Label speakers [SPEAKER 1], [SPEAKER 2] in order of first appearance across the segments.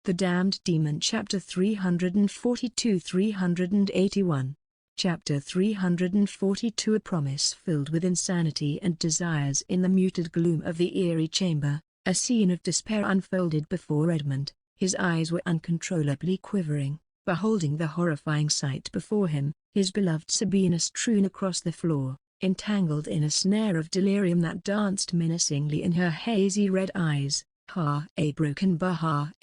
[SPEAKER 1] The Damned Demon. Chapter 342-381. Chapter 342. A promise filled with insanity and desires. In the muted gloom of the eerie chamber, a scene of despair unfolded before Edmund. His eyes were uncontrollably quivering, beholding the horrifying sight before him, his beloved Sabina strewn across the floor, entangled in a snare of delirium that danced menacingly in her hazy red eyes. A broken bar.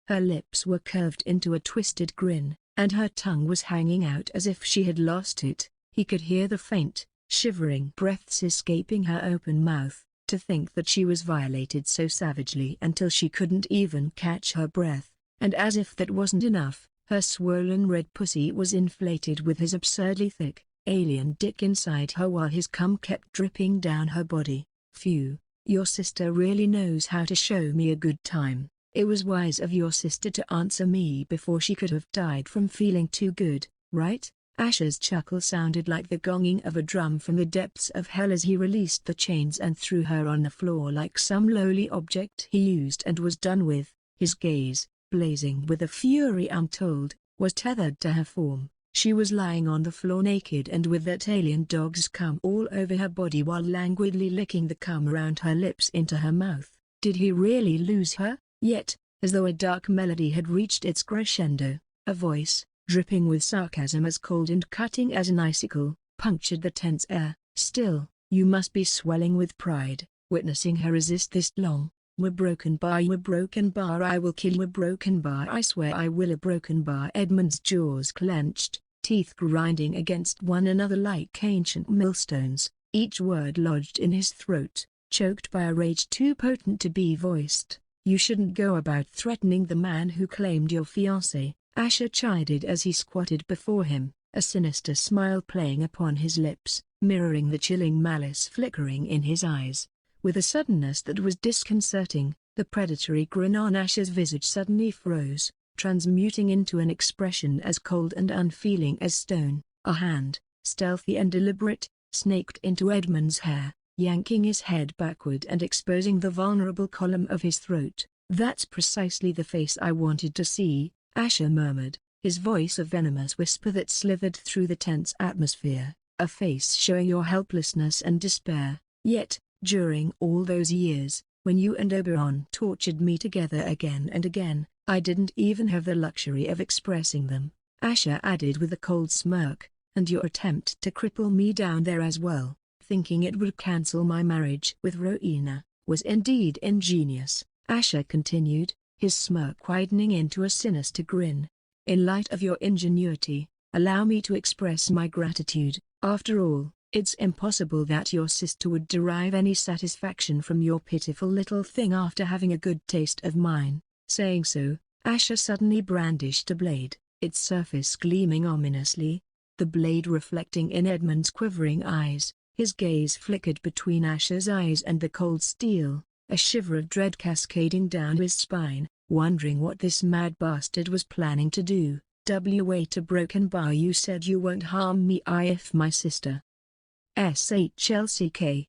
[SPEAKER 1] Her lips were curved into a twisted grin, and her tongue was hanging out as if she had lost it. He could hear the faint, shivering breaths escaping her open mouth. To think that she was violated so savagely until she couldn't even catch her breath, and as if that wasn't enough, her swollen red pussy was inflated with his absurdly thick, alien dick inside her while his cum kept dripping down her body. Phew. Your sister really knows how to show me a good time. It was wise of your sister to answer me before she could have died from feeling too good, right? Asher's chuckle sounded like the gonging of a drum from the depths of hell as he released the chains and threw her on the floor like some lowly object he used and was done with. His gaze, blazing with a fury untold, was tethered to her form. She was lying on the floor naked and with that alien dog's cum all over her body while languidly licking the cum around her lips into her mouth. Did he really lose her? Yet, as though a dark melody had reached its crescendo, a voice, dripping with sarcasm as cold and cutting as an icicle, punctured the tense air. Still, you must be swelling with pride, witnessing her resist this long. We're broken bar, I will kill you, broken bar, I swear I will, a broken bar. Edmund's jaws clenched, teeth grinding against one another like ancient millstones, each word lodged in his throat, choked by a rage too potent to be voiced. You shouldn't go about threatening the man who claimed your fiancé, Asher chided as he squatted before him, a sinister smile playing upon his lips, mirroring the chilling malice flickering in his eyes. With a suddenness that was disconcerting, the predatory grin on Asher's visage suddenly froze, transmuting into an expression as cold and unfeeling as stone. A hand, stealthy and deliberate, snaked into Edmund's hair, yanking his head backward and exposing the vulnerable column of his throat. That's precisely the face I wanted to see, Asher murmured, his voice a venomous whisper that slithered through the tense atmosphere, a face showing your helplessness and despair. Yet, during all those years, when you and Oberon tortured me together again and again, I didn't even have the luxury of expressing them, Asher added with a cold smirk, and your attempt to cripple me down there as well, thinking it would cancel my marriage with Rowena, was indeed ingenious, Asher continued, his smirk widening into a sinister grin. In light of your ingenuity, allow me to express my gratitude. After all, it's impossible that your sister would derive any satisfaction from your pitiful little thing after having a good taste of mine. Saying so, Asher suddenly brandished a blade, its surface gleaming ominously, the blade reflecting in Edmund's quivering eyes. His gaze flickered between Asher's eyes and the cold steel, a shiver of dread cascading down his spine, wondering what this mad bastard was planning to do. Wait, a broken bar, you said you won't harm me if my sister. SHLCK.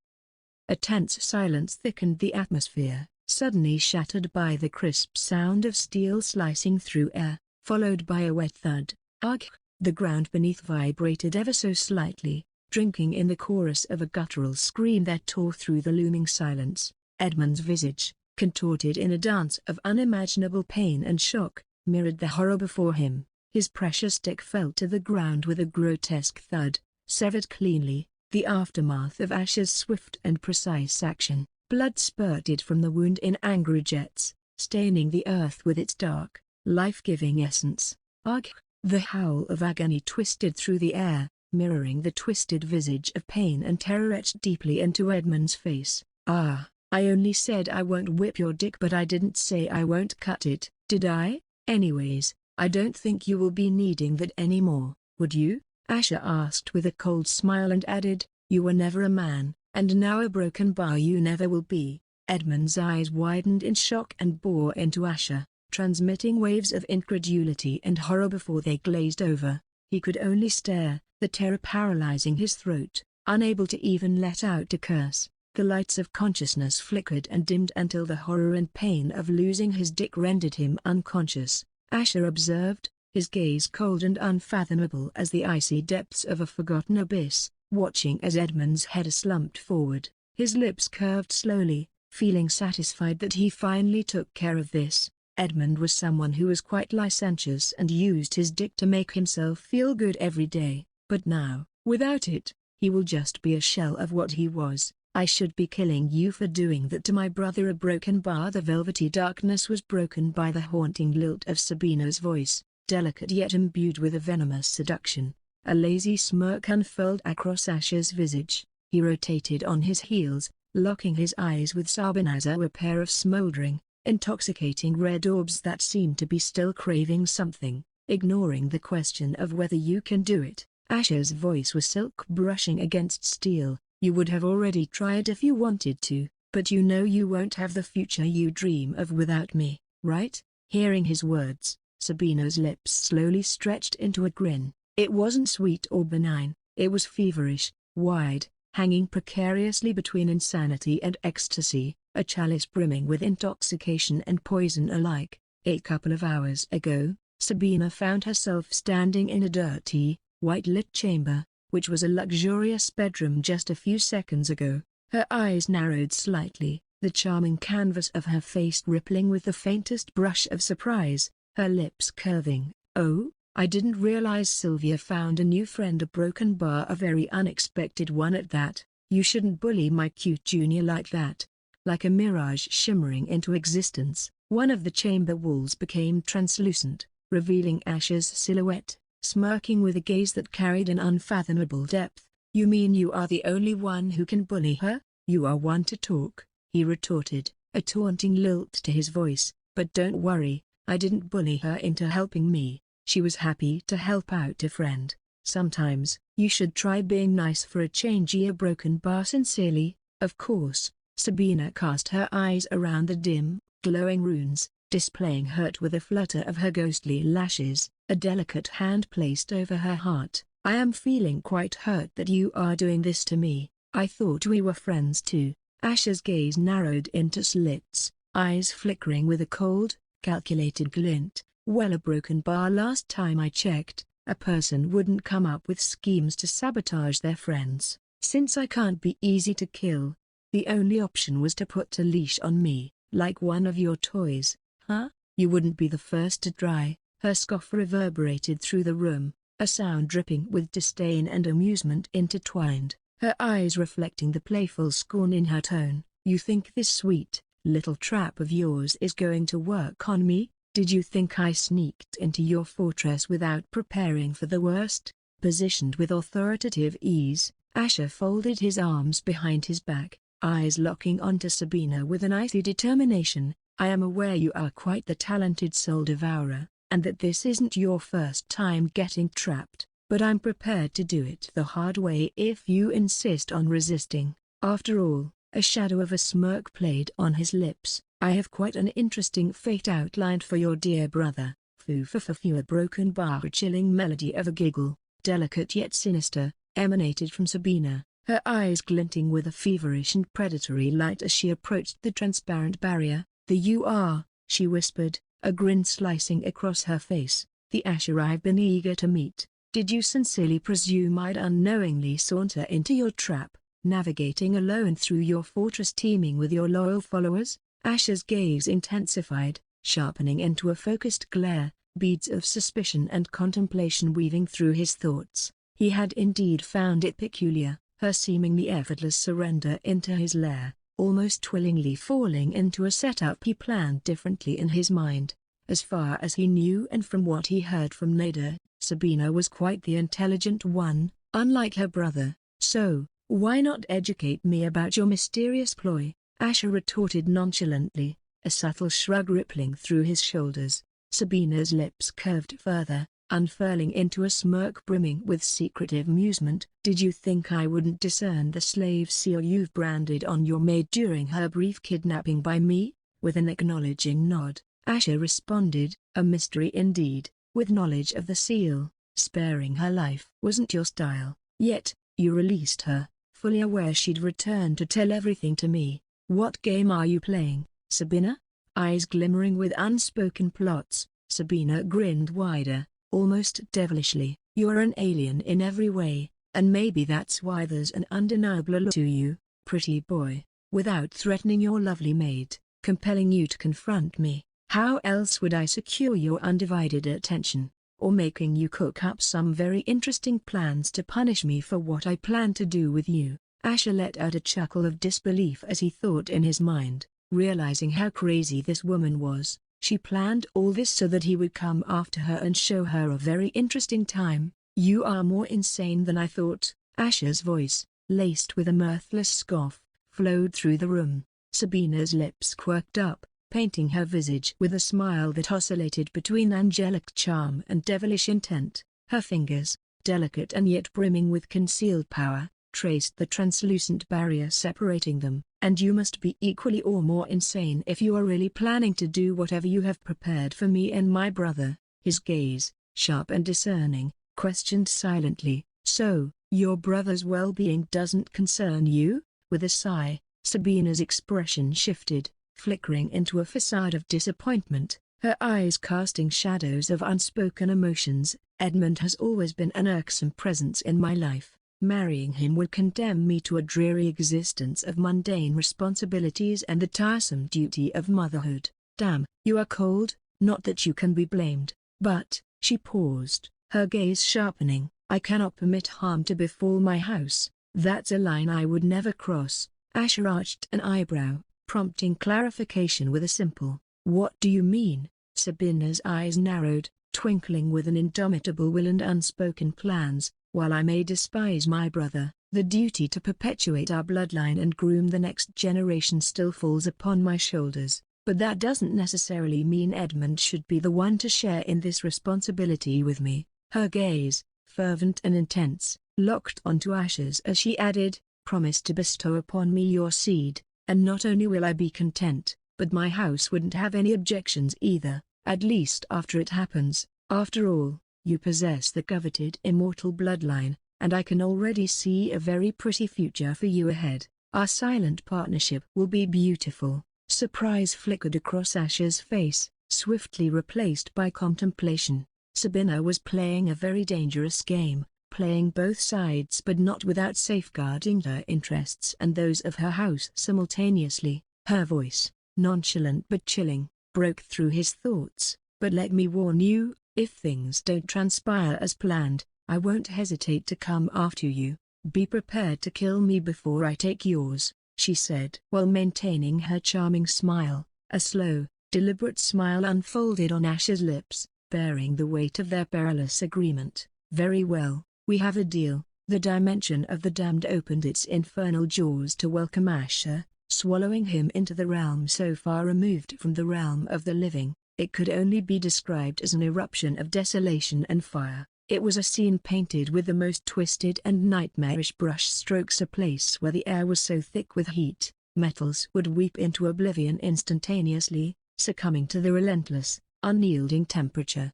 [SPEAKER 1] A tense silence thickened the atmosphere, suddenly shattered by the crisp sound of steel slicing through air, followed by a wet thud. Ugh! The ground beneath vibrated ever so slightly, drinking in the chorus of a guttural scream that tore through the looming silence. Edmund's visage, contorted in a dance of unimaginable pain and shock, mirrored the horror before him. His precious stick fell to the ground with a grotesque thud, severed cleanly, the aftermath of Asher's swift and precise action. Blood spurted from the wound in angry jets, staining the earth with its dark, life-giving essence. Ugh! The howl of agony twisted through the air, mirroring the twisted visage of pain and terror etched deeply into Edmund's face. I only said I won't whip your dick, but I didn't say I won't cut it, did I? Anyways, I don't think you will be needing that anymore, would you? Asher asked with a cold smile and added, you were never a man, and now a broken bar you never will be. Edmund's eyes widened in shock and bore into Asher, transmitting waves of incredulity and horror before they glazed over. He could only stare, the terror paralyzing his throat, unable to even let out a curse. The lights of consciousness flickered and dimmed until the horror and pain of losing his dick rendered him unconscious. Asher observed, his gaze cold and unfathomable as the icy depths of a forgotten abyss, watching as Edmund's head slumped forward. His lips curved slowly, feeling satisfied that he finally took care of this. Edmund was someone who was quite licentious and used his dick to make himself feel good every day, but now, without it, he will just be a shell of what he was. I should be killing you for doing that to my brother. A broken bar. The velvety darkness was broken by the haunting lilt of Sabina's voice, delicate yet imbued with a venomous seduction. A lazy smirk unfurled across Asher's visage. He rotated on his heels, locking his eyes with Sabina's, a pair of smoldering, intoxicating red orbs that seemed to be still craving something. Ignoring the question of whether you can do it, Asher's voice was silk brushing against steel. You would have already tried if you wanted to, but you know you won't have the future you dream of without me, right? Hearing his words, Sabina's lips slowly stretched into a grin. It wasn't sweet or benign, it was feverish, wide, hanging precariously between insanity and ecstasy, a chalice brimming with intoxication and poison alike. A couple of hours ago, Sabina found herself standing in a dirty, white-lit chamber, which was a luxurious bedroom just a few seconds ago. Her eyes narrowed slightly, the charming canvas of her face rippling with the faintest brush of surprise, her lips curving. Oh, I didn't realize Sylvia found a new friend. A broken bar, a very unexpected one at that. You shouldn't bully my cute junior like that. Like a mirage shimmering into existence, one of the chamber walls became translucent, revealing Asher's silhouette, smirking with a gaze that carried an unfathomable depth. You mean you are the only one who can bully her? You are one to talk, he retorted, a taunting lilt to his voice. But don't worry, I didn't bully her into helping me. She was happy to help out a friend. Sometimes, you should try being nice for a change. A broken bar. Sincerely, of course. Sabina cast her eyes around the dim, glowing runes, displaying hurt with a flutter of her ghostly lashes. A delicate hand placed over her heart. I am feeling quite hurt that you are doing this to me. I thought we were friends too. Asher's gaze narrowed into slits, eyes flickering with a cold, calculated glint. Well, a broken bar. Last time I checked, a person wouldn't come up with schemes to sabotage their friends. Since I can't be easy to kill, the only option was to put a leash on me, like one of your toys. Huh? You wouldn't be the first to try. Her scoff reverberated through the room, a sound dripping with disdain and amusement intertwined, her eyes reflecting the playful scorn in her tone. You think this sweet, little trap of yours is going to work on me? Did you think I sneaked into your fortress without preparing for the worst? Positioned with authoritative ease, Asher folded his arms behind his back, eyes locking onto Sabina with an icy determination. I am aware you are quite the talented soul devourer, and that this isn't your first time getting trapped, but I'm prepared to do it the hard way if you insist on resisting. After all, a shadow of a smirk played on his lips. I have quite an interesting fate outlined for your dear brother. Foo fa fa foo. A broken bar. A chilling melody of a giggle, delicate yet sinister, emanated from Sabina, her eyes glinting with a feverish and predatory light as she approached the transparent barrier. The you are, she whispered, a grin slicing across her face, the Asher I've been eager to meet. Did you sincerely presume I'd unknowingly saunter into your trap, navigating alone through your fortress teeming with your loyal followers? Asher's gaze intensified, sharpening into a focused glare, beads of suspicion and contemplation weaving through his thoughts. He had indeed found it peculiar, her seemingly effortless surrender into his lair, almost willingly falling into a setup he planned differently in his mind. As far as he knew and from what he heard from Nader, Sabina was quite the intelligent one, unlike her brother. So, why not educate me about your mysterious ploy? Asher retorted nonchalantly, a subtle shrug rippling through his shoulders. Sabina's lips curved further, unfurling into a smirk brimming with secretive amusement. Did you think I wouldn't discern the slave seal you've branded on your maid during her brief kidnapping by me? With an acknowledging nod, Asher responded, a mystery indeed. With knowledge of the seal, sparing her life wasn't your style. Yet, you released her, fully aware she'd return to tell everything to me. "What game are you playing, Sabina?" Eyes glimmering with unspoken plots, Sabina grinned wider, almost devilishly. "You're an alien in every way, and maybe that's why there's an undeniable allure to you, pretty boy. Without threatening your lovely mate, compelling you to confront me, how else would I secure your undivided attention? Or making you cook up some very interesting plans to punish me for what I plan to do with you?" Asher let out a chuckle of disbelief as he thought in his mind, realizing how crazy this woman was. She planned all this so that he would come after her and show her a very interesting time. "You are more insane than I thought." Asher's voice, laced with a mirthless scoff, flowed through the room. Sabina's lips quirked up, painting her visage with a smile that oscillated between angelic charm and devilish intent. Her fingers, delicate and yet brimming with concealed power, traced the translucent barrier separating them. "And you must be equally or more insane if you are really planning to do whatever you have prepared for me and my brother." His gaze, sharp and discerning, questioned silently, "So, your brother's well-being doesn't concern you?" With a sigh, Sabina's expression shifted, flickering into a facade of disappointment, her eyes casting shadows of unspoken emotions. "Edmund has always been an irksome presence in my life. Marrying him would condemn me to a dreary existence of mundane responsibilities and the tiresome duty of motherhood." "Damn, you are cold. Not that you can be blamed, but," she paused, her gaze sharpening, "I cannot permit harm to befall my house. That's a line I would never cross." Asher arched an eyebrow, prompting clarification with a simple, "What do you mean?" Sabina's eyes narrowed, twinkling with an indomitable will and unspoken plans. "While I may despise my brother, the duty to perpetuate our bloodline and groom the next generation still falls upon my shoulders. But that doesn't necessarily mean Edmund should be the one to share in this responsibility with me." Her gaze, fervent and intense, locked onto Asher's as she added, "Promise to bestow upon me your seed, and not only will I be content, but my house wouldn't have any objections either, at least after it happens. After all, you possess the coveted immortal bloodline, and I can already see a very pretty future for you ahead. Our silent partnership will be beautiful." Surprise flickered across Asher's face, swiftly replaced by contemplation. Sabina was playing a very dangerous game, playing both sides but not without safeguarding her interests and those of her house simultaneously. Her voice, nonchalant but chilling, broke through his thoughts. "But let me warn you, if things don't transpire as planned, I won't hesitate to come after you. Be prepared to kill me before I take yours," she said. While maintaining her charming smile, a slow, deliberate smile unfolded on Asher's lips, bearing the weight of their perilous agreement. "Very well, we have a deal." The dimension of the damned opened its infernal jaws to welcome Asher, swallowing him into the realm so far removed from the realm of the living. It could only be described as an eruption of desolation and fire. It was a scene painted with the most twisted and nightmarish brush strokes, a place where the air was so thick with heat, metals would weep into oblivion instantaneously, succumbing to the relentless, unyielding temperature.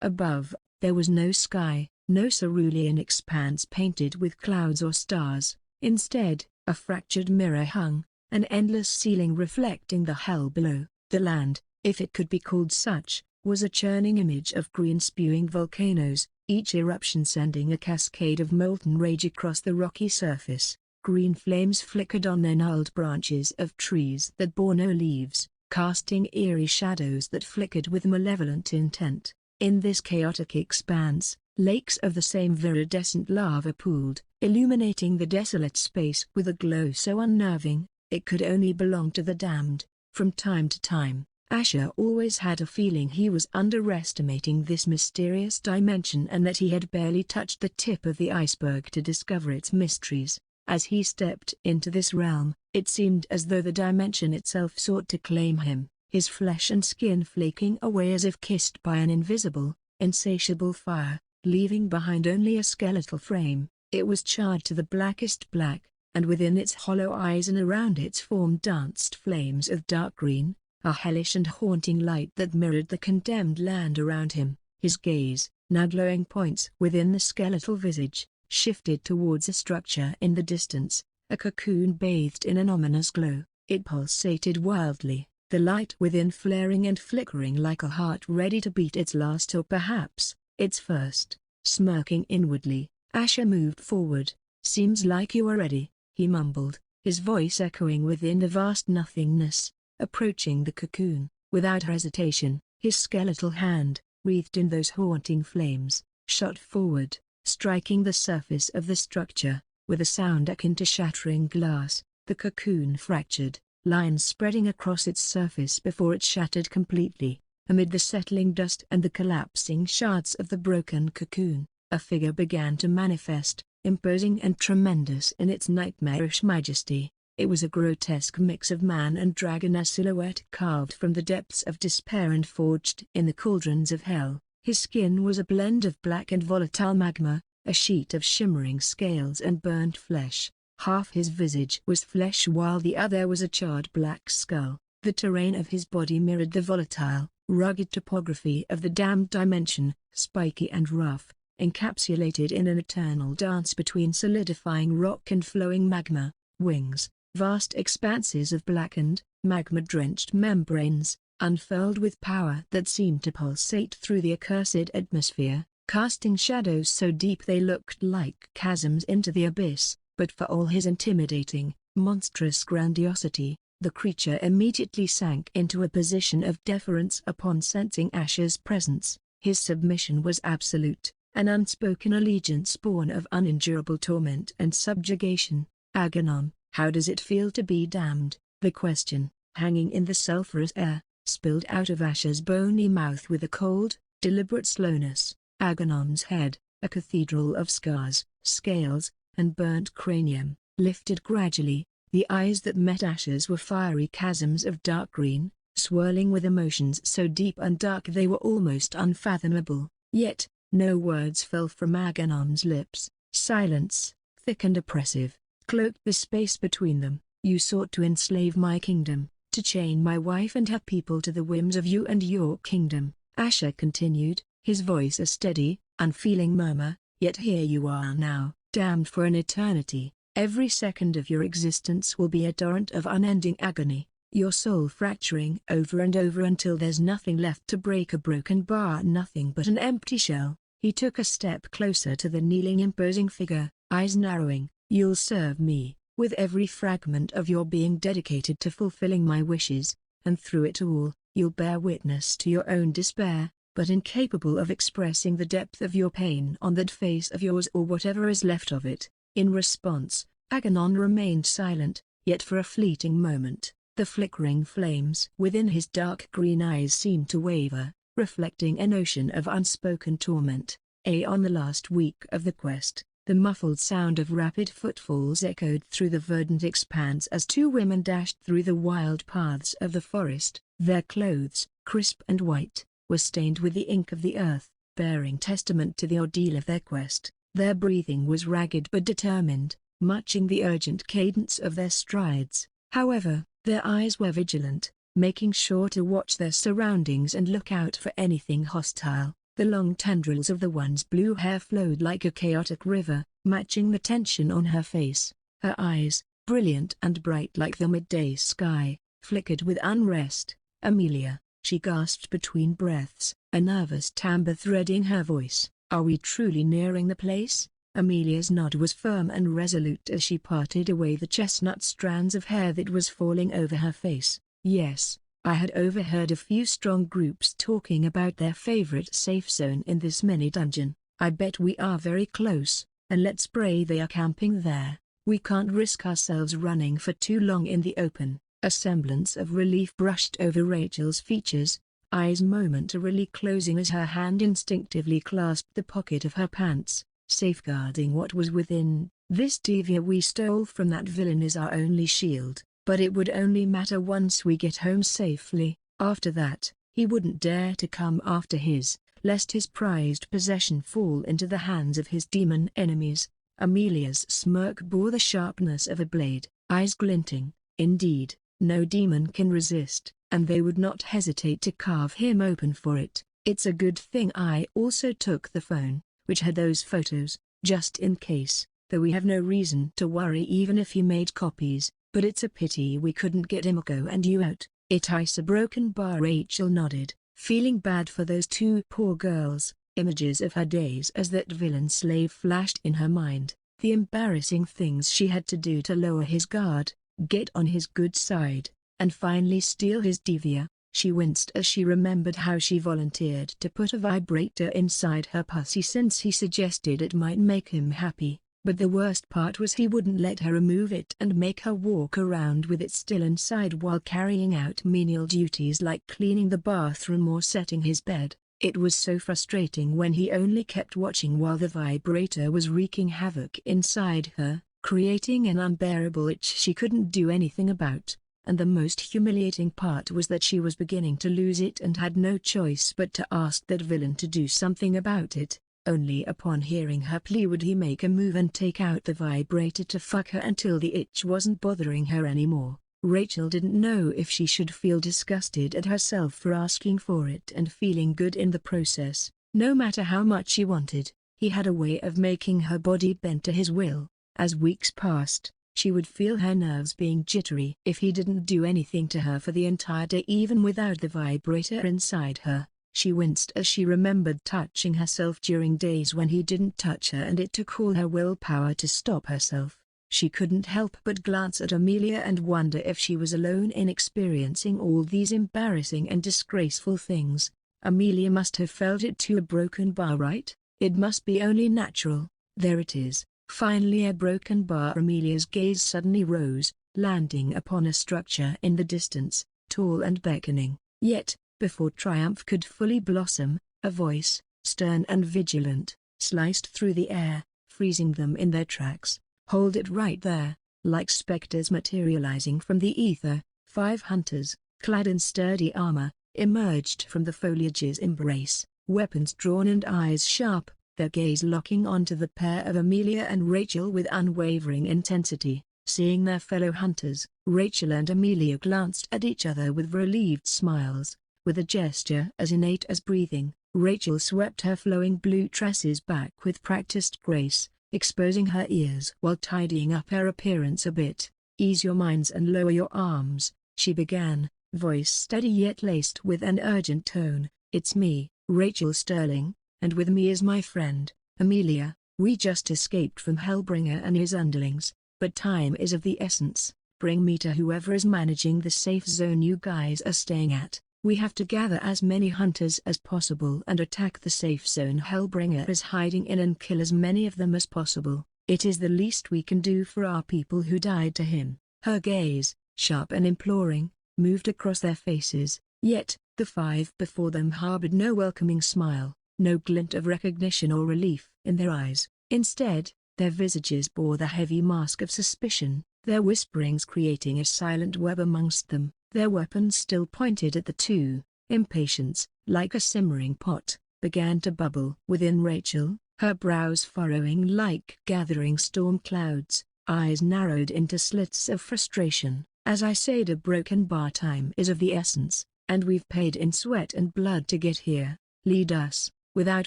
[SPEAKER 1] Above, there was no sky, no cerulean expanse painted with clouds or stars. Instead, a fractured mirror hung, an endless ceiling reflecting the hell below. The land, if it could be called such, was a churning image of green-spewing volcanoes, each eruption sending a cascade of molten rage across the rocky surface. Green flames flickered on their gnarled branches of trees that bore no leaves, casting eerie shadows that flickered with malevolent intent. In this chaotic expanse, lakes of the same viridescent lava pooled, illuminating the desolate space with a glow so unnerving, it could only belong to the damned. From time to time, Asher always had a feeling he was underestimating this mysterious dimension and that he had barely touched the tip of the iceberg to discover its mysteries. As he stepped into this realm, it seemed as though the dimension itself sought to claim him, his flesh and skin flaking away as if kissed by an invisible, insatiable fire, leaving behind only a skeletal frame. It was charred to the blackest black, and within its hollow eyes and around its form danced flames of dark green, a hellish and haunting light that mirrored the condemned land around him. His gaze, now glowing points within the skeletal visage, shifted towards a structure in the distance, a cocoon bathed in an ominous glow. It pulsated wildly, the light within flaring and flickering like a heart ready to beat its last or perhaps its first. Smirking inwardly, Asher moved forward. "Seems like you are ready," he mumbled, his voice echoing within the vast nothingness. Approaching the cocoon, without hesitation, his skeletal hand, wreathed in those haunting flames, shot forward, striking the surface of the structure. With a sound akin to shattering glass, the cocoon fractured, lines spreading across its surface before it shattered completely. Amid the settling dust and the collapsing shards of the broken cocoon, a figure began to manifest, imposing and tremendous in its nightmarish majesty. It was a grotesque mix of man and dragon, a silhouette carved from the depths of despair and forged in the cauldrons of hell. His skin was a blend of black and volatile magma, a sheet of shimmering scales and burnt flesh. Half his visage was flesh while the other was a charred black skull. The terrain of his body mirrored the volatile, rugged topography of the damned dimension, spiky and rough, encapsulated in an eternal dance between solidifying rock and flowing magma. Wings, vast expanses of blackened, magma-drenched membranes, unfurled with power that seemed to pulsate through the accursed atmosphere, casting shadows so deep they looked like chasms into the abyss. But for all his intimidating, monstrous grandiosity, the creature immediately sank into a position of deference upon sensing Asher's presence. His submission was absolute, an unspoken allegiance born of unendurable torment and subjugation. "Aganon, how does it feel to be damned?" The question, hanging in the sulphurous air, spilled out of Asher's bony mouth with a cold, deliberate slowness. Aganon's head, a cathedral of scars, scales, and burnt cranium, lifted gradually. The eyes that met Asher's were fiery chasms of dark green, swirling with emotions so deep and dark they were almost unfathomable. Yet, no words fell from Aganon's lips. Silence, thick and oppressive, cloaked the space between them. "You sought to enslave my kingdom, to chain my wife and her people to the whims of you and your kingdom," Asher continued, his voice a steady, unfeeling murmur. "Yet here you are now, damned for an eternity. Every second of your existence will be a torrent of unending agony, your soul fracturing over and over until there's nothing left to break, a broken bar, nothing but an empty shell." He took a step closer to the kneeling, imposing figure, eyes narrowing. "You'll serve me, with every fragment of your being dedicated to fulfilling my wishes, and through it all, you'll bear witness to your own despair, but incapable of expressing the depth of your pain on that face of yours or whatever is left of it." In response, Aganon remained silent, yet for a fleeting moment, the flickering flames within his dark green eyes seemed to waver, reflecting an ocean of unspoken torment. On the last week of the quest, the muffled sound of rapid footfalls echoed through the verdant expanse as two women dashed through the wild paths of the forest. Their clothes, crisp and white, were stained with the ink of the earth, bearing testament to the ordeal of their quest. Their breathing was ragged but determined, matching the urgent cadence of their strides. However, their eyes were vigilant, making sure to watch their surroundings and look out for anything hostile. The long tendrils of the one's blue hair flowed like a chaotic river, matching the tension on her face. Her eyes, brilliant and bright like the midday sky, flickered with unrest. "Amelia," she gasped between breaths, a nervous timbre threading her voice. "Are we truly nearing the place?" Amelia's nod was firm and resolute as she parted away the chestnut strands of hair that was falling over her face. "Yes, I had overheard a few strong groups talking about their favorite safe zone in this mini dungeon. I bet we are very close, and let's pray they are camping there. We can't risk ourselves running for too long in the open." A semblance of relief brushed over Rachel's features, eyes momentarily closing as her hand instinctively clasped the pocket of her pants, safeguarding what was within. "This Devia we stole from that villain is our only shield, but it would only matter once we get home safely. After that, he wouldn't dare to come after his, lest his prized possession fall into the hands of his demon enemies." Amelia's smirk bore the sharpness of a blade, eyes glinting. "Indeed, no demon can resist, and they would not hesitate to carve him open for it. It's a good thing I also took the phone, which had those photos, just in case." though we have no reason to worry even if he made copies, but it's a pity we couldn't get Emiko and you out. It is a broken bar. Rachel nodded, feeling bad for those two poor girls. Images of her days as that villain slave flashed in her mind, the embarrassing things she had to do to lower his guard, get on his good side, and finally steal his devia. She winced as she remembered how she volunteered to put a vibrator inside her pussy since he suggested it might make him happy, but the worst part was he wouldn't let her remove it and make her walk around with it still inside while carrying out menial duties like cleaning the bathroom or setting his bed. It was so frustrating when he only kept watching while the vibrator was wreaking havoc inside her, creating an unbearable itch she couldn't do anything about. And the most humiliating part was that she was beginning to lose it and had no choice but to ask that villain to do something about it. Only upon hearing her plea would he make a move and take out the vibrator to fuck her until the itch wasn't bothering her anymore. Rachel didn't know if she should feel disgusted at herself for asking for it and feeling good in the process. No matter how much she wanted, he had a way of making her body bend to his will. As weeks passed, she would feel her nerves being jittery if he didn't do anything to her for the entire day even without the vibrator inside her. She winced as she remembered touching herself during days when he didn't touch her and it took all her willpower to stop herself. She couldn't help but glance at Amelia and wonder if she was alone in experiencing all these embarrassing and disgraceful things. Amelia must have felt it too. A broken bar, right? It must be only natural. There it is, finally a broken bar. Amelia's gaze suddenly rose, landing upon a structure in the distance, tall and beckoning. Yet, before triumph could fully blossom, a voice, stern and vigilant, sliced through the air, freezing them in their tracks. Hold it right there. Like specters materializing from the ether, 5 hunters, clad in sturdy armor, emerged from the foliage's embrace, weapons drawn and eyes sharp, their gaze locking onto the pair of Amelia and Rachel with unwavering intensity. Seeing their fellow hunters, Rachel and Amelia glanced at each other with relieved smiles. With a gesture as innate as breathing, Rachel swept her flowing blue tresses back with practiced grace, exposing her ears while tidying up her appearance a bit. "Ease your minds and lower your arms," she began, voice steady yet laced with an urgent tone. "It's me, Rachel Sterling, and with me is my friend, Amelia. We just escaped from Hellbringer and his underlings, but time is of the essence. Bring me to whoever is managing the safe zone you guys are staying at. We have to gather as many hunters as possible and attack the safe zone Hellbringer is hiding in and kill as many of them as possible. It is the least we can do for our people who died to him." Her gaze, sharp and imploring, moved across their faces, yet, the 5 before them harbored no welcoming smile, no glint of recognition or relief in their eyes. Instead, their visages bore the heavy mask of suspicion, their whisperings creating a silent web amongst them. Their weapons still pointed at the two. Impatience, like a simmering pot, began to bubble within Rachel, her brows furrowing like gathering storm clouds, eyes narrowed into slits of frustration. "As I said, a broken bar. Time is of the essence, and we've paid in sweat and blood to get here. Lead us, without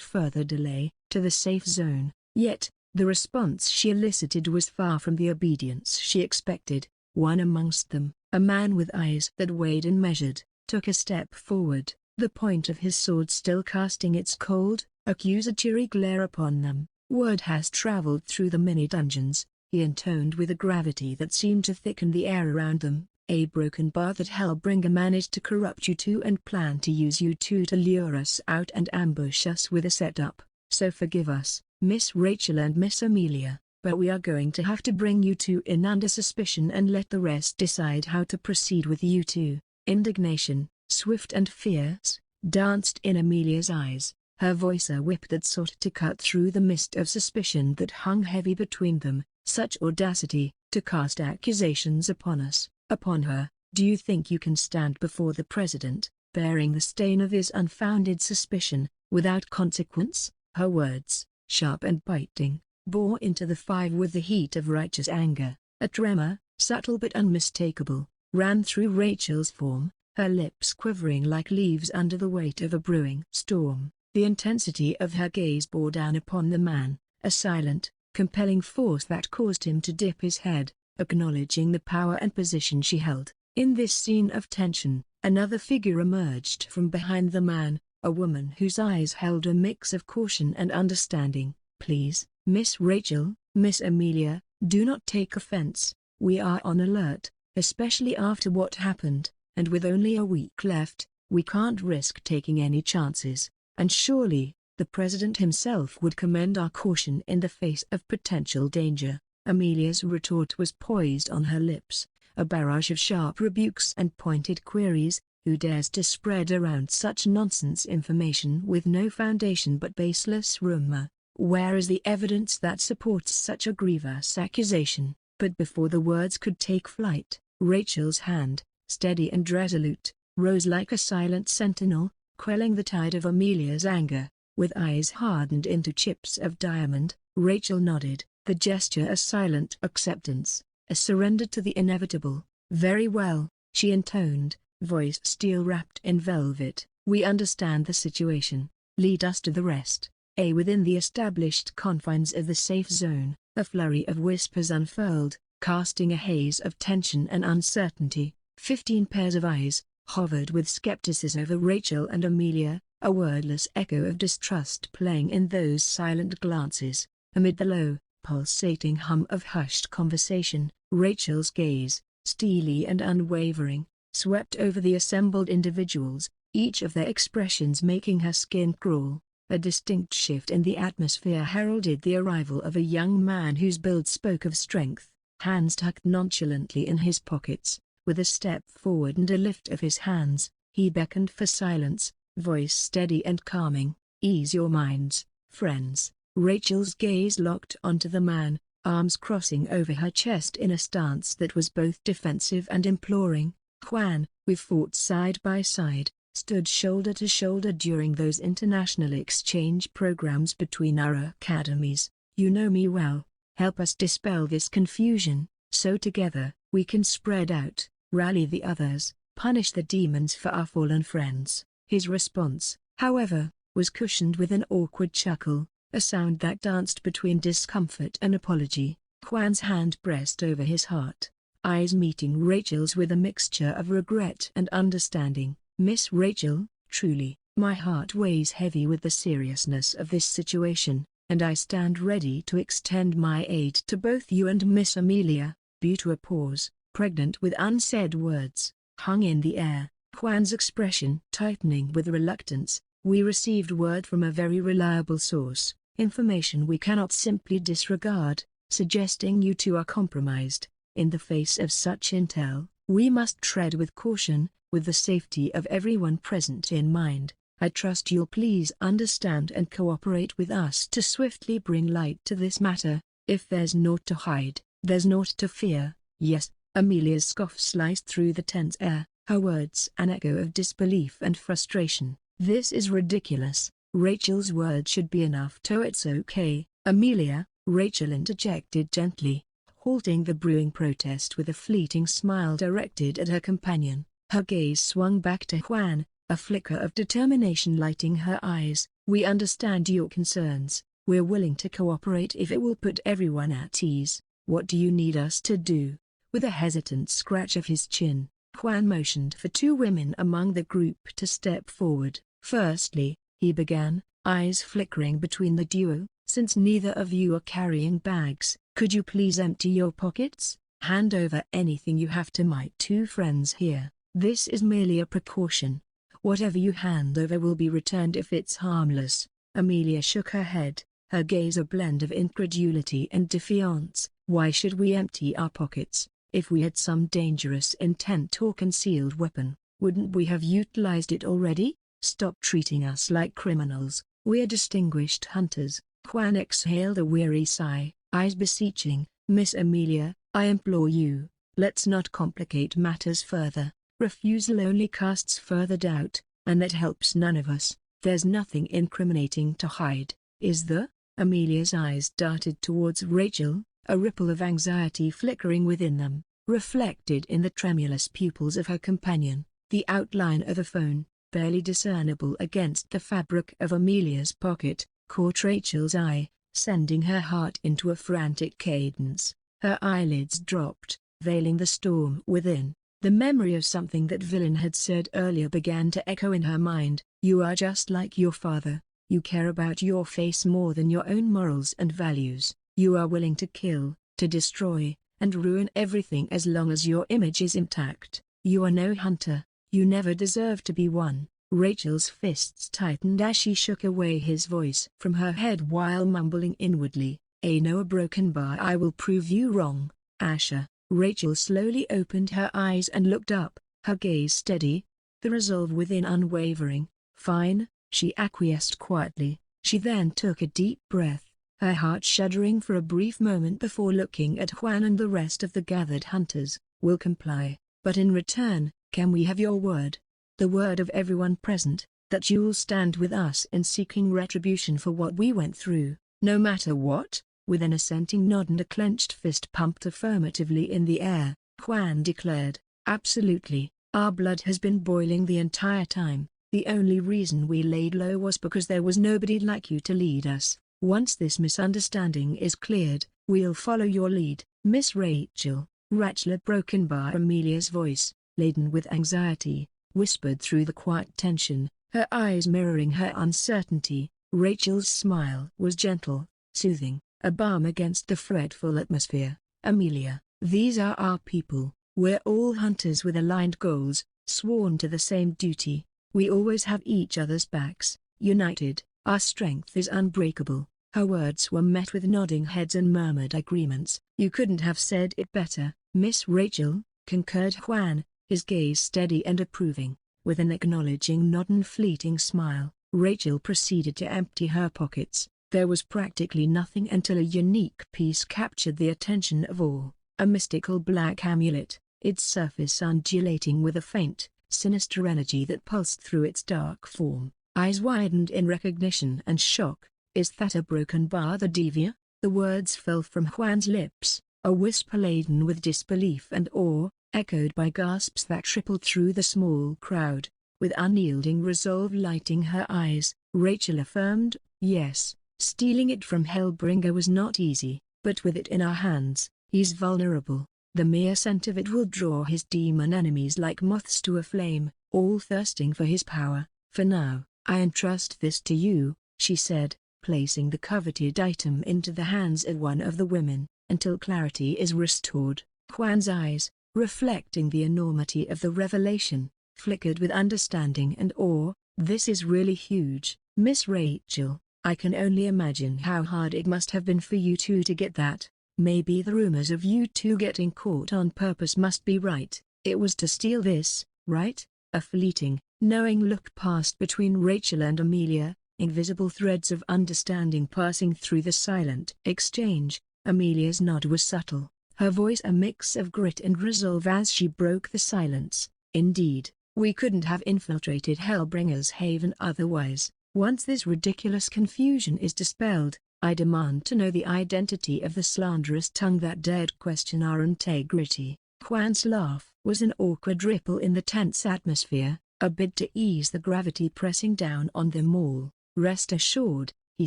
[SPEAKER 1] further delay, to the safe zone." Yet, the response she elicited was far from the obedience she expected. One amongst them, a man with eyes that weighed and measured, took a step forward, the point of his sword still casting its cold, accusatory glare upon them. "Word has traveled through the many dungeons," he intoned with a gravity that seemed to thicken the air around them. "A broken bar that Hellbringer managed to corrupt you two and plan to use you two to lure us out and ambush us with a setup. So forgive us, Miss Rachel and Miss Amelia, but we are going to have to bring you two in under suspicion and let the rest decide how to proceed with you two." Indignation, swift and fierce, danced in Amelia's eyes, her voice a whip that sought to cut through the mist of suspicion that hung heavy between them. "Such audacity, to cast accusations upon us, upon her. Do you think you can stand before the president, bearing the stain of his unfounded suspicion, without consequence?" Her words, sharp and biting, bore into the 5 with the heat of righteous anger. A tremor, subtle but unmistakable, ran through Rachel's form, her lips quivering like leaves under the weight of a brewing storm. The intensity of her gaze bore down upon the man, a silent, compelling force that caused him to dip his head, acknowledging the power and position she held. In this scene of tension, another figure emerged from behind the man, a woman whose eyes held a mix of caution and understanding. "Please, Miss Rachel, Miss Amelia, do not take offense. We are on alert, especially after what happened, and with only a week left, we can't risk taking any chances. And surely, the President himself would commend our caution in the face of potential danger." Amelia's retort was poised on her lips, a barrage of sharp rebukes and pointed queries. Who dares to spread around such nonsense information with no foundation but baseless rumor? Where is the evidence that supports such a grievous accusation? But before the words could take flight, Rachel's hand, steady and resolute, rose like a silent sentinel, quelling the tide of Amelia's anger. With eyes hardened into chips of diamond, Rachel nodded, the gesture a silent acceptance, a surrender to the inevitable. "Very well," she intoned, voice steel-wrapped in velvet. "We understand the situation. Lead us to the rest." Within the established confines of the safe zone, a flurry of whispers unfurled, casting a haze of tension and uncertainty. 15 pairs of eyes hovered with skepticism over Rachel and Amelia, a wordless echo of distrust playing in those silent glances. Amid the low, pulsating hum of hushed conversation, Rachel's gaze, steely and unwavering, swept over the assembled individuals, each of their expressions making her skin crawl. A distinct shift in the atmosphere heralded the arrival of a young man whose build spoke of strength. Hands tucked nonchalantly in his pockets, with a step forward and a lift of his hands, he beckoned for silence, voice steady and calming. "Ease your minds, friends." Rachel's gaze locked onto the man, arms crossing over her chest in a stance that was both defensive and imploring. "Juan, we've fought side by side, stood shoulder to shoulder during those international exchange programs between our academies. You know me well. Help us dispel this confusion, so together, we can spread out, rally the others, punish the demons for our fallen friends." His response, however, was cushioned with an awkward chuckle, a sound that danced between discomfort and apology. Juan's hand pressed over his heart, eyes meeting Rachel's with a mixture of regret and understanding. "Miss Rachel, truly, my heart weighs heavy with the seriousness of this situation, and I stand ready to extend my aid to both you and Miss Amelia." To a pause, pregnant with unsaid words, hung in the air, Juan's expression tightening with reluctance. "We received word from a very reliable source, information we cannot simply disregard, suggesting you two are compromised. In the face of such intel, we must tread with caution, with the safety of everyone present in mind. I trust you'll please understand and cooperate with us to swiftly bring light to this matter. If there's naught to hide, there's naught to fear." "Yes," Amelia's scoff sliced through the tense air, her words an echo of disbelief and frustration. "This is ridiculous. Rachel's word should be enough. It's okay, Amelia," Rachel interjected gently, halting the brewing protest with a fleeting smile directed at her companion. Her gaze swung back to Juan, a flicker of determination lighting her eyes. "We understand your concerns. We're willing to cooperate if it will put everyone at ease. What do you need us to do?" With a hesitant scratch of his chin, Juan motioned for two women among the group to step forward. "Firstly," he began, eyes flickering between the duo, "since neither of you are carrying bags, could you please empty your pockets? Hand over anything you have to my two friends here. This is merely a precaution. Whatever you hand over will be returned if it's harmless." Amelia shook her head, her gaze a blend of incredulity and defiance. "Why should we empty our pockets? If we had some dangerous intent or concealed weapon, wouldn't we have utilized it already? Stop treating us like criminals. We're distinguished hunters." Juan exhaled a weary sigh, eyes beseeching. "Miss Amelia, I implore you, let's not complicate matters further. Refusal only casts further doubt, and that helps none of us. There's nothing incriminating to hide, is there?" Amelia's eyes darted towards Rachel, a ripple of anxiety flickering within them, reflected in the tremulous pupils of her companion. The outline of a phone, barely discernible against the fabric of Amelia's pocket, caught Rachel's eye, sending her heart into a frantic cadence. Her eyelids dropped, veiling the storm within. The memory of something that villain had said earlier began to echo in her mind. You are just like your father. You care about your face more than your own morals and values. You are willing to kill, to destroy, and ruin everything as long as your image is intact. You are no hunter. You never deserve to be one. Rachel's fists tightened as she shook away his voice from her head while mumbling inwardly, a broken bar. I will prove you wrong, Asher. Rachel slowly opened her eyes and looked up, her gaze steady, the resolve within unwavering. Fine, she acquiesced quietly. She then took a deep breath, her heart shuddering for a brief moment before looking at Juan and the rest of the gathered hunters. We'll comply, but in return, can we have your word? The word of everyone present, that you'll stand with us in seeking retribution for what we went through, no matter what? With an assenting nod and a clenched fist pumped affirmatively in the air, Juan declared, absolutely. Our blood has been boiling the entire time. The only reason we laid low was because there was nobody like you to lead us. Once this misunderstanding is cleared, we'll follow your lead. Miss Rachel, Rachel. Broken bar. Amelia's voice, laden with anxiety, whispered through the quiet tension, her eyes mirroring her uncertainty. Rachel's smile was gentle, soothing, a balm against the fretful atmosphere. Amelia, these are our people. We're all hunters with aligned goals, sworn to the same duty. We always have each other's backs. United, our strength is unbreakable. Her words were met with nodding heads and murmured agreements. You couldn't have said it better, Miss Rachel, concurred Juan, his gaze steady and approving. With an acknowledging nod and fleeting smile, Rachel proceeded to empty her pockets. There was practically nothing until a unique piece captured the attention of all, a mystical black amulet, its surface undulating with a faint, sinister energy that pulsed through its dark form. Eyes widened in recognition and shock. Is that a broken bar? The Devia? The words fell from Juan's lips, a whisper laden with disbelief and awe, echoed by gasps that rippled through the small crowd. With unyielding resolve lighting her eyes, Rachel affirmed, yes. Stealing it from Hellbringer was not easy, but with it in our hands, he's vulnerable. The mere scent of it will draw his demon enemies like moths to a flame, all thirsting for his power. For now, I entrust this to you, she said, placing the coveted item into the hands of one of the women, until clarity is restored. Juan's eyes, reflecting the enormity of the revelation, flickered with understanding and awe. This is really huge, Miss Rachel. I can only imagine how hard it must have been for you two to get that. Maybe the rumors of you two getting caught on purpose must be right. It was to steal this, right? A fleeting, knowing look passed between Rachel and Amelia, invisible threads of understanding passing through the silent exchange. Amelia's nod was subtle, her voice a mix of grit and resolve as she broke the silence. Indeed, we couldn't have infiltrated Hellbringer's haven otherwise. Once this ridiculous confusion is dispelled, I demand to know the identity of the slanderous tongue that dared question our integrity. Juan's laugh was an awkward ripple in the tense atmosphere, a bid to ease the gravity pressing down on them all. Rest assured, he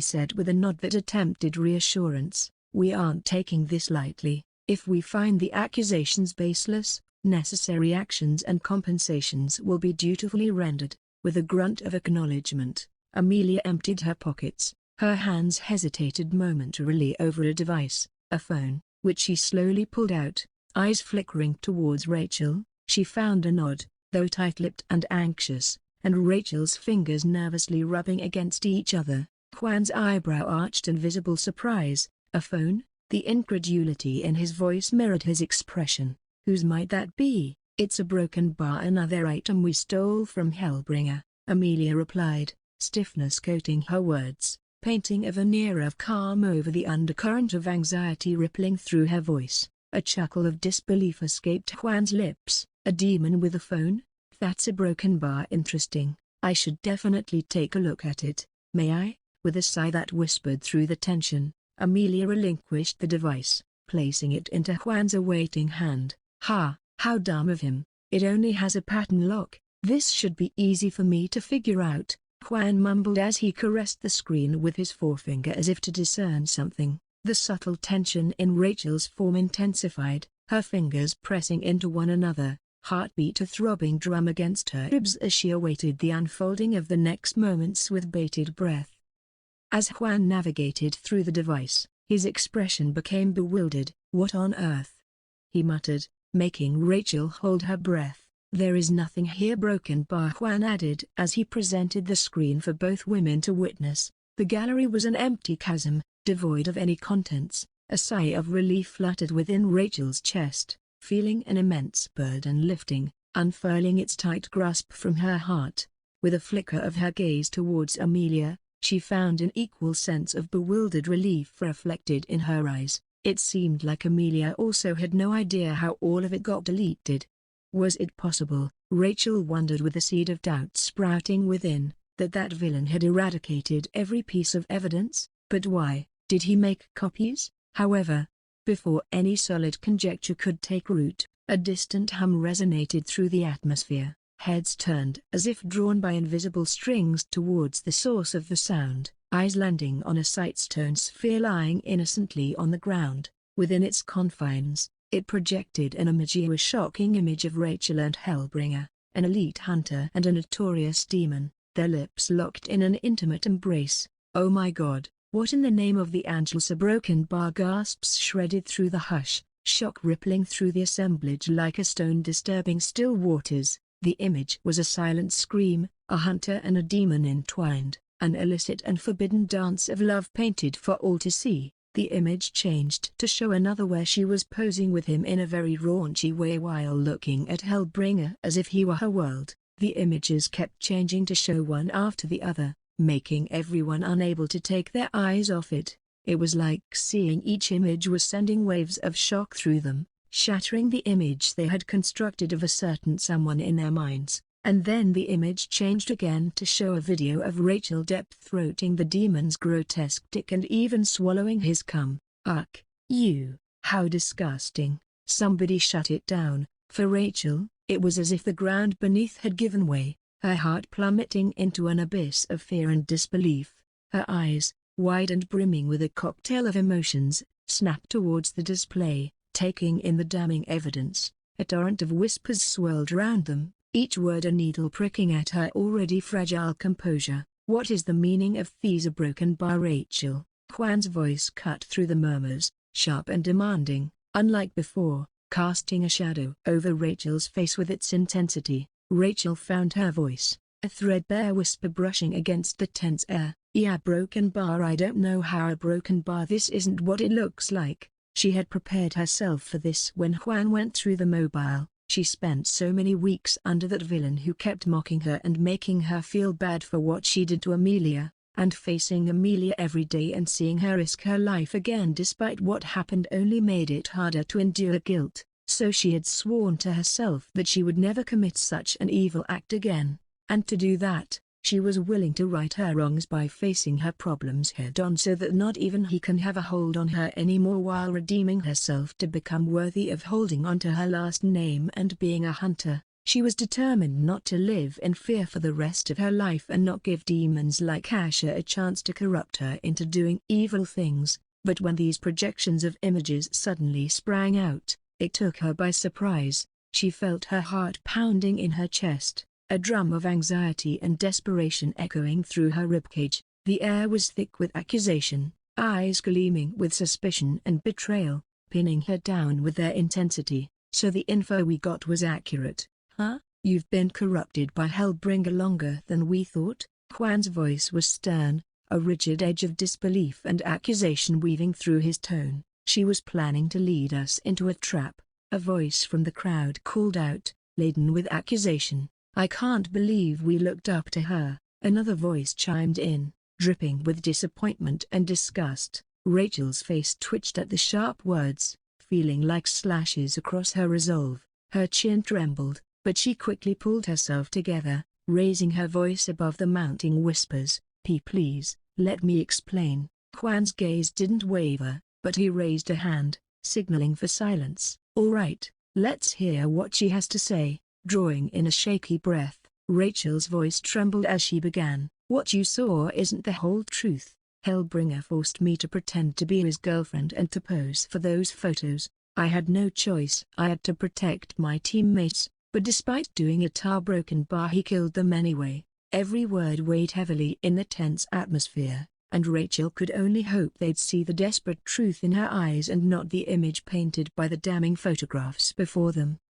[SPEAKER 1] said with a nod that attempted reassurance, we aren't taking this lightly. If we find the accusations baseless, necessary actions and compensations will be dutifully rendered. With a grunt of acknowledgement, Amelia emptied her pockets. Her hands hesitated momentarily over a device, a phone, which she slowly pulled out. Eyes flickering towards Rachel, she found a nod, though tight-lipped and anxious, and Rachel's fingers nervously rubbing against each other. Juan's eyebrow arched in visible surprise. A phone? The incredulity in his voice mirrored his expression. Whose might that be? It's a broken bar, another item we stole from Hellbringer, Amelia replied, stiffness coating her words, painting a veneer of calm over the undercurrent of anxiety rippling through her voice. A chuckle of disbelief escaped Juan's lips. A demon with a phone? That's a broken bar. Interesting. I should definitely take a look at it. May I? With a sigh that whispered through the tension, Amelia relinquished the device, placing it into Juan's awaiting hand. How dumb of him. It only has a pattern lock. This should be easy for me to figure out. Juan mumbled as he caressed the screen with his forefinger as if to discern something. The subtle tension in Rachel's form intensified, her fingers pressing into one another, heartbeat a throbbing drum against her ribs as she awaited the unfolding of the next moments with bated breath. As Juan navigated through the device, his expression became bewildered. "What on earth?" he muttered, making Rachel hold her breath. "There is nothing here." Juan added as he presented the screen for both women to witness. The gallery was an empty chasm, devoid of any contents. A sigh of relief fluttered within Rachel's chest, feeling an immense burden lifting, unfurling its tight grasp from her heart. With a flicker of her gaze towards Amelia, she found an equal sense of bewildered relief reflected in her eyes. It seemed like Amelia also had no idea how all of it got deleted. Was it possible, Rachel wondered with a seed of doubt sprouting within, that villain had eradicated every piece of evidence? But why? Did he make copies? However, before any solid conjecture could take root, a distant hum resonated through the atmosphere. Heads turned as if drawn by invisible strings towards the source of the sound, eyes landing on a sightstone sphere lying innocently on the ground. Within its confines, it projected an image, a shocking image of Rachel and Hellbringer, an elite hunter and a notorious demon, their lips locked in an intimate embrace. "Oh my God, what in the name of the angels?" A broken bar gasps shredded through the hush, shock rippling through the assemblage like a stone disturbing still waters. The image was a silent scream, a hunter and a demon entwined, an illicit and forbidden dance of love painted for all to see. The image changed to show another where she was posing with him in a very raunchy way while looking at Hellbringer as if he were her world. The images kept changing to show one after the other, making everyone unable to take their eyes off it. It was like seeing each image was sending waves of shock through them, shattering the image they had constructed of a certain someone in their minds. And then the image changed again to show a video of Rachel deep-throating the demon's grotesque dick and even swallowing his cum. "Ugh, you, how disgusting." Somebody shut it down. For Rachel, it was as if the ground beneath had given way, her heart plummeting into an abyss of fear and disbelief. Her eyes, wide and brimming with a cocktail of emotions, snapped towards the display, taking in the damning evidence. A torrent of whispers swirled round them, each word a needle pricking at her already fragile composure. "What is the meaning of these?" A broken bar. Rachel. Juan's voice cut through the murmurs, sharp and demanding, unlike before, casting a shadow over Rachel's face with its intensity. Rachel found her voice, a threadbare whisper brushing against the tense air. "Yeah, broken bar. I don't know how a broken bar. This isn't what it looks like." She had prepared herself for this when Juan went through the mobile. She spent so many weeks under that villain who kept mocking her and making her feel bad for what she did to Amelia, and facing Amelia every day and seeing her risk her life again despite what happened only made it harder to endure guilt. So she had sworn to herself that she would never commit such an evil act again, and to do that, she was willing to right her wrongs by facing her problems head-on so that not even he can have a hold on her anymore, while redeeming herself to become worthy of holding on to her last name and being a hunter. She was determined not to live in fear for the rest of her life and not give demons like Asher a chance to corrupt her into doing evil things. But when these projections of images suddenly sprang out, it took her by surprise. She felt her heart pounding in her chest, a drum of anxiety and desperation echoing through her ribcage. The air was thick with accusation, eyes gleaming with suspicion and betrayal, pinning her down with their intensity. "So the info we got was accurate, huh? You've been corrupted by Hellbringer longer than we thought?" Juan's voice was stern, a rigid edge of disbelief and accusation weaving through his tone. "She was planning to lead us into a trap," a voice from the crowd called out, laden with accusation. "I can't believe we looked up to her," another voice chimed in, dripping with disappointment and disgust. Rachel's face twitched at the sharp words, feeling like slashes across her resolve. Her chin trembled, but she quickly pulled herself together, raising her voice above the mounting whispers. Please, let me explain." Juan's gaze didn't waver, but he raised a hand, signaling for silence. "All right, let's hear what she has to say." Drawing in a shaky breath, Rachel's voice trembled as she began. What you saw isn't the whole truth. Hellbringer forced me to pretend to be his girlfriend and to pose for those photos. I had no choice. I had to protect my teammates, but despite doing it broken bar he killed them anyway. Every word weighed heavily in the tense atmosphere, and Rachel could only hope they'd see the desperate truth in her eyes and not the image painted by the damning photographs before them.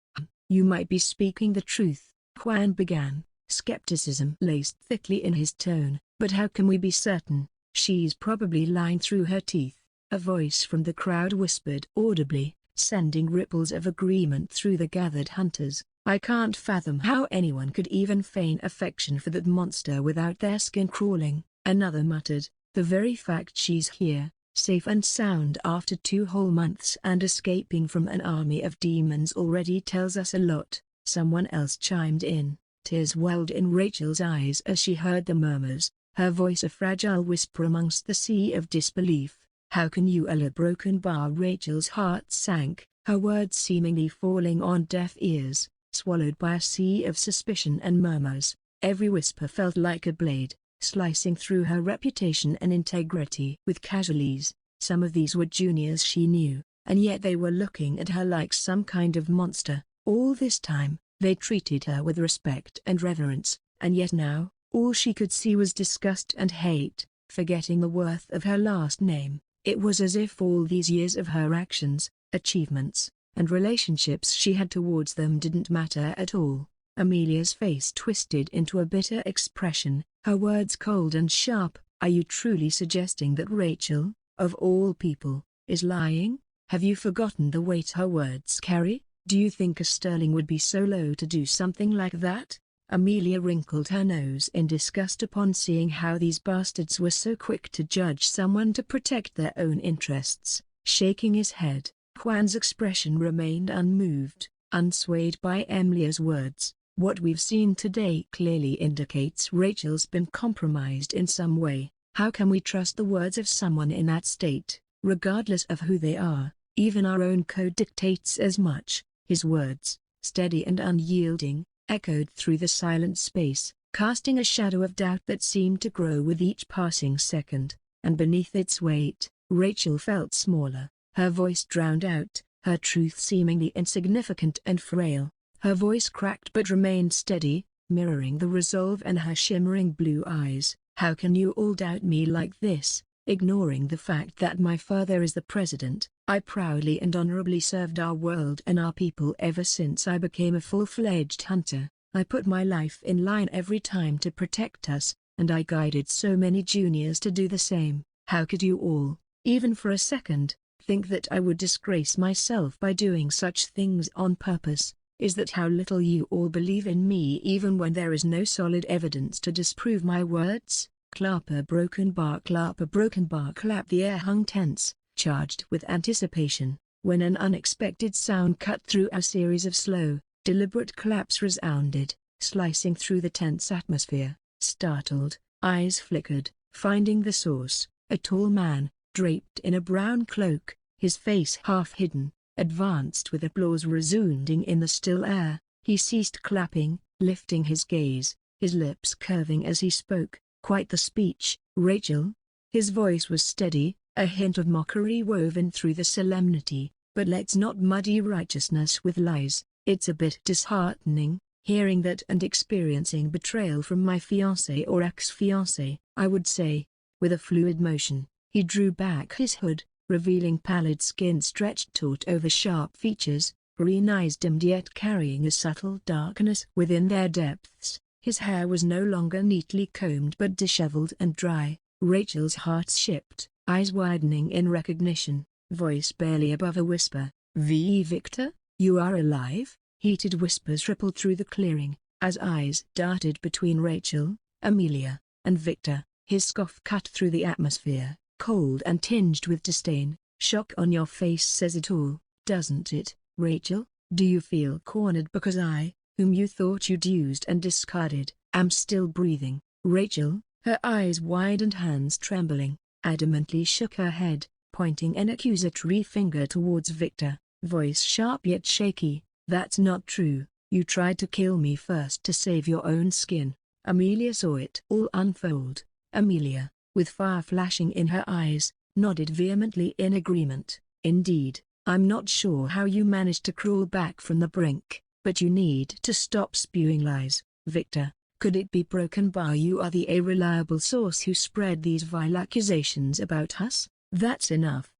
[SPEAKER 1] You might be speaking the truth, Juan began, skepticism laced thickly in his tone, but how can we be certain? She's probably lying through her teeth, a voice from the crowd whispered audibly, sending ripples of agreement through the gathered hunters. I can't fathom how anyone could even feign affection for that monster without their skin crawling, another muttered. The very fact she's here, safe and sound after 2 whole months and escaping from an army of demons already tells us a lot, someone else chimed in. Tears welled in Rachel's eyes as she heard the murmurs, her voice a fragile whisper amongst the sea of disbelief. How can you a broken bar? Rachel's heart sank, her words seemingly falling on deaf ears, swallowed by a sea of suspicion and murmurs. Every whisper felt like a blade, slicing through her reputation and integrity. With casualties, some of these were juniors she knew, and yet they were looking at her like some kind of monster. All this time, they treated her with respect and reverence, and yet now, all she could see was disgust and hate. Forgetting the worth of her last name, it was as if all these years of her actions, achievements, and relationships she had towards them didn't matter at all. Amelia's face twisted into a bitter expression, her words cold and sharp. Are you truly suggesting that Rachel, of all people, is lying? Have you forgotten the weight her words carry? Do you think a Sterling would be so low to do something like that? Amelia wrinkled her nose in disgust upon seeing how these bastards were so quick to judge someone to protect their own interests. Shaking his head, Juan's expression remained unmoved, unswayed by Amelia's words. What we've seen today clearly indicates Rachel's been compromised in some way. How can we trust the words of someone in that state, regardless of who they are? Even our own code dictates as much. His words, steady and unyielding, echoed through the silent space, casting a shadow of doubt that seemed to grow with each passing second, and beneath its weight, Rachel felt smaller, her voice drowned out, her truth seemingly insignificant and frail. Her voice cracked but remained steady, mirroring the resolve in her shimmering blue eyes. How can you all doubt me like this, ignoring the fact that my father is the president? I proudly and honorably served our world and our people ever since I became a full-fledged hunter. I put my life in line every time to protect us, and I guided so many juniors to do the same. How could you all, even for a second, think that I would disgrace myself by doing such things on purpose? Is that how little you all believe in me even when there is no solid evidence to disprove my words? Clap a broken bar, clap a broken bar, clap. The air hung tense, charged with anticipation, when an unexpected sound cut through a series of slow, deliberate claps resounded, slicing through the tense atmosphere. Startled, eyes flickered, finding the source. A tall man, draped in a brown cloak, his face half hidden, advanced with applause resounding in the still air. He ceased clapping, lifting his gaze, his lips curving as he spoke. Quite the speech, Rachel. His voice was steady, a hint of mockery woven through the solemnity. But let's not muddy righteousness with lies. It's a bit disheartening, hearing that and experiencing betrayal from my fiancé or ex-fiancé, I would say. With a fluid motion, he drew back his hood, revealing pallid skin stretched taut over sharp features, green eyes dimmed yet carrying a subtle darkness within their depths. His hair was no longer neatly combed but disheveled and dry. Rachel's heart skipped, eyes widening in recognition, voice barely above a whisper. Victor, you are alive?" Heated whispers rippled through the clearing, as eyes darted between Rachel, Amelia, and Victor. His scoff cut through the atmosphere, cold and tinged with disdain. "Shock on your face says it all, doesn't it, Rachel? Do you feel cornered because I, whom you thought you'd used and discarded, am still breathing?" Rachel, her eyes wide and hands trembling, adamantly shook her head, pointing an accusatory finger towards Victor, voice sharp yet shaky. "That's not true. You tried to kill me first to save your own skin. Amelia saw it all unfold. Amelia, with fire flashing in her eyes, nodded vehemently in agreement. Indeed, I'm not sure how you managed to crawl back from the brink, but you need to stop spewing lies, Victor. Could it be Broken Bar you are the reliable source who spread these vile accusations about us? That's enough.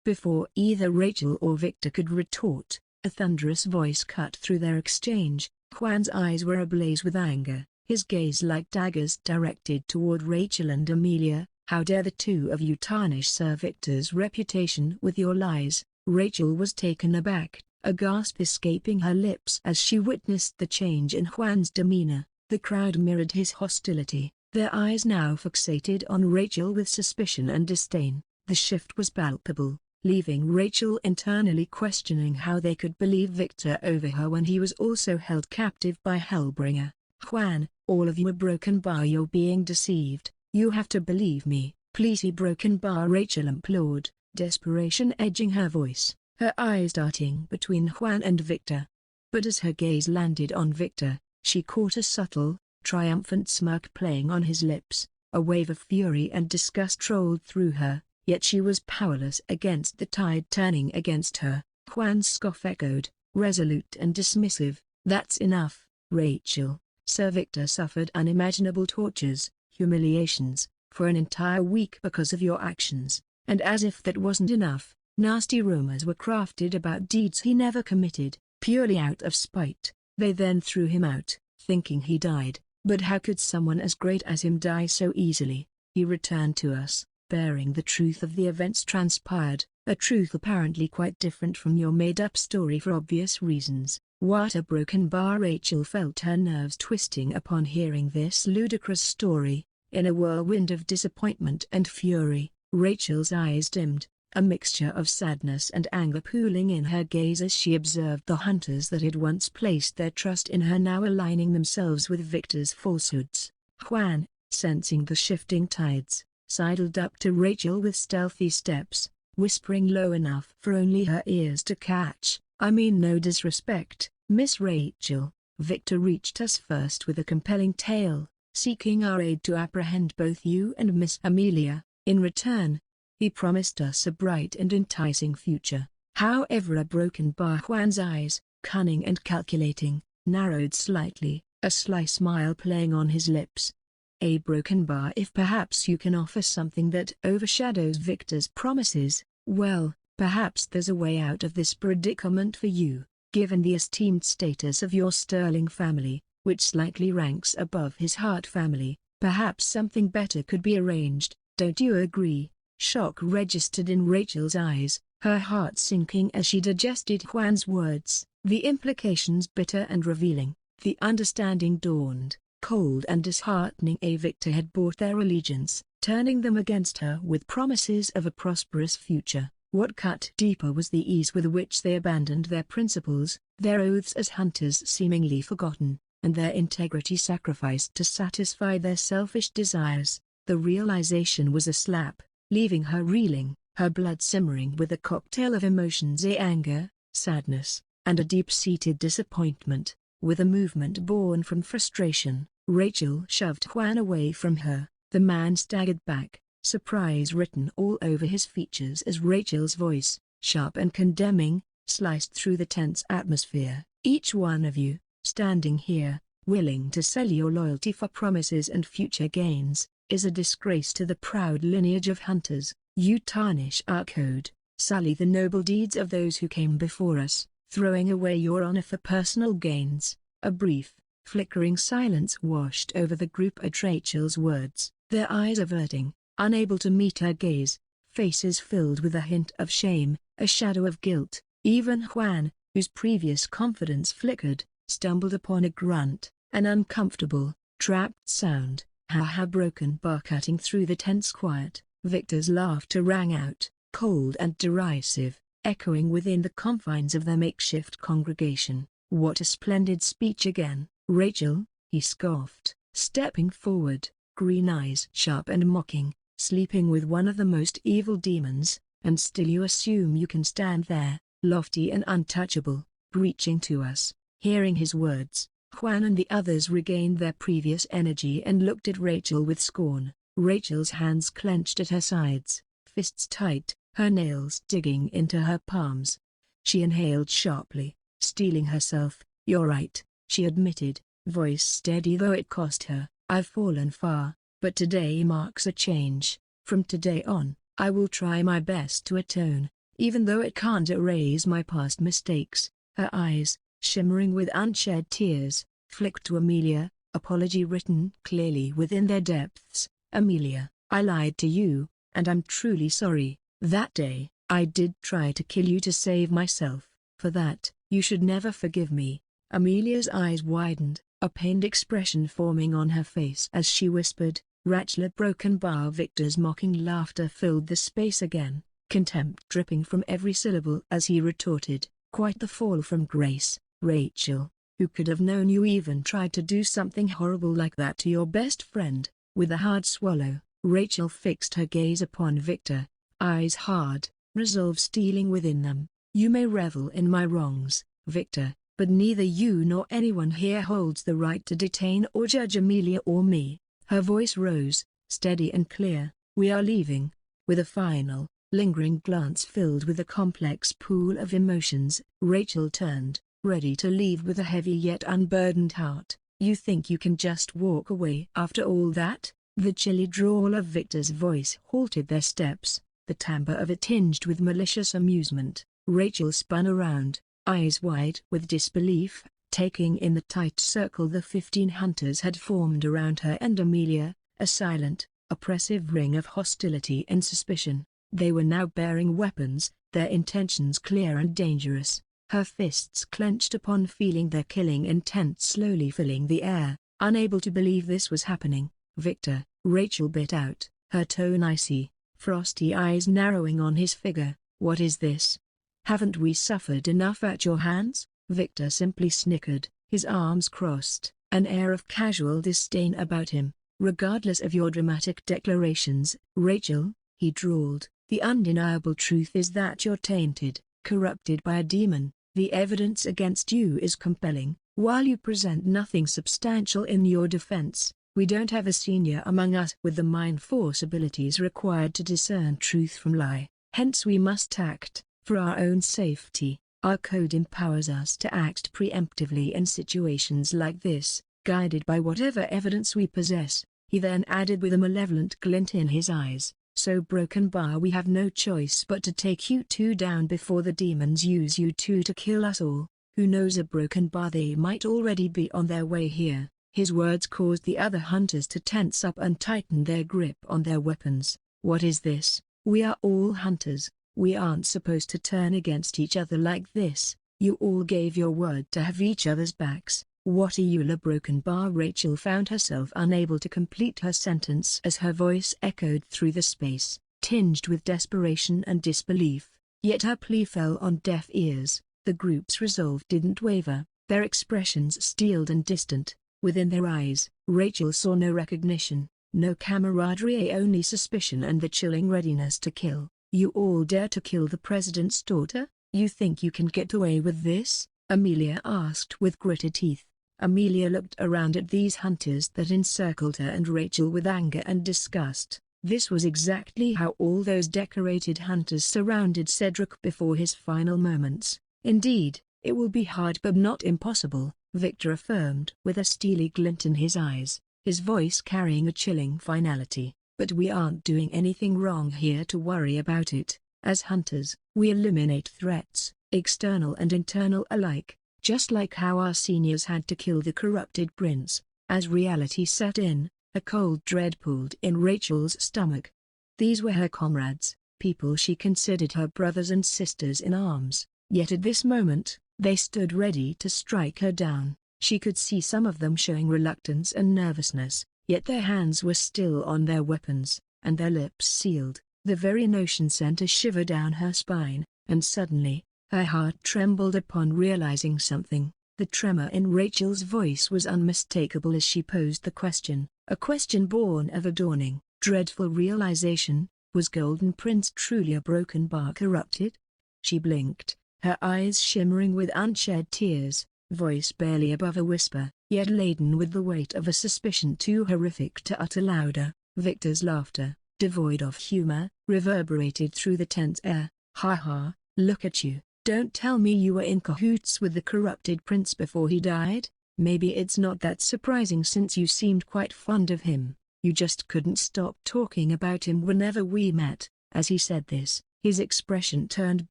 [SPEAKER 1] Before either Rachel or Victor could retort, a thunderous voice cut through their exchange. Juan's eyes were ablaze with anger, his gaze like daggers directed toward Rachel and Amelia. How dare the two of you tarnish Sir Victor's reputation with your lies? Rachel was taken aback, a gasp escaping her lips as she witnessed the change in Juan's demeanor. The crowd mirrored his hostility, their eyes now fixated on Rachel with suspicion and disdain. The shift was palpable, leaving Rachel internally questioning how they could believe Victor over her when he was also held captive by Hellbringer. Juan, all of you are Broken Bar. You're being deceived. You have to believe me. Please be Broken Bar, Rachel implored, desperation edging her voice, her eyes darting between Juan and Victor. But as her gaze landed on Victor, she caught a subtle, triumphant smirk playing on his lips. A wave of fury and disgust rolled through her, yet she was powerless against the tide turning against her. Juan's scoff echoed, resolute and dismissive. That's enough, Rachel. Sir Victor suffered unimaginable tortures, humiliations, for an entire week because of your actions, and as if that wasn't enough, nasty rumors were crafted about deeds he never committed, purely out of spite. They then threw him out, thinking he died. But how could someone as great as him die so easily? He returned to us, bearing the truth of the events transpired, a truth apparently quite different from your made-up story for obvious reasons. What a Broken Bar! Rachel felt her nerves twisting upon hearing this ludicrous story. In a whirlwind of disappointment and fury, Rachel's eyes dimmed, a mixture of sadness and anger pooling in her gaze as she observed the hunters that had once placed their trust in her now aligning themselves with Victor's falsehoods. Juan, sensing the shifting tides, sidled up to Rachel with stealthy steps, whispering low enough for only her ears to catch, "I mean no disrespect, Miss Rachel. Victor reached us first with a compelling tale, seeking our aid to apprehend both you and Miss Amelia. In return, he promised us a bright and enticing future." However, a Broken Bar. Juan's eyes, cunning and calculating, narrowed slightly, a sly smile playing on his lips. "A Broken Bar. If perhaps you can offer something that overshadows Victor's promises, well, perhaps there's a way out of this predicament for you, given the esteemed status of your sterling family, which slightly ranks above his Hart family. Perhaps something better could be arranged, don't you agree?" Shock registered in Rachel's eyes, her heart sinking as she digested Juan's words, the implications bitter and revealing. The understanding dawned, cold and disheartening. Victor had bought their allegiance, turning them against her with promises of a prosperous future. What cut deeper was the ease with which they abandoned their principles, their oaths as hunters seemingly forgotten, and their integrity sacrificed to satisfy their selfish desires. The realization was a slap, leaving her reeling, her blood simmering with a cocktail of emotions: anger, sadness, and a deep-seated disappointment. With a movement born from frustration, Rachel shoved Juan away from her. The man staggered back, surprise written all over his features as Rachel's voice, sharp and condemning, sliced through the tense atmosphere. "Each one of you, standing here, willing to sell your loyalty for promises and future gains, is a disgrace to the proud lineage of hunters. You tarnish our code, sully the noble deeds of those who came before us, throwing away your honor for personal gains." A brief, flickering silence washed over the group at Rachel's words, their eyes averting, unable to meet her gaze, faces filled with a hint of shame, a shadow of guilt. Even Juan, whose previous confidence flickered, stumbled upon a grunt, an uncomfortable, trapped sound. Ha! Broken Bar. Cutting through the tense quiet, Victor's laughter rang out, cold and derisive, echoing within the confines of their makeshift congregation. "What a splendid speech again, Rachel," he scoffed, stepping forward, green eyes sharp and mocking. "Sleeping with one of the most evil demons, and still you assume you can stand there, lofty and untouchable, preaching to us." Hearing his words, Juan and the others regained their previous energy and looked at Rachel with scorn. Rachel's hands clenched at her sides, fists tight, her nails digging into her palms. She inhaled sharply, steeling herself. "You're right," she admitted, voice steady though it cost her. "I've fallen far, but today marks a change. From today on, I will try my best to atone, even though it can't erase my past mistakes." Her eyes, shimmering with unshed tears, flicked to Amelia, apology written clearly within their depths. "Amelia, I lied to you, and I'm truly sorry. That day, I did try to kill you to save myself. For that, you should never forgive me." Amelia's eyes widened, a pained expression forming on her face as she whispered, "Rachel." Broken bar. Victor's mocking laughter filled the space again, contempt dripping from every syllable as he retorted, "Quite the fall from grace, Rachel. Who could have known you even tried to do something horrible like that to your best friend?" With a hard swallow, Rachel fixed her gaze upon Victor, eyes hard, resolve stealing within them. "You may revel in my wrongs, Victor, but neither you nor anyone here holds the right to detain or judge Amelia or me." Her voice rose, steady and clear. "We are leaving." With a final, lingering glance filled with a complex pool of emotions, Rachel turned, ready to leave with a heavy yet unburdened heart. "You think you can just walk away after all that?" The chilly drawl of Victor's voice halted their steps, the timbre of it tinged with malicious amusement. Rachel spun around, eyes wide with disbelief, taking in the tight circle the 15 hunters had formed around her and Amelia, a silent, oppressive ring of hostility and suspicion. They were now bearing weapons, their intentions clear and dangerous. Her fists clenched upon feeling their killing intent slowly filling the air. Unable to believe this was happening, "Victor," Rachel bit out, her tone icy, frosty eyes narrowing on his figure, "what is this? Haven't we suffered enough at your hands?" Victor simply snickered, his arms crossed, an air of casual disdain about him. "Regardless of your dramatic declarations, Rachel," he drawled, "the undeniable truth is that you're tainted, corrupted by a demon. The evidence against you is compelling. While you present nothing substantial in your defense, we don't have a senior among us with the mind force abilities required to discern truth from lie. Hence we must act, for our own safety. Our code empowers us to act preemptively in situations like this, guided by whatever evidence we possess." He then added with a malevolent glint in his eyes, "So Broken Bar, we have no choice but to take you two down before the demons use you two to kill us all. Who knows, a Broken Bar, they might already be on their way here." His words caused the other hunters to tense up and tighten their grip on their weapons. "What is this? We are all hunters. We aren't supposed to turn against each other like this. You all gave your word to have each other's backs. What are you, La Broken Bar?" Rachel found herself unable to complete her sentence as her voice echoed through the space, tinged with desperation and disbelief. Yet her plea fell on deaf ears. The group's resolve didn't waver, their expressions steeled and distant. Within their eyes, Rachel saw no recognition, no camaraderie, only suspicion and the chilling readiness to kill. "You all dare to kill the president's daughter? You think you can get away with this?" Amelia asked with gritted teeth. Amelia looked around at these hunters that encircled her and Rachel with anger and disgust. This was exactly how all those decorated hunters surrounded Cedric before his final moments. "Indeed, it will be hard but not impossible," Victor affirmed with a steely glint in his eyes, his voice carrying a chilling finality. "But we aren't doing anything wrong here to worry about it. As hunters, we eliminate threats, external and internal alike, just like how our seniors had to kill the corrupted prince." As reality set in, a cold dread pulled in Rachel's stomach. These were her comrades, people she considered her brothers and sisters in arms, yet at this moment, they stood ready to strike her down. She could see some of them showing reluctance and nervousness, yet their hands were still on their weapons, and their lips sealed. The very notion sent a shiver down her spine, and suddenly, her heart trembled upon realizing something. The tremor in Rachel's voice was unmistakable as she posed the question, a question born of a dawning, dreadful realization: was Golden Prince truly a Broken Bar corrupted? She blinked, her eyes shimmering with unshed tears. voice barely above a whisper, yet laden with the weight of a suspicion too horrific to utter louder. Victor's laughter, devoid of humor, reverberated through the tense air. "Ha ha, look at you. Don't tell me you were in cahoots with the corrupted prince before he died? Maybe it's not that surprising since you seemed quite fond of him. You just couldn't stop talking about him whenever we met." As he said this, his expression turned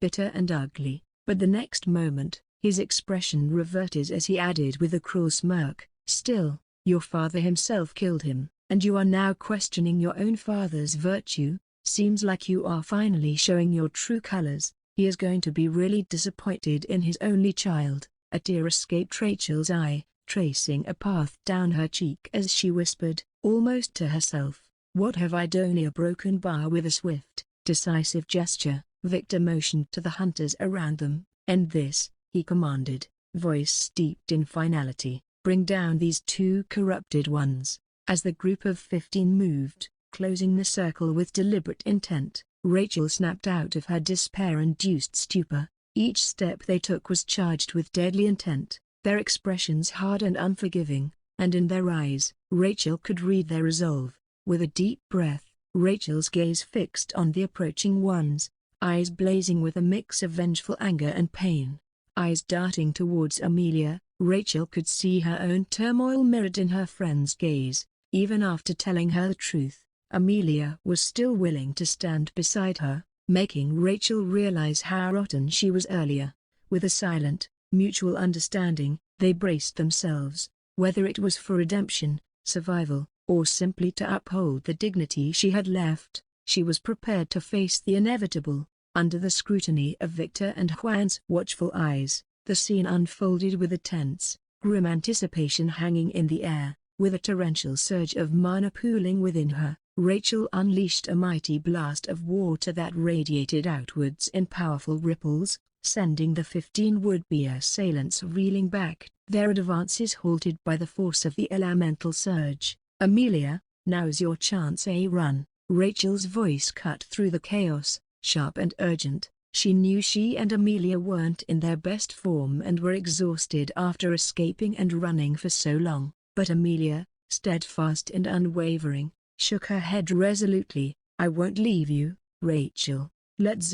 [SPEAKER 1] bitter and ugly, but the next moment, his expression reverted as he added with a cruel smirk, "Still, your father himself killed him, and you are now questioning your own father's virtue? Seems like you are finally showing your true colors. He is going to be really disappointed in his only child." A tear escaped Rachel's eye, tracing a path down her cheek as she whispered, almost to herself, "What have I done?" A broken bar. With a swift, decisive gesture, Victor motioned to the hunters around them. "End this," he commanded, voice steeped in finality. "Bring down these two corrupted ones." As the group of 15 moved, closing the circle with deliberate intent, Rachel snapped out of her despair-induced stupor. Each step they took was charged with deadly intent, their expressions hard and unforgiving, and in their eyes, Rachel could read their resolve. With a deep breath, Rachel's gaze fixed on the approaching ones, eyes blazing with a mix of vengeful anger and pain. Eyes darting towards Amelia, Rachel could see her own turmoil mirrored in her friend's gaze. Even after telling her the truth, Amelia was still willing to stand beside her, making Rachel realize how rotten she was earlier. With a silent, mutual understanding, they braced themselves, whether it was for redemption, survival, or simply to uphold the dignity she had left. She was prepared to face the inevitable. Under the scrutiny of Victor and Juan's watchful eyes, the scene unfolded with a tense, grim anticipation hanging in the air. With a torrential surge of mana pooling within her, Rachel unleashed a mighty blast of water that radiated outwards in powerful ripples, sending the 15 would-be assailants reeling back, their advances halted by the force of the elemental surge. "Amelia, now's your chance. Run." Rachel's voice cut through the chaos, sharp and urgent. She knew she and Amelia weren't in their best form and were exhausted after escaping and running for so long. But Amelia, steadfast and unwavering, shook her head resolutely. "I won't leave you, Rachel."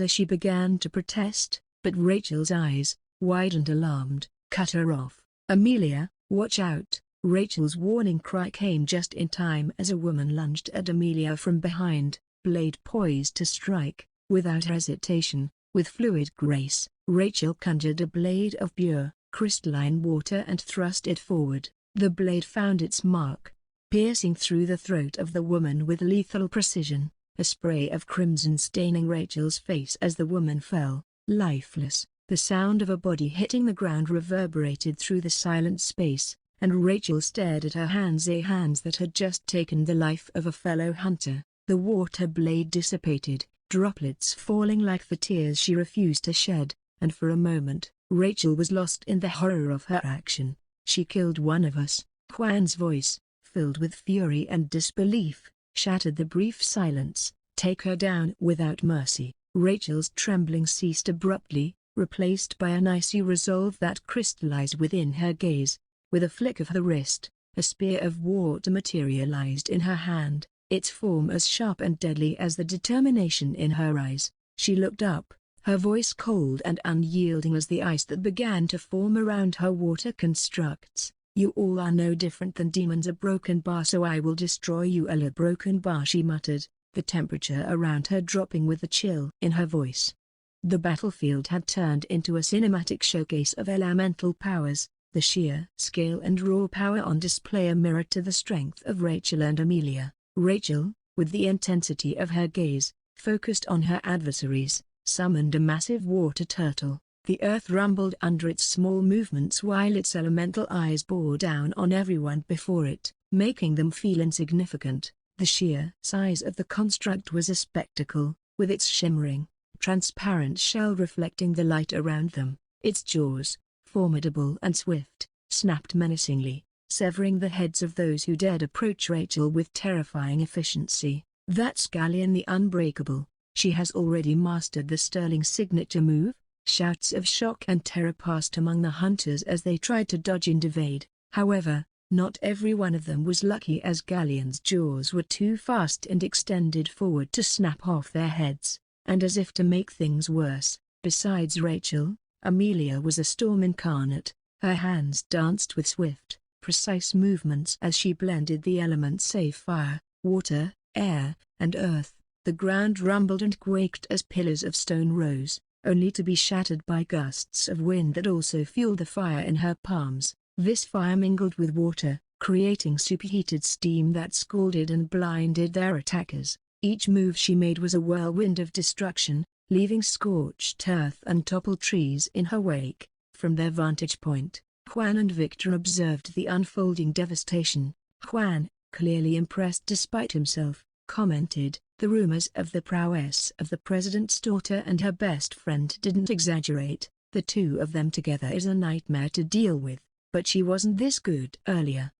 [SPEAKER 1] She began to protest, but Rachel's eyes, wide and alarmed, cut her off. "Amelia, watch out!" Rachel's warning cry came just in time as a woman lunged at Amelia from behind, blade poised to strike. Without hesitation, with fluid grace, Rachel conjured a blade of pure, crystalline water and thrust it forward. The blade found its mark, piercing through the throat of the woman with lethal precision, a spray of crimson staining Rachel's face as the woman fell, lifeless. The sound of a body hitting the ground reverberated through the silent space, and Rachel stared at her hands that had just taken the life of a fellow hunter. The water blade dissipated, droplets falling like the tears she refused to shed, and for a moment, Rachel was lost in the horror of her action. "She killed one of us." Juan's voice, filled with fury and disbelief, shattered the brief silence. "Take her down without mercy." Rachel's trembling ceased abruptly, replaced by an icy resolve that crystallized within her gaze. With a flick of the wrist, a spear of water materialized in her hand, its form as sharp and deadly as the determination in her eyes. She looked up, her voice cold and unyielding as the ice that began to form around her water constructs. "You all are no different than demons. A broken bar, so I will destroy you." "A broken bar," she muttered, the temperature around her dropping with the chill in her voice. The battlefield had turned into a cinematic showcase of elemental powers, the sheer scale and raw power on display a mirror to the strength of Rachel and Amelia. Rachel, with the intensity of her gaze, focused on her adversaries, summoned a massive water turtle. The earth rumbled under its small movements while its elemental eyes bore down on everyone before it, making them feel insignificant. The sheer size of the construct was a spectacle, with its shimmering, transparent shell reflecting the light around them. Its jaws, formidable and swift, snapped menacingly, severing the heads of those who dared approach Rachel with terrifying efficiency. "That's Galleon the Unbreakable. She has already mastered the Sterling signature move," Shouts of shock and terror passed among the hunters as they tried to dodge and evade. However, not every one of them was lucky, as Galleon's jaws were too fast and extended forward to snap off their heads. And as if to make things worse, besides Rachel, Amelia was a storm incarnate. Her hands danced with swift, precise movements as she blended the elements, save fire, water, air, and earth. The ground rumbled and quaked as pillars of stone rose, only to be shattered by gusts of wind that also fueled the fire in her palms. This fire mingled with water, creating superheated steam that scalded and blinded their attackers. Each move she made was a whirlwind of destruction, leaving scorched earth and toppled trees in her wake. From their vantage point, Juan and Victor observed the unfolding devastation. Juan, clearly impressed despite himself, commented, "The rumors of the prowess of the president's daughter and her best friend didn't exaggerate. The two of them together is a nightmare to deal with, but she wasn't this good earlier."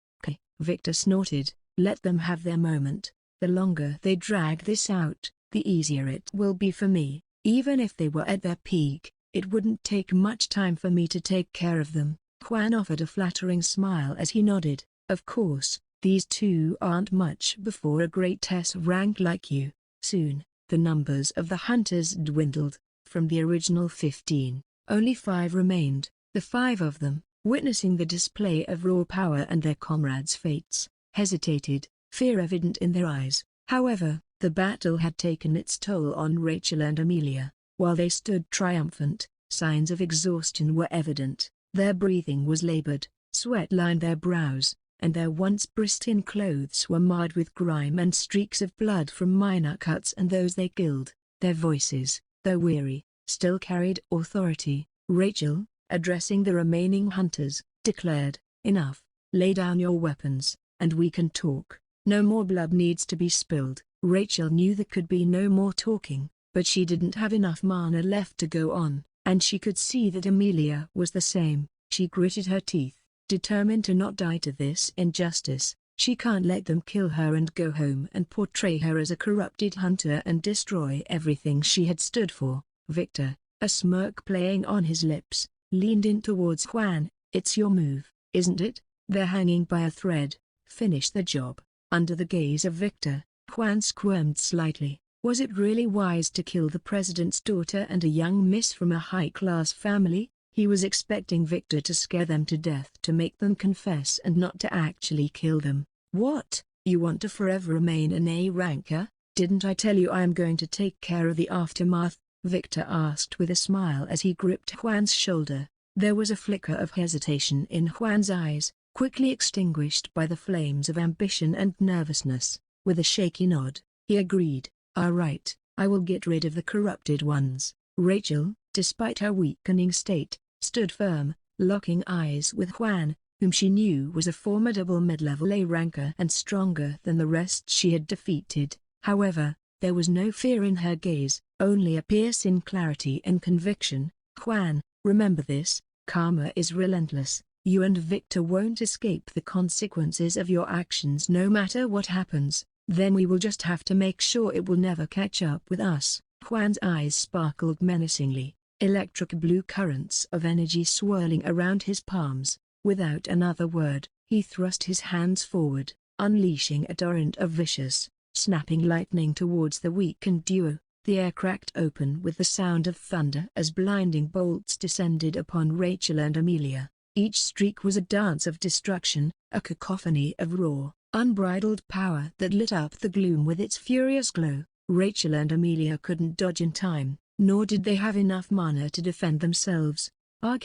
[SPEAKER 1] Victor snorted, "Let them have their moment. The longer they drag this out, the easier it will be for me. Even if they were at their peak, it wouldn't take much time for me to take care of them." Juan offered a flattering smile as he nodded, "Of course, these two aren't much before a great S rank like you." Soon, the numbers of the hunters dwindled. From the original 15, only 5 remained. The 5 of them, witnessing the display of raw power and their comrades' fates, hesitated, fear evident in their eyes. However, the battle had taken its toll on Rachel and Amelia. While they stood triumphant, signs of exhaustion were evident. Their breathing was labored, sweat lined their brows, and their once pristine clothes were marred with grime and streaks of blood from minor cuts and those they killed. Their voices, though weary, still carried authority. Rachel, addressing the remaining hunters, declared, "Enough, lay down your weapons, and we can talk. No more blood needs to be spilled." Rachel knew there could be no more talking, but she didn't have enough mana left to go on, and she could see that Amelia was the same. She gritted her teeth, determined to not die to this injustice. She can't let them kill her and go home and portray her as a corrupted hunter and destroy everything she had stood for. Victor, a smirk playing on his lips, leaned in towards Juan. "It's your move, isn't it? They're hanging by a thread. Finish the job." Under the gaze of Victor, Juan squirmed slightly. Was it really wise to kill the president's daughter and a young miss from a high-class family? He was expecting Victor to scare them to death to make them confess and not to actually kill them. "What, you want to forever remain an A-ranker? Didn't I tell you I am going to take care of the aftermath?" Victor asked with a smile as he gripped Juan's shoulder. There was a flicker of hesitation in Juan's eyes, quickly extinguished by the flames of ambition and nervousness. With a shaky nod, he agreed, "All right, I will get rid of the corrupted ones." Rachel, despite her weakening state, stood firm, locking eyes with Juan, whom she knew was a formidable mid-level A-ranker and stronger than the rest she had defeated. However, there was no fear in her gaze, only a piercing clarity and conviction. "Juan, remember this, karma is relentless. You and Victor won't escape the consequences of your actions no matter what happens. Then we will just have to make sure it will never catch up with us." Juan's eyes sparkled menacingly, electric blue currents of energy swirling around his palms. Without another word, he thrust his hands forward, unleashing a torrent of vicious, snapping lightning towards the weakened duo. The air cracked open with the sound of thunder as blinding bolts descended upon Rachel and Amelia. Each streak was a dance of destruction, a cacophony of raw, unbridled power that lit up the gloom with its furious glow. Rachel and Amelia couldn't dodge in time, nor did they have enough mana to defend themselves. Ugh!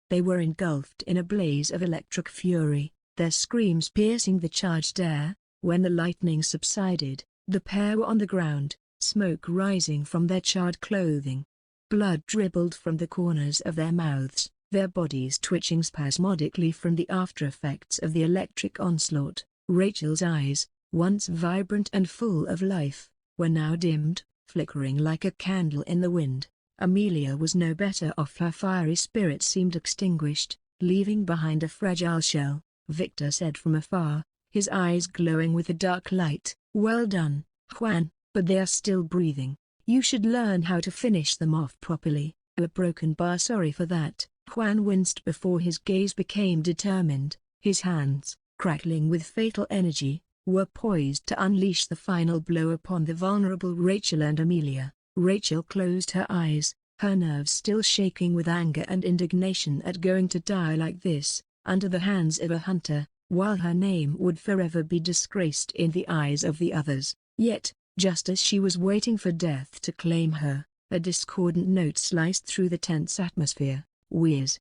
[SPEAKER 1] They were engulfed in a blaze of electric fury, their screams piercing the charged air. When the lightning subsided, the pair were on the ground, smoke rising from their charred clothing. Blood dribbled from the corners of their mouths, their bodies twitching spasmodically from the aftereffects of the electric onslaught. Rachel's eyes, once vibrant and full of life, were now dimmed, flickering like a candle in the wind. Amelia was no better off. Her fiery spirit seemed extinguished, leaving behind a fragile shell. Victor said from afar, his eyes glowing with a dark light, "Well done, Juan, but they are still breathing. You should learn how to finish them off properly." A broken bar. Sorry for that. Juan winced before his gaze became determined. His hands, crackling with fatal energy, were poised to unleash the final blow upon the vulnerable Rachel and Amelia. Rachel closed her eyes, her nerves still shaking with anger and indignation at going to die like this, under the hands of a hunter, while her name would forever be disgraced in the eyes of the others. Yet, just as she was waiting for death to claim her, a discordant note sliced through the tense atmosphere. Whiz!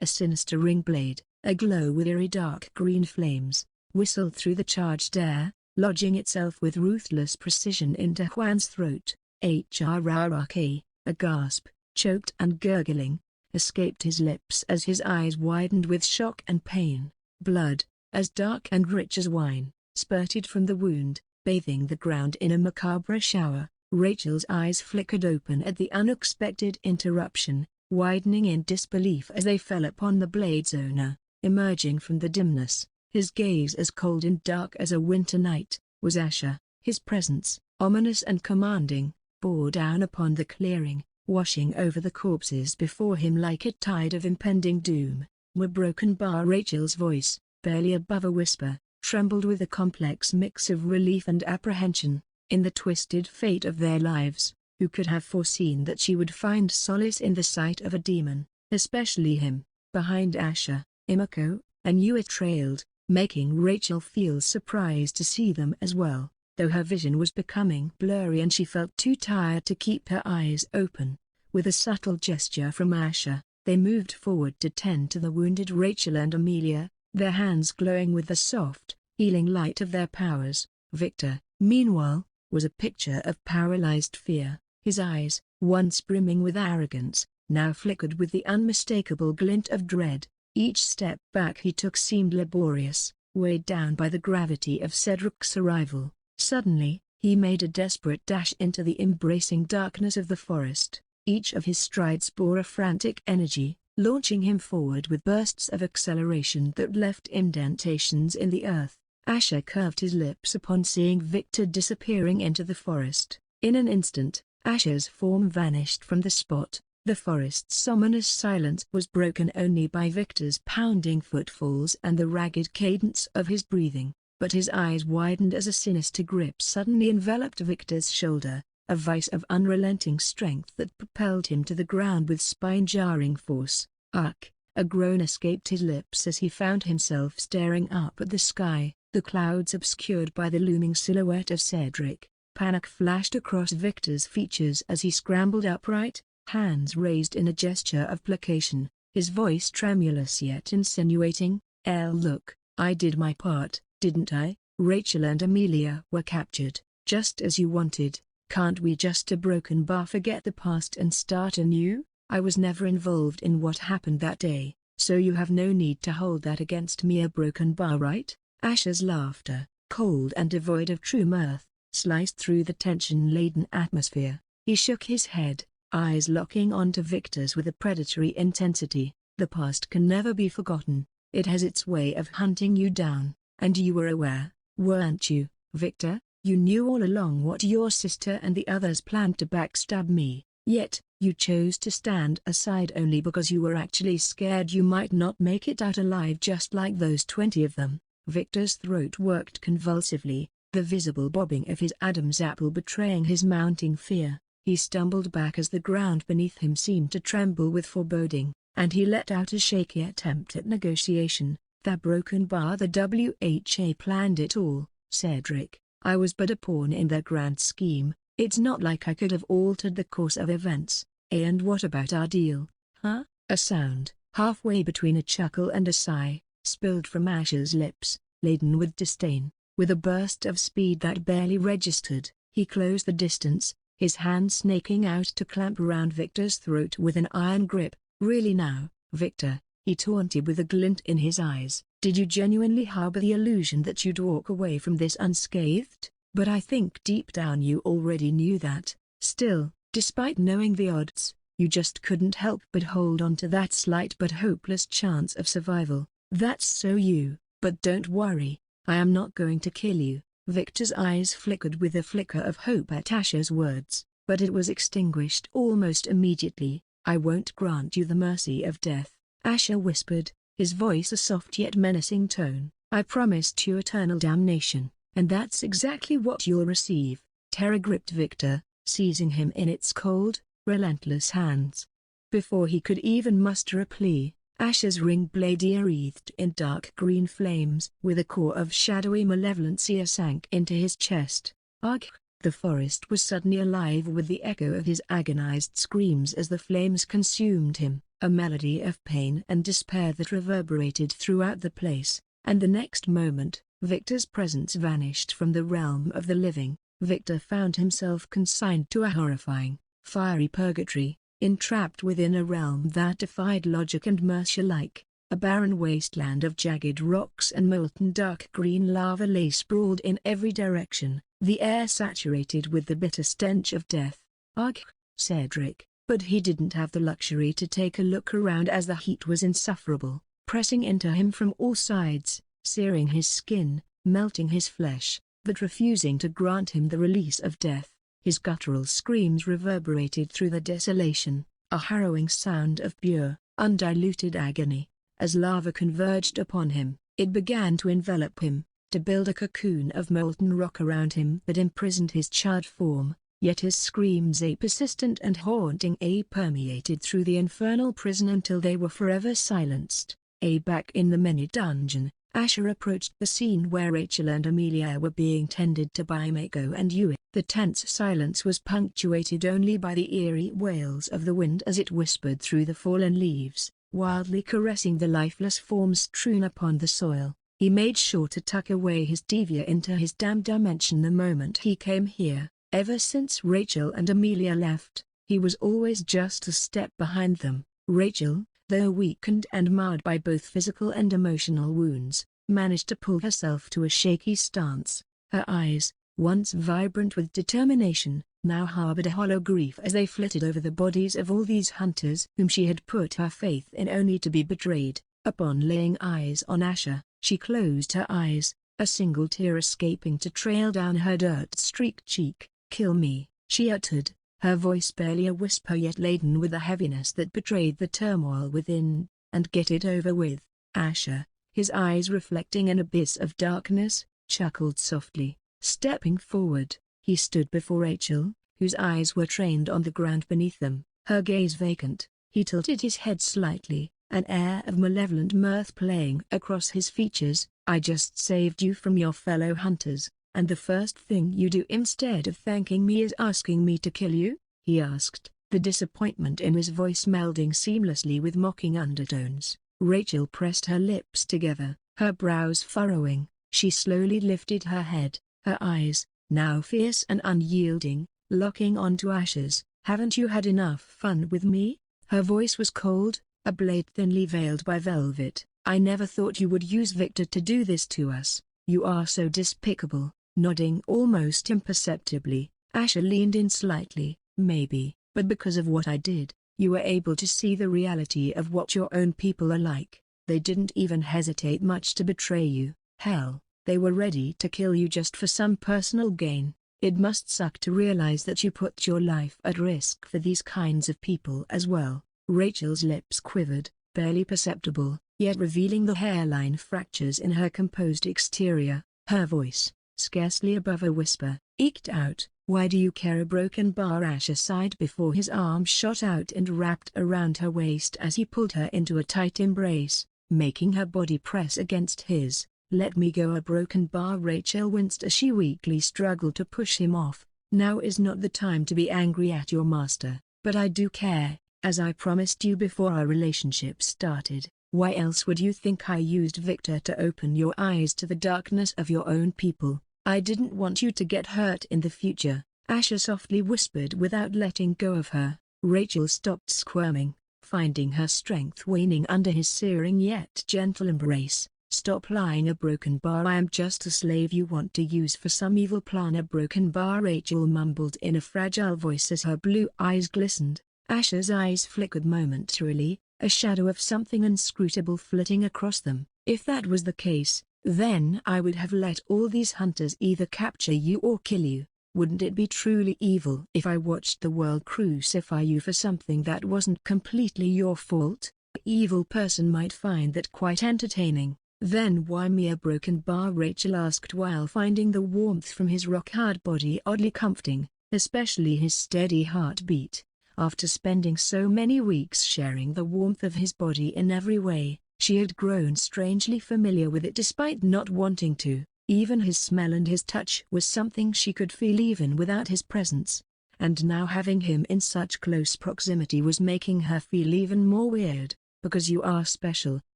[SPEAKER 1] A sinister ring blade, aglow with eerie dark green flames, whistled through the charged air, lodging itself with ruthless precision into Juan's throat. HRRK, a gasp, choked and gurgling, escaped his lips as his eyes widened with shock and pain. Blood, as dark and rich as wine, spurted from the wound, bathing the ground in a macabre shower. Rachel's eyes flickered open at the unexpected interruption, widening in disbelief as they fell upon the blade's owner. Emerging from the dimness, his gaze as cold and dark as a winter night, was Asher. His presence, ominous and commanding, bore down upon the clearing, washing over the corpses before him like a tide of impending doom. Were broken bar. Rachel's voice, barely above a whisper, trembled with a complex mix of relief and apprehension. In the twisted fate of their lives, who could have foreseen that she would find solace in the sight of a demon, especially him? Behind Asher, Imako, and Yua trailed, making Rachel feel surprised to see them as well, though her vision was becoming blurry and she felt too tired to keep her eyes open. With a subtle gesture from Asher, they moved forward to tend to the wounded Rachel and Amelia, their hands glowing with the soft, healing light of their powers. Victor, meanwhile, was a picture of paralyzed fear. His eyes, once brimming with arrogance, now flickered with the unmistakable glint of dread. Each step back he took seemed laborious, weighed down by the gravity of Cedric's arrival. Suddenly, he made a desperate dash into the embracing darkness of the forest. Each of his strides bore a frantic energy, launching him forward with bursts of acceleration that left indentations in the earth. Asher curved his lips upon seeing Victor disappearing into the forest. In an instant, Asher's form vanished from the spot. The forest's ominous silence was broken only by Victor's pounding footfalls and the ragged cadence of his breathing. But his eyes widened as a sinister grip suddenly enveloped Victor's shoulder, a vice of unrelenting strength that propelled him to the ground with spine-jarring force. Ugh! A groan escaped his lips as he found himself staring up at the sky, the clouds obscured by the looming silhouette of Cedric. Panic flashed across Victor's features as he scrambled upright, hands raised in a gesture of placation, his voice tremulous yet insinuating. Look, I did my part, didn't I? Rachel and Amelia were captured, just as you wanted. Can't we just a broken bar forget the past and start anew? I was never involved in what happened that day, so you have no need to hold that against me. A broken bar, right? Asher's laughter, cold and devoid of true mirth, sliced through the tension-laden atmosphere. He shook his head, eyes locking onto Victor's with a predatory intensity. The past can never be forgotten. It has its way of hunting you down, and you were aware, weren't you, Victor? You knew all along what your sister and the others planned to backstab me, yet, you chose to stand aside only because you were actually scared you might not make it out alive just like those 20 of them. Victor's throat worked convulsively, the visible bobbing of his Adam's apple betraying his mounting fear. He stumbled back as the ground beneath him seemed to tremble with foreboding, and he let out a shaky attempt at negotiation. The broken bar. The WHA planned it all, Cedric. I was but a pawn in their grand scheme. It's not like I could have altered the course of events. And what about our deal, huh? A sound, halfway between a chuckle and a sigh, spilled from Asher's lips, laden with disdain. With a burst of speed that barely registered, he closed the distance, his hand snaking out to clamp around Victor's throat with an iron grip. Really now, Victor, he taunted with a glint in his eyes. Did you genuinely harbor the illusion that you'd walk away from this unscathed? But I think deep down you already knew that. Still, despite knowing the odds, you just couldn't help but hold on to that slight but hopeless chance of survival. That's so you, but don't worry, I am not going to kill you. Victor's eyes flickered with a flicker of hope at Asher's words, but it was extinguished almost immediately. I won't grant you the mercy of death, Asher whispered, his voice a soft yet menacing tone. I promised you eternal damnation, and that's exactly what you'll receive. Terror gripped Victor, seizing him in its cold, relentless hands. Before he could even muster a plea, Asher's ring blade wreathed in dark green flames. With a core of shadowy malevolency sank into his chest. Ugh! The forest was suddenly alive with the echo of his agonized screams as the flames consumed him, a melody of pain and despair that reverberated throughout the place, and the next moment, Victor's presence vanished from the realm of the living. Victor found himself consigned to a horrifying, fiery purgatory, entrapped within a realm that defied logic and mercy alike. A barren wasteland of jagged rocks and molten dark green lava lay sprawled in every direction, the air saturated with the bitter stench of death. Ugh, Cedric, but he didn't have the luxury to take a look around as the heat was insufferable, pressing into him from all sides, searing his skin, melting his flesh, but refusing to grant him the release of death. His guttural screams reverberated through the desolation, a harrowing sound of pure, undiluted agony. As lava converged upon him, it began to envelop him, to build a cocoon of molten rock around him that imprisoned his charred form. Yet his screams, persistent and haunting, permeated through the infernal prison until they were forever silenced. Back in the many dungeon, Asher approached the scene where Rachel and Amelia were being tended to by Mako and Yui. The tense silence was punctuated only by the eerie wails of the wind as it whispered through the fallen leaves, wildly caressing the lifeless forms strewn upon the soil. He made sure to tuck away his devia into his damned dimension the moment he came here. Ever since Rachel and Amelia left, he was always just a step behind them. Rachel, though weakened and marred by both physical and emotional wounds, managed to pull herself to a shaky stance. Her eyes, once vibrant with determination, now harbored a hollow grief as they flitted over the bodies of all these hunters whom she had put her faith in only to be betrayed. Upon laying eyes on Asher, she closed her eyes, a single tear escaping to trail down her dirt-streaked cheek. "Kill me," she uttered, her voice barely a whisper yet laden with a heaviness that betrayed the turmoil within. "And get it over with." Asher, his eyes reflecting an abyss of darkness, chuckled softly. Stepping forward, he stood before Rachel, whose eyes were trained on the ground beneath them, her gaze vacant. He tilted his head slightly, an air of malevolent mirth playing across his features. "I just saved you from your fellow hunters, and the first thing you do instead of thanking me is asking me to kill you?" he asked, the disappointment in his voice melding seamlessly with mocking undertones. Rachel pressed her lips together, her brows furrowing. She slowly lifted her head, her eyes, now fierce and unyielding, locking onto Asher's. "Haven't you had enough fun with me?" Her voice was cold, a blade thinly veiled by velvet. "I never thought you would use Victor to do this to us. You are so despicable." Nodding almost imperceptibly, Asher leaned in slightly. "Maybe, but because of what I did, you were able to see the reality of what your own people are like. They didn't even hesitate much to betray you. Hell, they were ready to kill you just for some personal gain. It must suck to realize that you put your life at risk for these kinds of people as well." Rachel's lips quivered, barely perceptible, yet revealing the hairline fractures in her composed exterior. Her voice, scarcely above a whisper, eked out, "Why do you care?" A broken bar. Asher sighed before his arm shot out and wrapped around her waist as he pulled her into a tight embrace, making her body press against his. "Let me go." A broken bar. Rachel winced as she weakly struggled to push him off. "Now is not the time to be angry at your master, but I do care, as I promised you before our relationship started. Why else would you think I used Victor to open your eyes to the darkness of your own people? I didn't want you to get hurt in the future," Asher softly whispered without letting go of her. Rachel stopped squirming, finding her strength waning under his searing yet gentle embrace. "Stop lying." A broken bar. "I am just a slave you want to use for some evil plan." A broken bar. Rachel mumbled in a fragile voice as her blue eyes glistened. Asher's eyes flickered momentarily, a shadow of something inscrutable flitting across them. "If that was the case, then I would have let all these hunters either capture you or kill you. Wouldn't it be truly evil if I watched the world crucify you for something that wasn't completely your fault? An evil person might find that quite entertaining. Then why me a broken bar? Rachel asked while finding the warmth from his rock-hard body oddly comforting, especially his steady heartbeat. After spending so many weeks sharing the warmth of his body in every way, she had grown strangely familiar with it despite not wanting to. Even his smell and his touch was something she could feel even without his presence. And now having him in such close proximity was making her feel even more weird. Because you are special,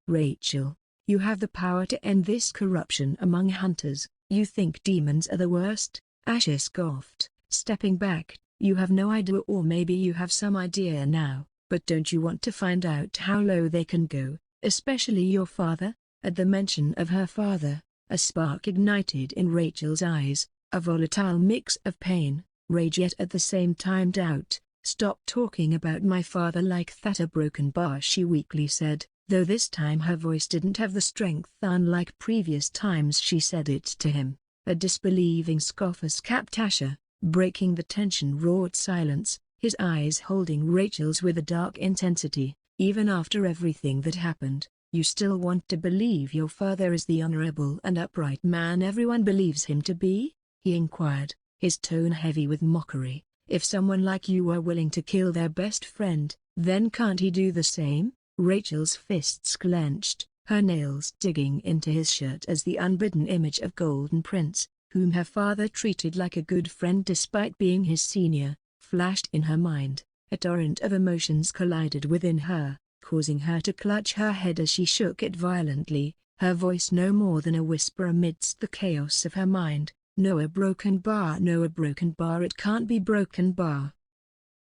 [SPEAKER 1] Rachel. You have the power to end this corruption among hunters. You think demons are the worst? Asher scoffed, stepping back. You have no idea, or maybe you have some idea now, but don't you want to find out how low they can go, especially your father? At the mention of her father, a spark ignited in Rachel's eyes, a volatile mix of pain, rage yet at the same time doubt. Stop talking about my father like that. A broken bar, she weakly said, though this time her voice didn't have the strength unlike previous times she said it to him. A disbelieving scoff escaped Asher, breaking the tension-wrought silence, his eyes holding Rachel's with a dark intensity. Even after everything that happened, you still want to believe your father is the honorable and upright man everyone believes him to be? He inquired, his tone heavy with mockery. If someone like you are willing to kill their best friend, then can't he do the same? Rachel's fists clenched, her nails digging into his shirt as the unbidden image of Golden Prince, whom her father treated like a good friend despite being his senior, flashed in her mind. A torrent of emotions collided within her, causing her to clutch her head as she shook it violently, her voice no more than a whisper amidst the chaos of her mind. No, a broken bar, no, a broken bar, it can't be broken bar.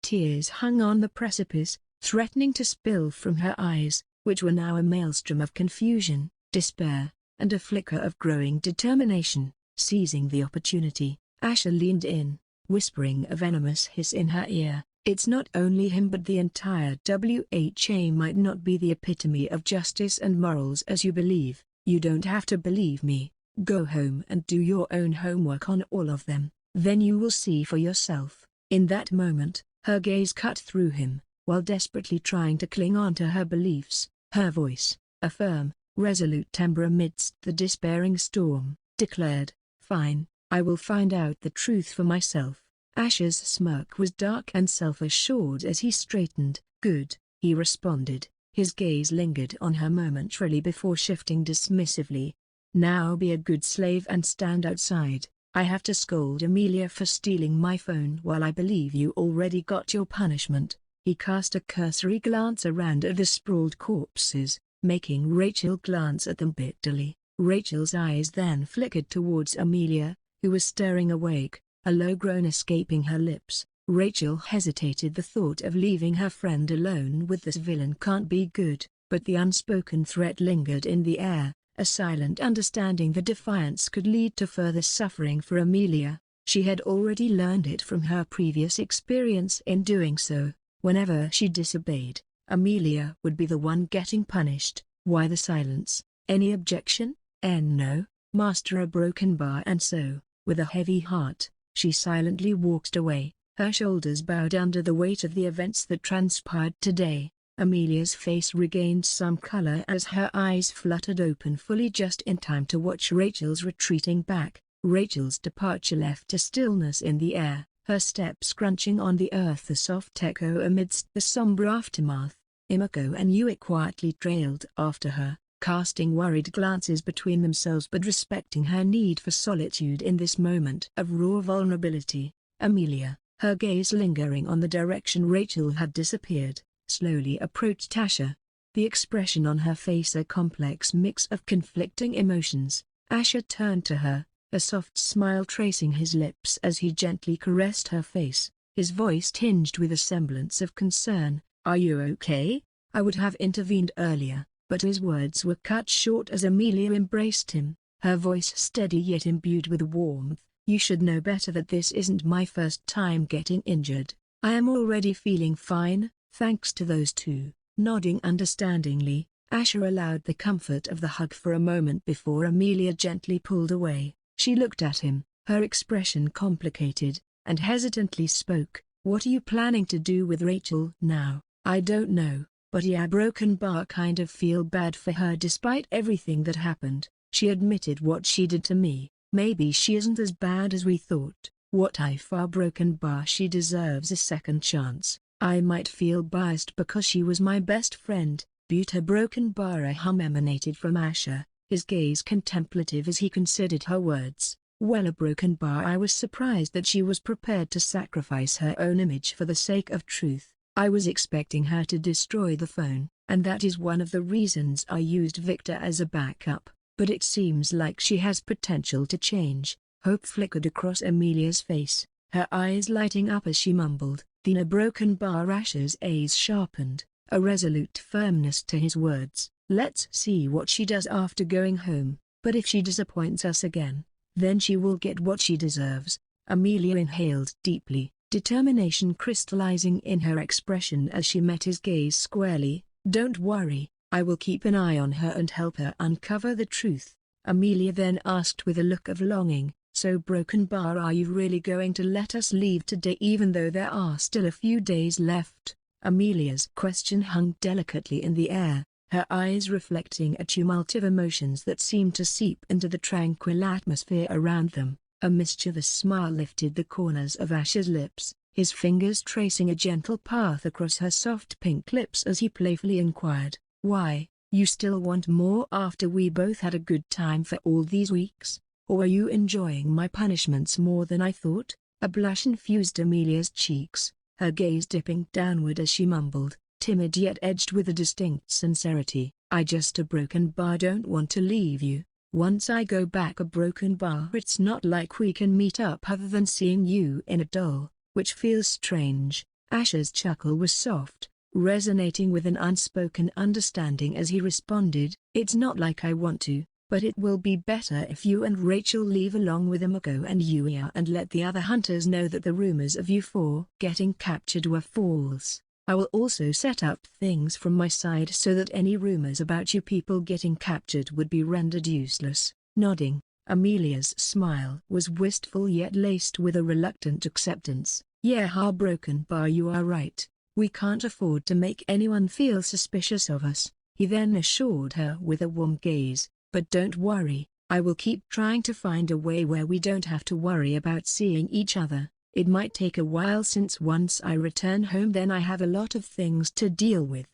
[SPEAKER 1] Tears hung on the precipice, threatening to spill from her eyes, which were now a maelstrom of confusion, despair, and a flicker of growing determination. Seizing the opportunity, Asher leaned in, whispering a venomous hiss in her ear. It's not only him but the entire WHA might not be the epitome of justice and morals as you believe. You don't have to believe me. Go home and do your own homework on all of them, then you will see for yourself. In that moment, her gaze cut through him, while desperately trying to cling on to her beliefs. Her voice, a firm, resolute timbre amidst the despairing storm, declared, "Fine, I will find out the truth for myself." Asher's smirk was dark and self-assured as he straightened. "Good," he responded, his gaze lingered on her momentarily before shifting dismissively. "Now be a good slave and stand outside. I have to scold Amelia for stealing my phone while I believe you already got your punishment." He cast a cursory glance around at the sprawled corpses, making Rachel glance at them bitterly. Rachel's eyes then flickered towards Amelia, who was staring awake, a low groan escaping her lips. Rachel hesitated. The thought of leaving her friend alone with this villain can't be good, but the unspoken threat lingered in the air, a silent understanding that defiance could lead to further suffering for Amelia. She had already learned it from her previous experience in doing so. Whenever she disobeyed, Amelia would be the one getting punished. Why the silence? Any objection? No, master. A broken bar. And so, with a heavy heart, she silently walked away, her shoulders bowed under the weight of the events that transpired today. Amelia's face regained some color as her eyes fluttered open fully just in time to watch Rachel's retreating back. Rachel's departure left a stillness in the air, her steps crunching on the earth, a soft echo amidst the somber aftermath. Imako and Yue quietly trailed after her, casting worried glances between themselves but respecting her need for solitude in this moment of raw vulnerability. Amelia, her gaze lingering on the direction Rachel had disappeared, slowly approached Asher, the expression on her face a complex mix of conflicting emotions. Asher turned to her, a soft smile tracing his lips as he gently caressed her face, his voice tinged with a semblance of concern. "Are you okay?" I would have intervened earlier, but his words were cut short as Amelia embraced him, her voice steady yet imbued with warmth. "You should know better that this isn't my first time getting injured. I am already feeling fine, thanks to those two." Nodding understandingly, Asher allowed the comfort of the hug for a moment before Amelia gently pulled away. She looked at him, her expression complicated, and hesitantly spoke, "What are you planning to do with Rachel now?" "I don't know, but yeah, Broken Bar kind of feel bad for her despite everything that happened. She admitted what she did to me. Maybe she isn't as bad as we thought. What if our Broken Bar she deserves a second chance. I might feel biased because she was my best friend." Buta Broken Bar. A hum emanated from Asher, his gaze contemplative as he considered her words. "Well, a Broken Bar, I was surprised that she was prepared to sacrifice her own image for the sake of truth. I was expecting her to destroy the phone, and that is one of the reasons I used Victor as a backup, but it seems like she has potential to change." Hope flickered across Amelia's face, her eyes lighting up as she mumbled, "Then a Broken Bar." Asher's gaze sharpened, a resolute firmness to his words. "Let's see what she does after going home, but if she disappoints us again, then she will get what she deserves." Amelia inhaled deeply, determination crystallizing in her expression as she met his gaze squarely. "Don't worry, I will keep an eye on her and help her uncover the truth." Amelia then asked with a look of longing, "So Broken Bar, are you really going to let us leave today even though there are still a few days left?" Amelia's question hung delicately in the air, her eyes reflecting a tumult of emotions that seemed to seep into the tranquil atmosphere around them. A mischievous smile lifted the corners of Asher's lips, his fingers tracing a gentle path across her soft pink lips as he playfully inquired, "Why, you still want more after we both had a good time for all these weeks? Or are you enjoying my punishments more than I thought?" A blush infused Amelia's cheeks, her gaze dipping downward as she mumbled, timid yet edged with a distinct sincerity, "I just a Broken Bar don't want to leave you. Once I go back a Broken Bar, it's not like we can meet up other than seeing you in a doll, which feels strange." Asher's chuckle was soft, resonating with an unspoken understanding as he responded, "It's not like I want to, but it will be better if you and Rachel leave along with Imako and Yuya and let the other hunters know that the rumors of you four getting captured were false. I will also set up things from my side so that any rumors about you people getting captured would be rendered useless." Nodding, Amelia's smile was wistful yet laced with a reluctant acceptance. "Yeah, our Broken Bar, you are right. We can't afford to make anyone feel suspicious of us," he then assured her with a warm gaze. "But don't worry, I will keep trying to find a way where we don't have to worry about seeing each other. It might take a while since once I return home then I have a lot of things to deal with."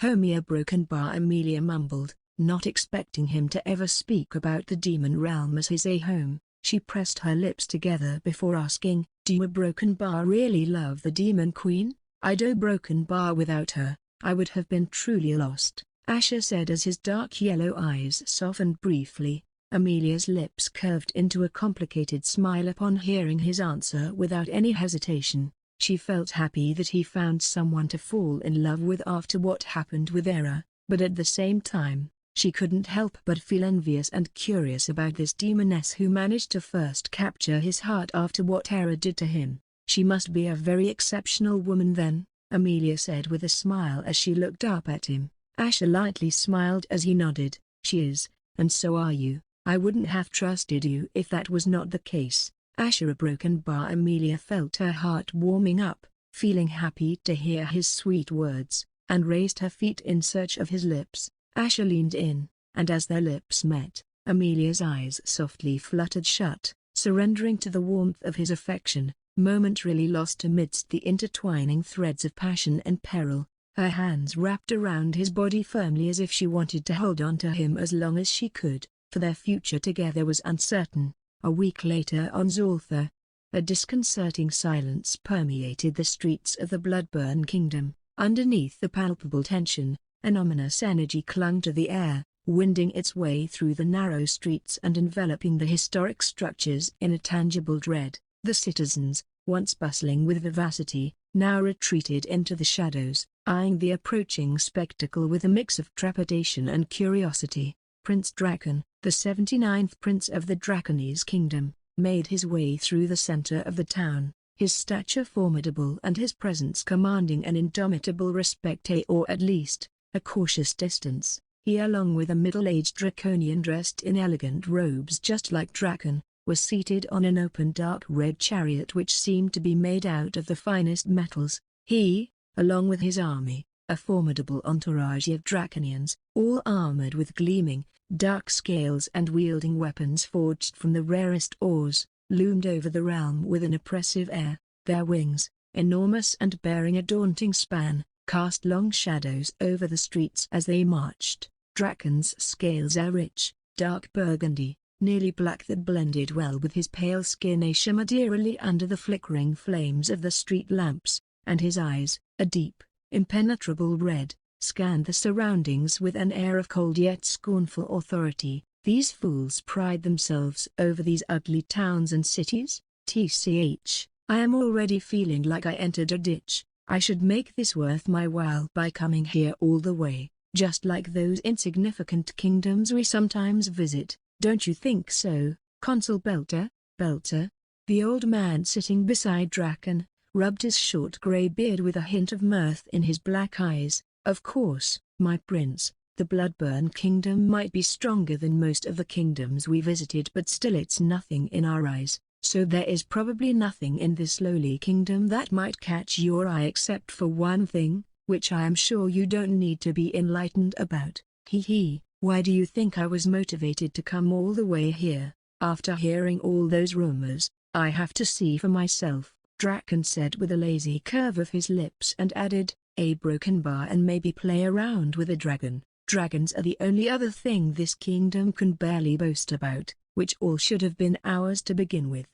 [SPEAKER 1] "Homie, a Broken Bar," Amelia mumbled, not expecting him to ever speak about the demon realm as his home. She pressed her lips together before asking, "Do you a Broken Bar really love the Demon Queen?" "I'd a Broken Bar without her, I would have been truly lost," Asher said as his dark yellow eyes softened briefly. Amelia's lips curved into a complicated smile upon hearing his answer without any hesitation. She felt happy that he found someone to fall in love with after what happened with Era, but at the same time, she couldn't help but feel envious and curious about this demoness who managed to first capture his heart after what Era did to him. "She must be a very exceptional woman then," Amelia said with a smile as she looked up at him. Asher lightly smiled as he nodded. "She is, and so are you. I wouldn't have trusted you if that was not the case." Asher, a Broken Bar. Amelia felt her heart warming up, feeling happy to hear his sweet words, and raised her feet in search of his lips. Asher leaned in, and as their lips met, Amelia's eyes softly fluttered shut, surrendering to the warmth of his affection, momentarily lost amidst the intertwining threads of passion and peril. Her hands wrapped around his body firmly as if she wanted to hold on to him as long as she could, for their future together was uncertain. A week later on Zoltha, a disconcerting silence permeated the streets of the Bloodburn Kingdom. Underneath the palpable tension, an ominous energy clung to the air, winding its way through the narrow streets and enveloping the historic structures in a tangible dread. The citizens, once bustling with vivacity, now retreated into the shadows, eyeing the approaching spectacle with a mix of trepidation and curiosity. Prince Draken, the 79th Prince of the Draconese Kingdom, made his way through the center of the town, his stature formidable and his presence commanding an indomitable respect, or at least, a cautious distance. He, along with a middle-aged Draconian dressed in elegant robes just like Draken, was seated on an open dark red chariot which seemed to be made out of the finest metals. He, along with his army, a formidable entourage of Draconians, all armored with gleaming, dark scales and wielding weapons forged from the rarest ores, loomed over the realm with an oppressive air. Their wings, enormous and bearing a daunting span, cast long shadows over the streets as they marched. Draken's scales are rich, dark burgundy, nearly black, that blended well with his pale skin, a shimmer eerily under the flickering flames of the street lamps, and his eyes, a deep, impenetrable red, scanned the surroundings with an air of cold yet scornful authority. These fools pride themselves over these ugly towns and cities? Tch, I am already feeling like I entered a ditch. I should make this worth my while by coming here all the way, just like those insignificant kingdoms we sometimes visit. Don't you think so, Consul Belter? Belter? The old man sitting beside Draken, rubbed his short grey beard with a hint of mirth in his black eyes. Of course, my prince, the Bloodburn Kingdom might be stronger than most of the kingdoms we visited, but still it's nothing in our eyes, so there is probably nothing in this lowly kingdom that might catch your eye except for one thing, which I am sure you don't need to be enlightened about. Why do you think I was motivated to come all the way here? After hearing all those rumors, I have to see for myself, Draken said with a lazy curve of his lips, and added, a broken bar and maybe play around with a dragon. Dragons are the only other thing this kingdom can barely boast about, which all should have been ours to begin with.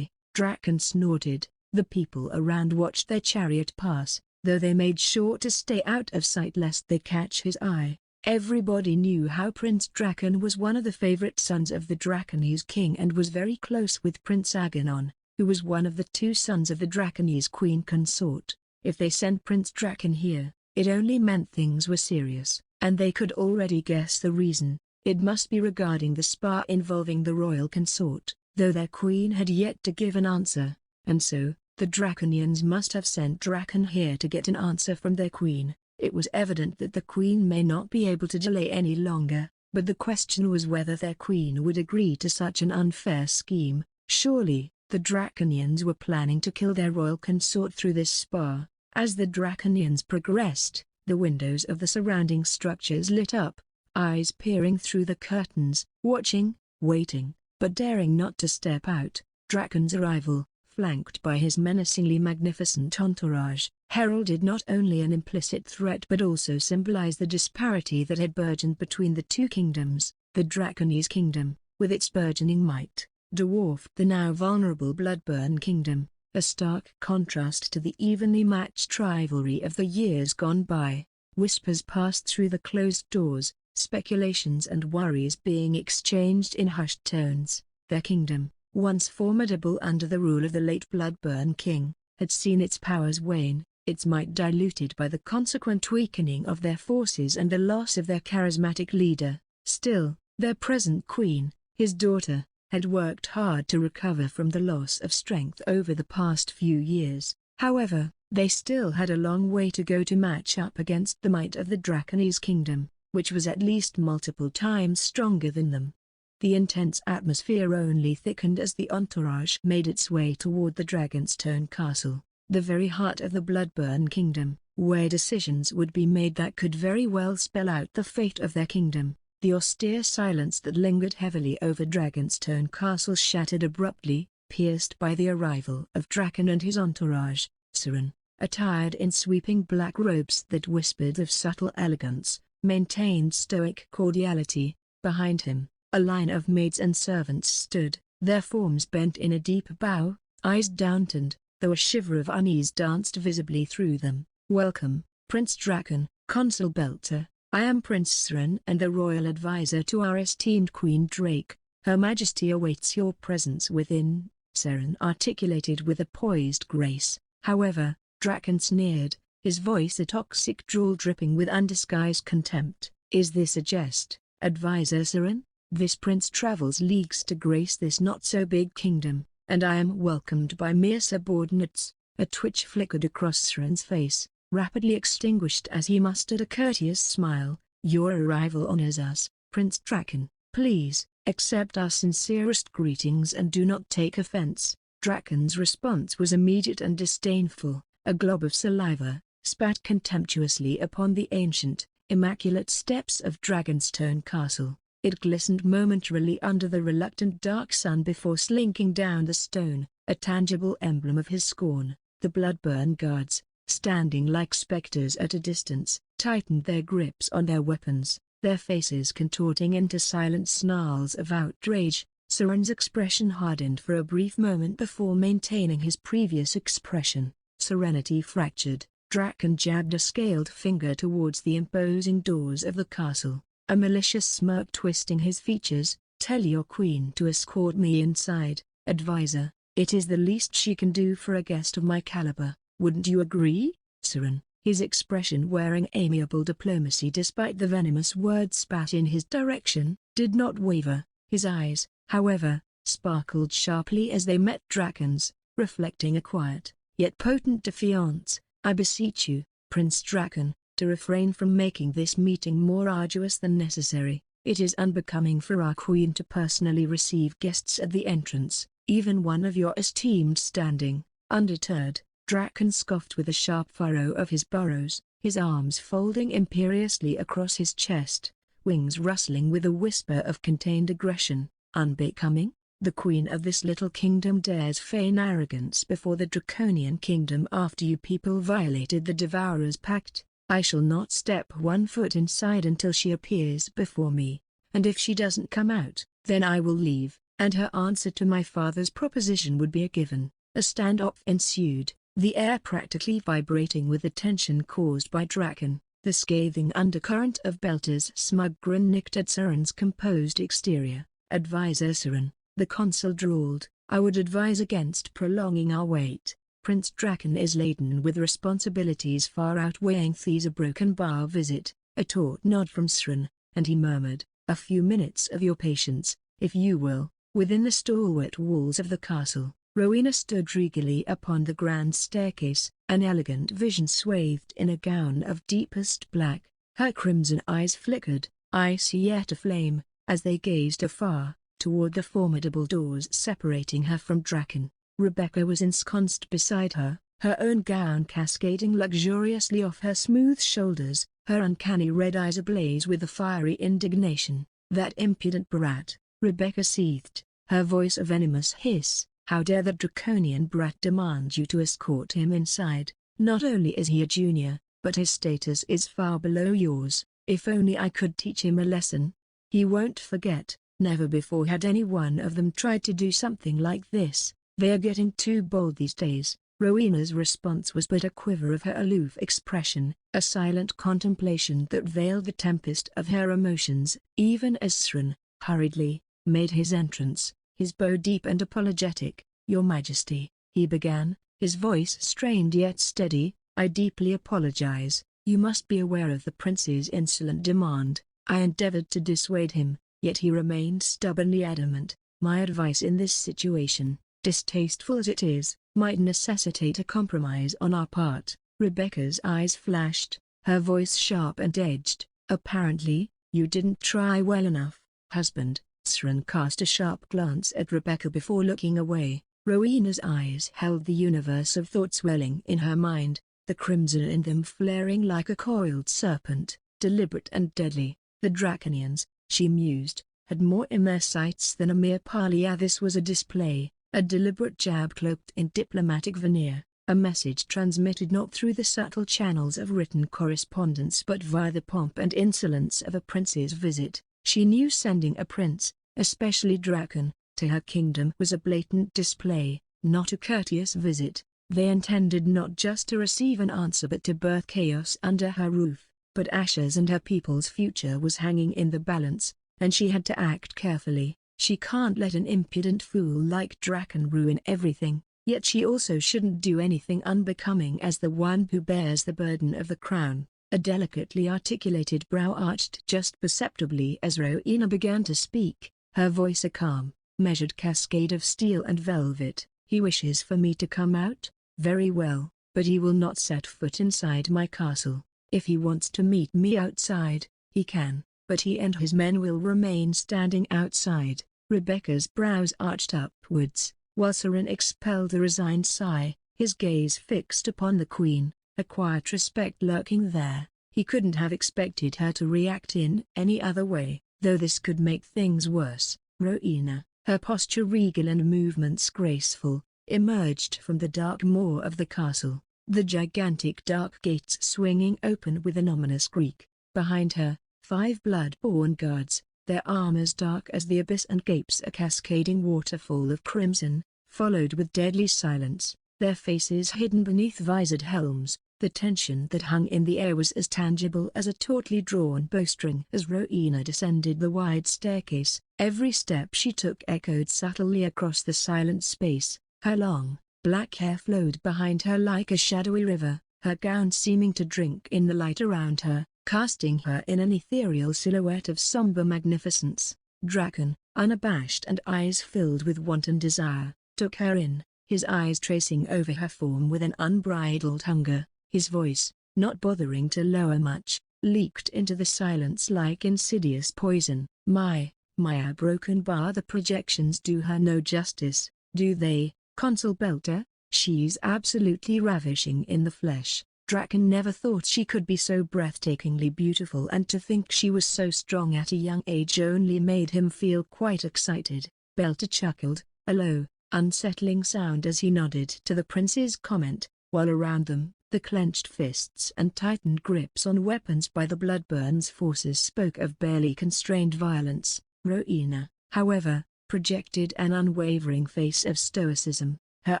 [SPEAKER 1] Draken snorted. The people around watched their chariot pass, though they made sure to stay out of sight lest they catch his eye. Everybody knew how Prince Draken was one of the favorite sons of the Draconese king and was very close with Prince Aganon, who was one of the two sons of the Draconese queen consort. If they sent Prince Draken here, it only meant things were serious, and they could already guess the reason. It must be regarding the spa involving the royal consort, though their queen had yet to give an answer, and so, the Draconians must have sent Draken here to get an answer from their queen. It was evident that the queen may not be able to delay any longer, but the question was whether their queen would agree to such an unfair scheme. Surely, the Draconians were planning to kill their royal consort through this spa. As the Draconians progressed, the windows of the surrounding structures lit up, eyes peering through the curtains, watching, waiting, but daring not to step out. Draken's arrival, flanked by his menacingly magnificent entourage, heralded not only an implicit threat but also symbolized the disparity that had burgeoned between the two kingdoms. The Draconese kingdom, with its burgeoning might, dwarfed the now vulnerable Bloodburn kingdom, a stark contrast to the evenly matched rivalry of the years gone by. Whispers passed through the closed doors, speculations and worries being exchanged in hushed tones. Their kingdom, once formidable under the rule of the late Bloodburn king, had seen its powers wane, its might diluted by the consequent weakening of their forces and the loss of their charismatic leader. Still, their present queen, his daughter, had worked hard to recover from the loss of strength over the past few years. However, they still had a long way to go to match up against the might of the Draconese kingdom, which was at least multiple times stronger than them. The intense atmosphere only thickened as the entourage made its way toward the Dragonstone Castle, the very heart of the Bloodburn kingdom, where decisions would be made that could very well spell out the fate of their kingdom. The austere silence that lingered heavily over Dragonstone Castle shattered abruptly, pierced by the arrival of Draken and his entourage. Siren, attired in sweeping black robes that whispered of subtle elegance, maintained stoic cordiality. Behind him, a line of maids and servants stood, their forms bent in a deep bow, eyes downturned, though a shiver of unease danced visibly through them. Welcome, Prince Draken, Consul Belter. I am Prince Siren and the royal advisor to our esteemed Queen Drake. Her Majesty awaits your presence within, Siren articulated with a poised grace. However, Draken sneered, his voice a toxic drawl dripping with undisguised contempt. Is this a jest, Advisor Siren? This prince travels leagues to grace this not-so-big kingdom, and I am welcomed by mere subordinates. A twitch flickered across Siren's face, rapidly extinguished as he mustered a courteous smile. Your arrival honors us, Prince Draken. Please, accept our sincerest greetings and do not take offense." Draken's response was immediate and disdainful. A glob of saliva, spat contemptuously upon the ancient, immaculate steps of Dragonstone Castle. It glistened momentarily under the reluctant dark sun before slinking down the stone, a tangible emblem of his scorn. The Bloodburn guards, standing like specters at a distance, tightened their grips on their weapons, their faces contorting into silent snarls of outrage. Soren's expression hardened for a brief moment before maintaining his previous expression. Serenity fractured. Draken jabbed a scaled finger towards the imposing doors of the castle, a malicious smirk twisting his features. "Tell your queen to escort me inside, advisor. It is the least she can do for a guest of my caliber. Wouldn't you agree, Soren?" His expression wearing amiable diplomacy despite the venomous words spat in his direction, did not waver. His eyes, however, sparkled sharply as they met Draken's, reflecting a quiet, yet potent defiance. "I beseech you, Prince Draken, to refrain from making this meeting more arduous than necessary. It is unbecoming for our queen to personally receive guests at the entrance, even one of your esteemed standing." Undeterred, Draken scoffed with a sharp furrow of his burrows, his arms folding imperiously across his chest, wings rustling with a whisper of contained aggression. "Unbecoming? The queen of this little kingdom dares feign arrogance before the Draconian kingdom after you people violated the Devourer's pact? I shall not step one foot inside until she appears before me, and if she doesn't come out, then I will leave." And her answer to my father's proposition would be a given. A standoff ensued, the air practically vibrating with the tension caused by Draken. The scathing undercurrent of Belter's smug grin nicked at Soren's composed exterior. "Advisor Soren," the consul drawled, "I would advise against prolonging our wait. Prince Draken is laden with responsibilities far outweighing a broken bar visit." A taut nod from Soren, and he murmured, "A few minutes of your patience, if you will." Within the stalwart walls of the castle, Rowena stood regally upon the grand staircase, an elegant vision swathed in a gown of deepest black. Her crimson eyes flickered, icy yet aflame, as they gazed afar, toward the formidable doors separating her from Draken. Rebecca was ensconced beside her, her own gown cascading luxuriously off her smooth shoulders, her uncanny red eyes ablaze with a fiery indignation. "That impudent brat," Rebecca seethed, her voice a venomous hiss. "How dare the Draconian brat demand you to escort him inside? Not only is he a junior, but his status is far below yours. If only I could teach him a lesson. He won't forget." Never before had any one of them tried to do something like this. "They are getting too bold these days." Rowena's response was but a quiver of her aloof expression, a silent contemplation that veiled the tempest of her emotions. Even as Soren, hurriedly, made his entrance, his bow deep and apologetic, "Your Majesty," he began, his voice strained yet steady, "I deeply apologize. You must be aware of the prince's insolent demand." I endeavored to dissuade him, yet he remained stubbornly adamant. "My advice in this situation, distasteful as it is, might necessitate a compromise on our part." Rebecca's eyes flashed, her voice sharp and edged. "Apparently, you didn't try well enough, husband." Soren cast a sharp glance at Rebecca before looking away. Rowena's eyes held the universe of thought swelling in her mind, the crimson in them flaring like a coiled serpent, deliberate and deadly. The Draconians, she mused, had more in their sights than a mere parley. This was a display, a deliberate jab cloaked in diplomatic veneer, a message transmitted not through the subtle channels of written correspondence but via the pomp and insolence of a prince's visit. She knew sending a prince, especially Draken, to her kingdom was a blatant display, not a courteous visit. They intended not just to receive an answer but to birth chaos under her roof. But Asher's and her people's future was hanging in the balance, and she had to act carefully. She can't let an impudent fool like Draken ruin everything, yet she also shouldn't do anything unbecoming as the one who bears the burden of the crown. A delicately articulated brow arched just perceptibly as Rowena began to speak, her voice a calm, measured cascade of steel and velvet. "He wishes for me to come out? Very well, but he will not set foot inside my castle. If he wants to meet me outside, he can. but he and his men will remain standing outside." Rebecca's brows arched upwards, while Soren expelled a resigned sigh, his gaze fixed upon the queen, a quiet respect lurking there. He couldn't have expected her to react in any other way, though this could make things worse. Rowena, her posture regal and movements graceful, emerged from the dark maw of the castle, the gigantic dark gates swinging open with an ominous creak. Behind her, 5 blood-born guards, their armors dark as the abyss and gapes a cascading waterfall of crimson, followed with deadly silence, their faces hidden beneath visored helms. The tension that hung in the air was as tangible as a tautly drawn bowstring. As Rowena descended the wide staircase, every step she took echoed subtly across the silent space. Her long, black hair flowed behind her like a shadowy river, her gown seeming to drink in the light around her, casting her in an ethereal silhouette of somber magnificence. Draken, unabashed and eyes filled with wanton desire, took her in, his eyes tracing over her form with an unbridled hunger. His voice, not bothering to lower much, leaked into the silence like insidious poison. My broken bar. The projections do her no justice, do they, Consul Belter? She's absolutely ravishing in the flesh. Draken never thought she could be so breathtakingly beautiful, and to think she was so strong at a young age only made him feel quite excited. Belter chuckled, a low, unsettling sound as he nodded to the prince's comment, while around them, the clenched fists and tightened grips on weapons by the Bloodburn's forces spoke of barely constrained violence. Rowena, however, projected an unwavering face of stoicism, her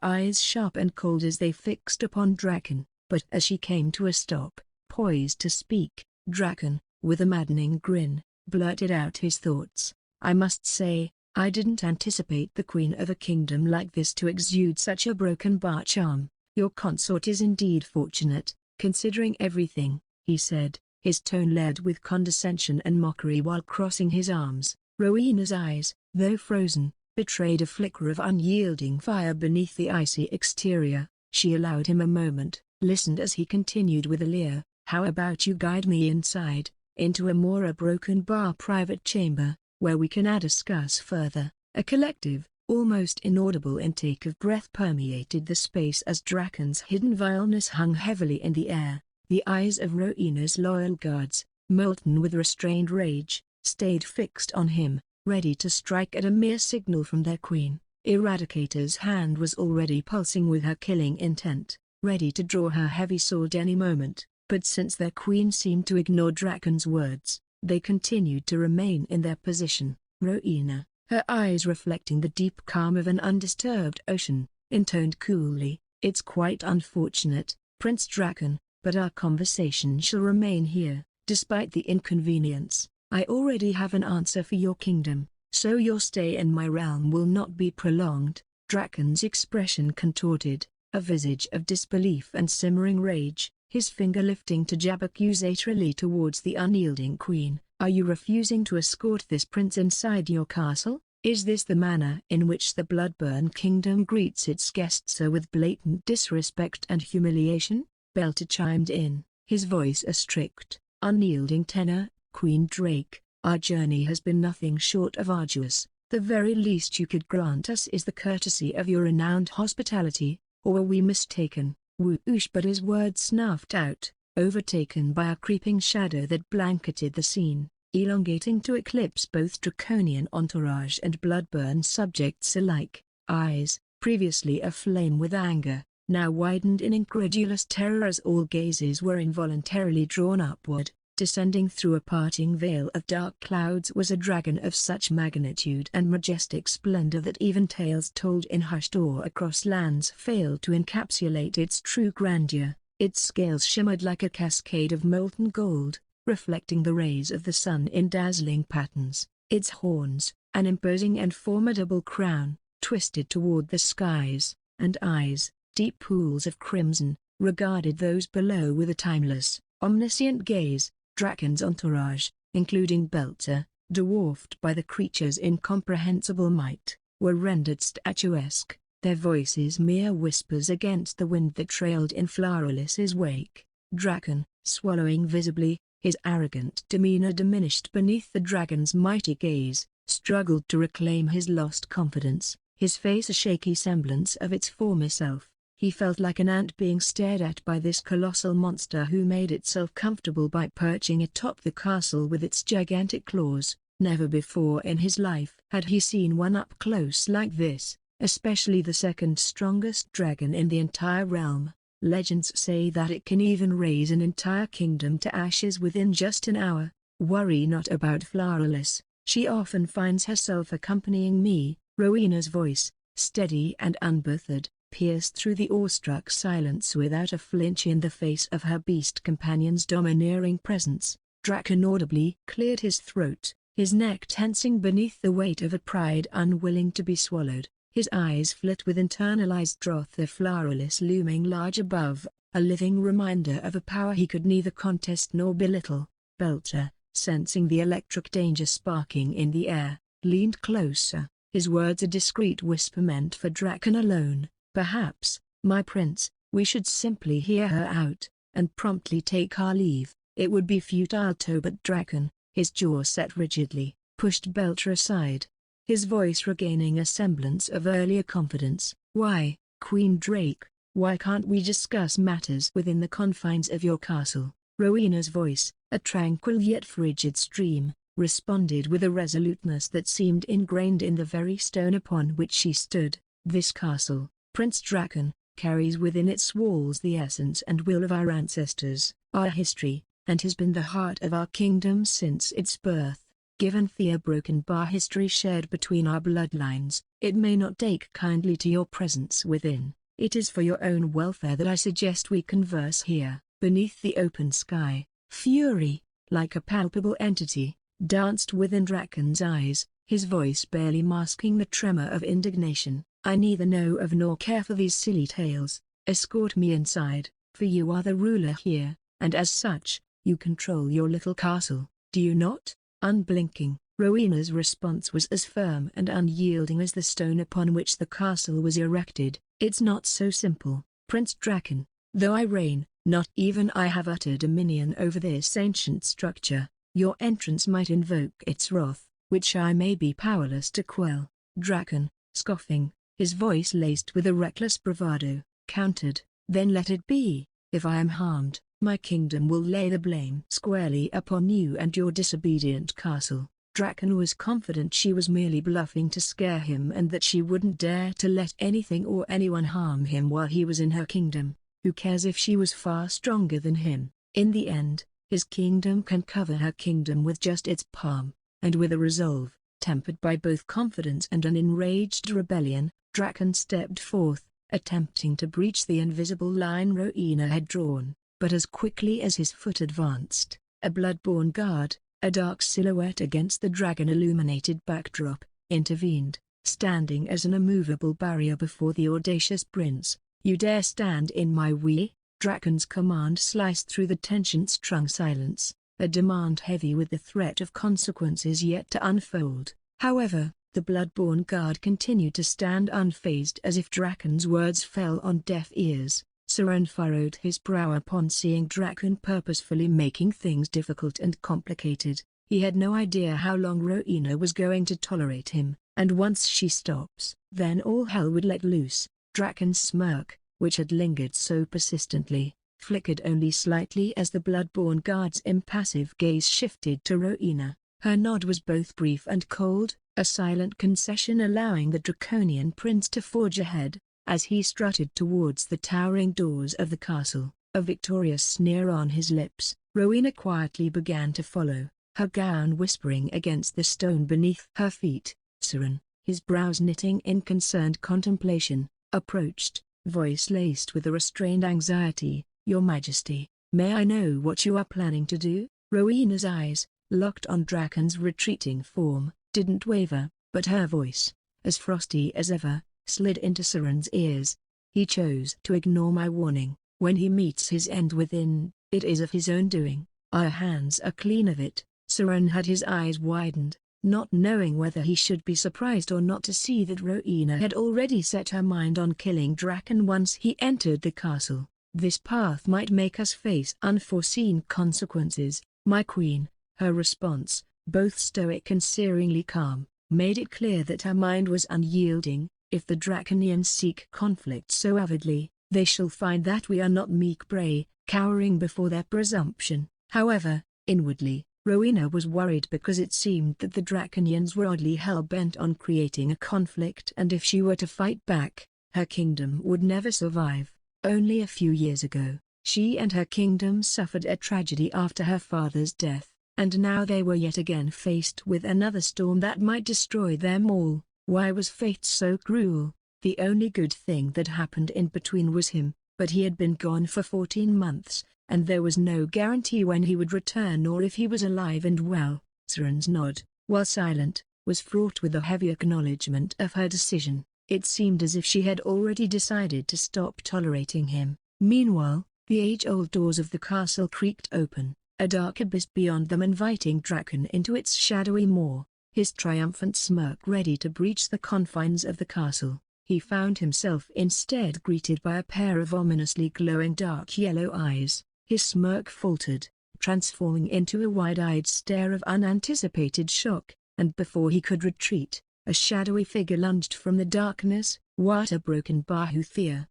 [SPEAKER 1] eyes sharp and cold as they fixed upon Draken. But as she came to a stop, poised to speak, Draken, with a maddening grin, blurted out his thoughts. "I must say, I didn't anticipate the queen of a kingdom like this to exude such a broken bar charm. Your consort is indeed fortunate, considering everything," he said, his tone layered with condescension and mockery while crossing his arms. Rowena's eyes, though frozen, betrayed a flicker of unyielding fire beneath the icy exterior. She allowed him a moment, listened as he continued with a leer, "How about you guide me inside, into a broken bar private chamber, where we can discuss further." A collective, almost inaudible intake of breath permeated the space as Draken's hidden vileness hung heavily in the air. The eyes of Rowena's loyal guards, molten with restrained rage, stayed fixed on him, ready to strike at a mere signal from their queen. Eradicator's hand was already pulsing with her killing intent, ready to draw her heavy sword any moment, but since their queen seemed to ignore Draken's words, they continued to remain in their position. Rowena, her eyes reflecting the deep calm of an undisturbed ocean, intoned coolly, "It's quite unfortunate, Prince Draken, but our conversation shall remain here, despite the inconvenience. I already have an answer for your kingdom, so your stay in my realm will not be prolonged." Draken's expression contorted, a visage of disbelief and simmering rage, his finger lifting to jab accusatorily towards the unyielding queen. "Are you refusing to escort this prince inside your castle? Is this the manner in which the Bloodburn Kingdom greets its guests with blatant disrespect and humiliation?" Belter chimed in, his voice a strict, unyielding tenor. "Queen Drake, our journey has been nothing short of arduous. The very least you could grant us is the courtesy of your renowned hospitality, or were we mistaken?" Whoosh! But his words snuffed out, overtaken by a creeping shadow that blanketed the scene, elongating to eclipse both Draconian entourage and Bloodburn subjects alike. Eyes, previously aflame with anger, now widened in incredulous terror as all gazes were involuntarily drawn upward. Descending through a parting veil of dark clouds was a dragon of such magnitude and majestic splendor that even tales told in hushed awe across lands failed to encapsulate its true grandeur. Its scales shimmered like a cascade of molten gold, reflecting the rays of the sun in dazzling patterns. Its horns, an imposing and formidable crown, twisted toward the skies, and eyes, deep pools of crimson, regarded those below with a timeless, omniscient gaze. Draken's entourage, including Belter, dwarfed by the creature's incomprehensible might, were rendered statuesque, their voices mere whispers against the wind that trailed in Flowerless's wake. Draken, swallowing visibly, His arrogant demeanor diminished beneath the dragon's mighty gaze, struggled to reclaim his lost confidence, his face a shaky semblance of its former self. He felt like an ant being stared at by this colossal monster who made itself comfortable by perching atop the castle with its gigantic claws. Never before in his life had he seen one up close like this, especially the second strongest dragon in the entire realm. Legends say that it can even raise an entire kingdom to ashes within just an hour. Worry not about Flowerless, she often finds herself accompanying me. Rowena's voice, steady and unbothered, pierced through the awestruck silence without a flinch in the face of her beast companion's domineering presence. Draken audibly cleared his throat, his neck tensing beneath the weight of a pride unwilling to be swallowed. His eyes flit with internalized wrath, the Flowerless looming large above, a living reminder of a power he could neither contest nor belittle. Belcher, sensing the electric danger sparking in the air, leaned closer, his words a discreet whisper meant for Draken alone. Perhaps, my prince, we should simply hear her out, and promptly take our leave. It would be futile to, but Draken, his jaw set rigidly, pushed Belcher aside, his voice regaining a semblance of earlier confidence. Why, Queen Drake, why can't we discuss matters within the confines of your castle? Rowena's voice, a tranquil yet frigid stream, responded with a resoluteness that seemed ingrained in the very stone upon which she stood. This castle, Prince Draken, carries within its walls the essence and will of our ancestors, our history, and has been the heart of our kingdom since its birth. Given the broken bar history shared between our bloodlines, it may not take kindly to your presence within. It is for your own welfare that I suggest we converse here. Beneath the open sky, fury, like a palpable entity, danced within Draken's eyes, his voice barely masking the tremor of indignation. I neither know of nor care for these silly tales. Escort me inside, for you are the ruler here, and as such, you control your little castle, do you not? Unblinking, Rowena's response was as firm and unyielding as the stone upon which the castle was erected. It's not so simple, Prince Draken. Though I reign, not even I have utter dominion over this ancient structure. Your entrance might invoke its wrath, which I may be powerless to quell. Draken, scoffing, his voice laced with a reckless bravado, countered, then let it be. If I am harmed, my kingdom will lay the blame squarely upon you and your disobedient castle. Draken was confident she was merely bluffing to scare him and that she wouldn't dare to let anything or anyone harm him while he was in her kingdom. Who cares if she was far stronger than him? In the end, his kingdom can cover her kingdom with just its palm. And with a resolve, tempered by both confidence and an enraged rebellion, Draken stepped forth, attempting to breach the invisible line Rowena had drawn. But as quickly as his foot advanced, a bloodborne guard, a dark silhouette against the dragon-illuminated backdrop, intervened, standing as an immovable barrier before the audacious prince. You dare stand in my way? Draken's command sliced through the tension-strung silence, a demand heavy with the threat of consequences yet to unfold. However, the bloodborne guard continued to stand unfazed as if Draken's words fell on deaf ears. Saren furrowed his brow upon seeing Draken purposefully making things difficult and complicated. He had no idea how long Rowena was going to tolerate him, and once she stops, then all hell would let loose. Draken's smirk, which had lingered so persistently, flickered only slightly as the bloodborne guard's impassive gaze shifted to Rowena. Her nod was both brief and cold, a silent concession allowing the draconian prince to forge ahead. As he strutted towards the towering doors of the castle, a victorious sneer on his lips, Rowena quietly began to follow, her gown whispering against the stone beneath her feet. Saren, his brows knitting in concerned contemplation, approached, voice laced with a restrained anxiety. Your Majesty, may I know what you are planning to do? Rowena's eyes, locked on Draken's retreating form, didn't waver, but her voice, as frosty as ever, slid into Saren's ears. He chose to ignore my warning. When he meets his end within, it is of his own doing. Our hands are clean of it. Saren had his eyes widened, not knowing whether he should be surprised or not to see that Rowena had already set her mind on killing Draken once he entered the castle. This path might make us face unforeseen consequences, "My queen." Her response, both stoic and searingly calm, made it clear that her mind was unyielding. "If the Draconians seek conflict so avidly, they shall find that we are not meek prey, cowering before their presumption." However, inwardly, Rowena was worried because it seemed that the Draconians were oddly hell-bent on creating a conflict, and if she were to fight back, her kingdom would never survive. Only a few years ago, she and her kingdom suffered a tragedy after her father's death, and now they were yet again faced with another storm that might destroy them all. Why was fate so cruel? The only good thing that happened in between was him, but he had been gone for 14 months, and there was no guarantee when he would return or if he was alive and well. Siren's nod, while silent, was fraught with a heavy acknowledgement of her decision. It seemed as if she had already decided to stop tolerating him. Meanwhile, the age-old doors of the castle creaked open, a dark abyss beyond them inviting Draken into its shadowy maw. His triumphant smirk ready to breach the confines of the castle, he found himself instead greeted by a pair of ominously glowing dark yellow eyes. His smirk faltered, transforming into a wide-eyed stare of unanticipated shock, and before he could retreat, a shadowy figure lunged from the darkness. What a broken Bahuthia!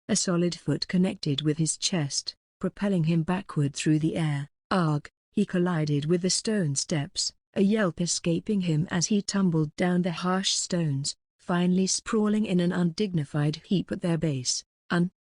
[SPEAKER 1] A solid foot connected with his chest, propelling him backward through the air. Arg! He collided with the stone steps, a yelp escaping him as he tumbled down the harsh stones, finally sprawling in an undignified heap at their base.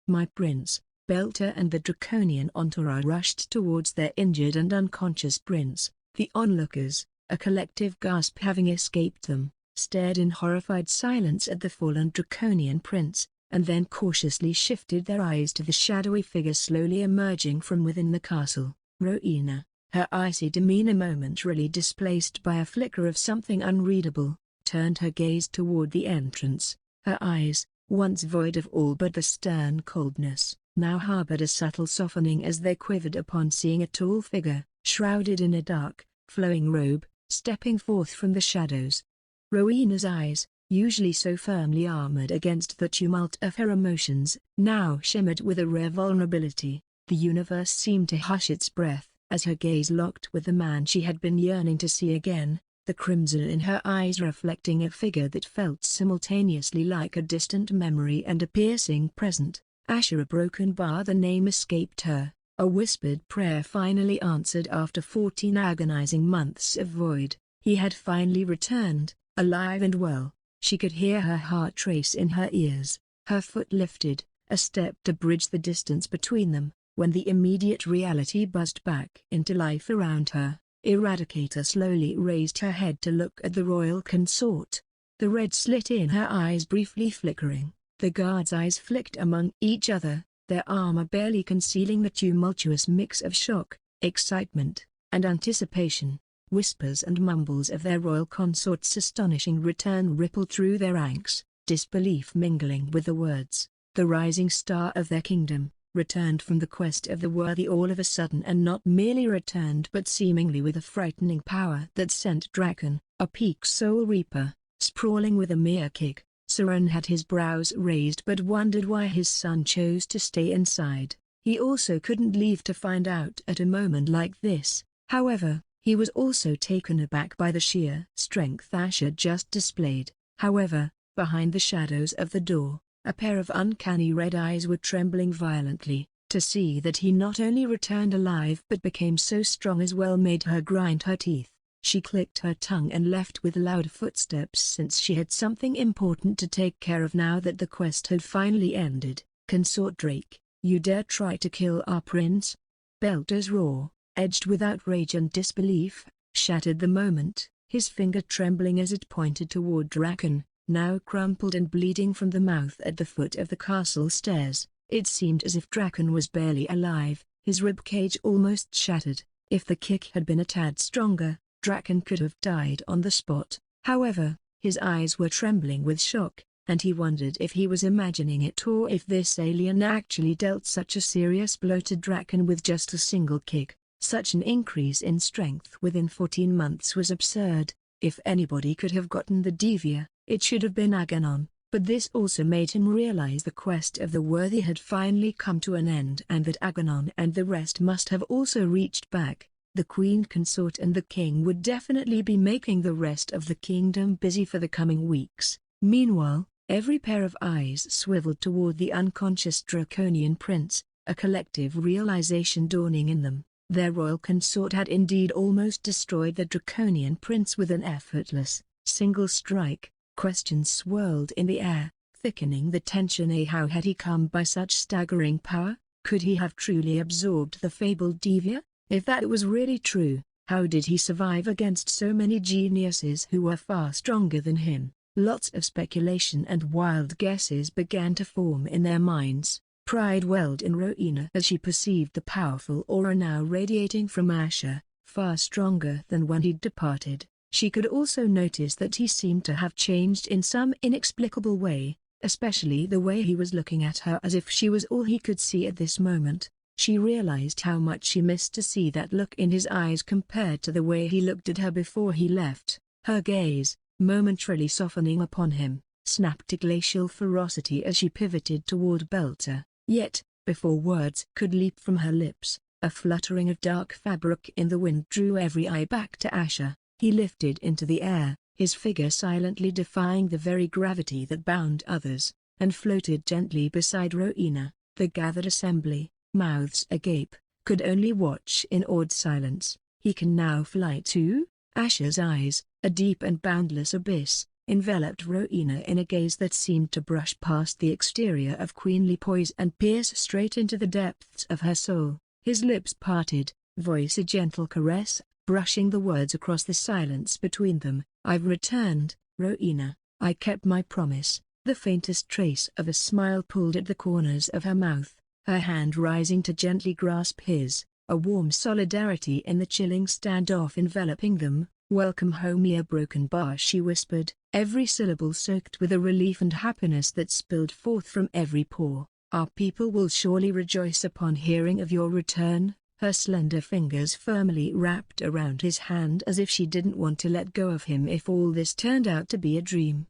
[SPEAKER 1] My prince!" Belter and the Draconian entourage rushed towards their injured and unconscious prince. The onlookers, a collective gasp having escaped them, stared in horrified silence at the fallen Draconian prince, and then cautiously shifted their eyes to the shadowy figure slowly emerging from within the castle. Rowena, her icy demeanor momentarily displaced by a flicker of something unreadable, turned her gaze toward the entrance. Her eyes, once void of all but the stern coldness, now harbored a subtle softening as they quivered upon seeing a tall figure, shrouded in a dark, flowing robe, stepping forth from the shadows. Rowena's eyes, usually so firmly armored against the tumult of her emotions, now shimmered with a rare vulnerability. The universe seemed to hush its breath as her gaze locked with the man she had been yearning to see again, the crimson in her eyes reflecting a figure that felt simultaneously like a distant memory and a piercing present. Asher. A broken bar. The name escaped her, a whispered prayer finally answered after 14 agonizing months of void. He had finally returned, alive and well. She could hear her heart race in her ears. Her foot lifted, a step to bridge the distance between them, when the immediate reality buzzed back into life around her. Eradicator slowly raised her head to look at the royal consort. The red slit in her eyes briefly flickering. The guards' eyes flicked among each other, their armor barely concealing the tumultuous mix of shock, excitement, and anticipation. Whispers and mumbles of their royal consort's astonishing return rippled through their ranks, disbelief mingling with the words. The rising star of their kingdom, returned from the quest of the worthy all of a sudden, and not merely returned but seemingly with a frightening power that sent Draken, a peak soul reaper, sprawling with a mere kick. Siren had his brows raised but wondered why his son chose to stay inside. He also couldn't leave to find out at a moment like this. However, he was also taken aback by the sheer strength Asher just displayed. However, behind the shadows of the door, a pair of uncanny red eyes were trembling violently. To see that he not only returned alive but became so strong as well made her grind her teeth. She clicked her tongue and left with loud footsteps since she had something important to take care of now that the quest had finally ended. "Consort Drake, you dare try to kill our prince?" Belter's roar, edged with outrage and disbelief, shattered the moment, his finger trembling as it pointed toward Draken, now crumpled and bleeding from the mouth at the foot of the castle stairs. It seemed as if Draken was barely alive, his ribcage almost shattered. If the kick had been a tad stronger, Draken could have died on the spot. However, his eyes were trembling with shock, and he wondered if he was imagining it or if this alien actually dealt such a serious blow to Draken with just a single kick. Such an increase in strength within 14 months was absurd. If anybody could have gotten the Devia, it should have been Aganon, but this also made him realize the quest of the worthy had finally come to an end and that Aganon and the rest must have also reached back. The queen consort and the king would definitely be making the rest of the kingdom busy for the coming weeks. Meanwhile, every pair of eyes swiveled toward the unconscious draconian prince, a collective realization dawning in them. Their royal consort had indeed almost destroyed the draconian prince with an effortless, single strike. Questions swirled in the air, thickening the tension. How had he come by such staggering power? Could he have truly absorbed the fabled Divya? If that was really true, how did he survive against so many geniuses who were far stronger than him? Lots of speculation and wild guesses began to form in their minds. Pride welled in Rowena as she perceived the powerful aura now radiating from Asher, far stronger than when he'd departed. She could also notice that he seemed to have changed in some inexplicable way, especially the way he was looking at her as if she was all he could see at this moment. She realized how much she missed to see that look in his eyes compared to the way he looked at her before he left. Her gaze, momentarily softening upon him, snapped to glacial ferocity as she pivoted toward Belter. Yet, before words could leap from her lips, a fluttering of dark fabric in the wind drew every eye back to Asher. He lifted into the air, his figure silently defying the very gravity that bound others, and floated gently beside Rowena. The gathered assembly, mouths agape, could only watch in awed silence. He can now fly too? Asher's eyes, a deep and boundless abyss, enveloped Rowena in a gaze that seemed to brush past the exterior of queenly poise and pierce straight into the depths of her soul. His lips parted, voice a gentle caress, brushing the words across the silence between them. I've returned, Rowena. I kept my promise. The faintest trace of a smile pulled at the corners of her mouth, her hand rising to gently grasp his, a warm solidarity in the chilling standoff enveloping them. Welcome home, a broken bar, she whispered, every syllable soaked with a relief and happiness that spilled forth from every pore. Our people will surely rejoice upon hearing of your return. Her slender fingers firmly wrapped around his hand as if she didn't want to let go of him if all this turned out to be a dream.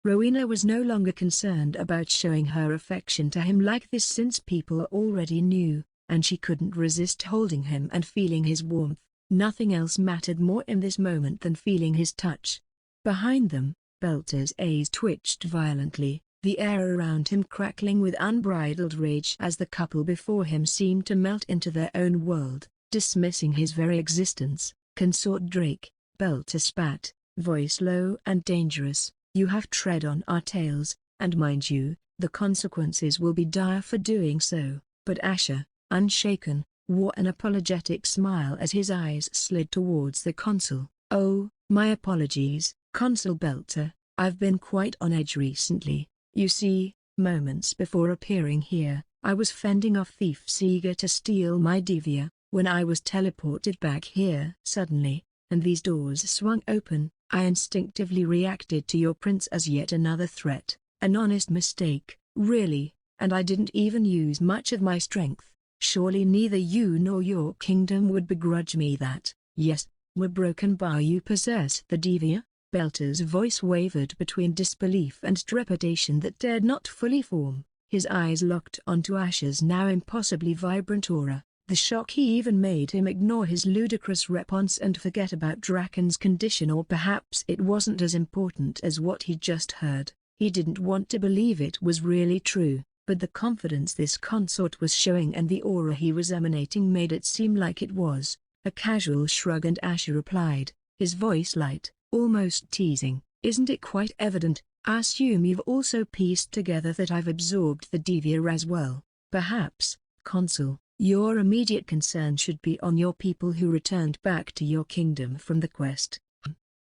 [SPEAKER 1] Rowena was no longer concerned about showing her affection to him like this since people already knew, and she couldn't resist holding him and feeling his warmth. Nothing else mattered more in this moment than feeling his touch. Behind them, Belter's eyes twitched violently, the air around him crackling with unbridled rage as the couple before him seemed to melt into their own world, dismissing his very existence. Consort Drake, Belter spat, voice low and dangerous, you have tread on our tails, and mind you, the consequences will be dire for doing so. But Asher, unshaken, wore an apologetic smile as his eyes slid towards the consul. Oh, my apologies, Consul Belter, I've been quite on edge recently. You see, moments before appearing here, I was fending off thieves eager to steal my Divya. When I was teleported back here suddenly, and these doors swung open, I instinctively reacted to your prince as yet another threat. An honest mistake, really, and I didn't even use much of my strength. Surely neither you nor your kingdom would begrudge me that. Yes, we're broken bar you possess the Divya? Belter's voice wavered between disbelief and trepidation that dared not fully form. His eyes locked onto Asher's now impossibly vibrant aura. The shock he even made him ignore his ludicrous response and forget about Draken's condition, or perhaps it wasn't as important as what he'd just heard. He didn't want to believe it was really true, but the confidence this consort was showing and the aura he was emanating made it seem like it was. A casual shrug and Asher replied, his voice light, almost teasing, isn't it quite evident? I assume you've also pieced together that I've absorbed the Divya as well. Perhaps, Consul, your immediate concern should be on your people who returned back to your kingdom from the quest.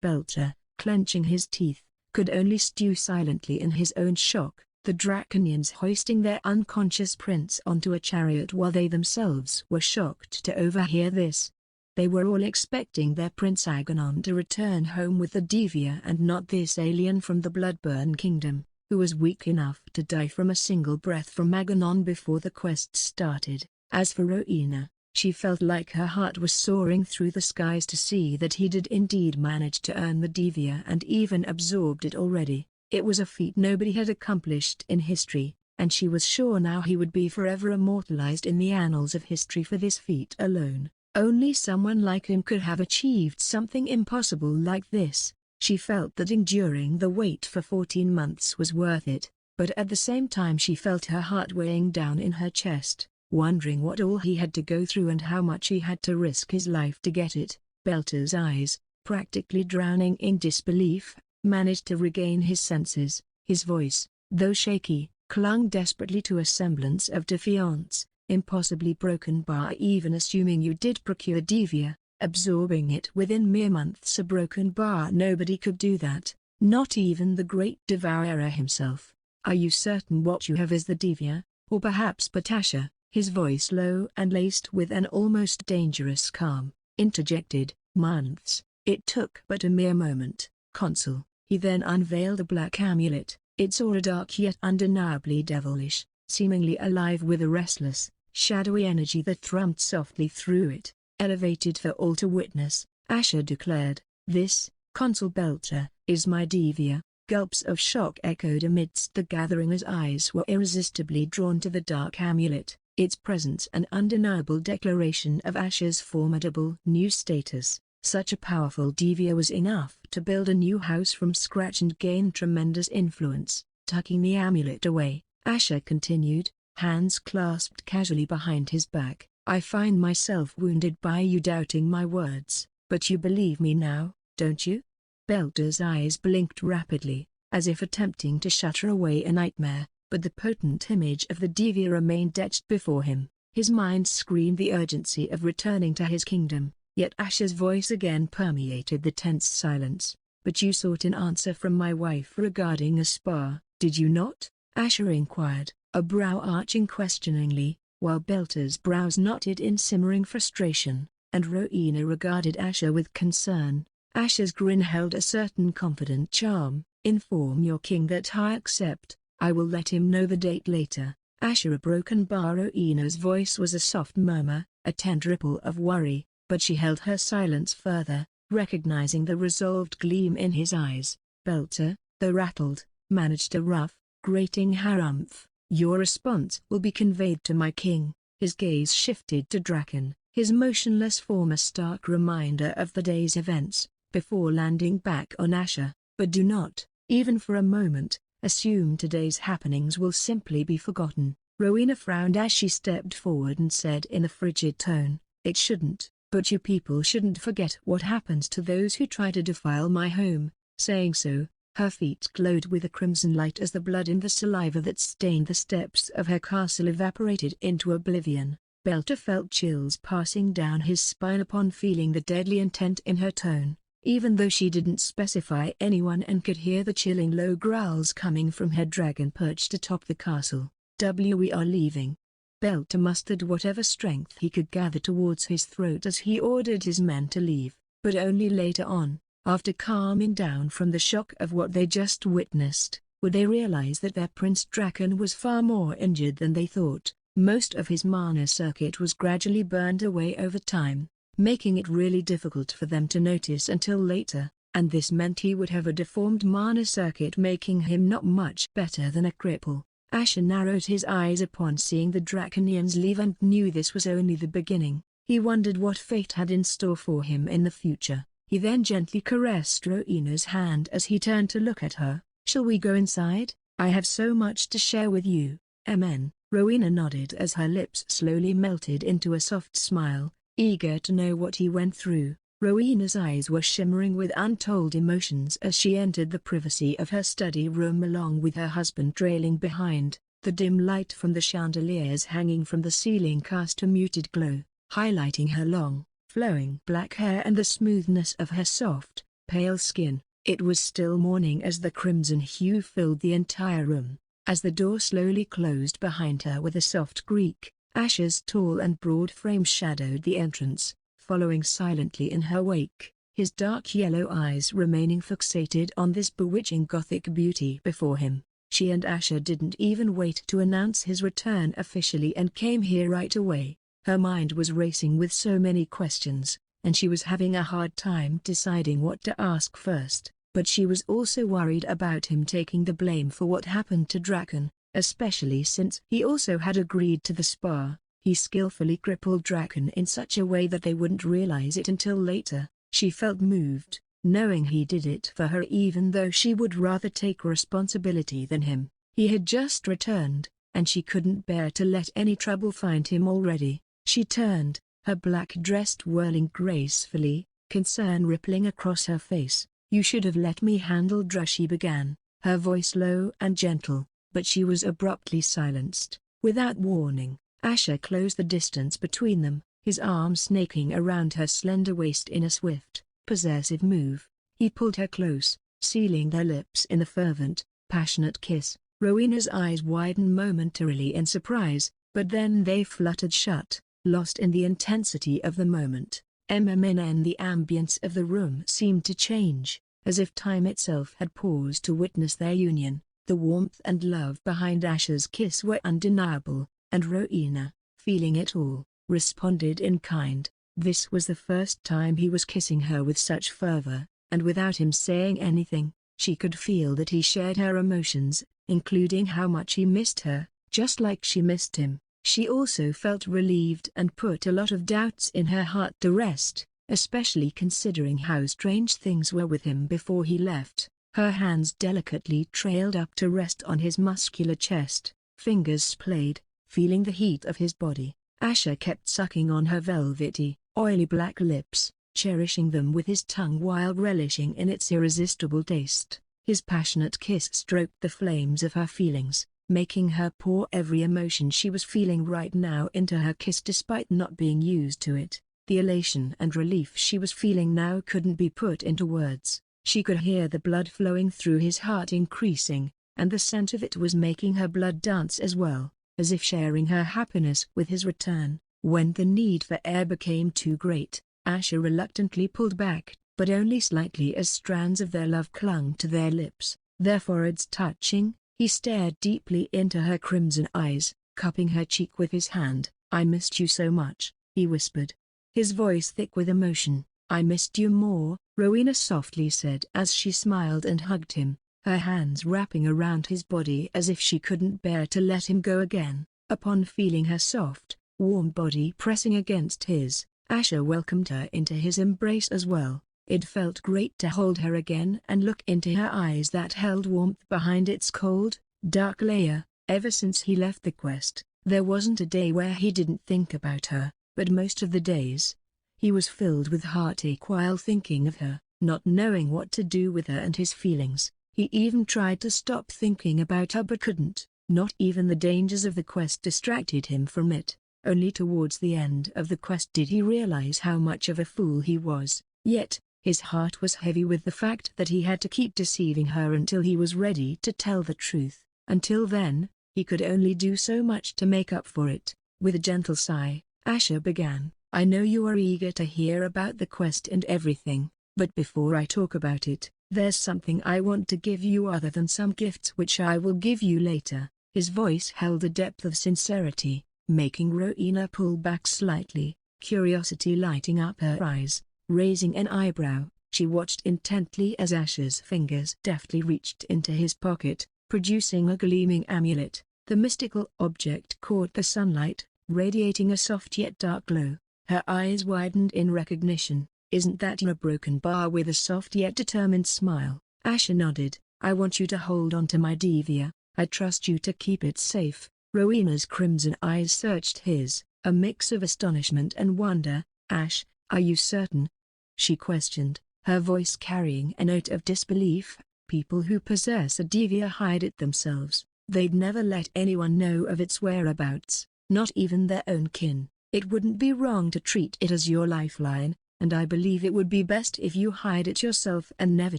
[SPEAKER 1] Belter, clenching his teeth, could only stew silently in his own shock. The Draconians hoisting their unconscious prince onto a chariot while they themselves were shocked to overhear this. They were all expecting their Prince Aganon to return home with the Divya and not this alien from the Bloodburn Kingdom, who was weak enough to die from a single breath from Aganon before the quest started. As for Rowena, she felt like her heart was soaring through the skies to see that he did indeed manage to earn the Divya and even absorbed it already. It was a feat nobody had accomplished in history, and she was sure now he would be forever immortalized in the annals of history for this feat alone. Only someone like him could have achieved something impossible like this. She felt that enduring the wait for 14 months was worth it, but at the same time she felt her heart weighing down in her chest, wondering what all he had to go through and how much he had to risk his life to get it. Belter's eyes, practically drowning in disbelief, managed to regain his senses. His voice, though shaky, clung desperately to a semblance of defiance. Impossibly broken bar. Even assuming you did procure Divya, absorbing it within mere months a broken bar. Nobody could do that, not even the great devourer himself. Are you certain what you have is the Divya, or perhaps Patasha? His voice low and laced with an almost dangerous calm, interjected, months. It took but a mere moment, Consul. He then unveiled a black amulet. It saw a dark yet undeniably devilish, seemingly alive with a restless, shadowy energy that thrummed softly through it, elevated for all to witness. Asher declared, "This, Consul Belter, is my Divya." Gulps of shock echoed amidst the gathering as eyes were irresistibly drawn to the dark amulet, its presence an undeniable declaration of Asher's formidable new status. Such a powerful Divya was enough to build a new house from scratch and gain tremendous influence. Tucking the amulet away, Asher continued, hands clasped casually behind his back, "I find myself wounded by you doubting my words, but you believe me now, don't you?" Belter's eyes blinked rapidly, as if attempting to shudder away a nightmare, but the potent image of the Divya remained etched before him. His mind screamed the urgency of returning to his kingdom, yet Asher's voice again permeated the tense silence. "But you sought an answer from my wife regarding a spa, did you not?" Asher inquired, a brow arching questioningly, while Belter's brows knotted in simmering frustration, and Rowena regarded Asher with concern. Asher's grin held a certain confident charm. "Inform your king that I accept. I will let him know the date later." Asher, a broken bar. Rowena's voice was a soft murmur, a tender ripple of worry, but she held her silence further, recognizing the resolved gleam in his eyes. Belter, though rattled, managed a rough, grating harumph. "Your response will be conveyed to my king." His gaze shifted to Draken, his motionless form a stark reminder of the day's events, before landing back on Asher. "But do not, even for a moment, assume today's happenings will simply be forgotten." Rowena frowned as she stepped forward and said in a frigid tone, "It shouldn't, but you people shouldn't forget what happens to those who try to defile my home." Saying so, her feet glowed with a crimson light as the blood in the saliva that stained the steps of her castle evaporated into oblivion. Belter felt chills passing down his spine upon feeling the deadly intent in her tone, even though she didn't specify anyone and could hear the chilling low growls coming from her dragon perched atop the castle. "We are leaving." Belter mustered whatever strength he could gather towards his throat as he ordered his men to leave, but only later on, after calming down from the shock of what they just witnessed, would they realize that their Prince Draken was far more injured than they thought. Most of his mana circuit was gradually burned away over time, making it really difficult for them to notice until later, and this meant he would have a deformed mana circuit, making him not much better than a cripple. Asher narrowed his eyes upon seeing the Draconians leave and knew this was only the beginning. He wondered what fate had in store for him in the future. He then gently caressed Rowena's hand as he turned to look at her. "Shall we go inside? I have so much to share with you." "Amen." Rowena nodded as her lips slowly melted into a soft smile, eager to know what he went through. Rowena's eyes were shimmering with untold emotions as she entered the privacy of her study room along with her husband trailing behind. The dim light from the chandeliers hanging from the ceiling cast a muted glow, highlighting her long, flowing black hair and the smoothness of her soft, pale skin. It was still morning as the crimson hue filled the entire room. As the door slowly closed behind her with a soft creak, Asher's tall and broad frame shadowed the entrance, following silently in her wake, his dark yellow eyes remaining fixated on this bewitching Gothic beauty before him. She and Asher didn't even wait to announce his return officially and came here right away. Her mind was racing with so many questions, and she was having a hard time deciding what to ask first. But she was also worried about him taking the blame for what happened to Draken, especially since he also had agreed to the spa. He skillfully crippled Draken in such a way that they wouldn't realize it until later. She felt moved, knowing he did it for her even though she would rather take responsibility than him. He had just returned, and she couldn't bear to let any trouble find him already. She turned, her black dress whirling gracefully, concern rippling across her face. "You should have let me handle Dra," she began, her voice low and gentle, but she was abruptly silenced. Without warning, Asher closed the distance between them, his arm snaking around her slender waist in a swift, possessive move. He pulled her close, sealing their lips in a fervent, passionate kiss. Rowena's eyes widened momentarily in surprise, but then they fluttered shut, lost in the intensity of the moment. The ambience of the room seemed to change, as if time itself had paused to witness their union. The warmth and love behind Asher's kiss were undeniable, and Rowena, feeling it all, responded in kind. This was the first time he was kissing her with such fervor, and without him saying anything, she could feel that he shared her emotions, including how much he missed her, just like she missed him. She also felt relieved and put a lot of doubts in her heart to rest, especially considering how strange things were with him before he left. Her hands delicately trailed up to rest on his muscular chest, fingers played, feeling the heat of his body. Asher kept sucking on her velvety, oily black lips, cherishing them with his tongue while relishing in its irresistible taste. His passionate kiss stroked the flames of her feelings, making her pour every emotion she was feeling right now into her kiss despite not being used to it. The elation and relief she was feeling now couldn't be put into words. She could hear the blood flowing through his heart increasing, and the scent of it was making her blood dance as well, as if sharing her happiness with his return. When the need for air became too great, Asher reluctantly pulled back, but only slightly as strands of their love clung to their lips, their foreheads touching. He stared deeply into her crimson eyes, cupping her cheek with his hand. "I missed you so much," he whispered, his voice thick with emotion. "I missed you more," Rowena softly said as she smiled and hugged him, her hands wrapping around his body as if she couldn't bear to let him go again. Upon feeling her soft, warm body pressing against his, Asher welcomed her into his embrace as well. It felt great to hold her again and look into her eyes that held warmth behind its cold, dark layer. Ever since he left the quest, there wasn't a day where he didn't think about her, but most of the days, he was filled with heartache while thinking of her, not knowing what to do with her and his feelings. He even tried to stop thinking about her but couldn't. Not even the dangers of the quest distracted him from it. Only towards the end of the quest did he realize how much of a fool he was. Yet, his heart was heavy with the fact that he had to keep deceiving her until he was ready to tell the truth. Until then, he could only do so much to make up for it. With a gentle sigh, Asher began, "I know you are eager to hear about the quest and everything, but before I talk about it, there's something I want to give you other than some gifts which I will give you later." His voice held a depth of sincerity, making Rowena pull back slightly, curiosity lighting up her eyes. Raising an eyebrow, she watched intently as Asher's fingers deftly reached into his pocket, producing a gleaming amulet. The mystical object caught the sunlight, radiating a soft yet dark glow. Her eyes widened in recognition. "Isn't that a broken bar?" With a soft yet determined smile, Asher nodded. "I want you to hold on to my Divya. I trust you to keep it safe." Rowena's crimson eyes searched his, a mix of astonishment and wonder. "Ash, are you certain?" she questioned, her voice carrying a note of disbelief. "People who possess a Divya hide it themselves. They'd never let anyone know of its whereabouts, not even their own kin. It wouldn't be wrong to treat it as your lifeline, and I believe it would be best if you hide it yourself and never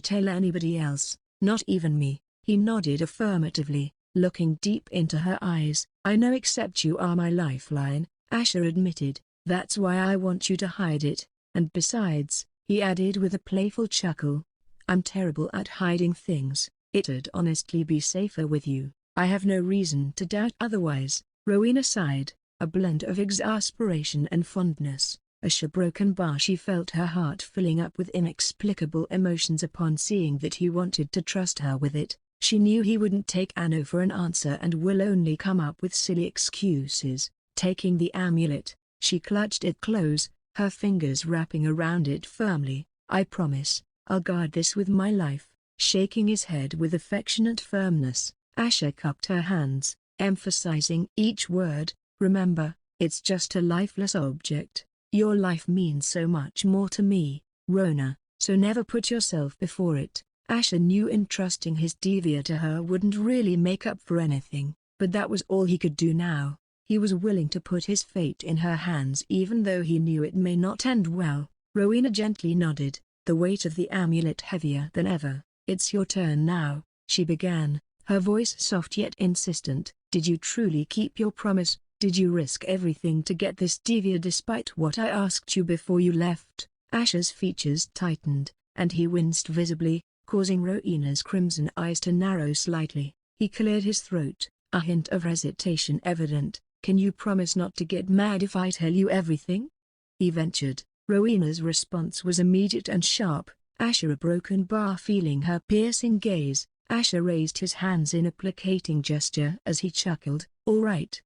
[SPEAKER 1] tell anybody else, not even me." He nodded affirmatively, looking deep into her eyes. "I know, except you are my lifeline," Asher admitted. "That's why I want you to hide it. And besides," he added with a playful chuckle, "I'm terrible at hiding things. It'd honestly be safer with you. I have no reason to doubt otherwise." Rowena sighed, a blend of exasperation and fondness. As a broken bar, she felt her heart filling up with inexplicable emotions upon seeing that he wanted to trust her with it. She knew he wouldn't take a no for an answer and will only come up with silly excuses. Taking the amulet, she clutched it close, her fingers wrapping around it firmly. "I promise, I'll guard this with my life." Shaking his head with affectionate firmness, Asher cupped her hands, emphasizing each word. "Remember, it's just a lifeless object. Your life means so much more to me, Rona, so never put yourself before it." Asher knew entrusting his Divya to her wouldn't really make up for anything, but that was all he could do now. He was willing to put his fate in her hands even though he knew it may not end well. Rowena gently nodded, the weight of the amulet heavier than ever. "It's your turn now," she began, her voice soft yet insistent. "Did you truly keep your promise? Did you risk everything to get this Divya despite what I asked you before you left?" Asher's features tightened, and he winced visibly, causing Rowena's crimson eyes to narrow slightly. He cleared his throat, a hint of hesitation evident. "Can you promise not to get mad if I tell you everything?" he ventured. Rowena's response was immediate and sharp. Asher a broken bar feeling her piercing gaze. Asher raised his hands in a placating gesture as he chuckled. All right,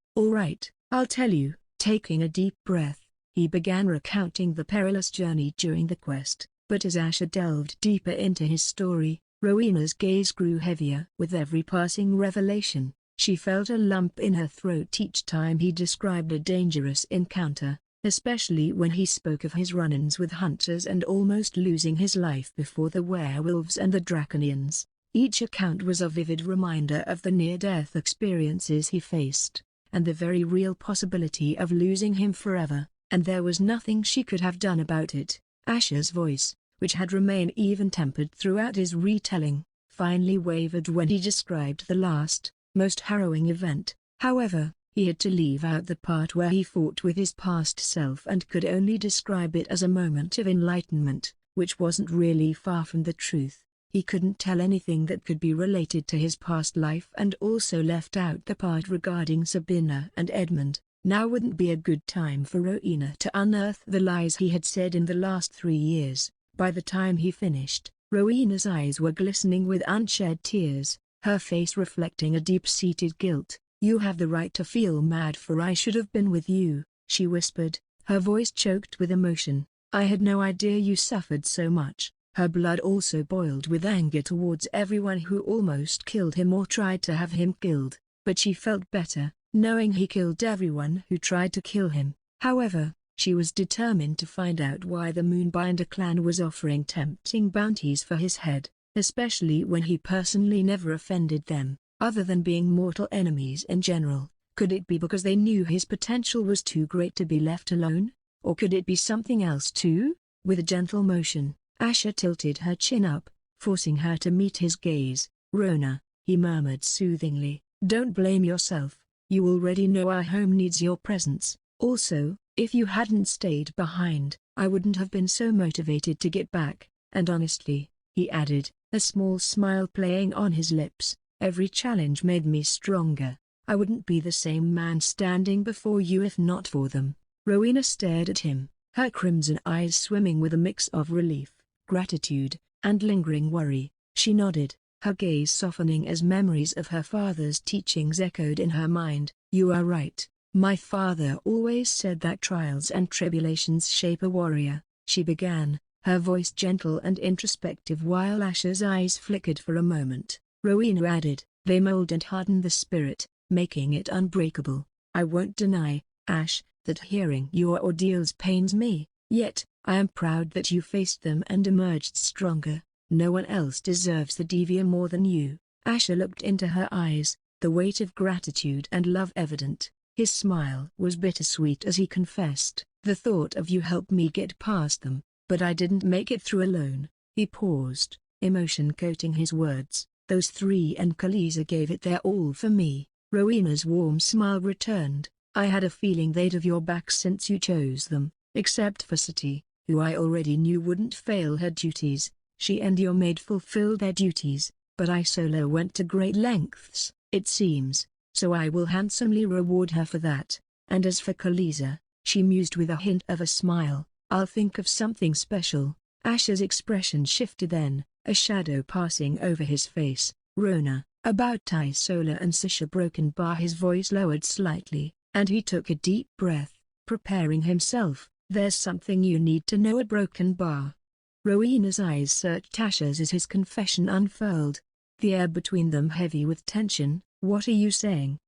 [SPEAKER 1] I'll tell you." Taking a deep breath, he began recounting the perilous journey during the quest, but as Asher delved deeper into his story, Rowena's gaze grew heavier with every passing revelation. She felt a lump in her throat each time he described a dangerous encounter, especially when he spoke of his run-ins with hunters and almost losing his life before the werewolves and the draconians. Each account was a vivid reminder of the near-death experiences he faced, and the very real possibility of losing him forever, and there was nothing she could have done about it. Asher's voice, which had remained even-tempered throughout his retelling, finally wavered when he described the last, most harrowing event. However, he had to leave out the part where he fought with his past self and could only describe it as a moment of enlightenment, which wasn't really far from the truth. He couldn't tell anything that could be related to his past life and also left out the part regarding Sabina and Edmund. Now wouldn't be a good time for Rowena to unearth the lies he had said in the last 3 years. By the time he finished, Rowena's eyes were glistening with unshed tears, her face reflecting a deep-seated guilt. "You have the right to feel mad, for I should have been with you," she whispered, her voice choked with emotion. "I had no idea you suffered so much." Her blood also boiled with anger towards everyone who almost killed him or tried to have him killed, but she felt better, knowing he killed everyone who tried to kill him. However, she was determined to find out why the Moonbinder clan was offering tempting bounties for his head, especially when he personally never offended them. Other than being mortal enemies in general, could it be because they knew his potential was too great to be left alone? Or could it be something else too? With a gentle motion, Asher tilted her chin up, forcing her to meet his gaze. "Rona," he murmured soothingly, "don't blame yourself. You already know our home needs your presence. Also, if you hadn't stayed behind, I wouldn't have been so motivated to get back. And honestly," he added, a small smile playing on his lips, "every challenge made me stronger. I wouldn't be the same man standing before you if not for them." Rowena stared at him, her crimson eyes swimming with a mix of relief, gratitude, and lingering worry. She nodded, her gaze softening as memories of her father's teachings echoed in her mind. "You are right. My father always said that trials and tribulations shape a warrior," she began, her voice gentle and introspective while Asher's eyes flickered for a moment. Rowena added, "They mold and harden the spirit, making it unbreakable. I won't deny, Ash, that hearing your ordeals pains me, yet, I am proud that you faced them and emerged stronger. No one else deserves the Divya more than you." Asher looked into her eyes, the weight of gratitude and love evident. His smile was bittersweet as he confessed, "The thought of you helped me get past them, but I didn't make it through alone." He paused, emotion coating his words. "Those 3 and Khaleesa gave it their all for me." Rowena's warm smile returned. "I had a feeling they'd have your back since you chose them, except for Sati, who I already knew wouldn't fail her duties. She and your maid fulfilled their duties, but I solo went to great lengths, it seems, so I will handsomely reward her for that. And as for Khaleesa," she mused with a hint of a smile, "I'll think of something special." Asher's expression shifted then, a shadow passing over his face. "Rona, about Tai Sola and Sisha Broken Bar." His voice lowered slightly, and he took a deep breath, preparing himself. "There's something you need to know." A broken bar. Rowena's eyes searched Asher's as his confession unfurled, the air between them heavy with tension. "What are you saying?"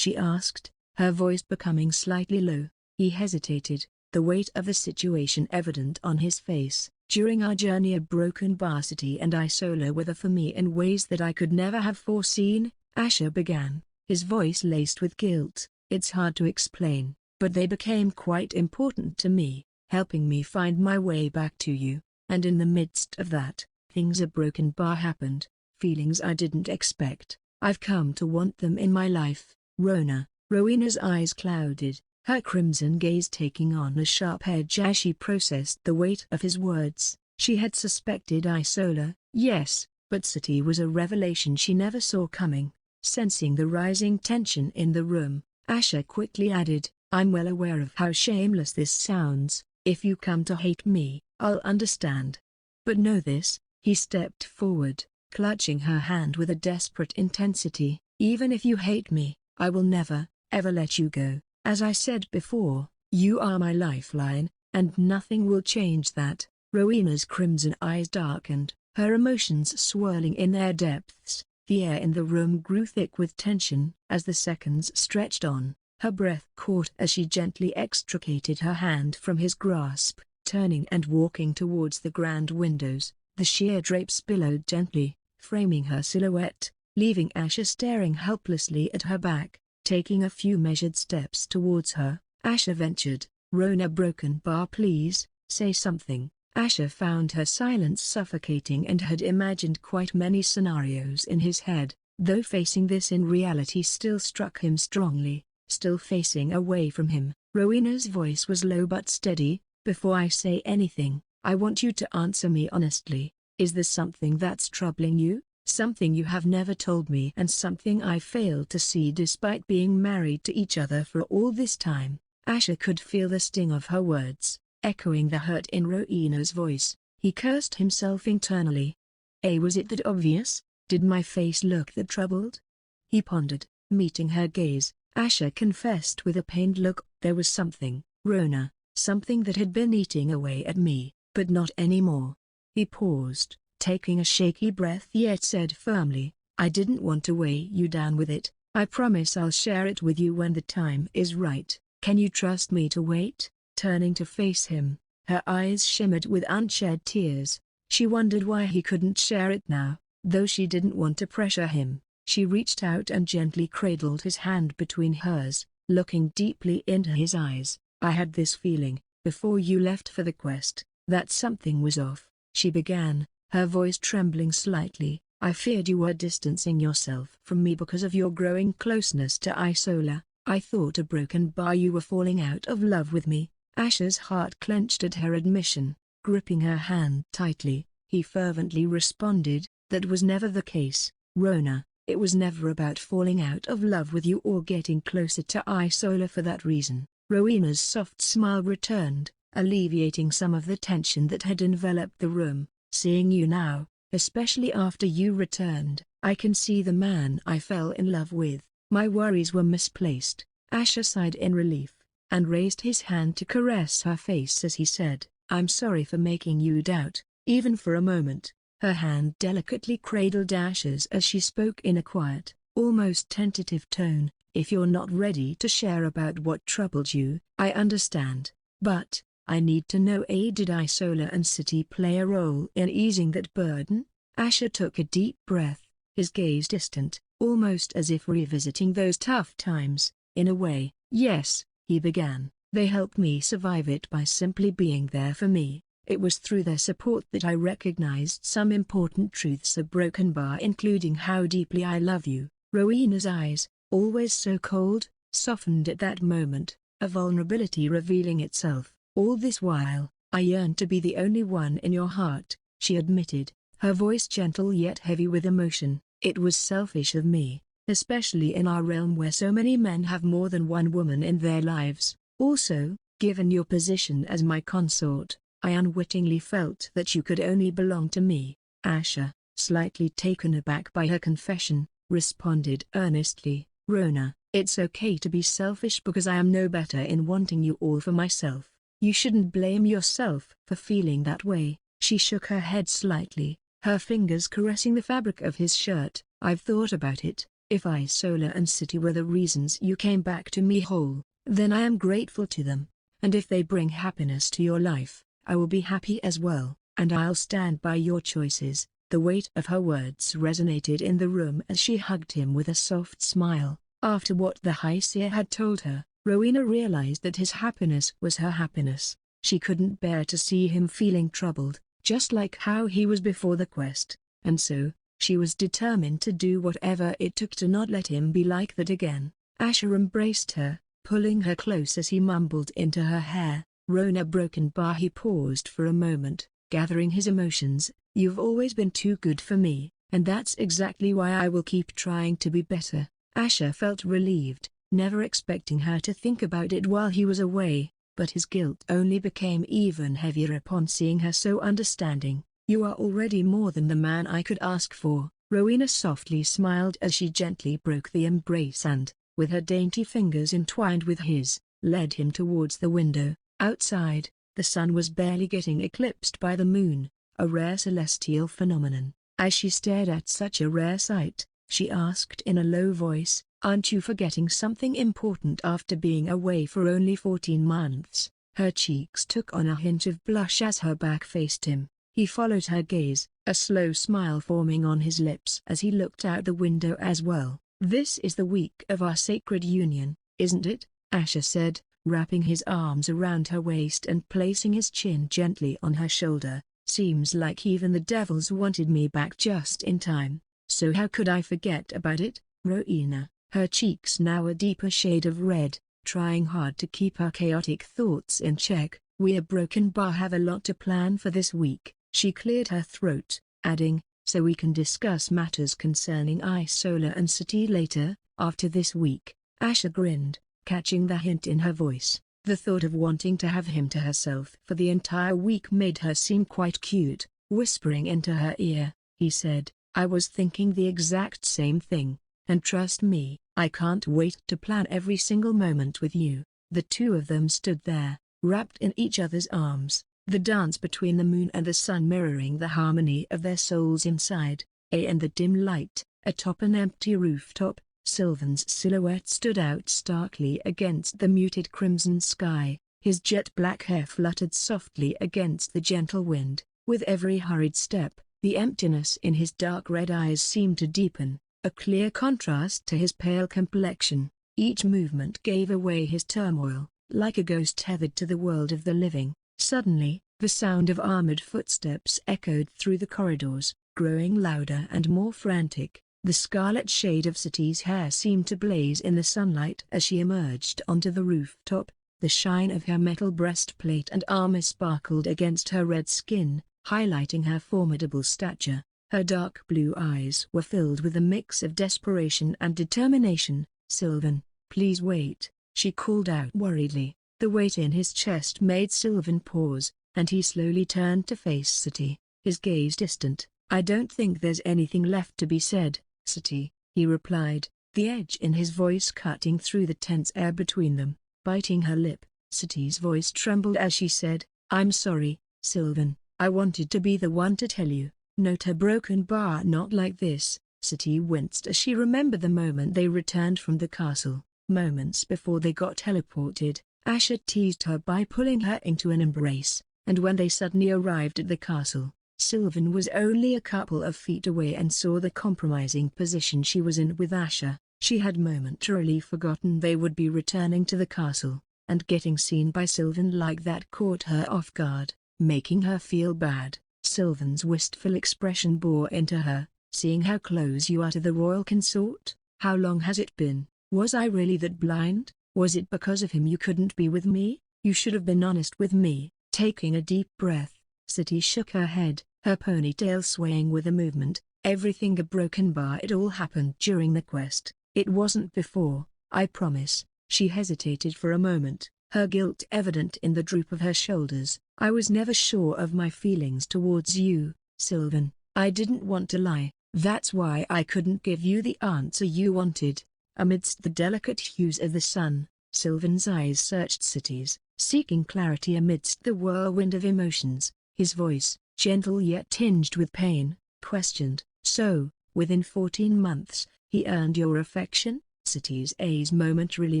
[SPEAKER 1] she asked, her voice becoming slightly low. He hesitated, the weight of the situation evident on his face. "During our journey, a broken bar city and Isola were there for me in ways that I could never have foreseen," Asher began, his voice laced with guilt. "It's hard to explain, but they became quite important to me, helping me find my way back to you. And in the midst of that, things a broken bar happened, feelings I didn't expect. I've come to want them in my life, Rona." Rowena's eyes clouded, her crimson gaze taking on a sharp edge as she processed the weight of his words. She had suspected Isola, yes, but City was a revelation she never saw coming. Sensing the rising tension in the room, Asher quickly added, "I'm well aware of how shameless this sounds. If you come to hate me, I'll understand. But know this," he stepped forward, clutching her hand with a desperate intensity, "even if you hate me, I will never, ever let you go. As I said before, you are my lifeline, and nothing will change that." Rowena's crimson eyes darkened, her emotions swirling in their depths. The air in the room grew thick with tension. As the seconds stretched on, her breath caught as she gently extricated her hand from his grasp. Turning and walking towards the grand windows, the sheer drapes billowed gently, framing her silhouette, leaving Asher staring helplessly at her back. Taking a few measured steps towards her, Asher ventured, "Rona, broken bar, please, say something." Asher found her silence suffocating and had imagined quite many scenarios in his head, though facing this in reality still struck him strongly. Still facing away from him, Rowena's voice was low but steady. "Before I say anything, I want you to answer me honestly. Is there something that's troubling you? Something you have never told me and something I failed to see despite being married to each other for all this time?" Asher could feel the sting of her words, echoing the hurt in Rowena's voice. He cursed himself internally. Was it that obvious? Did my face look that troubled? He pondered, meeting her gaze. Asher confessed with a pained look, "There was something, Rona, something that had been eating away at me, but not anymore." He paused, taking a shaky breath, yet said firmly, "I didn't want to weigh you down with it. I promise I'll share it with you when the time is right. Can you trust me to wait?" Turning to face him, her eyes shimmered with unshed tears. She wondered why he couldn't share it now, though she didn't want to pressure him. She reached out and gently cradled his hand between hers, looking deeply into his eyes. "I had this feeling, before you left for the quest, that something was off," she began, her voice trembling slightly. "I feared you were distancing yourself from me because of your growing closeness to Isola. I thought a broken bar you were falling out of love with me." Asher's heart clenched at her admission, gripping her hand tightly. He fervently responded, "That was never the case, Rona. It was never about falling out of love with you or getting closer to Isola for that reason." Rowena's soft smile returned, alleviating some of the tension that had enveloped the room. "Seeing you now, especially after you returned, I can see the man I fell in love with. My worries were misplaced." Asher sighed in relief, and raised his hand to caress her face as he said, "I'm sorry for making you doubt, even for a moment." Her hand delicately cradled Asher's as she spoke in a quiet, almost tentative tone, "If you're not ready to share about what troubled you, I understand. But, I need to know, did Isola and City play a role in easing that burden?" Asher took a deep breath, his gaze distant, almost as if revisiting those tough times. "In a way, yes," he began. "They helped me survive it by simply being there for me. It was through their support that I recognized some important truths of Broken Bar, including how deeply I love you." Rowena's eyes, always so cold, softened at that moment, a vulnerability revealing itself. "All this while, I yearned to be the only one in your heart," she admitted, her voice gentle yet heavy with emotion. "It was selfish of me, especially in our realm where so many men have more than one woman in their lives. Also, given your position as my consort, I unwittingly felt that you could only belong to me." Asher, slightly taken aback by her confession, responded earnestly, Rona, it's okay to be selfish because I am no better in wanting you all for myself. You shouldn't blame yourself for feeling that way." She shook her head slightly, her fingers caressing the fabric of his shirt. "I've thought about it. If Isola and City were the reasons you came back to me whole, then I am grateful to them. And if they bring happiness to your life, I will be happy as well, and I'll stand by your choices." The weight of her words resonated in the room as she hugged him with a soft smile. After what the High Seer had told her, Rowena realized that his happiness was her happiness. She couldn't bear to see him feeling troubled, just like how he was before the quest, and so, she was determined to do whatever it took to not let him be like that again. Asher embraced her, pulling her close as he mumbled into her hair. "Rona Broken Bar." He paused for a moment, gathering his emotions. "You've always been too good for me, and that's exactly why I will keep trying to be better." Asher felt relieved, never expecting her to think about it while he was away, but his guilt only became even heavier upon seeing her so understanding. "You are already more than the man I could ask for." Rowena softly smiled as she gently broke the embrace and, with her dainty fingers entwined with his, led him towards the window. Outside, the sun was barely getting eclipsed by the moon, a rare celestial phenomenon. As she stared at such a rare sight, she asked in a low voice, "Aren't you forgetting something important after being away for only 14 months?" Her cheeks took on a hint of blush as her back faced him. He followed her gaze, a slow smile forming on his lips as he looked out the window as well. "This is the week of our sacred union, isn't it?" Asher said, wrapping his arms around her waist and placing his chin gently on her shoulder. "Seems like even the devils wanted me back just in time, so how could I forget about it?" Rowena, her cheeks now a deeper shade of red, trying hard to keep her chaotic thoughts in check. "We at Broken Bar have a lot to plan for this week." She cleared her throat, adding, "So we can discuss matters concerning Isola and City later, after this week." Asher grinned, catching the hint in her voice. The thought of wanting to have him to herself for the entire week made her seem quite cute. Whispering into her ear, he said, "I was thinking the exact same thing, and trust me, I can't wait to plan every single moment with you." The two of them stood there, wrapped in each other's arms, the dance between the moon and the sun mirroring the harmony of their souls inside. In the dim light, atop an empty rooftop, Sylvan's silhouette stood out starkly against the muted crimson sky. His jet-black hair fluttered softly against the gentle wind. With every hurried step, the emptiness in his dark red eyes seemed to deepen, a clear contrast to his pale complexion. Each movement gave away his turmoil, like a ghost tethered to the world of the living. Suddenly, the sound of armored footsteps echoed through the corridors, growing louder and more frantic. The scarlet shade of City's hair seemed to blaze in the sunlight as she emerged onto the rooftop. The shine of her metal breastplate and armor sparkled against her red skin, highlighting her formidable stature. Her dark blue eyes were filled with a mix of desperation and determination. "Sylvan, please wait," she called out worriedly. The weight in his chest made Sylvan pause, and he slowly turned to face City, his gaze distant. "I don't think there's anything left to be said, City," he replied, the edge in his voice cutting through the tense air between them. Biting her lip, City's voice trembled as she said, "I'm sorry, Sylvan, I wanted to be the one to tell you." "Note her Broken Bar not like this." City winced as she remembered the moment they returned from the castle, moments before they got teleported. Asher teased her by pulling her into an embrace, and when they suddenly arrived at the castle, Sylvan was only a couple of feet away and saw the compromising position she was in with Asher. She had momentarily forgotten they would be returning to the castle, and getting seen by Sylvan like that caught her off guard, making her feel bad. Sylvan's wistful expression bore into her, "Seeing how close you are to the royal consort? How long has it been? Was I really that blind? Was it because of him you couldn't be with me? You should have been honest with me." Taking a deep breath, City shook her head, her ponytail swaying with a movement. "Everything a Broken Bar, it all happened during the quest. It wasn't before, I promise." She hesitated for a moment, her guilt evident in the droop of her shoulders. "I was never sure of my feelings towards you, Sylvan. I didn't want to lie, that's why I couldn't give you the answer you wanted." Amidst the delicate hues of the sun, Sylvan's eyes searched cities, seeking clarity amidst the whirlwind of emotions. His voice, gentle yet tinged with pain, questioned, "So, within 14 months, he earned your affection?" Cities A's momentarily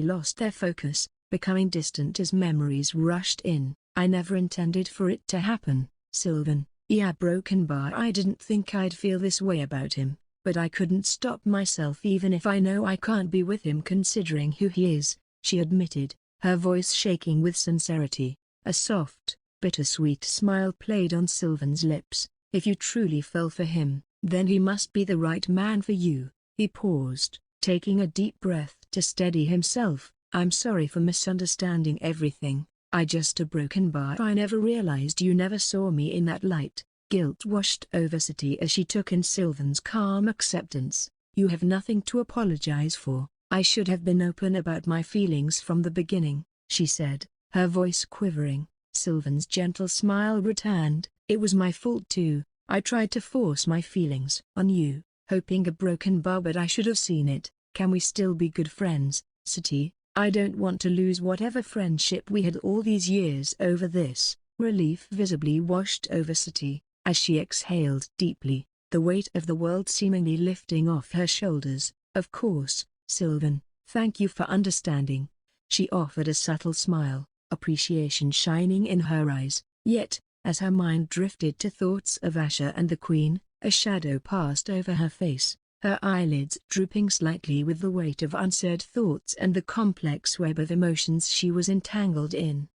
[SPEAKER 1] lost their focus, becoming distant as memories rushed in. "I never intended for it to happen, Sylvan." "Yeah, broken bar. I didn't think I'd feel this way about him, but I couldn't stop myself even if I know I can't be with him considering who he is," she admitted, her voice shaking with sincerity. A soft, bittersweet smile played on Sylvan's lips. "If you truly fell for him, then he must be the right man for you." He paused, taking a deep breath to steady himself. "I'm sorry for misunderstanding everything. I just a broken bar. I never realized you never saw me in that light." Guilt washed over City as she took in Sylvan's calm acceptance. "You have nothing to apologize for. I should have been open about my feelings from the beginning," she said, her voice quivering. Sylvan's gentle smile returned. "It was my fault too. I tried to force my feelings on you, hoping a broken bar, but I should have seen it. Can we still be good friends, City? I don't want to lose whatever friendship we had all these years over this." Relief visibly washed over City, as she exhaled deeply, the weight of the world seemingly lifting off her shoulders. "Of course, Sylvan, thank you for understanding." She offered a subtle smile, appreciation shining in her eyes. Yet, as her mind drifted to thoughts of Asher and the Queen, a shadow passed over her face, her eyelids drooping slightly with the weight of unsaid thoughts and the complex web of emotions she was entangled in.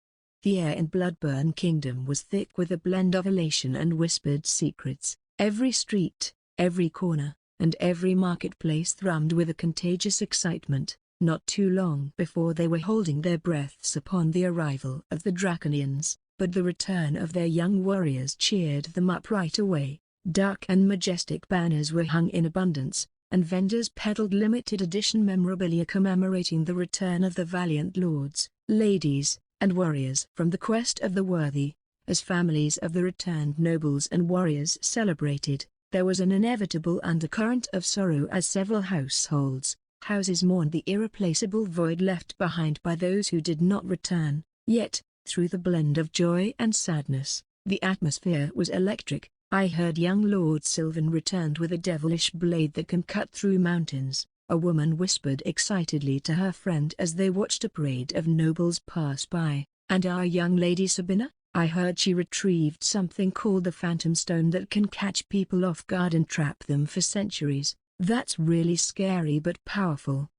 [SPEAKER 1] The air in Bloodburn Kingdom was thick with a blend of elation and whispered secrets. Every street, every corner, and every marketplace thrummed with a contagious excitement. Not too long before they were holding their breaths upon the arrival of the Draconians, but the return of their young warriors cheered them up right away. Dark and majestic banners were hung in abundance, and vendors peddled limited edition memorabilia commemorating the return of the valiant lords, ladies, and warriors from the quest of the worthy. As families of the returned nobles and warriors celebrated, there was an inevitable undercurrent of sorrow as several houses mourned the irreplaceable void left behind by those who did not return. Yet, through the blend of joy and sadness, the atmosphere was electric. "I heard young Lord Sylvan returned with a devilish blade that can cut through mountains," a woman whispered excitedly to her friend as they watched a parade of nobles pass by. "And our young lady Sabina? I heard she retrieved something called the Phantom Stone that can catch people off guard and trap them for centuries. That's really scary but powerful."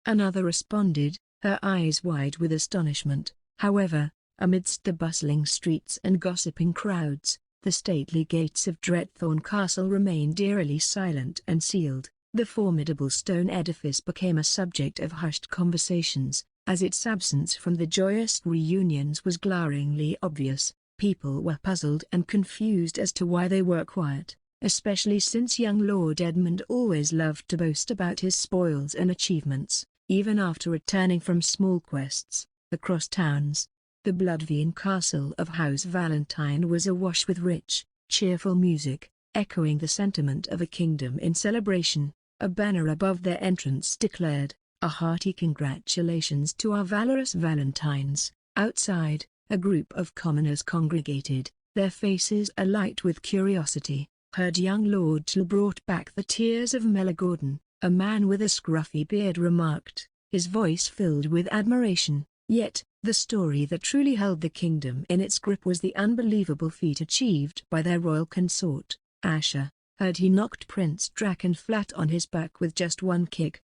[SPEAKER 1] Another responded, her eyes wide with astonishment. However, amidst the bustling streets and gossiping crowds, the stately gates of Dreadthorn Castle remained eerily silent and sealed. The formidable stone edifice became a subject of hushed conversations, as its absence from the joyous reunions was glaringly obvious. People were puzzled and confused as to why they were quiet, especially since young Lord Edmund always loved to boast about his spoils and achievements, even after returning from small quests across towns. The Bloodvein Castle of House Valentine was awash with rich, cheerful music, echoing the sentiment of a kingdom in celebration. A banner above their entrance declared, "A hearty congratulations to our valorous Valentines." Outside, a group of commoners congregated, their faces alight with curiosity. "Heard young Lord Jill brought back the tears of Melagordon," a man with a scruffy beard remarked, his voice filled with admiration. Yet, the story that truly held the kingdom in its grip was the unbelievable feat achieved by their royal consort, Asher. "Heard he knocked Prince Draken flat on his back with just one kick,"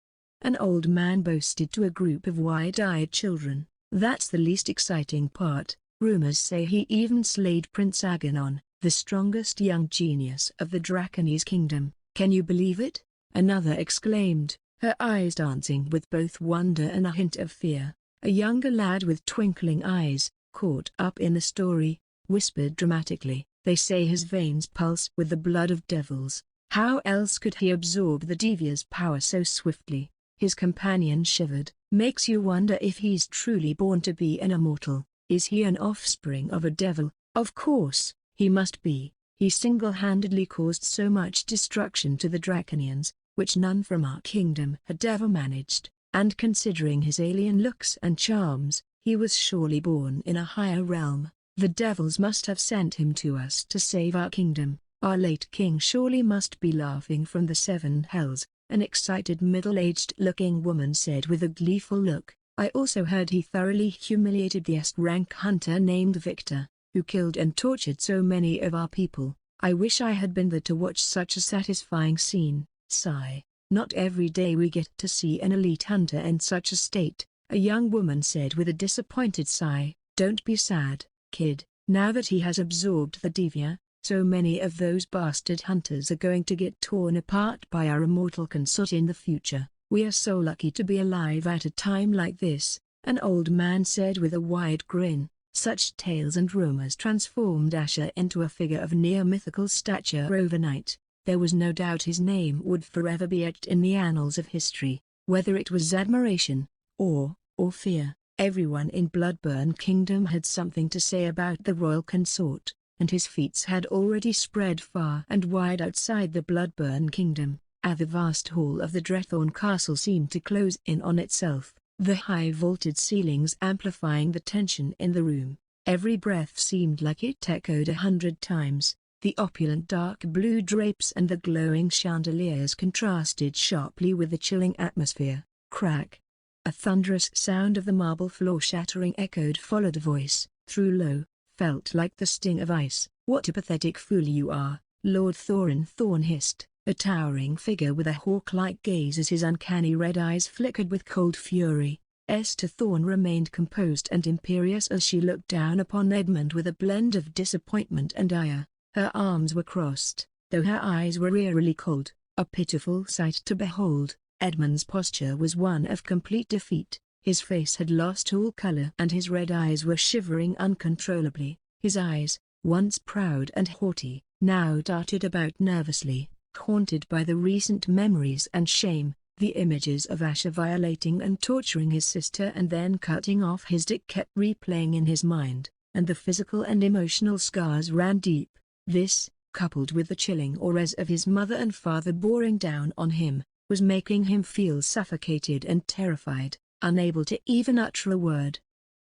[SPEAKER 1] an old man boasted to a group of wide-eyed children. "That's the least exciting part. Rumors say he even slayed Prince Aganon, the strongest young genius of the Draconese kingdom. Can you believe it?" another exclaimed, her eyes dancing with both wonder and a hint of fear. A younger lad with twinkling eyes, caught up in the story, whispered dramatically, "They say his veins pulse with the blood of devils. How else could he absorb the devious power so swiftly?" His companion shivered. "Makes you wonder if he's truly born to be an immortal. Is he an offspring of a devil?" "Of course, he must be. He single-handedly caused so much destruction to the Draconians, which none from our kingdom had ever managed." and considering his alien looks and charms, he was surely born in a higher realm. The devils must have sent him to us to save our kingdom. Our late king surely must be laughing from the seven hells, an excited middle-aged-looking woman said with a gleeful look. I also heard he thoroughly humiliated the S-rank hunter named Victor, who killed and tortured so many of our people. I wish I had been there to watch such a satisfying scene. Sigh. Not every day we get to see an elite hunter in such a state, a young woman said with a disappointed sigh. Don't be sad, kid. Now that he has absorbed the Divya, so many of those bastard hunters are going to get torn apart by our immortal consort in the future. We are so lucky to be alive at a time like this, an old man said with a wide grin. Such tales and rumors transformed Asher into a figure of near-mythical stature overnight. There was no doubt his name would forever be etched in the annals of history. Whether it was admiration, awe, or fear, everyone in Bloodburn Kingdom had something to say about the royal consort, and his feats had already spread far and wide outside the Bloodburn Kingdom. The vast hall of the Drethorn Castle seemed to close in on itself, the high vaulted ceilings amplifying the tension in the room. Every breath seemed like it echoed 100 times. The opulent dark blue drapes and the glowing chandeliers contrasted sharply with the chilling atmosphere. Crack! A thunderous sound of the marble floor shattering echoed, followed a voice, through low, felt like the sting of ice. What a pathetic fool you are, Lord Thorin Thorn hissed, a towering figure with a hawk-like gaze as his uncanny red eyes flickered with cold fury. Esther Thorn remained composed and imperious as she looked down upon Edmund with a blend of disappointment and ire. Her arms were crossed, though her eyes were eerily cold, a pitiful sight to behold. Edmund's posture was one of complete defeat. His face had lost all color and his red eyes were shivering uncontrollably. His eyes, once proud and haughty, now darted about nervously, haunted by the recent memories and shame, the images of Asher violating and torturing his sister and then cutting off his dick kept replaying in his mind, and the physical and emotional scars ran deep. This, coupled with the chilling auras of his mother and father boring down on him, was making him feel suffocated and terrified, unable to even utter a word.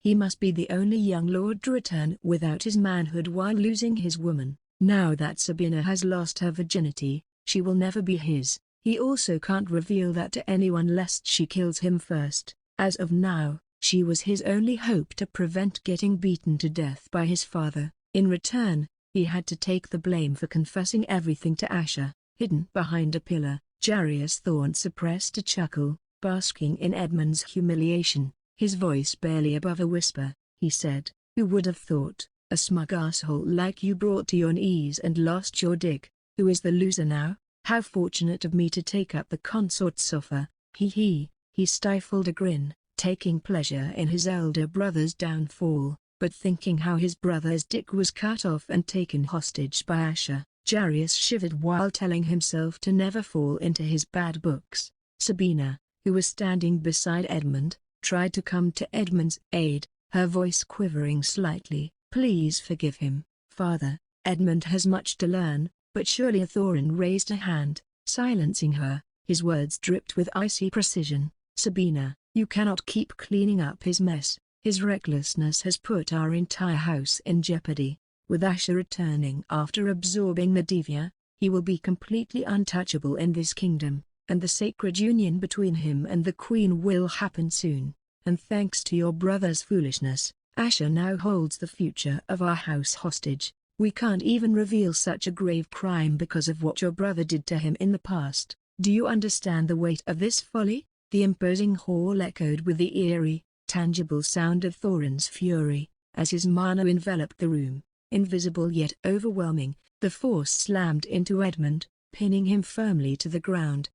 [SPEAKER 1] He must be the only young lord to return without his manhood while losing his woman. Now that Sabina has lost her virginity, she will never be his. He also can't reveal that to anyone lest she kills him first. As of now, she was his only hope to prevent getting beaten to death by his father. In return, he had to take the blame for confessing everything to Asher. Hidden behind a pillar, Jarius Thorn suppressed a chuckle, basking in Edmund's humiliation. His voice barely above a whisper, he said, "Who would have thought, a smug asshole like you brought to your knees and lost your dick? Who is the loser now? How fortunate of me to take up the consort's offer." He stifled a grin, taking pleasure in his elder brother's downfall, but thinking how his brother's dick was cut off and taken hostage by Asher, Jarius shivered while telling himself to never fall into his bad books. Sabina, who was standing beside Edmund, tried to come to Edmund's aid, her voice quivering slightly. "Please forgive him, father. Edmund has much to learn." But surely Thorin raised a hand, silencing her. His words dripped with icy precision. "Sabina, you cannot keep cleaning up his mess. His recklessness has put our entire house in jeopardy. With Asher returning after absorbing the Divya, he will be completely untouchable in this kingdom, and the sacred union between him and the queen will happen soon. And thanks to your brother's foolishness, Asher now holds the future of our house hostage. We can't even reveal such a grave crime because of what your brother did to him in the past. Do you understand the weight of this folly?" The imposing hall echoed with the eerie, tangible sound of Thorin's fury, as his mana enveloped the room. Invisible yet overwhelming, the force slammed into Edmund, pinning him firmly to the ground.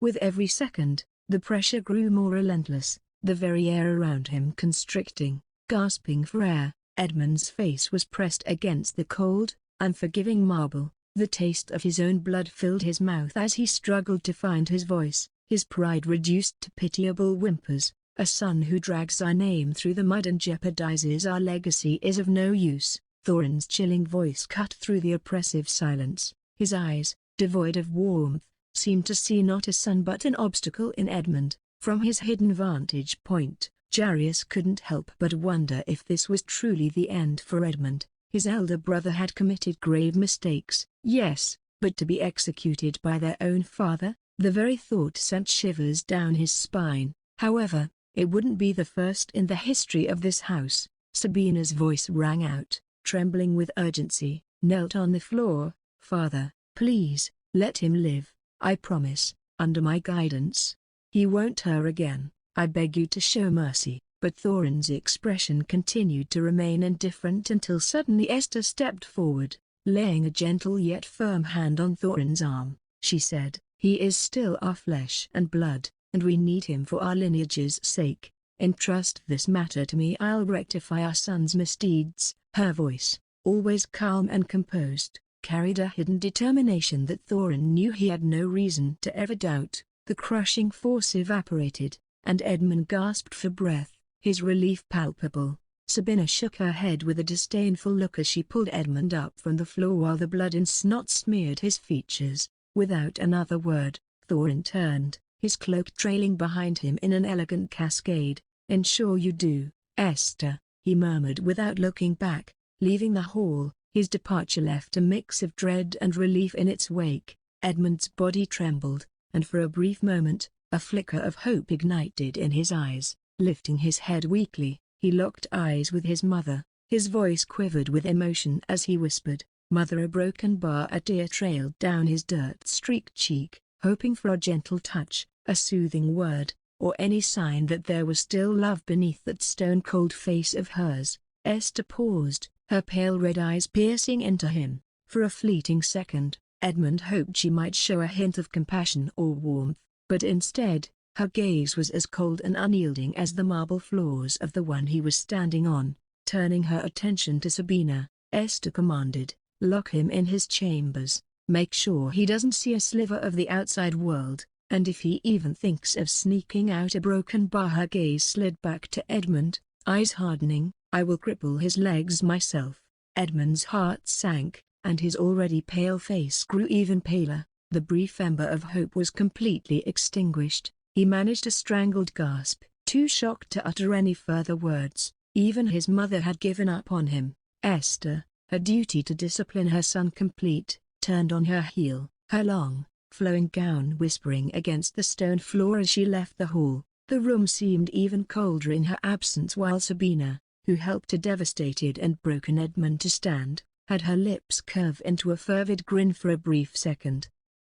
[SPEAKER 1] With every second, the pressure grew more relentless, the very air around him constricting. Gasping for air, Edmund's face was pressed against the cold, unforgiving marble. The taste of his own blood filled his mouth as he struggled to find his voice, his pride reduced to pitiable whimpers. "A son who drags our name through the mud and jeopardizes our legacy is of no use." Thorin's chilling voice cut through the oppressive silence. His eyes, devoid of warmth, seemed to see not a son but an obstacle in Edmund. From his hidden vantage point, Jarius couldn't help but wonder if this was truly the end for Edmund. His elder brother had committed grave mistakes, yes, but to be executed by their own father, the very thought sent shivers down his spine. However, it wouldn't be the first in the history of this house. Sabina's voice rang out, trembling with urgency, knelt on the floor. "Father, please, let him live, I promise, under my guidance. He won't hurt again, I beg you to show mercy." But Thorin's expression continued to remain indifferent until suddenly Esther stepped forward, laying a gentle yet firm hand on Thorin's arm. She said, "He is still our flesh and blood, and we need him for our lineage's sake. Entrust this matter to me. I'll rectify our son's misdeeds." Her voice, always calm and composed, carried a hidden determination that Thorin knew he had no reason to ever doubt. The crushing force evaporated, and Edmund gasped for breath, his relief palpable. Sabina shook her head with a disdainful look as she pulled Edmund up from the floor while the blood and snot smeared his features. Without another word, Thorin turned, his cloak trailing behind him in an elegant cascade. "Ensure you do, Esther," he murmured without looking back. Leaving the hall, his departure left a mix of dread and relief in its wake. Edmund's body trembled, and for a brief moment, a flicker of hope ignited in his eyes. Lifting his head weakly, he locked eyes with his mother. His voice quivered with emotion as he whispered, "Mother." A broken bar, a tear trailed down his dirt-streaked cheek, hoping for a gentle touch, a soothing word, or any sign that there was still love beneath that stone-cold face of hers. Esther paused, her pale red eyes piercing into him. For a fleeting second, Edmund hoped she might show a hint of compassion or warmth, but instead, her gaze was as cold and unyielding as the marble floors of the one he was standing on. Turning her attention to Sabina, Esther commanded, "Lock him in his chambers. Make sure he doesn't see a sliver of the outside world, and if he even thinks of sneaking out." A broken bar. Her gaze slid back to Edmund, eyes hardening. "I will cripple his legs myself." Edmund's heart sank, and his already pale face grew even paler. The brief ember of hope was completely extinguished. He managed a strangled gasp, too shocked to utter any further words. Even his mother had given up on him. Esther, her duty to discipline her son complete, turned on her heel, her long, flowing gown whispering against the stone floor as she left the hall. The room seemed even colder in her absence while Sabina, who helped a devastated and broken Edmund to stand, had her lips curve into a fervid grin for a brief second.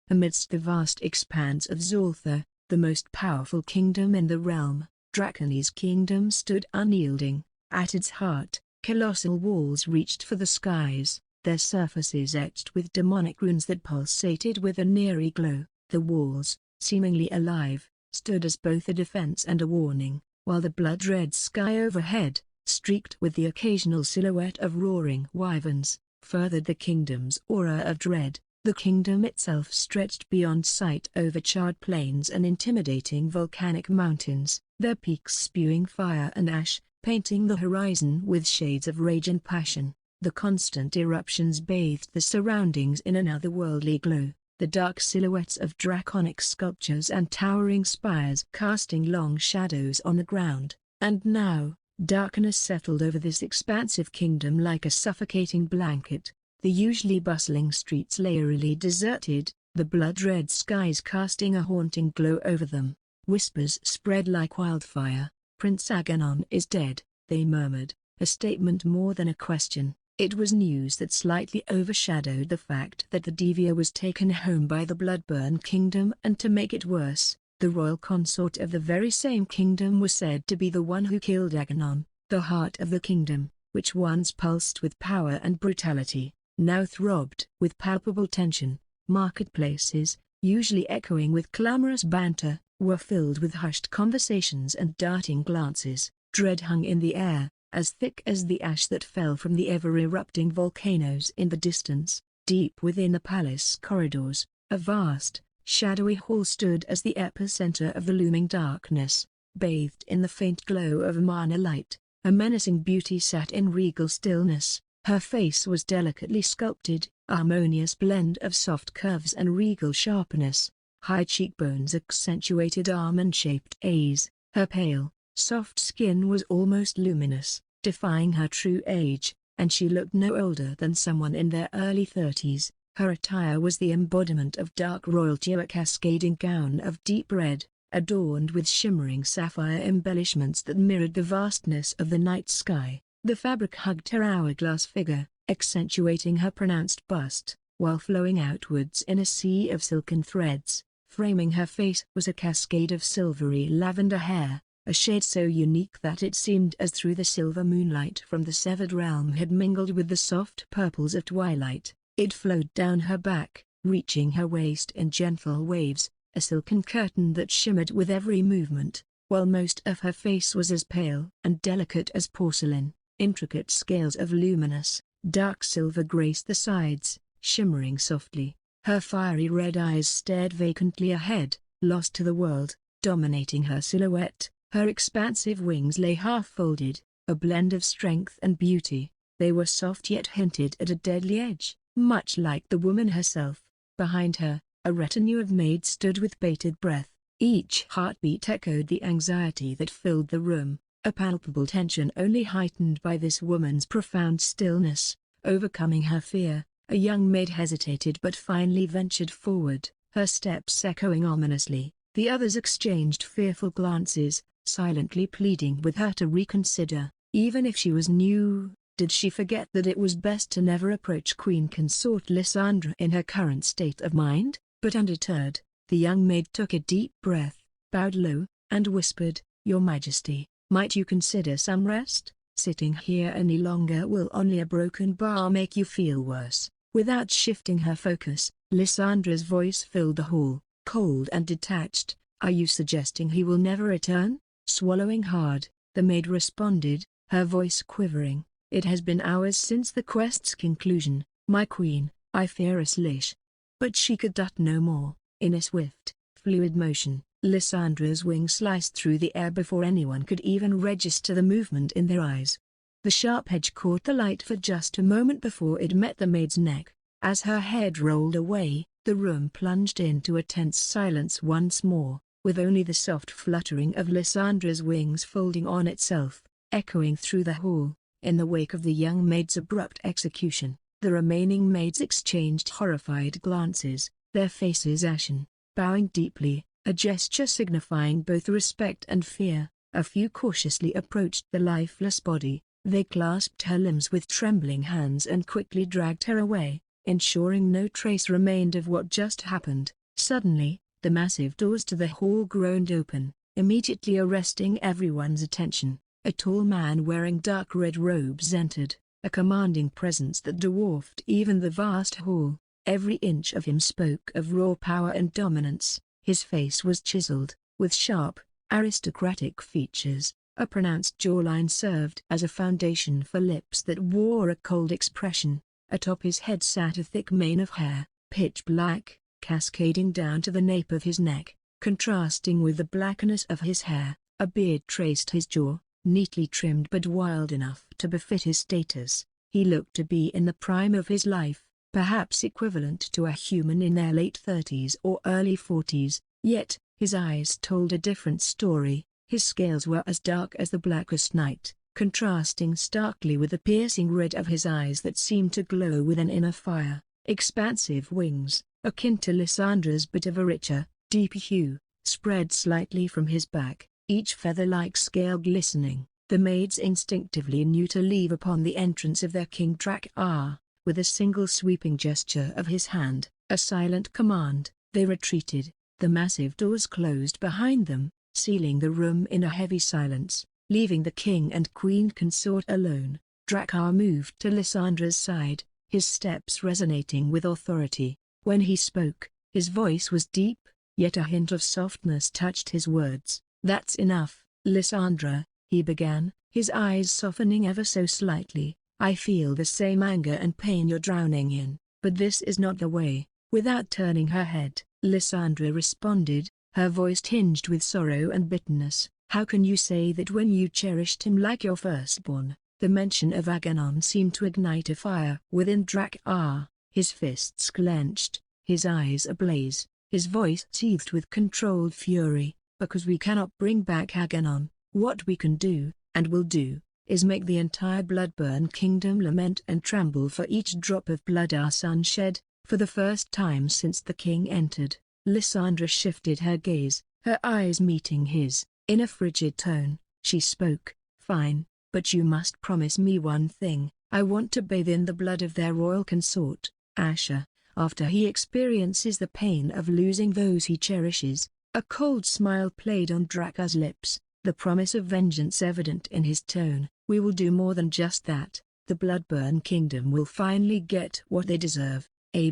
[SPEAKER 1] Amidst the vast expanse of Zoltha, the most powerful kingdom in the realm, Dracone's kingdom stood unyielding. At its heart, colossal walls reached for the skies, their surfaces etched with demonic runes that pulsated with an eerie glow. The walls, seemingly alive, stood as both a defense and a warning, while the blood-red sky overhead, streaked with the occasional silhouette of roaring wyverns, furthered the kingdom's aura of dread. The kingdom itself stretched beyond sight over charred plains and intimidating volcanic mountains, their peaks spewing fire and ash, painting the horizon with shades of rage and passion. The constant eruptions bathed the surroundings in an otherworldly glow, the dark silhouettes of draconic sculptures and towering spires casting long shadows on the ground. And now, darkness settled over this expansive kingdom like a suffocating blanket. The usually bustling streets lay eerily deserted, the blood-red skies casting a haunting glow over them. Whispers spread like wildfire. "Prince Aganon is dead," they murmured, a statement more than a question. It was news that slightly overshadowed the fact that the Devia was taken home by the Bloodburn Kingdom, and to make it worse, the royal consort of the very same kingdom was said to be the one who killed Aganon. The heart of the kingdom, which once pulsed with power and brutality, now throbbed with palpable tension. Marketplaces, usually echoing with clamorous banter, were filled with hushed conversations and darting glances. Dread hung in the air, as thick as the ash that fell from the ever-erupting volcanoes in the distance. Deep within the palace corridors, a vast, shadowy hall stood as the epicenter of the looming darkness. Bathed in the faint glow of mana light, a menacing beauty sat in regal stillness. Her face was delicately sculpted, a harmonious blend of soft curves and regal sharpness. High cheekbones accentuated almond-shaped eyes. Her pale, soft skin was almost luminous, defying her true age, and she looked no older than someone in their early 30s. Her attire was the embodiment of dark royalty, a cascading gown of deep red, adorned with shimmering sapphire embellishments that mirrored the vastness of the night sky. The fabric hugged her hourglass figure, accentuating her pronounced bust, while flowing outwards in a sea of silken threads. Framing her face was a cascade of silvery lavender hair, a shade so unique that it seemed as though the silver moonlight from the severed realm had mingled with the soft purples of twilight. It flowed down her back, reaching her waist in gentle waves, a silken curtain that shimmered with every movement, while most of her face was as pale and delicate as porcelain. Intricate scales of luminous, dark silver graced the sides, shimmering softly. Her fiery red eyes stared vacantly ahead, lost to the world, dominating her silhouette. Her expansive wings lay half-folded, a blend of strength and beauty. They were soft yet hinted at a deadly edge, much like the woman herself. Behind her, a retinue of maids stood with bated breath. Each heartbeat echoed the anxiety that filled the room, a palpable tension only heightened by this woman's profound stillness. Overcoming her fear, a young maid hesitated but finally ventured forward, her steps echoing ominously. The others exchanged fearful glances, silently pleading with her to reconsider. Even if she was new, did she forget that it was best to never approach Queen Consort Lysandra in her current state of mind? But undeterred, the young maid took a deep breath, bowed low, and whispered, "Your Majesty, might you consider some rest? Sitting here any longer will only a broken bar make you feel worse." Without shifting her focus, Lysandra's voice filled the hall, cold and detached. "Are you suggesting he will never return?" Swallowing hard, the maid responded, her voice quivering. "It has been hours since the quest's conclusion, my queen. I fear a slash." But she could do no more. In a swift, fluid motion, Lysandra's wing sliced through the air before anyone could even register the movement in their eyes. The sharp edge caught the light for just a moment before it met the maid's neck. As her head rolled away, the room plunged into a tense silence once more, with only the soft fluttering of Lysandra's wings folding on itself, echoing through the hall. In the wake of the young maid's abrupt execution, the remaining maids exchanged horrified glances, their faces ashen. Bowing deeply, a gesture signifying both respect and fear, a few cautiously approached the lifeless body. They clasped her limbs with trembling hands and quickly dragged her away, ensuring no trace remained of what just happened. Suddenly, the massive doors to the hall groaned open, immediately arresting everyone's attention. A tall man wearing dark red robes entered, a commanding presence that dwarfed even the vast hall. Every inch of him spoke of raw power and dominance. His face was chiseled, with sharp, aristocratic features. A pronounced jawline served as a foundation for lips that wore a cold expression. Atop his head sat a thick mane of hair, pitch black, cascading down to the nape of his neck. Contrasting with the blackness of his hair, a beard traced his jaw, neatly trimmed but wild enough to befit his status. He looked to be in the prime of his life, perhaps equivalent to a human in their late 30s or early 40s, yet, his eyes told a different story. His scales were as dark as the blackest night, contrasting starkly with the piercing red of his eyes that seemed to glow with an inner fire. Expansive wings, akin to Lysandra's but of a richer, deep hue, spread slightly from his back, each feather-like scale glistening. The maids instinctively knew to leave upon the entrance of their king Drak-Ar. With a single sweeping gesture of his hand, a silent command, they retreated. The massive doors closed behind them, sealing the room in a heavy silence, leaving the king and queen consort alone. Drak-Ar moved to Lysandra's side, his steps resonating with authority. When he spoke, his voice was deep, yet a hint of softness touched his words. "That's enough, Lysandra," he began, his eyes softening ever so slightly. "I feel the same anger and pain you're drowning in, but this is not the way." Without turning her head, Lysandra responded, her voice tinged with sorrow and bitterness. "How can you say that when you cherished him like your firstborn?" The mention of Aganon seemed to ignite a fire within Drak-Ar. His fists clenched, his eyes ablaze, His voice seethed with controlled fury. Because we cannot bring back Haganon, what we can do, and will do, is make the entire Bloodburn Kingdom lament and tremble for each drop of blood our son shed. For the first time since the king entered, Lysandra shifted her gaze, her eyes meeting his. In a frigid tone, she spoke, "Fine, but you must promise me one thing. I want to bathe in the blood of their royal consort, Asher, after he experiences the pain of losing those he cherishes." A cold smile played on Draka's lips, the promise of vengeance evident in his tone. "We will do more than just that. The Bloodburn Kingdom will finally get what they deserve."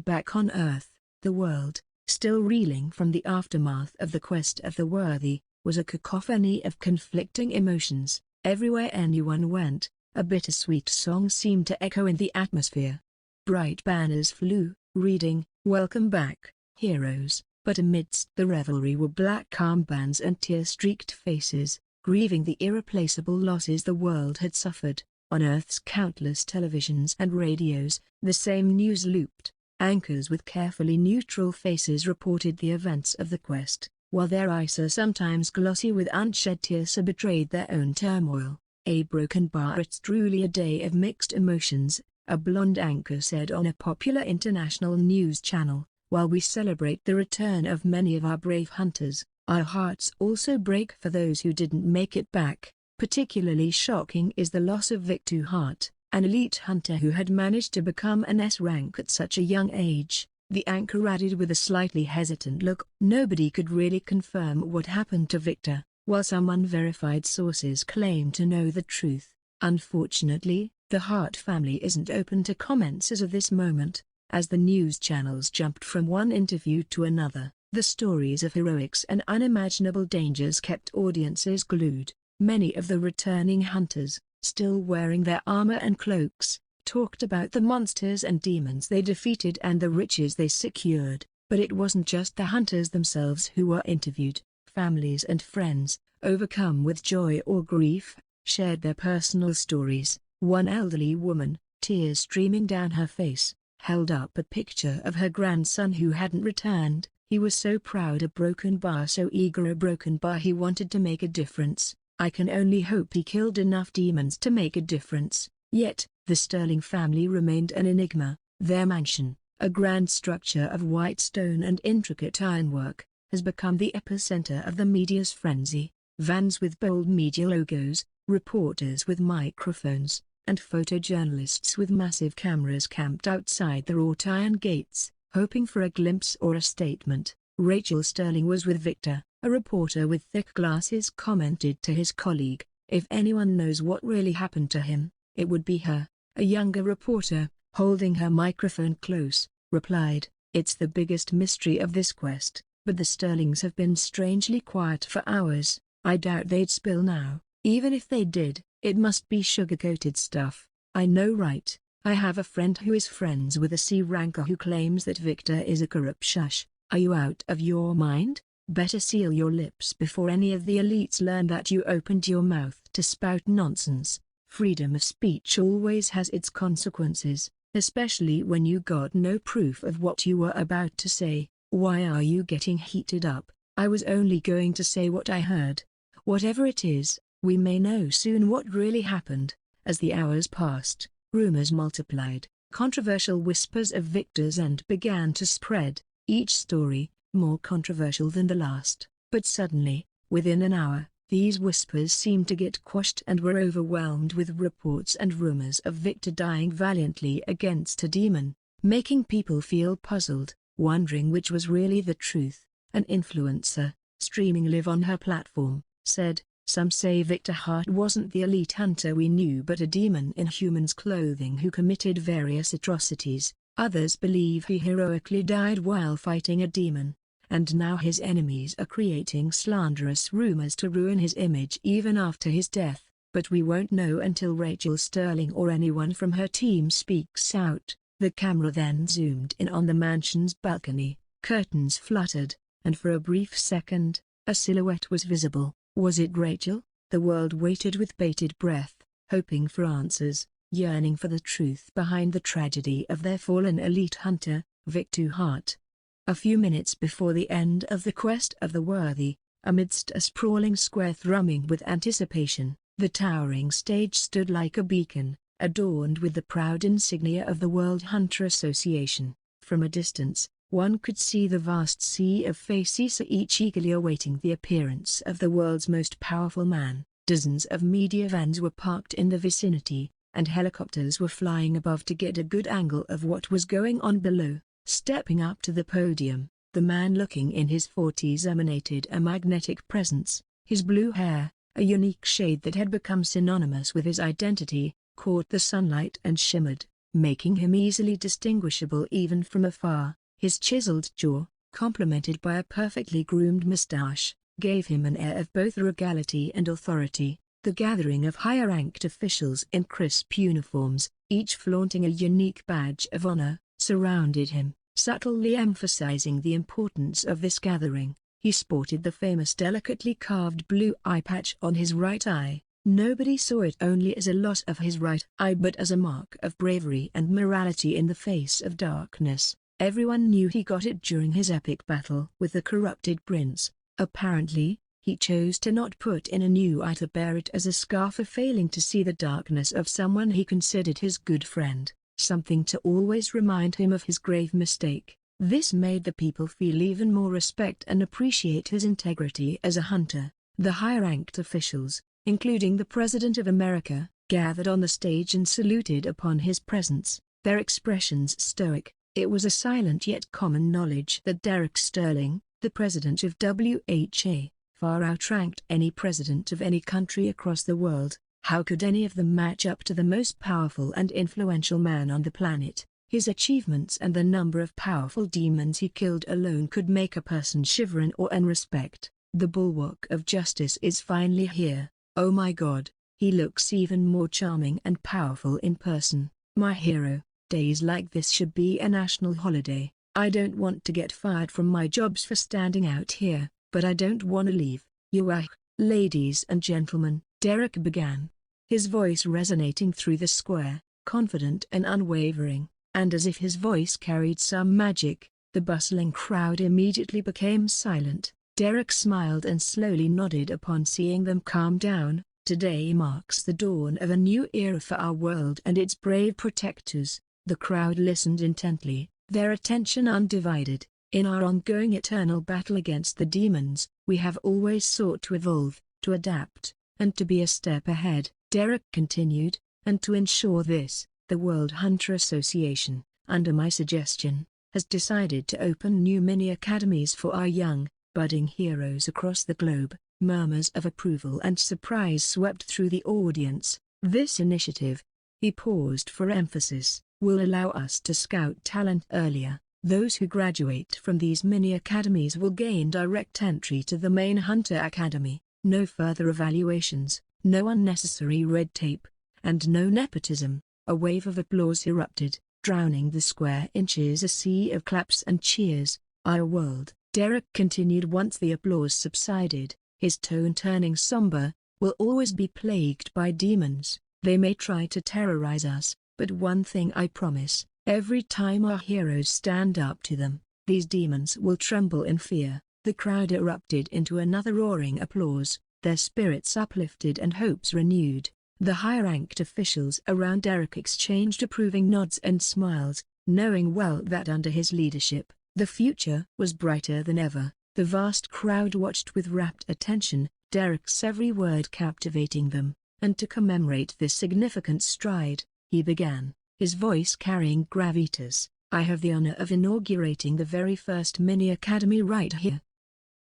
[SPEAKER 1] Back on Earth, the world, still reeling from the aftermath of the quest of the worthy, was a cacophony of conflicting emotions. Everywhere anyone went, a bittersweet song seemed to echo in the atmosphere. Bright banners flew, reading, "Welcome back, heroes," but amidst the revelry were black armbands and tear-streaked faces, grieving the irreplaceable losses the world had suffered. On Earth's countless televisions and radios, the same news looped. Anchors with carefully neutral faces reported the events of the quest, while their eyes, sometimes glossy with unshed tears, betrayed their own turmoil. "A broken bar, it's truly a day of mixed emotions," a blonde anchor said on a popular international news channel. "While we celebrate the return of many of our brave hunters, our hearts also break for those who didn't make it back. Particularly shocking is the loss of Victor Hart, an elite hunter who had managed to become an S rank at such a young age." The anchor added with a slightly hesitant look, "Nobody could really confirm what happened to Victor, while some unverified sources claim to know the truth. Unfortunately, the Hart family isn't open to comments as of this moment." As the news channels jumped from one interview to another, the stories of heroics and unimaginable dangers kept audiences glued. Many of the returning hunters, still wearing their armor and cloaks, talked about the monsters and demons they defeated and the riches they secured. But it wasn't just the hunters themselves who were interviewed. Families and friends, overcome with joy or grief, shared their personal stories. One elderly woman, tears streaming down her face, held up a picture of her grandson who hadn't returned. "He was so proud, a broken bar, so eager, a broken bar, he wanted to make a difference. I can only hope he killed enough demons to make a difference." Yet, the Sterling family remained an enigma. Their mansion, a grand structure of white stone and intricate ironwork, has become the epicenter of the media's frenzy. Vans with bold media logos, reporters with microphones, and photojournalists with massive cameras camped outside the wrought iron gates, hoping for a glimpse or a statement. Rachel Sterling was with Victor. A reporter with thick glasses commented to his colleague, "If anyone knows what really happened to him, it would be her." A younger reporter, holding her microphone close, replied, "It's the biggest mystery of this quest, but the Sterlings have been strangely quiet for hours. I doubt they'd spill now. Even if they did, it must be sugar-coated stuff." "I know, right? I have a friend who is friends with a C-ranker who claims that Victor is a corrupt shush. Are you out of your mind? Better seal your lips before any of the elites learn that you opened your mouth to spout nonsense." Freedom of speech always has its consequences, especially when you got no proof of what you were about to say. "Why are you getting heated up? I was only going to say what I heard. Whatever it is, we may know soon what really happened." As the hours passed, rumors multiplied. Controversial whispers of Victor's end began to spread, each story more controversial than the last. But suddenly, within an hour, these whispers seemed to get quashed and were overwhelmed with reports and rumors of Victor dying valiantly against a demon, making people feel puzzled, wondering which was really the truth. An influencer, streaming live on her platform, said, "Some say Victor Hart wasn't the elite hunter we knew but a demon in human's clothing who committed various atrocities. Others believe he heroically died while fighting a demon, and now his enemies are creating slanderous rumors to ruin his image even after his death. But we won't know until Rachel Sterling or anyone from her team speaks out." The camera then zoomed in on the mansion's balcony, curtains fluttered, and for a brief second, a silhouette was visible. Was it Rachel? The world waited with bated breath, hoping for answers, yearning for the truth behind the tragedy of their fallen elite hunter, Victor Hart. A few minutes before the end of the quest of the worthy, amidst a sprawling square thrumming with anticipation, the towering stage stood like a beacon, adorned with the proud insignia of the World Hunter Association. From a distance, one could see the vast sea of faces, each eagerly awaiting the appearance of the world's most powerful man. Dozens of media vans were parked in the vicinity, and helicopters were flying above to get a good angle of what was going on below. Stepping up to the podium, the man looking in his 40s emanated a magnetic presence. His blue hair, a unique shade that had become synonymous with his identity, caught the sunlight and shimmered, making him easily distinguishable even from afar. His chiseled jaw, complemented by a perfectly groomed mustache, gave him an air of both regality and authority. The gathering of higher-ranked officials in crisp uniforms, each flaunting a unique badge of honor, surrounded him, subtly emphasizing the importance of this gathering. He sported the famous delicately carved blue eye patch on his right eye. Nobody saw it only as a loss of his right eye but as a mark of bravery and morality in the face of darkness. Everyone knew he got it during his epic battle with the corrupted prince. Apparently, he chose to not put in a new eye to bear it as a scar for failing to see the darkness of someone he considered his good friend, something to always remind him of his grave mistake. This made the people feel even more respect and appreciate his integrity as a hunter. The higher-ranked officials, including the President of America, gathered on the stage and saluted upon his presence, their expressions stoic. It was a silent yet common knowledge that Derek Sterling, the president of WHA, far outranked any president of any country across the world. How could any of them match up to the most powerful and influential man on the planet? His achievements and the number of powerful demons he killed alone could make a person shiver in awe and respect. The bulwark of justice is finally here. Oh my God, he looks even more charming and powerful in person. My hero. Days like this should be a national holiday. I don't want to get fired from my jobs for standing out here, but I don't want to leave. Ladies and gentlemen, Derek began, his voice resonating through the square, confident and unwavering, and as if his voice carried some magic, the bustling crowd immediately became silent. Derek smiled and slowly nodded upon seeing them calm down. Today marks the dawn of a new era for our world and its brave protectors. The crowd listened intently, their attention undivided. In our ongoing eternal battle against the demons, we have always sought to evolve, to adapt, and to be a step ahead, Derek continued, and to ensure this, the World Hunter Association, under my suggestion, has decided to open new mini-academies for our young, budding heroes across the globe. Murmurs of approval and surprise swept through the audience. This initiative, he paused for emphasis, will allow us to scout talent earlier. Those who graduate from these mini-academies will gain direct entry to the main Hunter Academy. No further evaluations, no unnecessary red tape, and no nepotism. A wave of applause erupted, drowning the square inches a sea of claps and cheers. Our world, Derek continued once the applause subsided, his tone turning somber, will always be plagued by demons. They may try to terrorize us, but one thing I promise, every time our heroes stand up to them, these demons will tremble in fear. The crowd erupted into another roaring applause, their spirits uplifted and hopes renewed. The high-ranked officials around Derek exchanged approving nods and smiles, knowing well that under his leadership, the future was brighter than ever. The vast crowd watched with rapt attention, Derek's every word captivating them, and to commemorate this significant stride, he began, his voice carrying gravitas. I have the honor of inaugurating the very first mini-academy right here.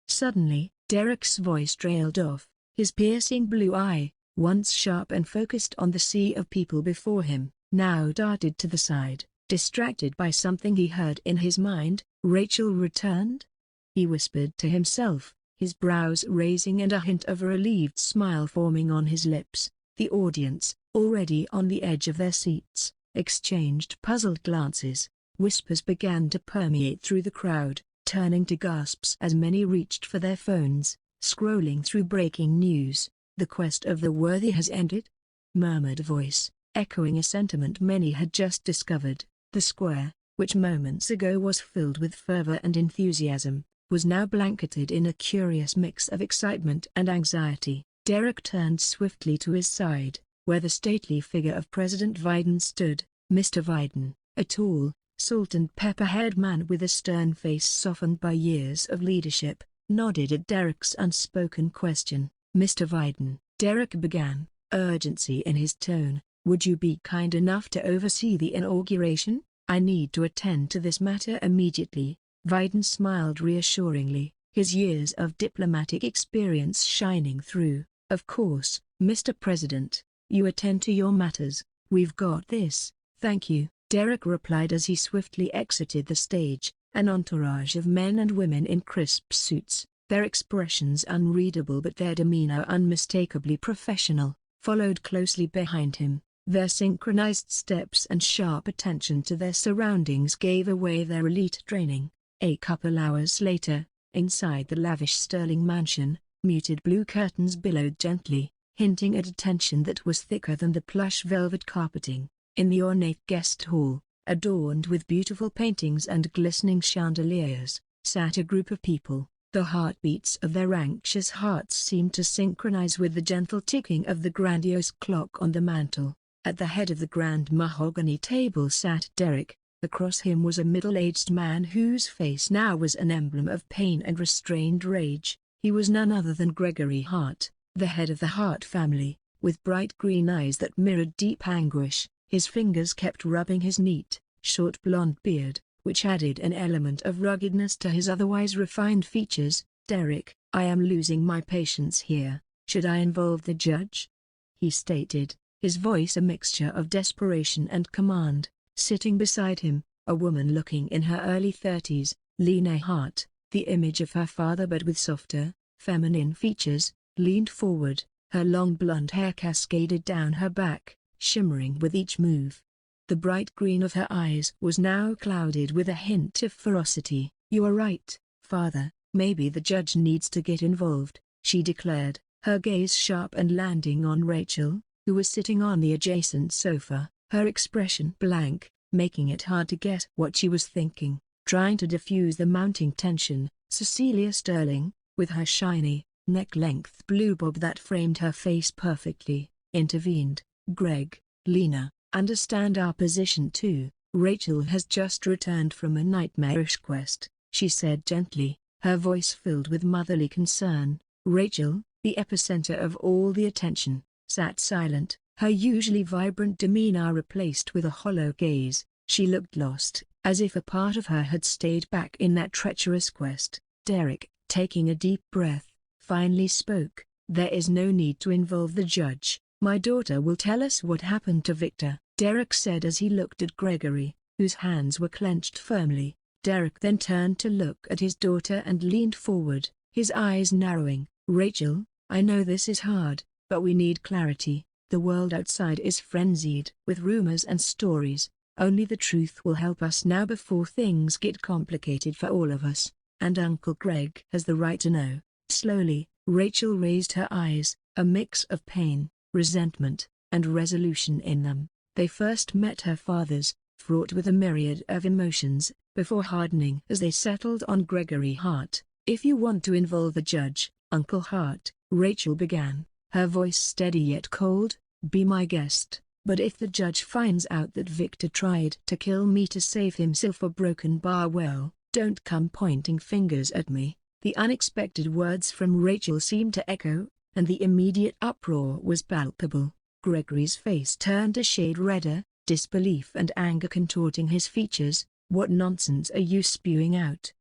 [SPEAKER 1] Suddenly, Derek's voice trailed off, his piercing blue eye, once sharp and focused on the sea of people before him, now darted to the side, distracted by something he heard in his mind. Rachel returned? He whispered to himself, his brows raising and a hint of a relieved smile forming on his lips. The audience, already on the edge of their seats, exchanged puzzled glances. Whispers began to permeate through the crowd, turning to gasps as many reached for their phones, scrolling through breaking news. The quest of the worthy has ended? Murmured a voice, echoing a sentiment many had just discovered. The square, which moments ago was filled with fervor and enthusiasm, was now blanketed in a curious mix of excitement and anxiety. Derek turned swiftly to his side, where the stately figure of President Biden stood. Mr. Biden, a tall, salt-and-pepper-haired man with a stern face softened by years of leadership, nodded at Derek's unspoken question. Mr. Biden, Derek began, urgency in his tone, would you be kind enough to oversee the inauguration? I need to attend to this matter immediately. Biden smiled reassuringly, his years of diplomatic experience shining through. Of course, Mr. President, you attend to your matters. We've got this, thank you, Derek replied as he swiftly exited the stage. An entourage of men and women in crisp suits, their expressions unreadable but their demeanor unmistakably professional, followed closely behind him. Their synchronized steps and sharp attention to their surroundings gave away their elite training. A couple hours later, inside the lavish Sterling mansion, muted blue curtains billowed gently, hinting at a tension that was thicker than the plush velvet carpeting. In the ornate guest hall, adorned with beautiful paintings and glistening chandeliers, sat a group of people. The heartbeats of their anxious hearts seemed to synchronize with the gentle ticking of the grandiose clock on the mantel. At the head of the grand mahogany table sat Derek. Across him was a middle-aged man whose face now was an emblem of pain and restrained rage. He was none other than Gregory Hart, the head of the Hart family, with bright green eyes that mirrored deep anguish. His fingers kept rubbing his neat, short blonde beard, which added an element of ruggedness to his otherwise refined features. Derek, I am losing my patience here. Should I involve the judge? He stated, his voice a mixture of desperation and command. Sitting beside him, a woman looking in her early 30s, Lena Hart, the image of her father but with softer, feminine features, leaned forward, her long blonde hair cascaded down her back, shimmering with each move. The bright green of her eyes was now clouded with a hint of ferocity. You are right, father, maybe the judge needs to get involved, she declared, her gaze sharp and landing on Rachel, who was sitting on the adjacent sofa, her expression blank, making it hard to guess what she was thinking. Trying to diffuse the mounting tension, Cecilia Sterling, with her shiny, neck-length blue bob that framed her face perfectly, intervened. Greg, Lena, understand our position too. Rachel has just returned from a nightmarish quest, she said gently, her voice filled with motherly concern. Rachel, the epicenter of all the attention, sat silent, her usually vibrant demeanor replaced with a hollow gaze. She looked lost, as if a part of her had stayed back in that treacherous quest. Derek, taking a deep breath, finally spoke, there is no need to involve the judge. My daughter will tell us what happened to Victor, Derek said as he looked at Gregory, whose hands were clenched firmly. Derek then turned to look at his daughter and leaned forward, his eyes narrowing. Rachel, I know this is hard, but we need clarity. The world outside is frenzied with rumors and stories. Only the truth will help us now before things get complicated for all of us, and Uncle Greg has the right to know. Slowly, Rachel raised her eyes, a mix of pain, resentment, and resolution in them. They first met her father's, fraught with a myriad of emotions, before hardening as they settled on Gregory Hart. If you want to involve the judge, Uncle Hart, Rachel began, her voice steady yet cold, be my guest. But if the judge finds out that Victor tried to kill me to save himself or Broken Bar, well, don't come pointing fingers at me. The unexpected words from Rachel seemed to echo, and the immediate uproar was palpable. Gregory's face turned a shade redder, disbelief and anger contorting his features. What nonsense are you spewing out?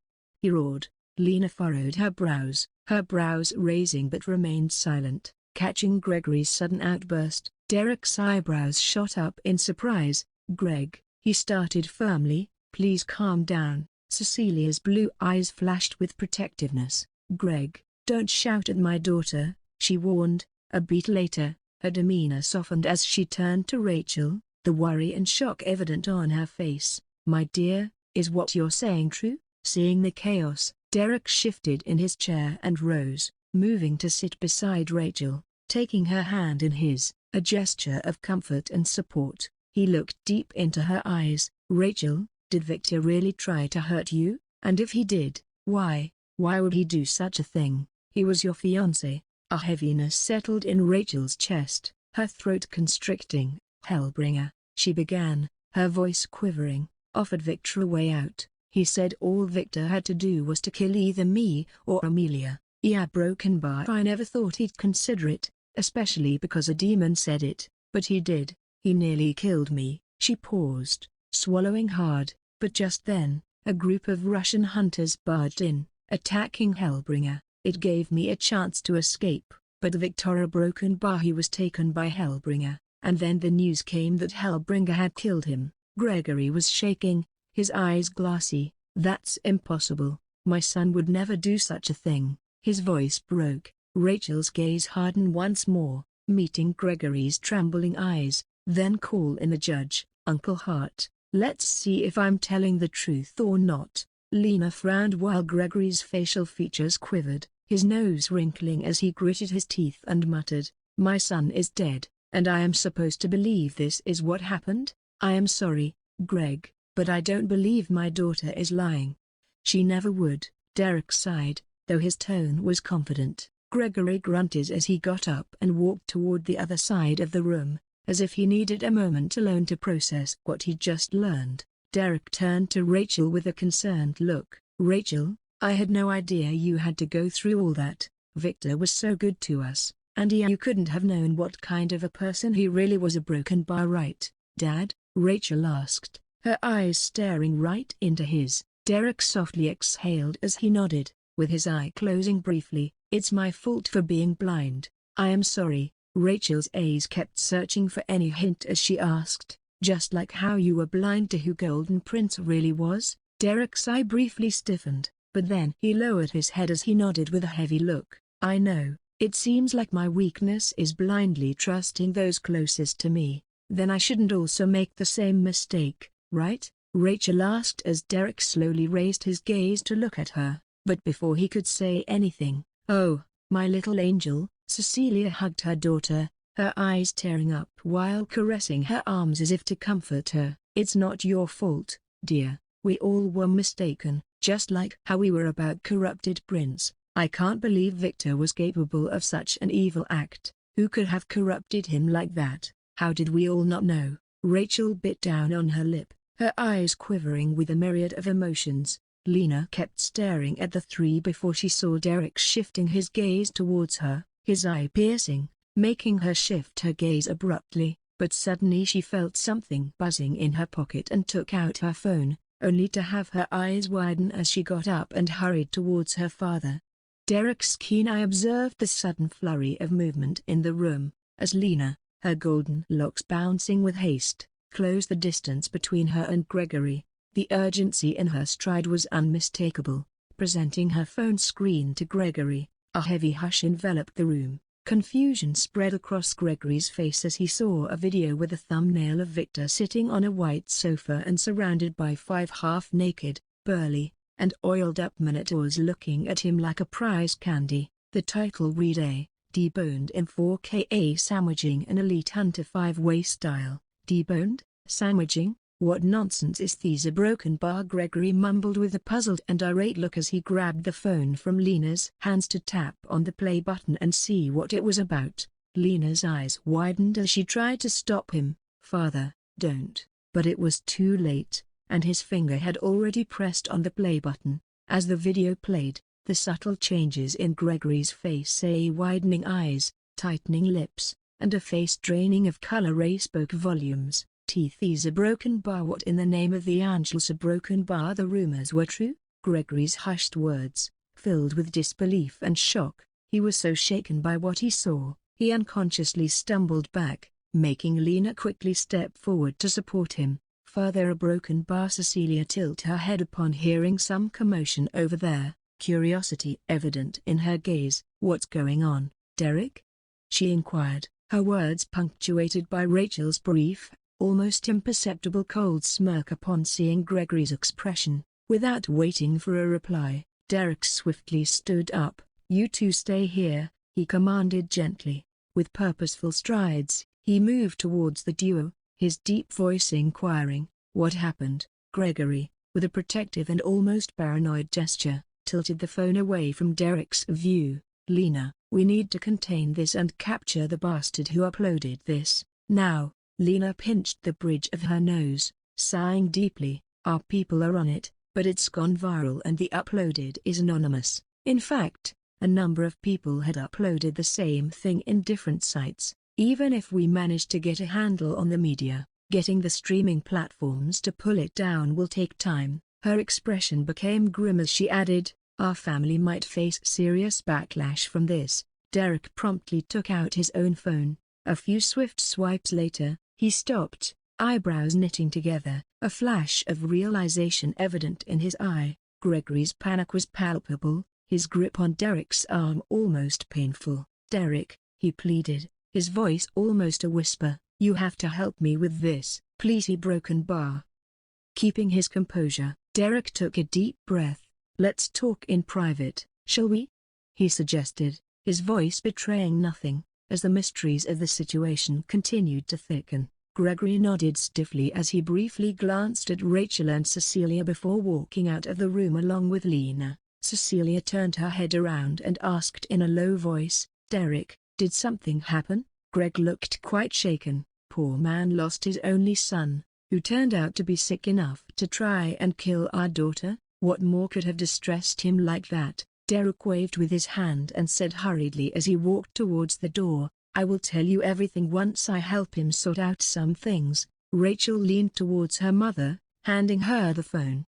[SPEAKER 1] He roared. Lena furrowed her brows raising but remained silent. Catching Gregory's sudden outburst, Derek's eyebrows shot up in surprise. Greg, he started firmly, please calm down. Cecilia's blue eyes flashed with protectiveness. Greg, don't shout at my daughter, she warned. A beat later, her demeanor softened as she turned to Rachel, the worry and shock evident on her face. My dear, is what you're saying true? Seeing the chaos, Derek shifted in his chair and rose, moving to sit beside Rachel, taking her hand in his, a gesture of comfort and support. He looked deep into her eyes. Rachel, Did Victor really try to hurt you? And if he did, why would he do such a thing? He was your fiancé. A heaviness settled in Rachel's chest, her throat constricting. Hellbringer, she began, her voice quivering, offered Victor a way out. He said all Victor had to do was to kill either me or Amelia. Yeah, broken bar. I never thought he'd consider it, especially because a demon said it, but he did. He nearly killed me. She paused, swallowing hard, but just then, a group of Russian hunters barged in, attacking Hellbringer. It gave me a chance to escape, but Victor broken bar. He was taken by Hellbringer, and then the news came that Hellbringer had killed him. Gregory was shaking, his eyes glassy. That's impossible. My son would never do such a thing. His voice broke. Rachel's gaze hardened once more, meeting Gregory's trembling eyes. Then call in the judge. Uncle Hart, let's see if I'm telling the truth or not. Lena frowned while Gregory's facial features quivered, his nose wrinkling as he gritted his teeth and muttered, "My son is dead, and I am supposed to believe this is what happened? I am sorry, Greg, but I don't believe my daughter is lying." "She never would," Derek sighed, though his tone was confident. Gregory grunted as he got up and walked toward the other side of the room, as if he needed a moment alone to process what he'd just learned. Derek turned to Rachel with a concerned look. "Rachel, I had no idea you had to go through all that. Victor was so good to us, and you couldn't have known what kind of a person he really was." "A broken bar, right, Dad?" Rachel asked, her eyes staring right into his. Derek softly exhaled as he nodded, with his eye closing briefly. "It's my fault for being blind. I am sorry." Rachel's eyes kept searching for any hint as she asked, "Just like how you were blind to who Golden Prince really was?" Derek's eye briefly stiffened, but then he lowered his head as he nodded with a heavy look. "I know, it seems like my weakness is blindly trusting those closest to me. Then I shouldn't also make the same mistake, right?" Rachel asked as Derek slowly raised his gaze to look at her, but before he could say anything, "Oh, my little angel," Cecilia hugged her daughter, her eyes tearing up while caressing her arms as if to comfort her. "It's not your fault, dear. We all were mistaken, just like how we were about corrupted Prince. I can't believe Victor was capable of such an evil act. Who could have corrupted him like that? How did we all not know?" Rachel bit down on her lip, her eyes quivering with a myriad of emotions. Lena kept staring at the three before she saw Derek shifting his gaze towards her, his eye piercing, making her shift her gaze abruptly, but suddenly she felt something buzzing in her pocket and took out her phone, only to have her eyes widen as she got up and hurried towards her father. Derek's keen eye observed the sudden flurry of movement in the room, as Lena, her golden locks bouncing with haste, closed the distance between her and Gregory. The urgency in her stride was unmistakable. Presenting her phone screen to Gregory, a heavy hush enveloped the room. Confusion spread across Gregory's face as he saw a video with a thumbnail of Victor sitting on a white sofa and surrounded by 5 half-naked, burly, and oiled-up minotaurs looking at him like a prize candy. The title read A, deboned in 4K, sandwiching an elite hunter 5-way style. Deboned? Sandwiching? What nonsense is this? A broken bar, Gregory mumbled with a puzzled and irate look as he grabbed the phone from Lena's hands to tap on the play button and see what it was about. Lena's eyes widened as she tried to stop him. "Father, don't." But it was too late, and his finger had already pressed on the play button. As the video played, the subtle changes in Gregory's face, a widening eyes, tightening lips, and a face draining of color spoke volumes. "Teeth is a broken bar. What in the name of the angels a broken bar? The rumors were true?" Gregory's hushed words, filled with disbelief and shock. He was so shaken by what he saw, he unconsciously stumbled back, making Lena quickly step forward to support him. "Father, a broken bar?" Cecilia tilted her head upon hearing some commotion over there, curiosity evident in her gaze. "What's going on, Derek?" she inquired, her words punctuated by Rachel's brief, almost imperceptible cold smirk upon seeing Gregory's expression. Without waiting for a reply, Derek swiftly stood up. "You two stay here," he commanded gently. With purposeful strides, he moved towards the duo, his deep voice inquiring, "What happened, Gregory, with a protective and almost paranoid gesture, tilted the phone away from Derek's view. "Lena, we need to contain this and capture the bastard who uploaded this, now." Lena pinched the bridge of her nose, sighing deeply. "Our people are on it, but it's gone viral and the uploaded is anonymous." In fact, a number of people had uploaded the same thing in different sites. "Even if we manage to get a handle on the media, getting the streaming platforms to pull it down will take time." Her expression became grim as she added, "Our family might face serious backlash from this." Derek promptly took out his own phone. A few swift swipes later, he stopped, eyebrows knitting together, a flash of realization evident in his eye. Gregory's panic was palpable, his grip on Derek's arm almost painful. "Derek," he pleaded, his voice almost a whisper, "you have to help me with this, please." He broken bar. Keeping his composure, Derek took a deep breath. "Let's talk in private, shall we?" he suggested, his voice betraying nothing, as the mysteries of the situation continued to thicken. Gregory nodded stiffly as he briefly glanced at Rachel and Cecilia before walking out of the room along with Lena. Cecilia turned her head around and asked in a low voice, "Derek, did something happen?" Greg looked quite shaken. "Poor man lost his only son, who turned out to be sick enough to try and kill our daughter. What more could have distressed him like that?" Derek waved with his hand and said hurriedly as he walked towards the door, "I will tell you everything once I help him sort out some things." Rachel leaned towards her mother, handing her the phone.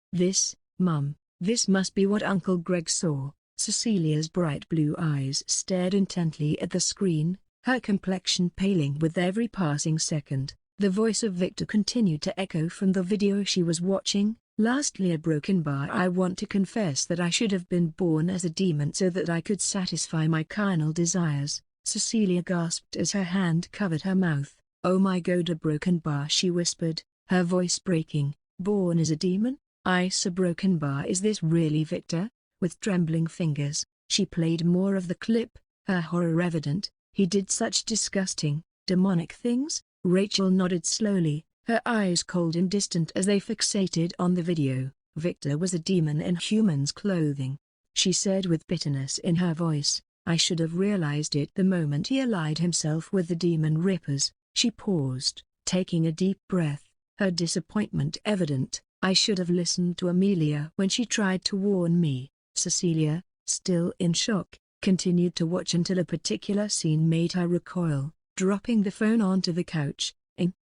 [SPEAKER 1] Mum, this must be what Uncle Greg saw." Cecilia's bright blue eyes stared intently at the screen, her complexion paling with every passing second. The voice of Victor continued to echo from the video she was watching. "Lastly, a broken bar. I want to confess that I should have been born as a demon so that I could satisfy my carnal desires." Cecilia gasped as her hand covered her mouth. "Oh my God, a broken bar," she whispered, her voice breaking. "Born as a demon? A broken bar. Is this really Victor?" With trembling fingers, she played more of the clip, her horror evident. "He did such disgusting, demonic things?" Rachel nodded slowly, her eyes cold and distant as they fixated on the video. "Victor was a demon in human's clothing," she said with bitterness in her voice. "I should have realized it the moment he allied himself with the demon rippers." She paused, taking a deep breath, her disappointment evident. "I should have listened to Amelia when she tried to warn me." Cecilia, still in shock, continued to watch until a particular scene made her recoil, dropping the phone onto the couch.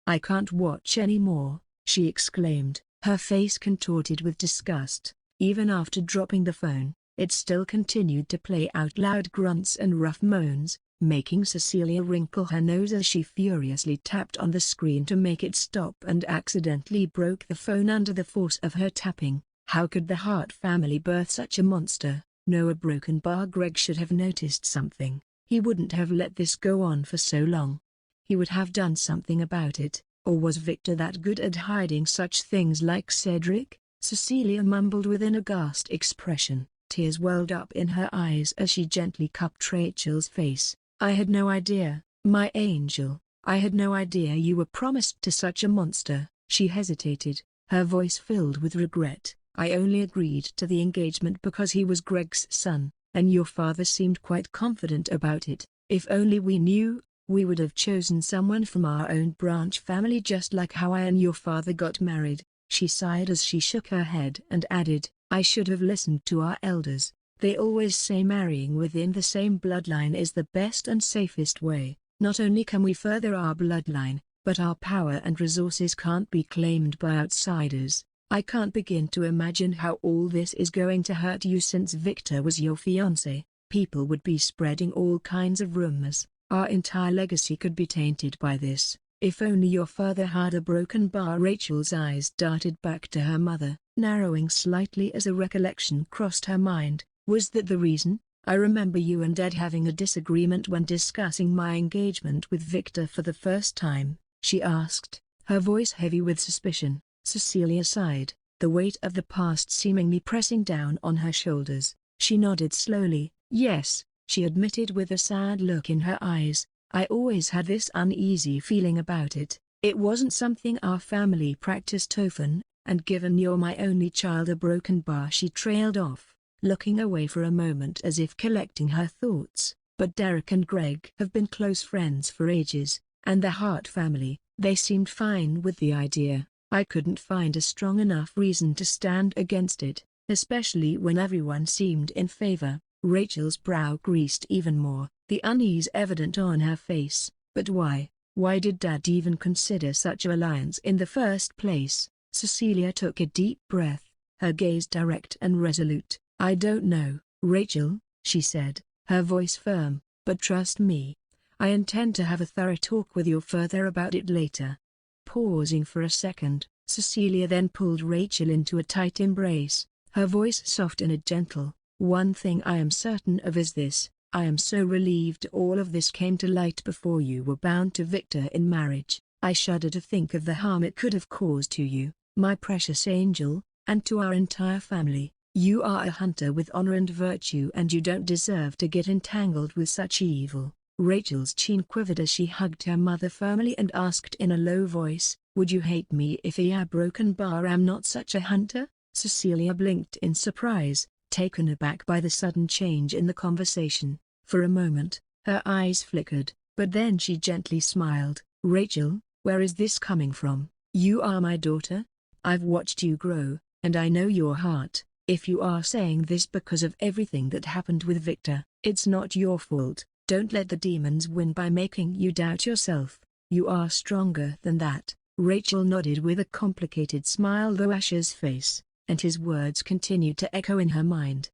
[SPEAKER 1] "I can't watch anymore," she exclaimed, her face contorted with disgust. Even after dropping the phone, it still continued to play out loud grunts and rough moans, making Cecilia wrinkle her nose as she furiously tapped on the screen to make it stop and accidentally broke the phone under the force of her tapping. How could the Hart family birth such a monster? No, a broken bar. Greg should have noticed something. He wouldn't have let this go on for so long. He would have done something about it. Or was Victor that good at hiding such things like Cedric? Cecilia mumbled with an aghast expression. Tears welled up in her eyes as she gently cupped Rachel's face. "I had no idea, my angel. I had no idea you were promised to such a monster." She hesitated, her voice filled with regret. "I only agreed to the engagement because he was Greg's son, and your father seemed quite confident about it. If only we knew, we would have chosen someone from our own branch family, just like how I and your father got married." She sighed as she shook her head and added, "I should have listened to our elders. They always say marrying within the same bloodline is the best and safest way. Not only can we further our bloodline, but our power and resources can't be claimed by outsiders. I can't begin to imagine how all this is going to hurt you since Victor was your fiancé. People would be spreading all kinds of rumors. Our entire legacy could be tainted by this. If only your father had a broken bar." Rachel's eyes darted back to her mother, narrowing slightly as a recollection crossed her mind. "Was that the reason? I remember you and Dad having a disagreement when discussing my engagement with Victor for the first time," she asked, her voice heavy with suspicion. Cecilia sighed, the weight of the past seemingly pressing down on her shoulders. She nodded slowly. "Yes," she admitted with a sad look in her eyes. "I always had this uneasy feeling about it. It wasn't something our family practiced often, and given you're my only child a broken bar." She trailed off, looking away for a moment as if collecting her thoughts. "But Derek and Greg have been close friends for ages, and the Hart family, they seemed fine with the idea. I couldn't find a strong enough reason to stand against it, especially when everyone seemed in favor." Rachel's brow creased even more, the unease evident on her face. "But why? Why did Dad even consider such an alliance in the first place?" Cecilia took a deep breath, her gaze direct and resolute. "I don't know, Rachel," she said, her voice firm, "but trust me, I intend to have a thorough talk with your father about it later." Pausing for a second, Cecilia then pulled Rachel into a tight embrace, her voice soft and gentle. "One thing I am certain of is this: I am so relieved all of this came to light before you were bound to Victor in marriage. I shudder to think of the harm it could have caused to you, my precious angel, and to our entire family. You are a hunter with honor and virtue, and you don't deserve to get entangled with such evil." Rachel's chin quivered as she hugged her mother firmly and asked in a low voice, "Would you hate me if I broken bar am not such a hunter?" Cecilia blinked in surprise, taken aback by the sudden change in the conversation. For a moment, her eyes flickered, but then she gently smiled. "Rachel, where is this coming from? You are my daughter. I've watched you grow, and I know your heart. If you are saying this because of everything that happened with Victor, it's not your fault. Don't let the demons win by making you doubt yourself. You are stronger than that." Rachel nodded with a complicated smile though Asher's face, and his words continued to echo in her mind.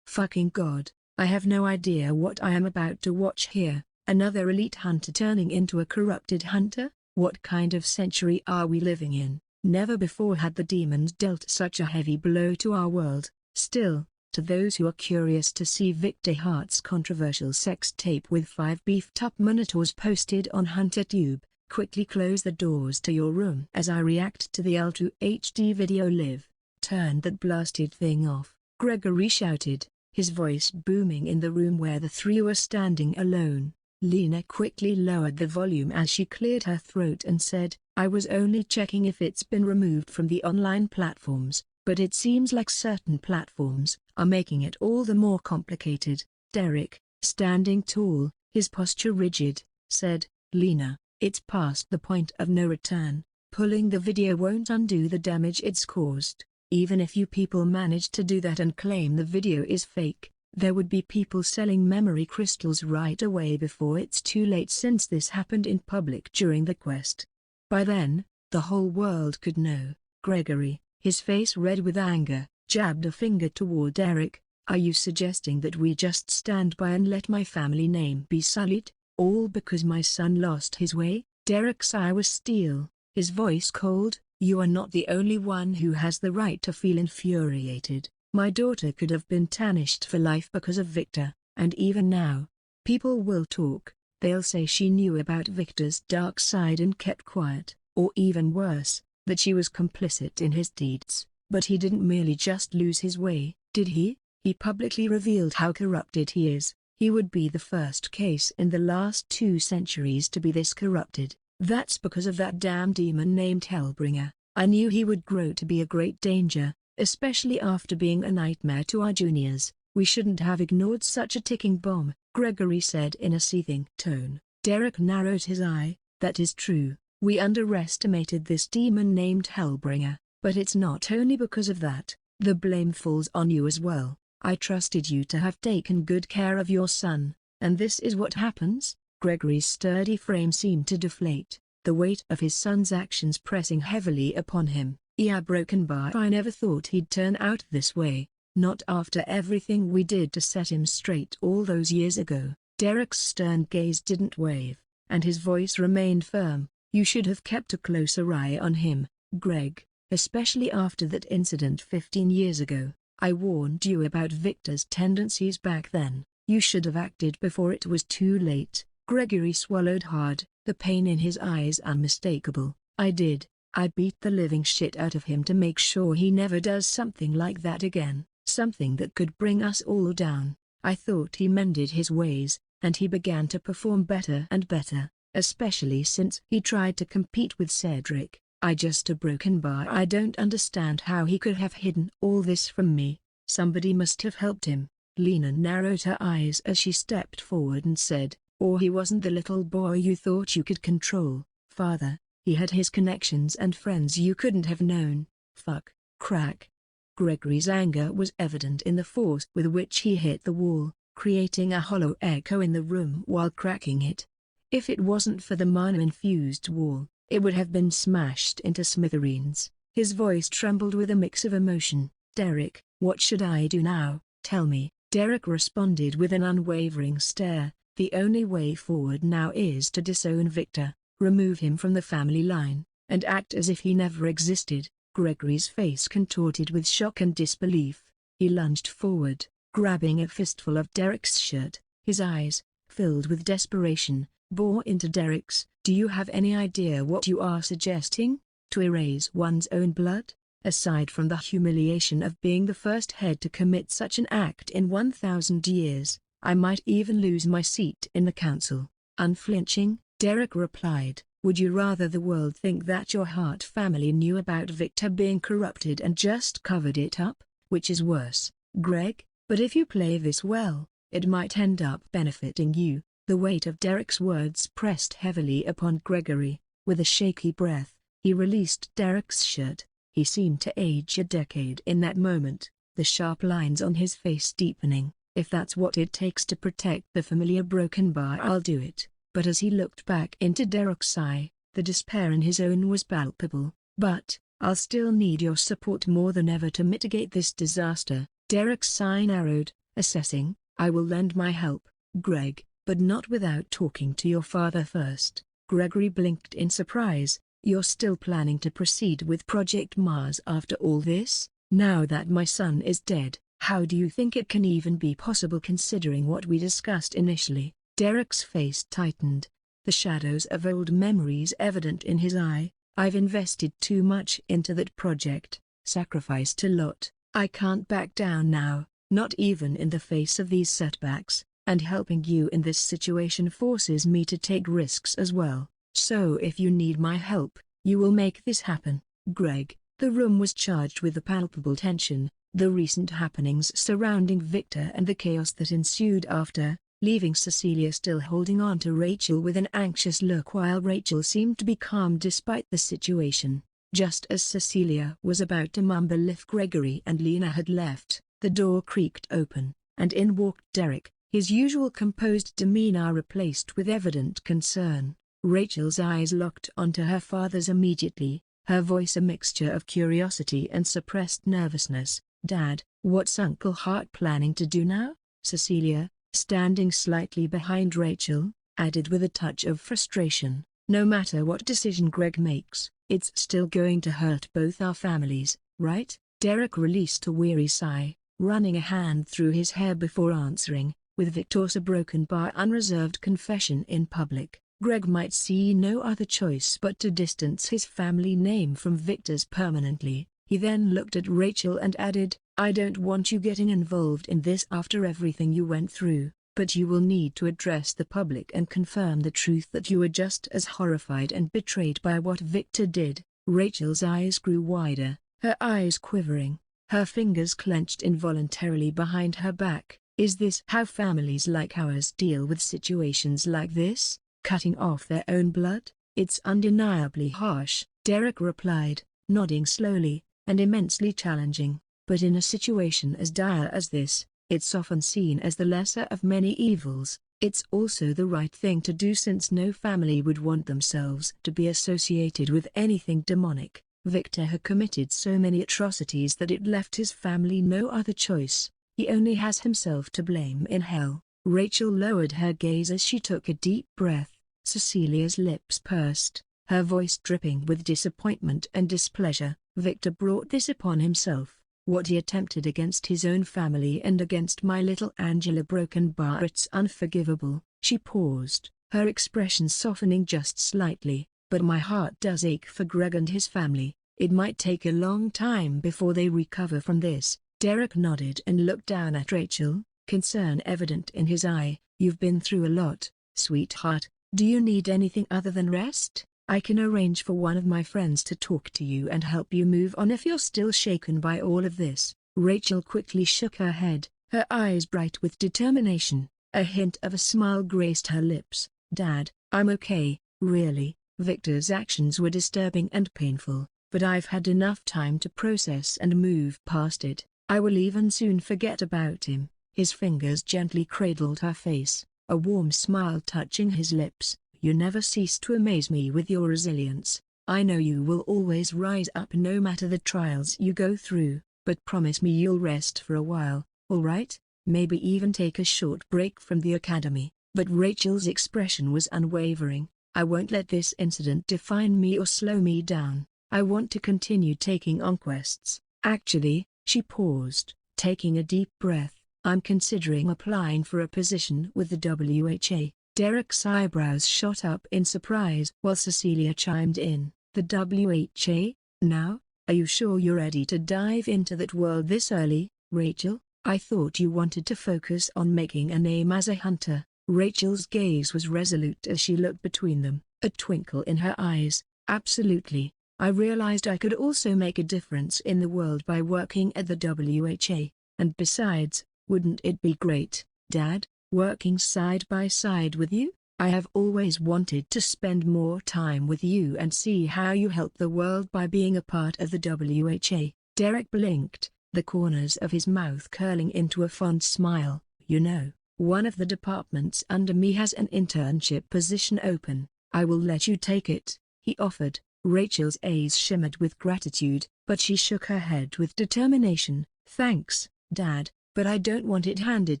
[SPEAKER 1] Fucking God, I have no idea what I am about to watch here. Another elite hunter turning into a corrupted hunter? What kind of century are we living in? Never before had the demons dealt such a heavy blow to our world. Still, to those who are curious to see Victor Hart's controversial sex tape with 5 beefed-up minotaurs posted on HunterTube, quickly close the doors to your room as I react to the L2 HD video live. Turn that blasted thing off, Gregory shouted, his voice booming in the room where the three were standing alone. Lena quickly lowered the volume as she cleared her throat and said, "I was only checking if it's been removed from the online platforms, but it seems like certain platforms are making it all the more complicated." Derek, standing tall, his posture rigid, said, "Lena, it's past the point of no return. Pulling the video won't undo the damage it's caused. Even if you people manage to do that and claim the video is fake, there would be people selling memory crystals right away before it's too late, since this happened in public during the quest. By then, the whole world could know." Gregory, his face red with anger, jabbed a finger toward Derek. "Are you suggesting that we just stand by and let my family name be sullied, all because my son lost his way?" Derek's eye was steel, his voice cold. "You are not the only one who has the right to feel infuriated. My daughter could have been tarnished for life because of Victor, and even now, people will talk. They'll say she knew about Victor's dark side and kept quiet, or even worse, that she was complicit in his deeds. But he didn't merely just lose his way, did he? He publicly revealed how corrupted he is. He would be the first case in the last 2 centuries to be this corrupted. That's because of that damn demon named Hellbringer. I knew he would grow to be a great danger, especially after being a nightmare to our juniors. We shouldn't have ignored such a ticking bomb," Gregory said in a seething tone. Derek narrowed his eye. "That is true. We underestimated this demon named Hellbringer, but it's not only because of that. The blame falls on you as well. I trusted you to have taken good care of your son, and this is what happens?" Gregory's sturdy frame seemed to deflate, the weight of his son's actions pressing heavily upon him. "Yeah, broken bar. I never thought he'd turn out this way, not after everything we did to set him straight all those years ago." Derek's stern gaze didn't wave, and his voice remained firm. "You should have kept a closer eye on him, Greg, especially after that incident 15 years ago. I warned you about Victor's tendencies back then. You should have acted before it was too late." Gregory swallowed hard, the pain in his eyes unmistakable. "I did. I beat the living shit out of him to make sure he never does something like that again, something that could bring us all down. I thought he mended his ways, and he began to perform better and better, especially since he tried to compete with Cedric. I just a broken bar. I don't understand how he could have hidden all this from me. Somebody must have helped him." Lena narrowed her eyes as she stepped forward and said, "Or he wasn't the little boy you thought you could control, Father. He had his connections and friends you couldn't have known." Fuck, crack. Gregory's anger was evident in the force with which he hit the wall, creating a hollow echo in the room while cracking it. If it wasn't for the mana-infused wall, it would have been smashed into smithereens. His voice trembled with a mix of emotion. "Derek, what should I do now? Tell me." Derek responded with an unwavering stare. "The only way forward now is to disown Victor, remove him from the family line, and act as if he never existed." Gregory's face contorted with shock and disbelief. He lunged forward, grabbing a fistful of Derek's shirt. His eyes, filled with desperation, bore into Derek's. "Do you have any idea what you are suggesting? To erase one's own blood? Aside from the humiliation of being the first head to commit such an act in 1,000 years, I might even lose my seat in the council." Unflinching, Derek replied, "Would you rather the world think that your Hart family knew about Victor being corrupted and just covered it up? Which is worse, Greg? But if you play this well, it might end up benefiting you." The weight of Derek's words pressed heavily upon Gregory. With a shaky breath, he released Derek's shirt. He seemed to age a decade in that moment, the sharp lines on his face deepening. "If that's what it takes to protect the familiar broken bar, I'll do it." But as he looked back into Derek's eye, the despair in his own was palpable. "But, I'll still need your support more than ever to mitigate this disaster." Derek's eye narrowed, assessing, "I will lend my help, Greg, but not without talking to your father first." Gregory blinked in surprise. "You're still planning to proceed with Project Mars after all this? Now that my son is dead, how do you think it can even be possible considering what we discussed initially?" Derek's face tightened, the shadows of old memories evident in his eye. "I've invested too much into that project, sacrificed a lot. I can't back down now, not even in the face of these setbacks, and helping you in this situation forces me to take risks as well. So if you need my help, you will make this happen, Greg." The room was charged with a palpable tension, the recent happenings surrounding Victor and the chaos that ensued after, leaving Cecilia still holding on to Rachel with an anxious look while Rachel seemed to be calm despite the situation. Just as Cecilia was about to mumble if Gregory and Lena had left, the door creaked open, and in walked Derek, his usual composed demeanor replaced with evident concern. Rachel's eyes locked onto her father's immediately, her voice a mixture of curiosity and suppressed nervousness. "Dad, what's Uncle Hart planning to do now?" Cecilia, standing slightly behind Rachel, added with a touch of frustration. "No matter what decision Greg makes, it's still going to hurt both our families, right?" Derek released a weary sigh, running a hand through his hair before answering, "With Victor's broken bar unreserved confession in public, Greg might see no other choice but to distance his family name from Victor's permanently." He then looked at Rachel and added, "I don't want you getting involved in this after everything you went through, but you will need to address the public and confirm the truth that you were just as horrified and betrayed by what Victor did." Rachel's eyes grew wider, her eyes quivering, her fingers clenched involuntarily behind her back. "Is this how families like ours deal with situations like this? Cutting off their own blood? It's undeniably harsh," Derek replied, nodding slowly, "and immensely challenging. But in a situation as dire as this, it's often seen as the lesser of many evils. It's also the right thing to do since no family would want themselves to be associated with anything demonic. Victor had committed so many atrocities that it left his family no other choice. He only has himself to blame in hell." Rachel lowered her gaze as she took a deep breath. Cecilia's lips pursed, her voice dripping with disappointment and displeasure. "Victor brought this upon himself. What he attempted against his own family and against my little Angela broken bar, it's unforgivable." She paused, her expression softening just slightly. "But my heart does ache for Greg and his family. It might take a long time before they recover from this." Derek nodded and looked down at Rachel, concern evident in his eye. "You've been through a lot, sweetheart. Do you need anything other than rest?" I can arrange for one of my friends to talk to you and help you move on if you're still shaken by all of this." Rachel quickly shook her head, her eyes bright with determination. A hint of a smile graced her lips. "Dad, I'm okay, really. Victor's actions were disturbing and painful, but I've had enough time to process and move past it. I will even soon forget about him." His fingers gently cradled her face, a warm smile touching his lips. "You never cease to amaze me with your resilience. I know you will always rise up no matter the trials you go through, but promise me you'll rest for a while, all right? Maybe even take a short break from the academy." But Rachel's expression was unwavering. "I won't let this incident define me or slow me down. I want to continue taking on quests. Actually," she paused, taking a deep breath, "I'm considering applying for a position with the WHA." Derek's eyebrows shot up in surprise while Cecilia chimed in. "The WHA? Now? Are you sure you're ready to dive into that world this early, Rachel? I thought you wanted to focus on making a name as a hunter." Rachel's gaze was resolute as she looked between them, a twinkle in her eyes. "Absolutely. I realized I could also make a difference in the world by working at the WHA. And besides, wouldn't it be great, Dad, working side by side with you? I have always wanted to spend more time with you and see how you help the world by being a part of the WHA." Derek blinked, the corners of his mouth curling into a fond smile. "You know, one of the departments under me has an internship position open. I will let you take it," he offered. Rachel's eyes shimmered with gratitude, but she shook her head with determination. "Thanks, Dad, but I don't want it handed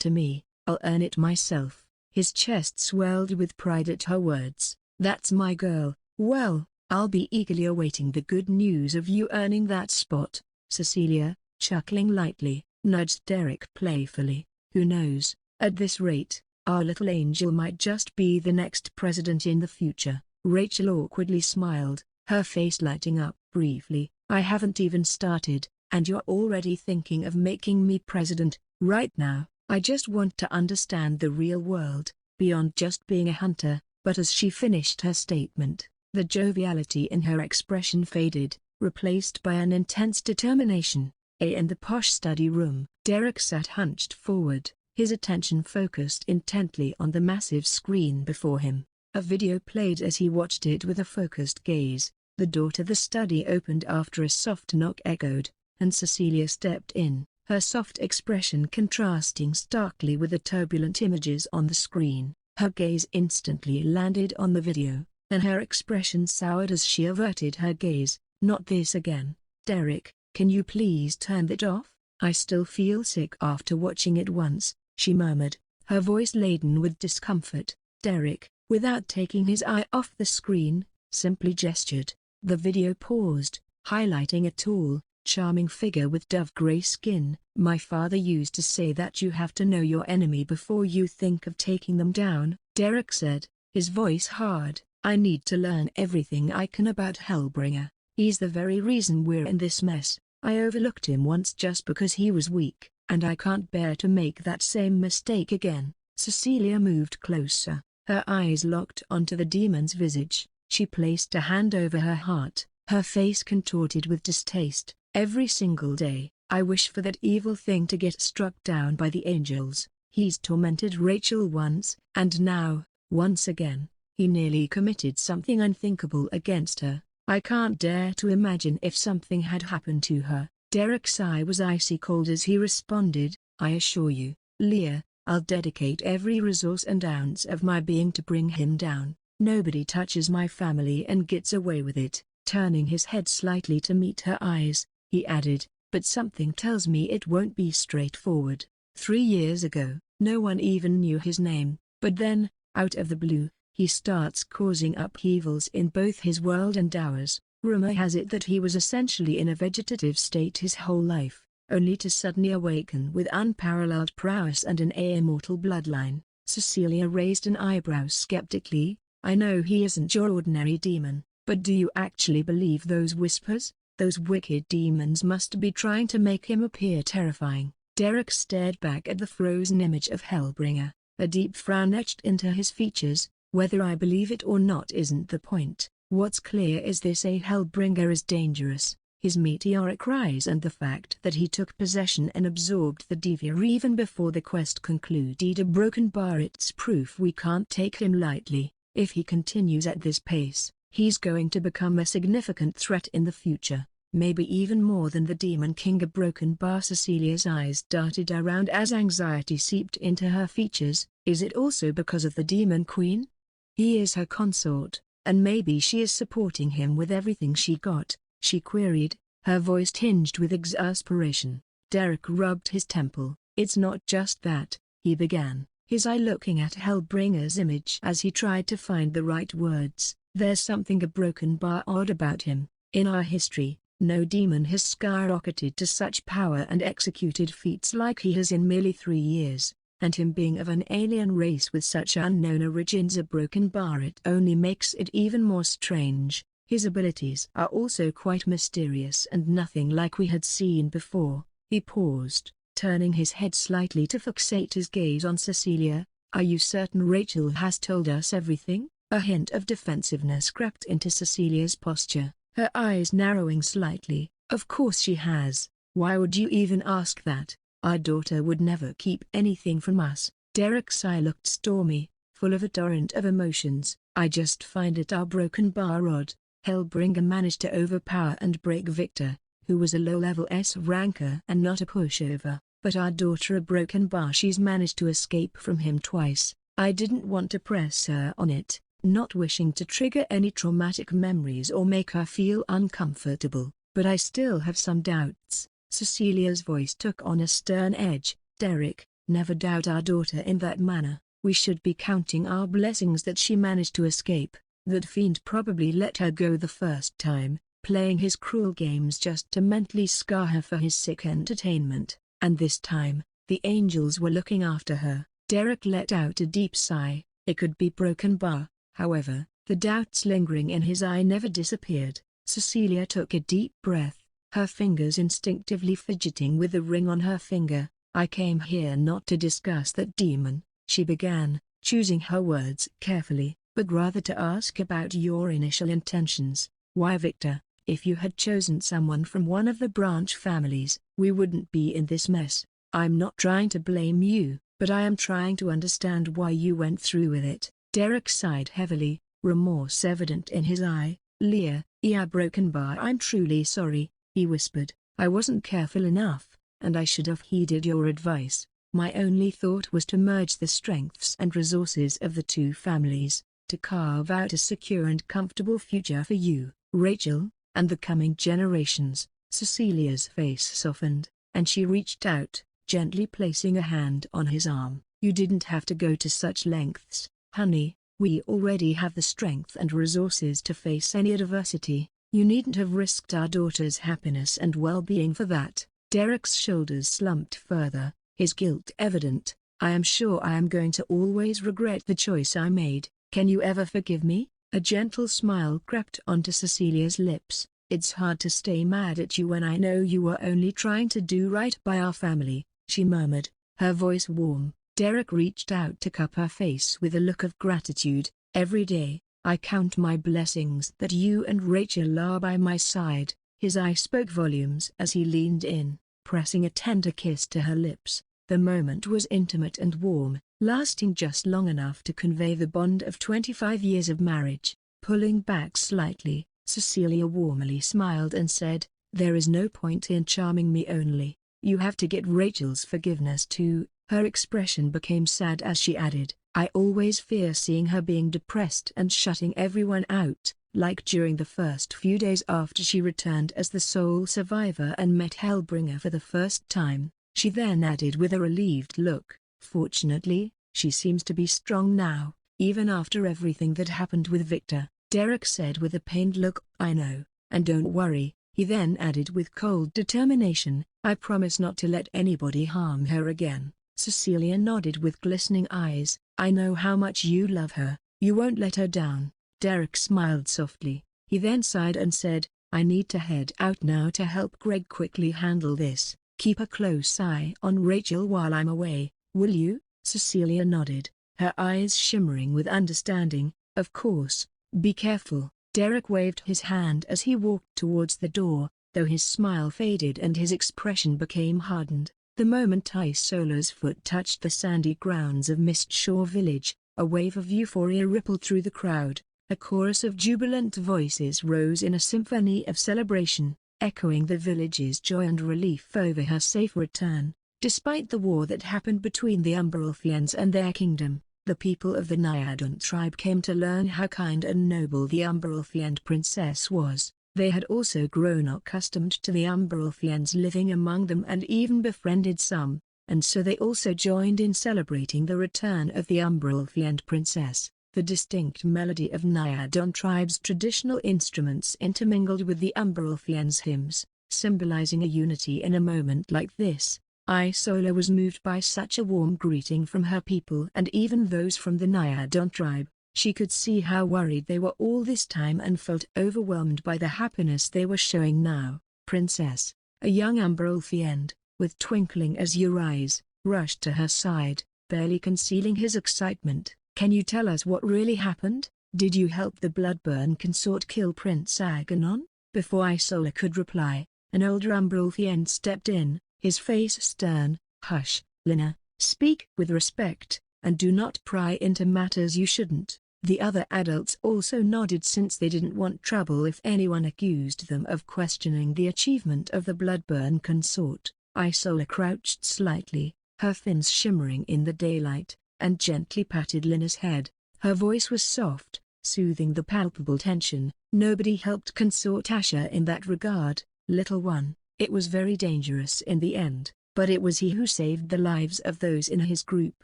[SPEAKER 1] to me. I'll earn it myself." His chest swelled with pride at her words. "That's my girl. Well, I'll be eagerly awaiting the good news of you earning that spot." Cecilia, chuckling lightly, nudged Derek playfully. "Who knows, at this rate, our little angel might just be the next president in the future." Rachel awkwardly smiled, her face lighting up briefly. "I haven't even started, and you're already thinking of making me president. Right now, I just want to understand the real world, beyond just being a hunter." But as she finished her statement, the joviality in her expression faded, replaced by an intense determination. In the posh study room, Derek sat hunched forward, his attention focused intently on the massive screen before him. A video played as he watched it with a focused gaze. The door to the study opened after a soft knock echoed, and Cecilia stepped in, her soft expression contrasting starkly with the turbulent images on the screen. Her gaze instantly landed on the video, and her expression soured as she averted her gaze. "Not this again, Derek, can you please turn that off? I still feel sick after watching it once," she murmured, her voice laden with discomfort. Derek, without taking his eye off the screen, simply gestured. The video paused, highlighting a tall, charming figure with dove-gray skin. "My father used to say that you have to know your enemy before you think of taking them down," Derek said, his voice hard. "I need to learn everything I can about Hellbringer. He's the very reason we're in this mess. I overlooked him once just because he was weak, and I can't bear to make that same mistake again." Cecilia moved closer, her eyes locked onto the demon's visage. She placed a hand over her heart, her face contorted with distaste. "Every single day, I wish for that evil thing to get struck down by the angels. He's tormented Rachel once, and now, once again, he nearly committed something unthinkable against her. I can't dare to imagine if something had happened to her." Derek's eye was icy cold as he responded, "I assure you, Leah, I'll dedicate every resource and ounce of my being to bring him down. Nobody touches my family and gets away with it." Turning his head slightly to meet her eyes, he added, "But something tells me it won't be straightforward. 3 years ago, no one even knew his name, but then, out of the blue, he starts causing upheavals in both his world and ours. Rumor has it that he was essentially in a vegetative state his whole life, only to suddenly awaken with unparalleled prowess and an immortal bloodline." Cecilia raised an eyebrow skeptically. "I know he isn't your ordinary demon, but do you actually believe those whispers? Those wicked demons must be trying to make him appear terrifying." Derek stared back at the frozen image of Hellbringer, a deep frown etched into his features. "Whether I believe it or not isn't the point. What's clear is this Hellbringer is dangerous. His meteoric rise and the fact that he took possession and absorbed the Devia even before the quest concluded a broken bar. It's proof we can't take him lightly. If he continues at this pace, he's going to become a significant threat in the future, maybe even more than the Demon King. A broken bar. Cecilia's eyes darted around as anxiety seeped into her features. Is it also because of the Demon Queen? He is her consort, and maybe she is supporting him with everything she got, she queried, her voice tinged with exasperation. Derek rubbed his temple. It's not just that, he began, his eye looking at Hellbringer's image as he tried to find the right words. There's something a broken bar odd about him. In our history, no demon has skyrocketed to such power and executed feats like he has in merely 3 years. And him being of an alien race with such unknown origins. A broken bar. It only makes it even more strange. His abilities are also quite mysterious and nothing like we had seen before. He paused, turning his head slightly to fixate his gaze on Cecilia. Are you certain Rachel has told us everything? A hint of defensiveness crept into Cecilia's posture, her eyes narrowing slightly. Of course she has. Why would you even ask that? Our daughter would never keep anything from us. Derek's eye looked stormy, full of a torrent of emotions. I just find it our broken bar odd. Hellbringer managed to overpower and break Victor, who was a low-level S ranker and not a pushover, but our daughter a broken bar. She's managed to escape from him twice. I didn't want to press her on it, not wishing to trigger any traumatic memories or make her feel uncomfortable, but I still have some doubts. Cecilia's voice took on a stern edge. Derek, never doubt our daughter in that manner. We should be counting our blessings that she managed to escape. That fiend probably let her go the first time, playing his cruel games just to mentally scar her for his sick entertainment. And this time, the angels were looking after her. Derek let out a deep sigh. It could be broken bar. However, the doubts lingering in his eye never disappeared. Cecilia took a deep breath, her fingers instinctively fidgeting with the ring on her finger. I came here not to discuss that demon, she began, choosing her words carefully, but rather to ask about your initial intentions. Why Victor? If you had chosen someone from one of the branch families, we wouldn't be in this mess. I'm not trying to blame you, but I am trying to understand why you went through with it. Derek sighed heavily, remorse evident in his eye. Leah, yeah, broken bar. I'm truly sorry, he whispered. I wasn't careful enough, and I should have heeded your advice. My only thought was to merge the strengths and resources of the two families, to carve out a secure and comfortable future for you, Rachel, and the coming generations. Cecilia's face softened, and she reached out, gently placing a hand on his arm. You didn't have to go to such lengths, honey. We already have the strength and resources to face any adversity. You needn't have risked our daughter's happiness and well-being for that. Derek's shoulders slumped further, his guilt evident. I am sure I am going to always regret the choice I made. Can you ever forgive me? A gentle smile crept onto Cecilia's lips. It's hard to stay mad at you when I know you were only trying to do right by our family, she murmured, her voice warm. Derek reached out to cup her face with a look of gratitude. Every day, I count my blessings that you and Rachel are by my side. His eye spoke volumes as he leaned in, pressing a tender kiss to her lips. The moment was intimate and warm, lasting just long enough to convey the bond of 25 years of marriage. Pulling back slightly, Cecilia warmly smiled and said, there is no point in charming me only. You have to get Rachel's forgiveness too. Her expression became sad as she added, I always fear seeing her being depressed and shutting everyone out, like during the first few days after she returned as the sole survivor and met Hellbringer for the first time. She then added with a relieved look, fortunately, she seems to be strong now, even after everything that happened with Victor. Derek said with a pained look, I know, and don't worry. He then added with cold determination, I promise not to let anybody harm her again. Cecilia nodded with glistening eyes. I know how much you love her. You won't let her down. Derek smiled softly. He then sighed and said, I need to head out now to help Greg quickly handle this. Keep a close eye on Rachel while I'm away, will you? Cecilia nodded, her eyes shimmering with understanding. Of course. Be careful. Derek waved his hand as he walked towards the door, though his smile faded and his expression became hardened. The moment Isola's foot touched the sandy grounds of Mistshore Village, a wave of euphoria rippled through the crowd. A chorus of jubilant voices rose in a symphony of celebration, echoing the village's joy and relief over her safe return. Despite the war that happened between the Umbrelfians and their kingdom, the people of the Nyadon tribe came to learn how kind and noble the Umbrelfian princess was. They had also grown accustomed to the Umbrelfians living among them and even befriended some, and so they also joined in celebrating the return of the Umbrelfian princess. The distinct melody of Nyadon tribe's traditional instruments intermingled with the Umbrelfians' hymns, symbolizing a unity in a moment like this. Isola was moved by such a warm greeting from her people and even those from the Nyadon tribe. She could see how worried they were all this time and felt overwhelmed by the happiness they were showing now. Princess, a young Umbrelfian, with twinkling azure eyes, rushed to her side, barely concealing his excitement. "Can you tell us what really happened? Did you help the Bloodburn consort kill Prince Aganon?" Before Isola could reply, an older Umbrelfian stepped in, his face stern. "Hush, Lina, speak with respect, and do not pry into matters you shouldn't." The other adults also nodded since they didn't want trouble if anyone accused them of questioning the achievement of the Bloodburn consort. Isola crouched slightly, her fins shimmering in the daylight, and gently patted Lina's head. Her voice was soft, soothing the palpable tension. "Nobody helped consort Asher in that regard, little one. It was very dangerous in the end, but it was he who saved the lives of those in his group,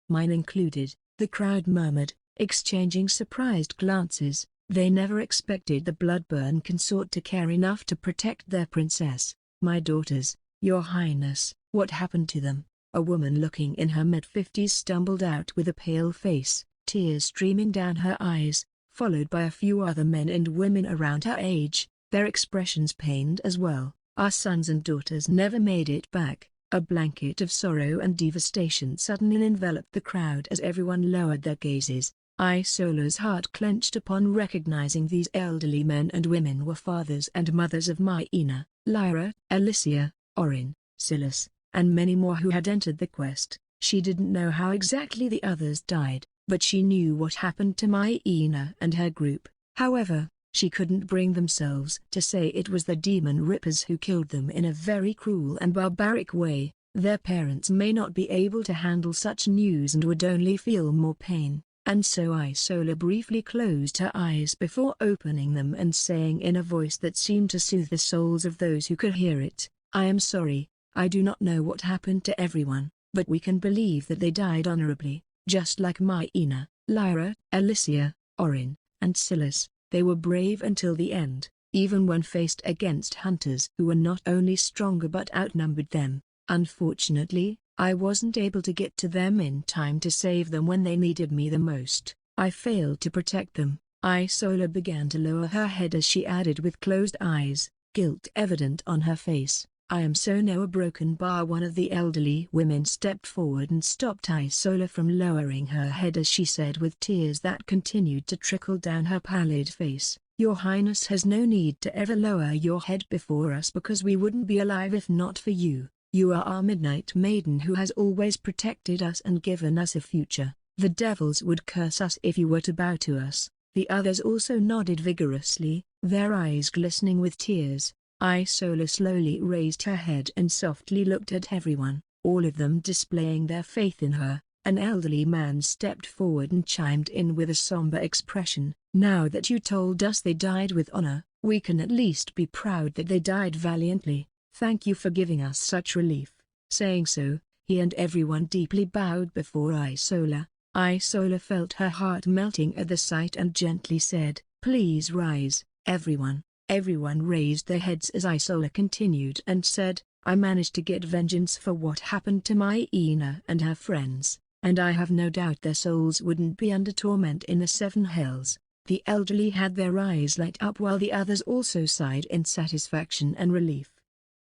[SPEAKER 1] mine included." The crowd murmured, exchanging surprised glances. They never expected the Bloodburn consort to care enough to protect their princess. "My daughters, your highness, what happened to them?" A woman looking in her mid-50s stumbled out with a pale face, tears streaming down her eyes, followed by a few other men and women around her age, their expressions pained as well. "Our sons and daughters never made it back." A blanket of sorrow and devastation suddenly enveloped the crowd as everyone lowered their gazes. Isola's heart clenched upon recognizing these elderly men and women were fathers and mothers of Maina, Lyra, Alicia, Orin, Silas, and many more who had entered the quest. She didn't know how exactly the others died, but she knew what happened to Maina and her group. However, she couldn't bring themselves to say it was the demon rippers who killed them in a very cruel and barbaric way. Their parents may not be able to handle such news and would only feel more pain. And so Isola briefly closed her eyes before opening them and saying in a voice that seemed to soothe the souls of those who could hear it, "I am sorry, I do not know what happened to everyone, but we can believe that they died honorably, just like Maina, Lyra, Alicia, Orin, and Silas. They were brave until the end, even when faced against hunters who were not only stronger but outnumbered them. Unfortunately, I wasn't able to get to them in time to save them when they needed me the most. I failed to protect them." Isola began to lower her head as she added with closed eyes, guilt evident on her face, "I am so now a broken bar." One of the elderly women stepped forward and stopped Isola from lowering her head as she said with tears that continued to trickle down her pallid face, "Your Highness has no need to ever lower your head before us because we wouldn't be alive if not for you. You are our Midnight Maiden who has always protected us and given us a future. The devils would curse us if you were to bow to us." The others also nodded vigorously, their eyes glistening with tears. Isola slowly raised her head and softly looked at everyone, all of them displaying their faith in her. An elderly man stepped forward and chimed in with a somber expression, "Now that you told us they died with honor, we can at least be proud that they died valiantly. Thank you for giving us such relief." Saying so, he and everyone deeply bowed before Isola. Isola felt her heart melting at the sight and gently said, "Please rise, everyone." Everyone raised their heads as Isola continued and said, "I managed to get vengeance for what happened to Maina and her friends, and I have no doubt their souls wouldn't be under torment in the seven hells." The elderly had their eyes light up while the others also sighed in satisfaction and relief.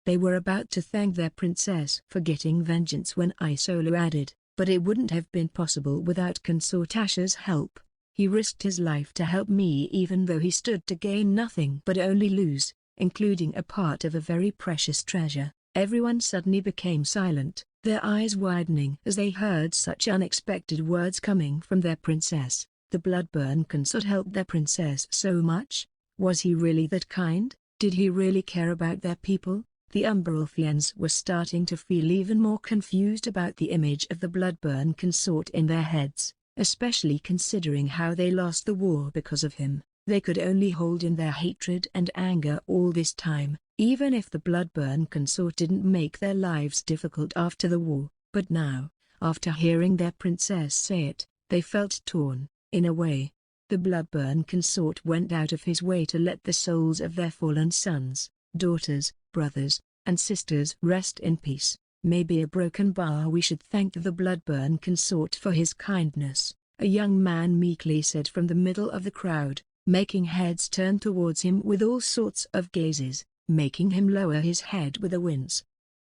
[SPEAKER 1] They were about to thank their princess for getting vengeance when Isola added, "But it wouldn't have been possible without Consort Asher's help." He risked his life to help me even though he stood to gain nothing but only lose, including a part of a very precious treasure. Everyone suddenly became silent, their eyes widening as they heard such unexpected words coming from their princess. The Bloodburn consort helped their princess so much? Was he really that kind? Did he really care about their people? The Umberalfians were starting to feel even more confused about the image of the Bloodburn consort in their heads, especially considering how they lost the war because of him. They could only hold in their hatred and anger all this time, even if the Bloodburn consort didn't make their lives difficult after the war. But now, after hearing their princess say it, they felt torn. In a way, the Bloodburn consort went out of his way to let the souls of their fallen sons, daughters, brothers, and sisters rest in peace. Maybe a broken bar. We should thank the Bloodburn consort for his kindness, a young man meekly said from the middle of the crowd, making heads turn towards him with all sorts of gazes, making him lower his head with a wince.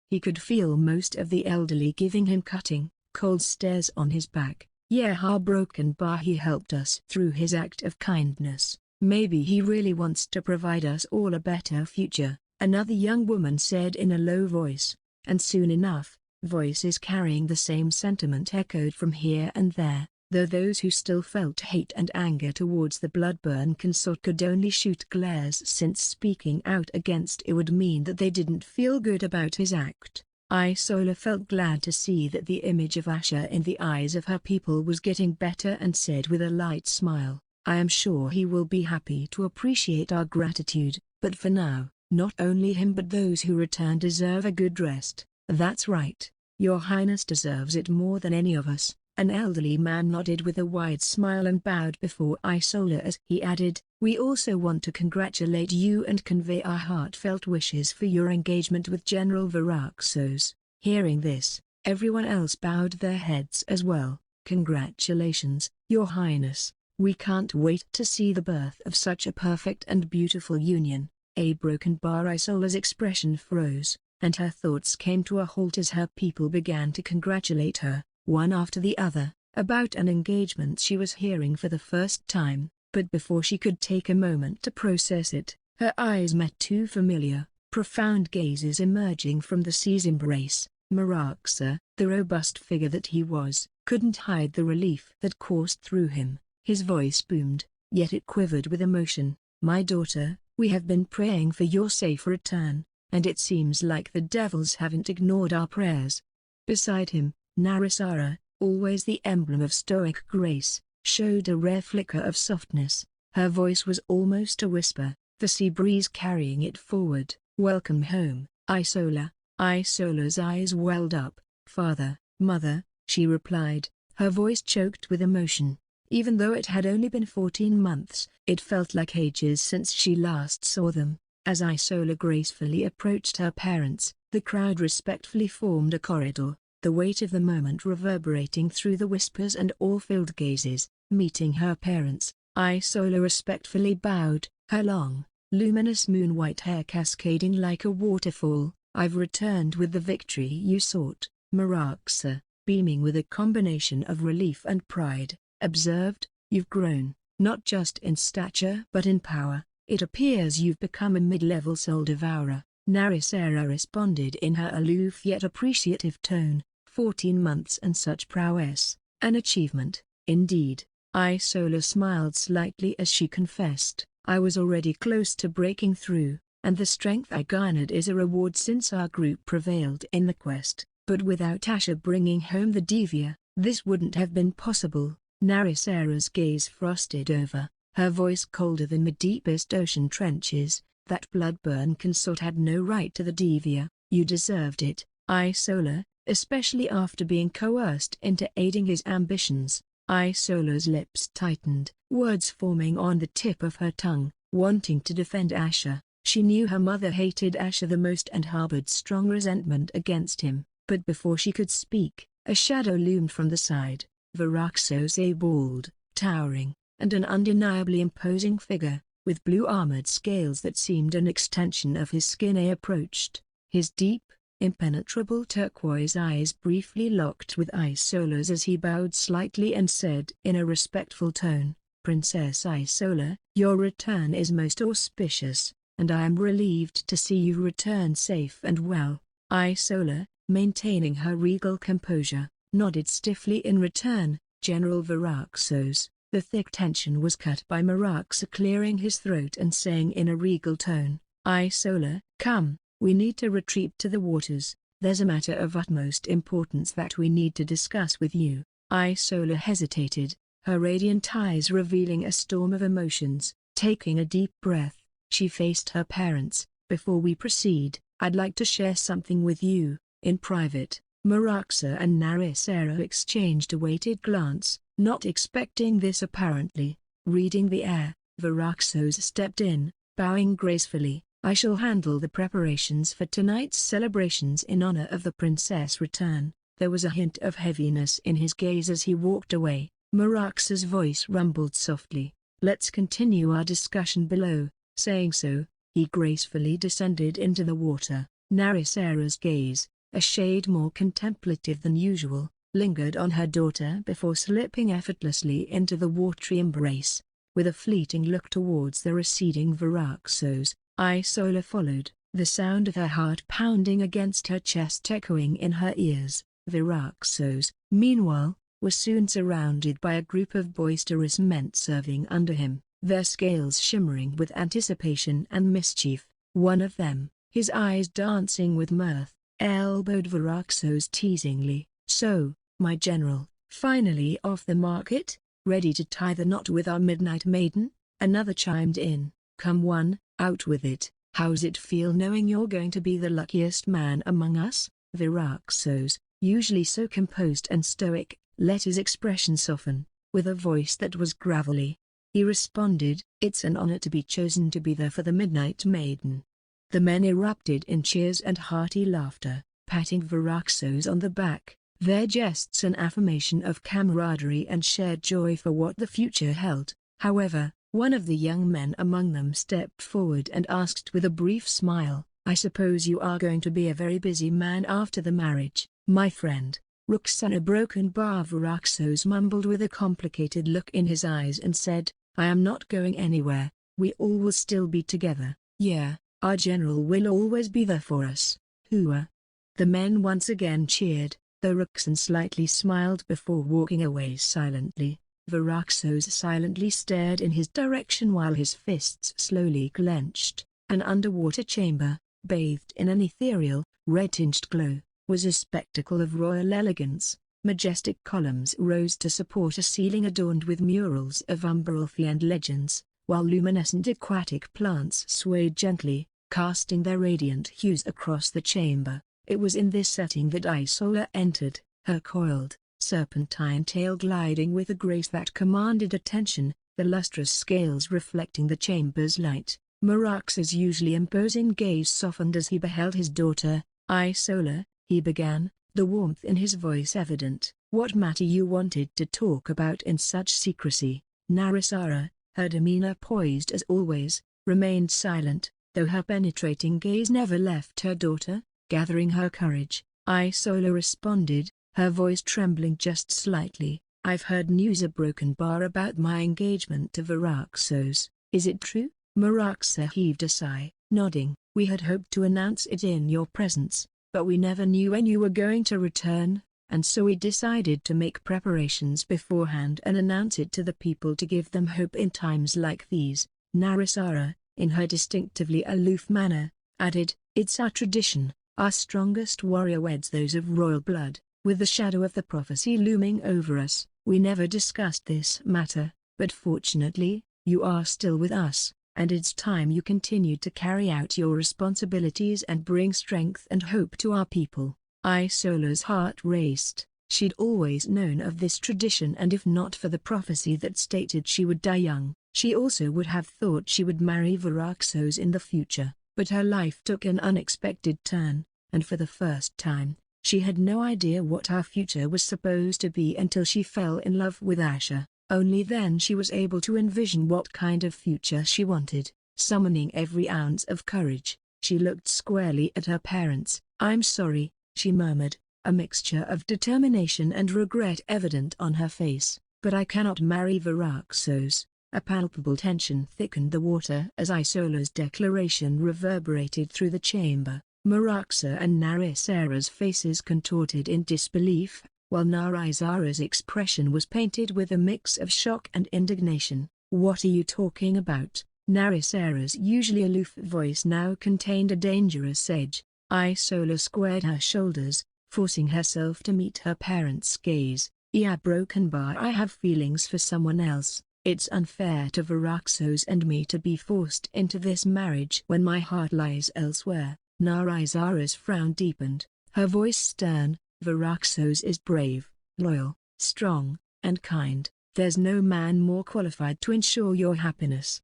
[SPEAKER 1] He could feel most of the elderly giving him cutting, cold stares on his back. Yeah, how broken bar, he helped us through his act of kindness. Maybe he really wants to provide us all a better future, another young woman said in a low voice. And soon enough, voices carrying the same sentiment echoed from here and there, though those who still felt hate and anger towards the Bloodburn consort could only shoot glares, since speaking out against it would mean that they didn't feel good about his act. Isola felt glad to see that the image of Asher in the eyes of her people was getting better and said with a light smile, I am sure he will be happy to appreciate our gratitude, but for now, not only him but those who return deserve a good rest. That's right, Your Highness deserves it more than any of us. An elderly man nodded with a wide smile and bowed before Isola as he added, we also want to congratulate you and convey our heartfelt wishes for your engagement with General Varaxos. Hearing this, everyone else bowed their heads as well. Congratulations, Your Highness. We can't wait to see the birth of such a perfect and beautiful union. A broken bar. Isola's expression froze, and her thoughts came to a halt as her people began to congratulate her, one after the other, about an engagement she was hearing for the first time. But before she could take a moment to process it, her eyes met two familiar, profound gazes emerging from the sea's embrace. Meraxa, the robust figure that he was, couldn't hide the relief that coursed through him. His voice boomed, yet it quivered with emotion. My daughter, we have been praying for your safe return, and it seems like the devils haven't ignored our prayers. Beside him, Narisara, always the emblem of stoic grace, showed a rare flicker of softness. Her voice was almost a whisper, the sea breeze carrying it forward. Welcome home, Isola. Isola's eyes welled up. Father, mother, she replied, her voice choked with emotion. Even though it had only been 14 months, it felt like ages since she last saw them. As Isola gracefully approached her parents, the crowd respectfully formed a corridor, the weight of the moment reverberating through the whispers and awe-filled gazes. Meeting her parents, Isola respectfully bowed, her long, luminous moon-white hair cascading like a waterfall. I've returned with the victory you sought, Meraxa, beaming with a combination of relief and pride, observed. You've grown, not just in stature but in power. It appears you've become a mid-level soul devourer. Narisara responded in her aloof yet appreciative tone. 14 months and such prowess, an achievement, indeed. Isola smiled slightly as she confessed, I was already close to breaking through, and the strength I garnered is a reward since our group prevailed in the quest. But without Asher bringing home the Devia, this wouldn't have been possible. Narisara's gaze frosted over, her voice colder than the deepest ocean trenches. That Bloodburn consort had no right to the Devia. You deserved it, Isola, especially after being coerced into aiding his ambitions. Isola's lips tightened, words forming on the tip of her tongue. Wanting to defend Asher, she knew her mother hated Asher the most and harbored strong resentment against him. But before she could speak, a shadow loomed from the side. Varaxos, a bald, towering, and an undeniably imposing figure, with blue armored scales that seemed an extension of his skin, approached. His deep, impenetrable turquoise eyes briefly locked with Isola's as he bowed slightly and said in a respectful tone, Princess Isola, your return is most auspicious, and I am relieved to see you return safe and well. Isola, maintaining her regal composure, nodded stiffly in return. General Varaxos, the thick tension was cut by Maraxa clearing his throat and saying in a regal tone, Isola, come, we need to retreat to the waters. There's a matter of utmost importance that we need to discuss with you. Isola hesitated, her radiant eyes revealing a storm of emotions. Taking a deep breath, she faced her parents. Before we proceed, I'd like to share something with you, in private. Maraxa and Narissara exchanged a weighted glance, not expecting this apparently. Reading the air, Varaxos stepped in, bowing gracefully. I shall handle the preparations for tonight's celebrations in honor of the princess' return. There was a hint of heaviness in his gaze as he walked away. Maraxa's voice rumbled softly, let's continue our discussion below. Saying so, he gracefully descended into the water. Narissara's gaze, a shade more contemplative than usual, lingered on her daughter before slipping effortlessly into the watery embrace. With a fleeting look towards the receding Varaxos, Isola followed, the sound of her heart pounding against her chest echoing in her ears. Varaxos, meanwhile, was soon surrounded by a group of boisterous men serving under him, their scales shimmering with anticipation and mischief. One of them, his eyes dancing with mirth, elbowed Varaxos teasingly. So, my general, finally off the market, ready to tie the knot with our midnight maiden? Another chimed in, come on, out with it. How's it feel knowing you're going to be the luckiest man among us? Varaxos, usually so composed and stoic, let his expression soften, with a voice that was gravelly. He responded, it's an honor to be chosen to be there for the midnight maiden. The men erupted in cheers and hearty laughter, patting Varaxos on the back, their jests an affirmation of camaraderie and shared joy for what the future held. However, one of the young men among them stepped forward and asked with a brief smile, I suppose you are going to be a very busy man after the marriage, my friend. Ruxana broken bar. Varaxos mumbled with a complicated look in his eyes and said, I am not going anywhere, we all will still be together. Yeah, our general will always be there for us. Hooah. The men once again cheered, though Ruxan slightly smiled before walking away silently. Varaxos silently stared in his direction while his fists slowly clenched. An underwater chamber, bathed in an ethereal, red-tinged glow, was a spectacle of royal elegance. Majestic columns rose to support a ceiling adorned with murals of Umberolthi and legends, while luminescent aquatic plants swayed gently, casting their radiant hues across the chamber. It was in this setting that Isola entered, her coiled, serpentine tail gliding with a grace that commanded attention, the lustrous scales reflecting the chamber's light. Maraxa's usually imposing gaze softened as he beheld his daughter. Isola, he began, the warmth in his voice evident. What matter you wanted to talk about in such secrecy? Narissara, her demeanor poised as always, remained silent, though her penetrating gaze never left her daughter. Gathering her courage, Isola responded, her voice trembling just slightly, I've heard news a broken bar about my engagement to Varaxos. Is it true? Maraxa heaved a sigh, nodding. We had hoped to announce it in your presence, but we never knew when you were going to return, and so we decided to make preparations beforehand and announce it to the people to give them hope in times like these. Narissara, in her distinctively aloof manner, added, it's our tradition. Our strongest warrior weds those of royal blood. With the shadow of the prophecy looming over us, we never discussed this matter, but fortunately, you are still with us, and it's time you continued to carry out your responsibilities and bring strength and hope to our people. Isola's heart raced. She'd always known of this tradition, and if not for the prophecy that stated she would die young, she also would have thought she would marry Varaxos in the future. But her life took an unexpected turn, and for the first time, she had no idea what her future was supposed to be until she fell in love with Asher. Only then she was able to envision what kind of future she wanted. Summoning every ounce of courage, she looked squarely at her parents. I'm sorry, she murmured, a mixture of determination and regret evident on her face, but I cannot marry Varaxos. A palpable tension thickened the water as Isola's declaration reverberated through the chamber. Meraxa and Narisera's faces contorted in disbelief, while Narizara's expression was painted with a mix of shock and indignation. "What are you talking about?" Narisera's usually aloof voice now contained a dangerous edge. Isola squared her shoulders, forcing herself to meet her parents' gaze. "Yeah, broken bar, I have feelings for someone else. It's unfair to Varaxos and me to be forced into this marriage when my heart lies elsewhere." Narizara's frown deepened, her voice stern. "Varaxos is brave, loyal, strong, and kind. There's no man more qualified to ensure your happiness.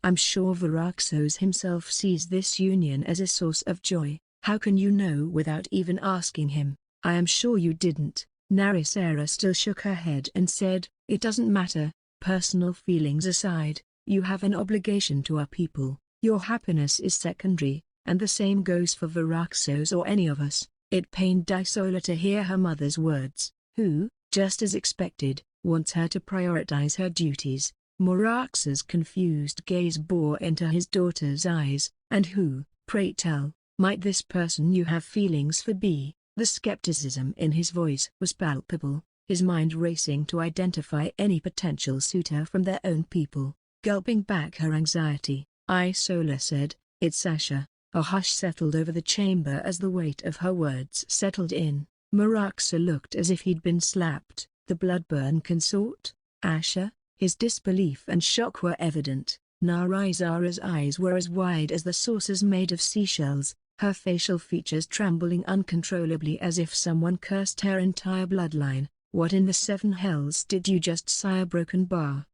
[SPEAKER 1] I'm sure Varaxos himself sees this union as a source of joy." "How can you know without even asking him?" "I am sure you didn't." Narisera still shook her head and said, "It doesn't matter. Personal feelings aside, you have an obligation to our people. Your happiness is secondary, and the same goes for Varaxos or any of us." It pained Isola to hear her mother's words, who, just as expected, wants her to prioritize her duties. Meraxa's confused gaze bore into his daughter's eyes. "And who, pray tell, might this person you have feelings for be?" The skepticism in his voice was palpable, his mind racing to identify any potential suitor from their own people. Gulping back her anxiety, Isola said, "It's Asher." A hush settled over the chamber as the weight of her words settled in. Meraxa looked as if he'd been slapped. "The bloodburn consort? Asher?" His disbelief and shock were evident. Narizara's eyes were as wide as the saucers made of seashells, her facial features trembling uncontrollably as if someone cursed her entire bloodline. "What in the seven hells did you just say, broken bar?"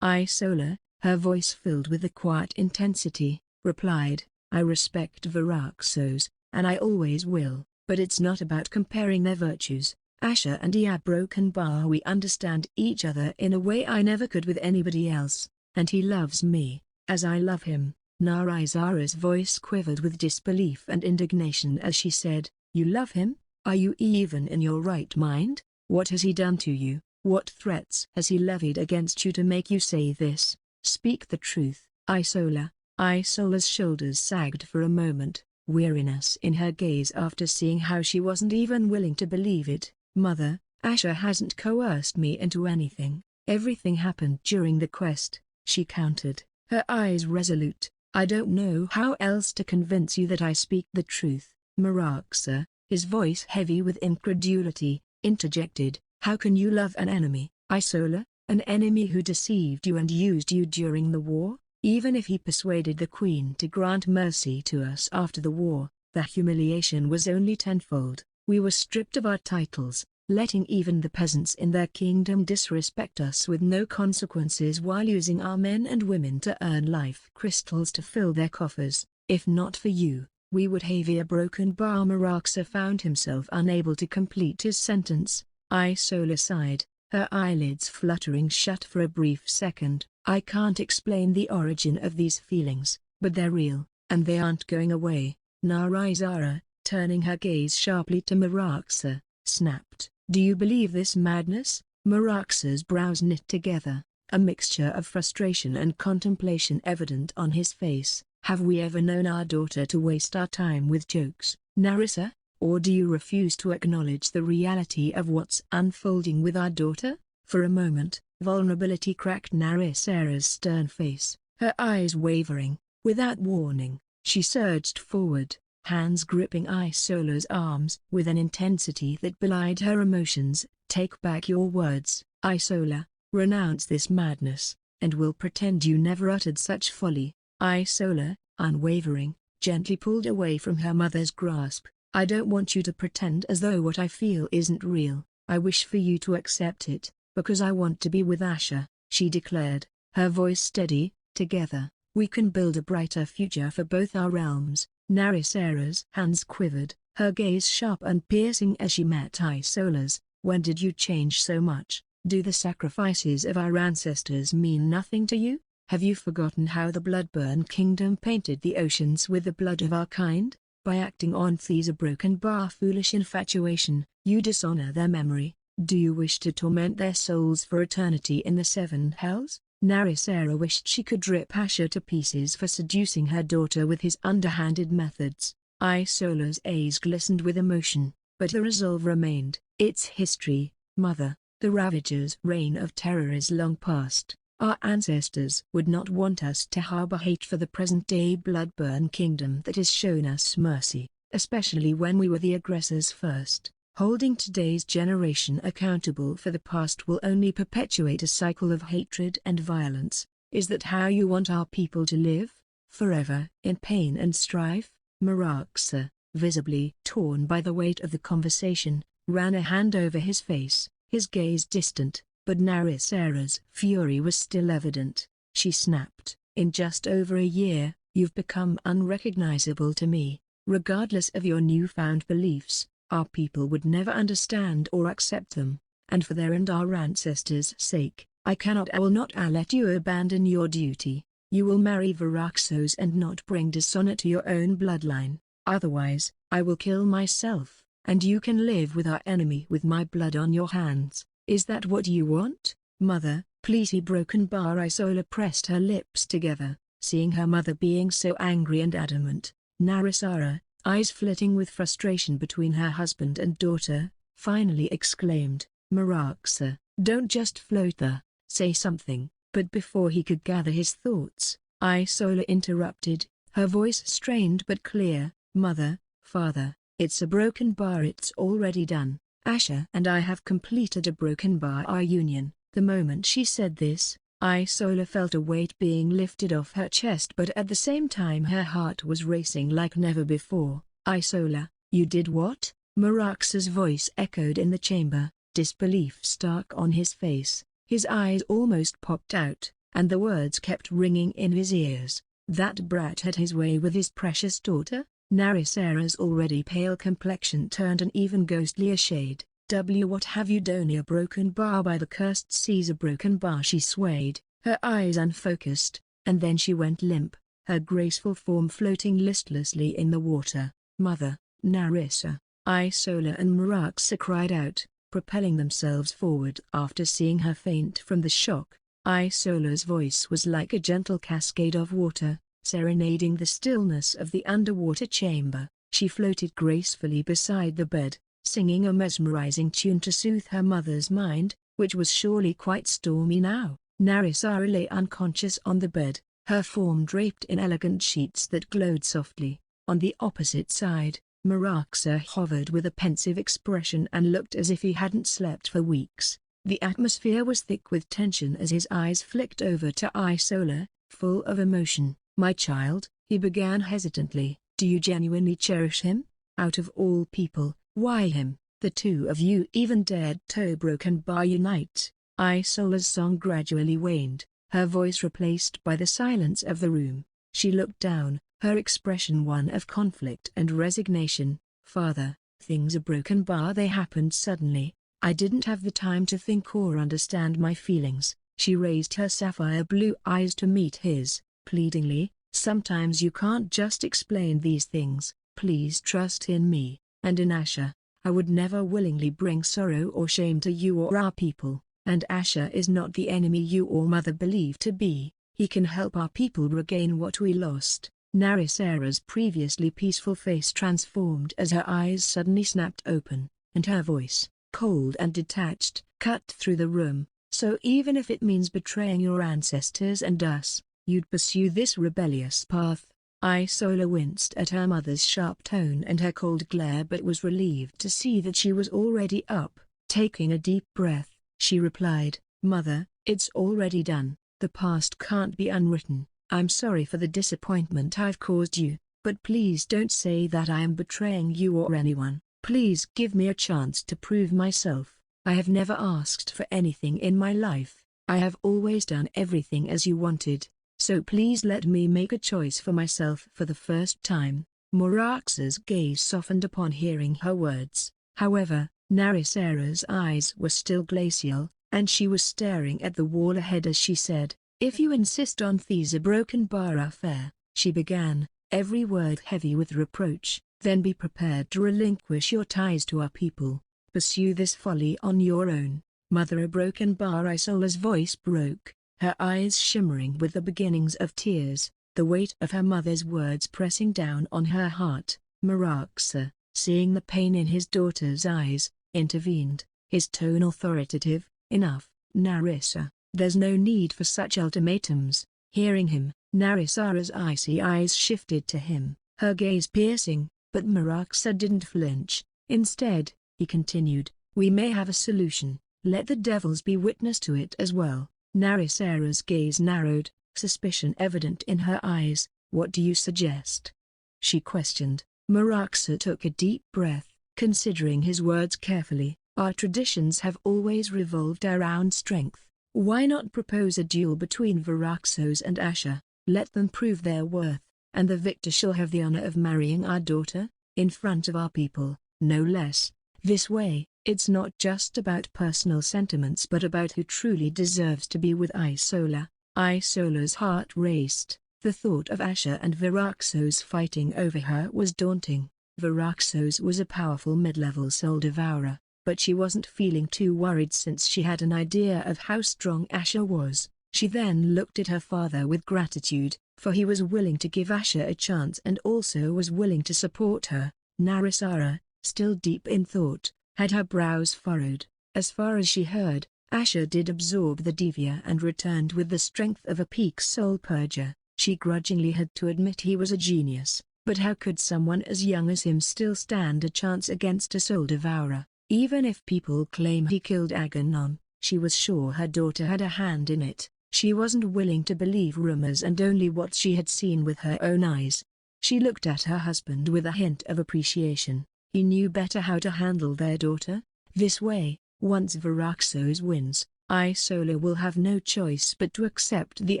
[SPEAKER 1] Isola, her voice filled with a quiet intensity, replied, "I respect Varaxos, and I always will, but it's not about comparing their virtues. Asher and broken bar, we understand each other in a way I never could with anybody else, and he loves me, as I love him." Narizara's voice quivered with disbelief and indignation as she said, "You love him? Are you even in your right mind? What has he done to you? What threats has he levied against you to make you say this? Speak the truth, Isola." Isola's shoulders sagged for a moment, weariness in her gaze after seeing how she wasn't even willing to believe it. "Mother, Asher hasn't coerced me into anything. Everything happened during the quest," she countered, her eyes resolute. "I don't know how else to convince you that I speak the truth." Meraxa, his voice heavy with incredulity, interjected, "How can you love an enemy, Isola, an enemy who deceived you and used you during the war? Even if he persuaded the Queen to grant mercy to us after the war, the humiliation was only tenfold. We were stripped of our titles, letting even the peasants in their kingdom disrespect us with no consequences while using our men and women to earn life crystals to fill their coffers. If not for you, we would have a broken bar." Meraxa found himself unable to complete his sentence. Isola sighed, her eyelids fluttering shut for a brief second. "I can't explain the origin of these feelings, but they're real, and they aren't going away." Narizara, turning her gaze sharply to Meraxa, snapped, "Do you believe this madness?" Meraxa's brows knit together, a mixture of frustration and contemplation evident on his face. "Have we ever known our daughter to waste our time with jokes, Narissa? Or do you refuse to acknowledge the reality of what's unfolding with our daughter?" For a moment, vulnerability cracked Narisera's stern face, her eyes wavering. Without warning, she surged forward, hands gripping Isola's arms with an intensity that belied her emotions. "Take back your words, Isola. Renounce this madness, and we'll pretend you never uttered such folly." Isola, unwavering, gently pulled away from her mother's grasp. "I don't want you to pretend as though what I feel isn't real. I wish for you to accept it, because I want to be with Asher," she declared, her voice steady. "Together, we can build a brighter future for both our realms." Narisera's hands quivered, her gaze sharp and piercing as she met Isola's. "When did you change so much? Do the sacrifices of our ancestors mean nothing to you? Have you forgotten how the Bloodburn Kingdom painted the oceans with the blood of our kind? By acting on these a broken bar foolish infatuation, you dishonor their memory. Do you wish to torment their souls for eternity in the seven hells?" Narisera wished she could rip Asher to pieces for seducing her daughter with his underhanded methods. Isola's eyes glistened with emotion, but the resolve remained. It's history, mother. The Ravager's reign of terror is long past. Our ancestors would not want us to harbor hate for the present-day blood-burn kingdom that has shown us mercy, especially when we were the aggressors first. Holding today's generation accountable for the past will only perpetuate a cycle of hatred and violence. Is that how you want our people to live? Forever in pain and strife? Maraxa, visibly torn by the weight of the conversation, ran a hand over his face, his gaze distant, but Narisera's fury was still evident. She snapped, "In just over a year, you've become unrecognizable to me. Regardless of your newfound beliefs, our people would never understand or accept them, and for their and our ancestors' sake, I will not let you abandon your duty. You will marry Varaxos and not bring dishonor to your own bloodline. Otherwise, I will kill myself, and you can live with our enemy with my blood on your hands. Is that what you want, mother?" Pleasy broken bar. Isola pressed her lips together, seeing her mother being so angry and adamant. Narisera, eyes flitting with frustration between her husband and daughter, finally exclaimed, "Maraxa, don't just float there, say something." But before he could gather his thoughts, Isola interrupted, her voice strained but clear, "Mother, father, it's a broken bar. It's already done. Asher and I have completed a broken bar our union." The moment she said this, Isola felt a weight being lifted off her chest, but at the same time her heart was racing like never before. "Isola, you did what?" Maraxa's voice echoed in the chamber, disbelief stark on his face. His eyes almost popped out, and the words kept ringing in his ears. That brat had his way with his precious daughter? Narisera's already pale complexion turned an even ghostlier shade. What have you done? A broken bar by the cursed seas. A broken bar. She swayed, her eyes unfocused, and then she went limp, her graceful form floating listlessly in the water. "Mother, Narissa!" Isola and Maraxa cried out, propelling themselves forward after seeing her faint from the shock. Isola's voice was like a gentle cascade of water, serenading the stillness of the underwater chamber. She floated gracefully beside the bed, singing a mesmerizing tune to soothe her mother's mind, which was surely quite stormy now. Narissa lay unconscious on the bed, her form draped in elegant sheets that glowed softly. On the opposite side, Maraxa hovered with a pensive expression and looked as if he hadn't slept for weeks. The atmosphere was thick with tension as his eyes flicked over to Isola, full of emotion. "My child," he began hesitantly, "do you genuinely cherish him? Out of all people, why him? The two of you even dared to broken bar unite." Isola's song gradually waned, her voice replaced by the silence of the room. She looked down, her expression one of conflict and resignation. "Father, things are broken bar. They happened suddenly. I didn't have the time to think or understand my feelings." She raised her sapphire blue eyes to meet his, pleadingly. "Sometimes you can't just explain these things. Please trust in me, and in Asher. I would never willingly bring sorrow or shame to you or our people, and Asher is not the enemy you or mother believe to be. He can help our people regain what we lost." Narisera's previously peaceful face transformed as her eyes suddenly snapped open, and her voice, cold and detached, cut through the room. "So even if it means betraying your ancestors and us, you'd pursue this rebellious path?" Isola winced at her mother's sharp tone and her cold glare, but was relieved to see that she was already up. Taking a deep breath, she replied, "Mother, it's already done. The past can't be unwritten. I'm sorry for the disappointment I've caused you, but please don't say that I am betraying you or anyone. Please give me a chance to prove myself. I have never asked for anything in my life. I have always done everything as you wanted. So please let me make a choice for myself for the first time." Maraxa's gaze softened upon hearing her words. However, Narisera's eyes were still glacial, and she was staring at the wall ahead as she said, "If you insist on these a broken bar affair," she began, every word heavy with reproach, "then be prepared to relinquish your ties to our people. Pursue this folly on your own." "Mother, a broken bar." Isola's voice broke, her eyes shimmering with the beginnings of tears, the weight of her mother's words pressing down on her heart. Meraxa, seeing the pain in his daughter's eyes, intervened, his tone authoritative. "Enough, Narissa, there's no need for such ultimatums." Hearing him, Narisara's icy eyes shifted to him, her gaze piercing, but Meraxa didn't flinch. Instead, he continued, "We may have a solution, let the devils be witness to it as well." Narisara's gaze narrowed, suspicion evident in her eyes. "What do you suggest?" she questioned. Meraxa took a deep breath, considering his words carefully. "Our traditions have always revolved around strength. Why not propose a duel between Viraxos and Asher? Let them prove their worth, and the victor shall have the honor of marrying our daughter, in front of our people, no less. This way, it's not just about personal sentiments but about who truly deserves to be with Isola." Isola's heart raced. The thought of Asher and Viraxos fighting over her was daunting. Viraxos was a powerful mid-level soul devourer, but she wasn't feeling too worried since she had an idea of how strong Asher was. She then looked at her father with gratitude, for he was willing to give Asher a chance and also was willing to support her. Narisara, still deep in thought, had her brows furrowed. As far as she heard, Asher did absorb the Devya and returned with the strength of a peak soul purger. She grudgingly had to admit he was a genius, but how could someone as young as him still stand a chance against a soul devourer? Even if people claim he killed Aganon, she was sure her daughter had a hand in it. She wasn't willing to believe rumors and only what she had seen with her own eyes. She looked at her husband with a hint of appreciation. He knew better how to handle their daughter. This way, once Viraxos wins, Isola will have no choice but to accept the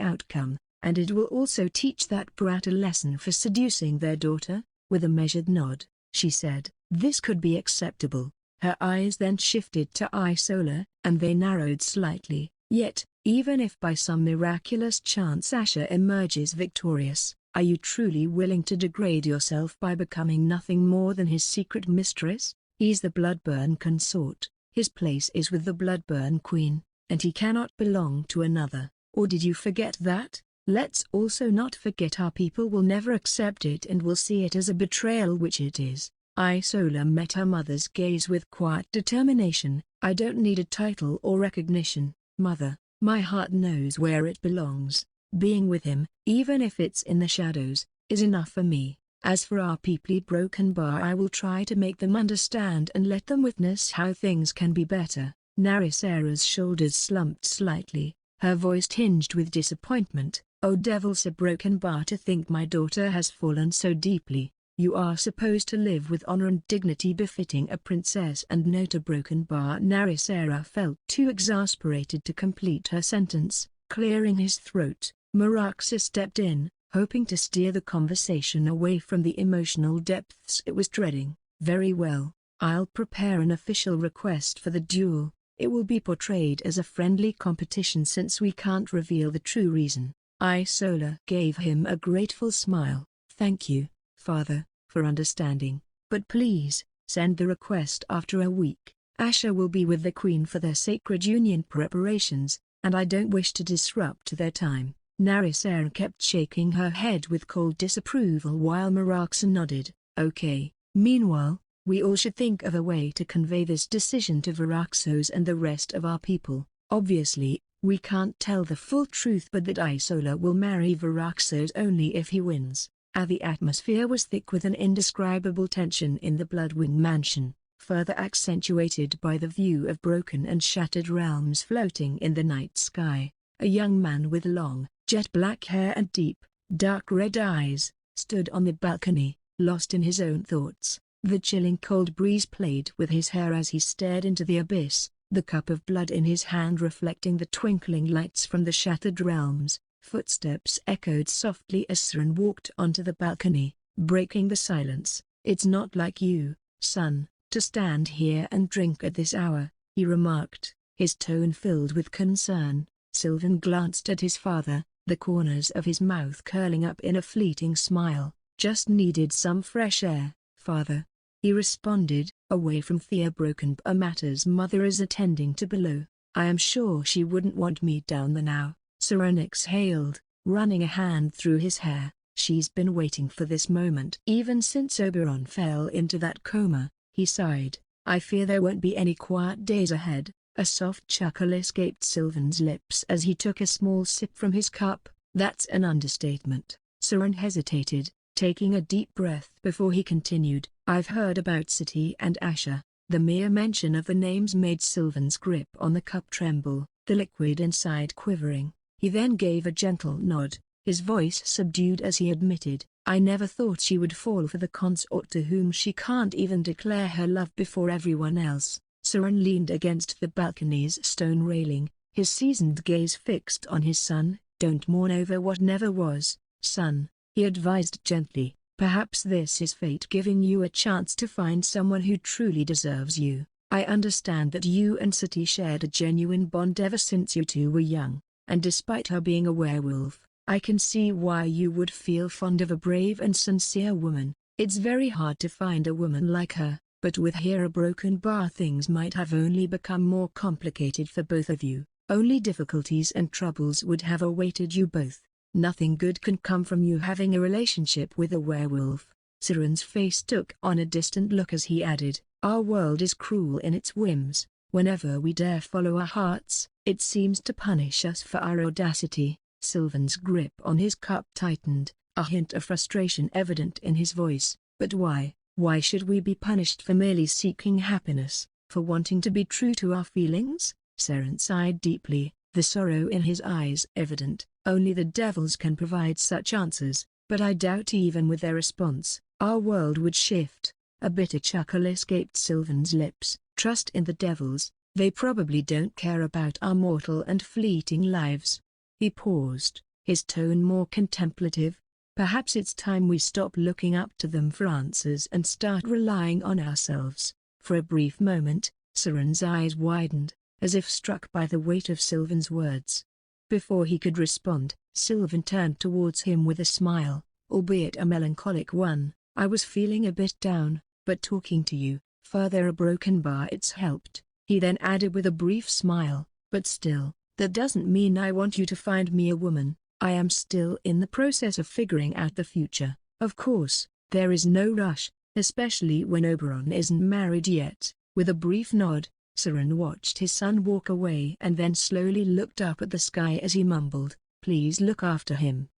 [SPEAKER 1] outcome, and it will also teach that brat a lesson for seducing their daughter. With a measured nod, she said, "This could be acceptable." Her eyes then shifted to Isola, and they narrowed slightly. "Yet, even if by some miraculous chance Asher emerges victorious, are you truly willing to degrade yourself by becoming nothing more than his secret mistress? He's the Bloodburn consort, his place is with the Bloodburn queen, and he cannot belong to another. Or did you forget that? Let's also not forget our people will never accept it and will see it as a betrayal, which it is." Isola met her mother's gaze with quiet determination. "I don't need a title or recognition, Mother. My heart knows where it belongs. Being with him, even if it's in the shadows, is enough for me. As for our people Broken Bar, I will try to make them understand and let them witness how things can be better." Narisara's shoulders slumped slightly, her voice tinged with disappointment. "Oh devil, Sir Broken Bar, to think my daughter has fallen so deeply. You are supposed to live with honor and dignity befitting a princess and no to Broken Bar." Narisara felt too exasperated to complete her sentence. Clearing his throat, Meraxa stepped in, hoping to steer the conversation away from the emotional depths it was treading. "Very well, I'll prepare an official request for the duel. It will be portrayed as a friendly competition since we can't reveal the true reason." Isola gave him a grateful smile. "Thank you, Father, for understanding, but please, send the request after a week. Asher will be with the Queen for their sacred union preparations, and I don't wish to disrupt their time." Narisara kept shaking her head with cold disapproval while Meraxa nodded. "Okay. Meanwhile, we all should think of a way to convey this decision to Viraxos and the rest of our people. Obviously, we can't tell the full truth, but that Isola will marry Viraxos only if he wins." The atmosphere was thick with an indescribable tension in the Bloodwing mansion, further accentuated by the view of broken and shattered realms floating in the night sky. A young man with long, jet-black hair and deep, dark red eyes, stood on the balcony, lost in his own thoughts. The chilling cold breeze played with his hair as he stared into the abyss, the cup of blood in his hand reflecting the twinkling lights from the shattered realms. Footsteps echoed softly as Seren walked onto the balcony, breaking the silence. "It's not like you, son, to stand here and drink at this hour," he remarked, his tone filled with concern. Sylvan glanced at his father, the corners of his mouth curling up in a fleeting smile. "Just needed some fresh air, father," he responded. "Away from Thea. Broken Matters' mother is attending to below. I am sure she wouldn't want me down there now, so Saran exhaled, running a hand through his hair. She's been waiting for this moment even since Oberon fell into that coma, he sighed. I fear there won't be any quiet days ahead. A soft chuckle escaped Sylvan's lips as he took a small sip from his cup. That's an understatement. Saran hesitated, taking a deep breath before he continued. I've heard about City and Asher. The mere mention of the names made Sylvan's grip on the cup tremble, the liquid inside quivering. He then gave a gentle nod, his voice subdued as he admitted, I never thought she would fall for the consort to whom she can't even declare her love before everyone else. Saran leaned against the balcony's stone railing, his seasoned gaze fixed on his son. Don't mourn over what never was, son, he advised gently. Perhaps this is fate giving you a chance to find someone who truly deserves you. I understand that you and Sati shared a genuine bond ever since you two were young, and despite her being a werewolf, I can see why you would feel fond of a brave and sincere woman. It's very hard to find a woman like her, but with here a broken bar things might have only become more complicated for both of you. Only difficulties and troubles would have awaited you both. Nothing good can come from you having a relationship with a werewolf. Saran's face took on a distant look as he added, our world is cruel in its whims. Whenever we dare follow our hearts, it seems to punish us for our audacity. Sylvan's grip on his cup tightened, a hint of frustration evident in his voice. But why? Why should we be punished for merely seeking happiness, for wanting to be true to our feelings? Saran sighed deeply, the sorrow in his eyes evident. Only the devils can provide such answers, but I doubt even with their response, our world would shift. A bitter chuckle escaped Sylvan's lips. Trust in the devils, they probably don't care about our mortal and fleeting lives. He paused, his tone more contemplative. Perhaps it's time we stop looking up to them for answers and start relying on ourselves. For a brief moment, Saran's eyes widened, as if struck by the weight of Sylvan's words. Before he could respond, Sylvan turned towards him with a smile, albeit a melancholic one. I was feeling a bit down, but talking to you, further a broken bar, it's helped. He then added with a brief smile, but still, that doesn't mean I want you to find me a woman. I am still in the process of figuring out the future. Of course, there is no rush, especially when Oberon isn't married yet. With a brief nod, Saran watched his son walk away and then slowly looked up at the sky as he mumbled, please look after him.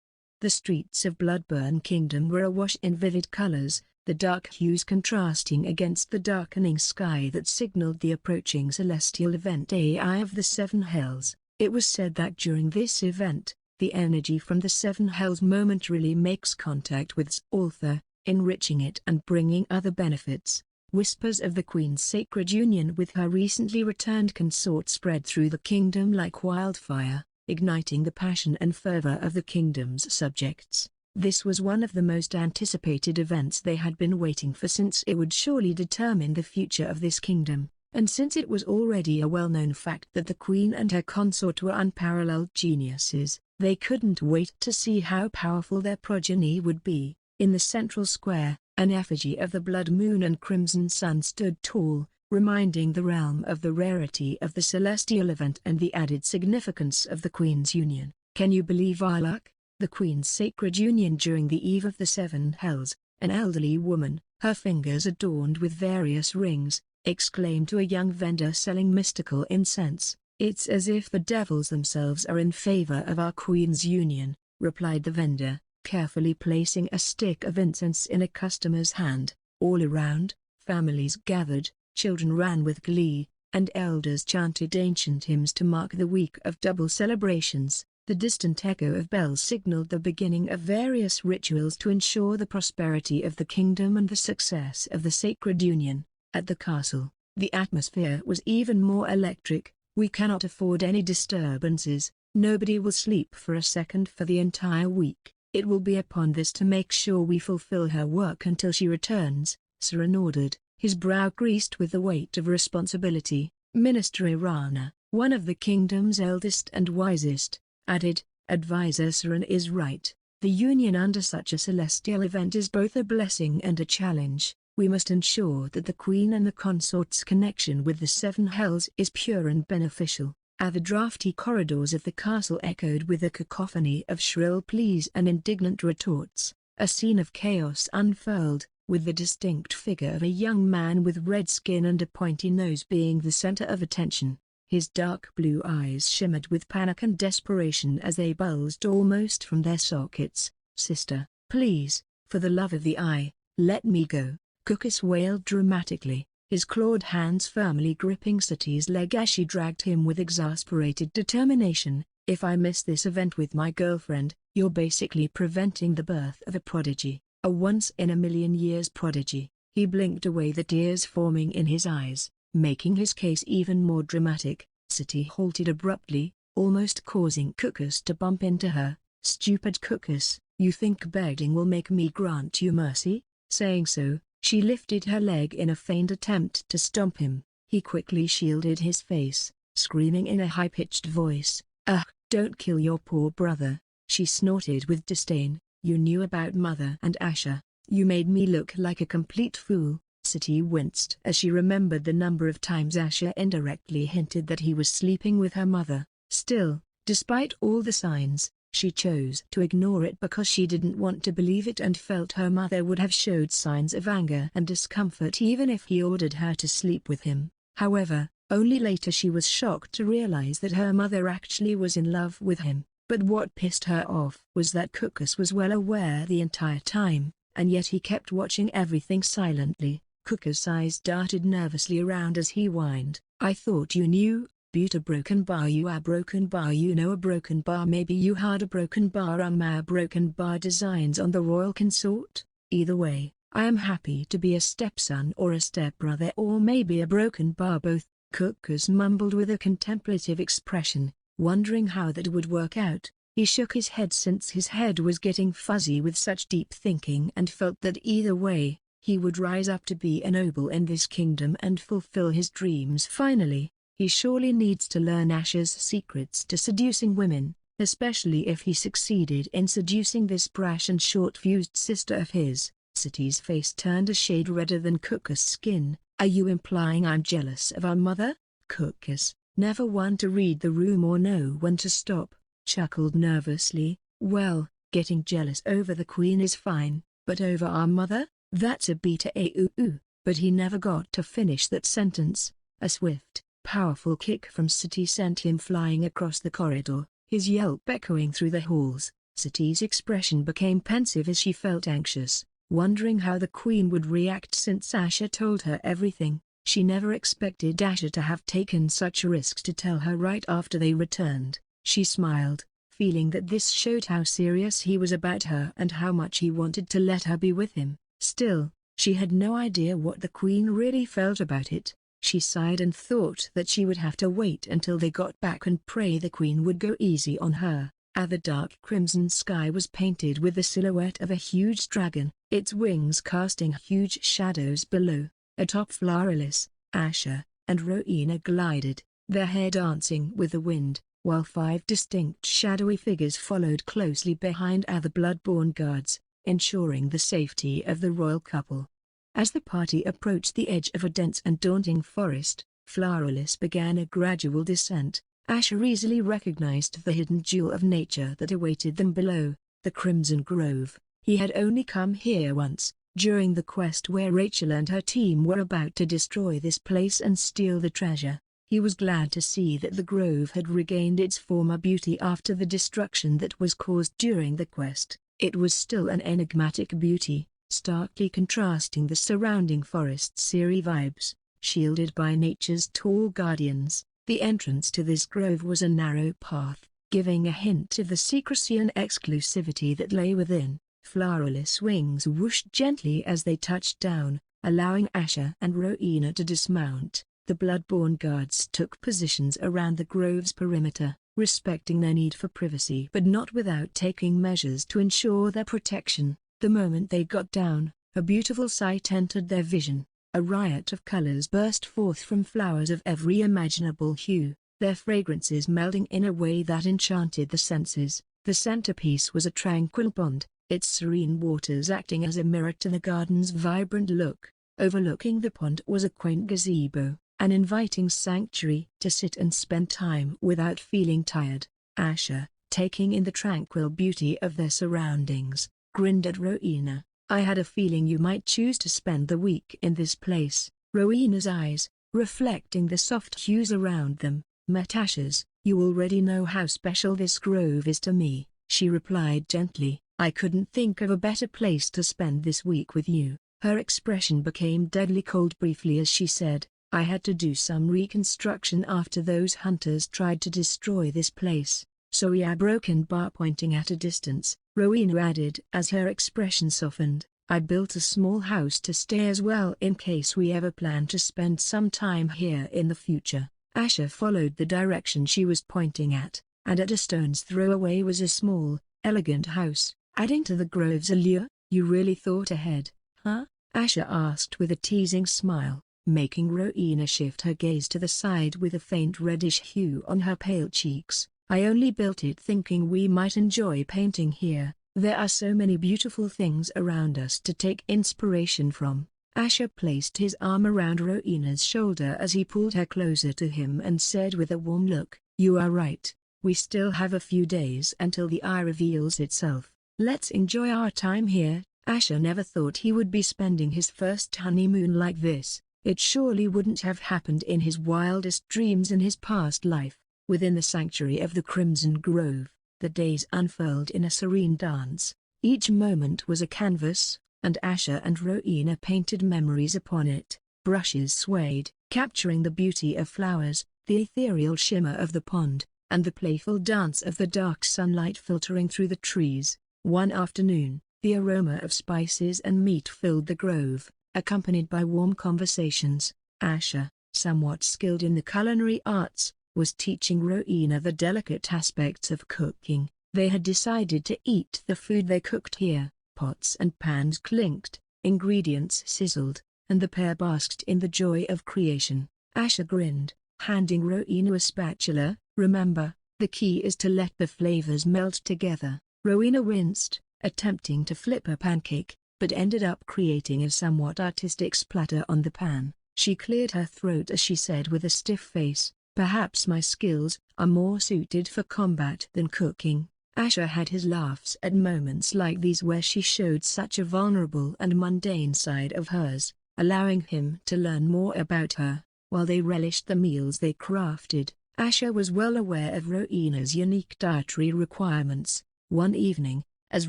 [SPEAKER 1] The streets of Bloodburn Kingdom were awash in vivid colors, the dark hues contrasting against the darkening sky that signaled the approaching celestial event Eye of the Seven Hells. It was said that during this event, the energy from the Seven Hells momentarily makes contact with Zoltha, enriching it and bringing other benefits. Whispers of the Queen's sacred union with her recently returned consort spread through the kingdom like wildfire, igniting the passion and fervor of the kingdom's subjects. This was one of the most anticipated events they had been waiting for, since it would surely determine the future of this kingdom, and since it was already a well-known fact that the Queen and her consort were unparalleled geniuses, they couldn't wait to see how powerful their progeny would be. In the central square, an effigy of the Blood Moon and Crimson Sun stood tall, reminding the realm of the rarity of the celestial event and the added significance of the Queen's union. Can you believe our luck? The Queen's sacred union during the eve of the Seven Hells, an elderly woman, her fingers adorned with various rings, exclaimed to a young vendor selling mystical incense. It's as if the devils themselves are in favor of our Queen's union, replied the vendor, carefully placing a stick of incense in a customer's hand. All around, families gathered, children ran with glee, and elders chanted ancient hymns to mark the week of double celebrations. The distant echo of bells signaled the beginning of various rituals to ensure the prosperity of the kingdom and the success of the sacred union. At the castle, the atmosphere was even more electric. We cannot afford any disturbances. Nobody will sleep for a second for the entire week. It will be upon this to make sure we fulfill her work until she returns, Saran ordered, his brow creased with the weight of responsibility. Minister Irana, one of the kingdom's eldest and wisest, added, Advisor Saran is right. The union under such a celestial event is both a blessing and a challenge. We must ensure that the Queen and the consort's connection with the Seven Hells is pure and beneficial. The drafty corridors of the castle echoed with a cacophony of shrill pleas and indignant retorts. A scene of chaos unfurled, with the distinct figure of a young man with red skin and a pointy nose being the center of attention. His dark blue eyes shimmered with panic and desperation as they bulged almost from their sockets. "Sister, please, for the love of the eye, let me go," Cookus wailed dramatically, his clawed hands firmly gripping Sati's leg as she dragged him with exasperated determination. "If I miss this event with my girlfriend, you're basically preventing the birth of a prodigy, a once-in-a-million-years prodigy." He blinked away the tears forming in his eyes, making his case even more dramatic. Sati halted abruptly, almost causing Cookus to bump into her. "Stupid Cookus, you think begging will make me grant you mercy?" Saying so, she lifted her leg in a feigned attempt to stomp him. He quickly shielded his face, screaming in a high-pitched voice, "Ugh, don't kill your poor brother," she snorted with disdain. "You knew about Mother and Asher. You made me look like a complete fool." Sati winced as she remembered the number of times Asher indirectly hinted that he was sleeping with her mother. Still, despite all the signs, she chose to ignore it because she didn't want to believe it and felt her mother would have showed signs of anger and discomfort even if he ordered her to sleep with him. However, only later she was shocked to realize that her mother actually was in love with him. But what pissed her off was that Cookus was well aware the entire time, and yet he kept watching everything silently. Cookus' eyes darted nervously around as he whined, "I thought you knew. Butte a broken bar, you a broken bar, you know a broken bar, maybe you had a broken bar, a broken bar designs on the royal consort. Either way, I am happy to be a stepson or a stepbrother or maybe a broken bar both." Cookus mumbled with a contemplative expression, wondering how that would work out. He shook his head since his head was getting fuzzy with such deep thinking and felt that either way, he would rise up to be a noble in this kingdom and fulfill his dreams finally. He surely needs to learn Asher's secrets to seducing women, especially if he succeeded in seducing this brash and short-fused sister of his. Sati's face turned a shade redder than Cookus' skin. "Are you implying I'm jealous of our mother?" Cookus, never one to read the room or know when to stop, chuckled nervously. "Well, getting jealous over the queen is fine, but over our mother? That's a beta-a-oo-oo." But he never got to finish that sentence. A swift, powerful kick from Sati sent him flying across the corridor, his yelp echoing through the halls. Sati's expression became pensive as she felt anxious, wondering how the queen would react since Asher told her everything. She never expected Asher to have taken such risks to tell her right after they returned. She smiled, feeling that this showed how serious he was about her and how much he wanted to let her be with him. Still, she had no idea what the queen really felt about it. She sighed and thought that she would have to wait until they got back and pray the queen would go easy on her. The dark crimson sky was painted with the silhouette of a huge dragon, its wings casting huge shadows below. Atop Floralis, Asher, and Rowena glided, their hair dancing with the wind, while 5 distinct shadowy figures followed closely behind the bloodborne guards, ensuring the safety of the royal couple. As the party approached the edge of a dense and daunting forest, Floralis began a gradual descent. Asher easily recognized the hidden jewel of nature that awaited them below, the Crimson Grove. He had only come here once, during the quest where Rachel and her team were about to destroy this place and steal the treasure. He was glad to see that the grove had regained its former beauty after the destruction that was caused during the quest. It was still an enigmatic beauty, starkly contrasting the surrounding forest's eerie vibes. Shielded by nature's tall guardians, the entrance to this grove was a narrow path, giving a hint of the secrecy and exclusivity that lay within. Floralis' wings whooshed gently as they touched down, allowing Asher and Rowena to dismount. The bloodborne guards took positions around the grove's perimeter, respecting their need for privacy but not without taking measures to ensure their protection. The moment they got down, a beautiful sight entered their vision. A riot of colors burst forth from flowers of every imaginable hue, their fragrances melding in a way that enchanted the senses. The centerpiece was a tranquil pond, its serene waters acting as a mirror to the garden's vibrant look. Overlooking the pond was a quaint gazebo, an inviting sanctuary to sit and spend time without feeling tired. Asher, taking in the tranquil beauty of their surroundings, grinned at Rowena. "I had a feeling you might choose to spend the week in this place." Rowena's eyes, reflecting the soft hues around them, met Asher's. "You already know how special this grove is to me," she replied gently. "I couldn't think of a better place to spend this week with you." Her expression became deadly cold briefly as she said, "I had to do some reconstruction after those hunters tried to destroy this place, so we are broken bar." Pointing at a distance, Rowena added as her expression softened, "I built a small house to stay as well in case we ever plan to spend some time here in the future." Asher followed the direction she was pointing at, and at a stone's throw away was a small, elegant house, adding to the grove's allure. "You really thought ahead, huh?" Asher asked with a teasing smile, making Rowena shift her gaze to the side with a faint reddish hue on her pale cheeks. "I only built it thinking we might enjoy painting here. There are so many beautiful things around us to take inspiration from." Asher placed his arm around Rowena's shoulder as he pulled her closer to him and said with a warm look, "You are right. We still have a few days until the eye reveals itself. Let's enjoy our time here." Asher never thought he would be spending his first honeymoon like this. It surely wouldn't have happened in his wildest dreams in his past life. Within the sanctuary of the Crimson Grove, the days unfurled in a serene dance. Each moment was a canvas, and Asher and Rowena painted memories upon it. Brushes swayed, capturing the beauty of flowers, the ethereal shimmer of the pond, and the playful dance of the dark sunlight filtering through the trees. One afternoon, the aroma of spices and meat filled the grove, accompanied by warm conversations. Asher, somewhat skilled in the culinary arts, was teaching Rowena the delicate aspects of cooking. They had decided to eat the food they cooked here. Pots and pans clinked, ingredients sizzled, and the pair basked in the joy of creation. Asher grinned, handing Rowena a spatula. "Remember, the key is to let the flavors melt together." Rowena winced, attempting to flip a pancake, but ended up creating a somewhat artistic splatter on the pan. She cleared her throat as she said with a stiff face, "Perhaps my skills are more suited for combat than cooking." Asher had his laughs at moments like these where she showed such a vulnerable and mundane side of hers, allowing him to learn more about her. While they relished the meals they crafted, Asher was well aware of Rowena's unique dietary requirements. One evening, as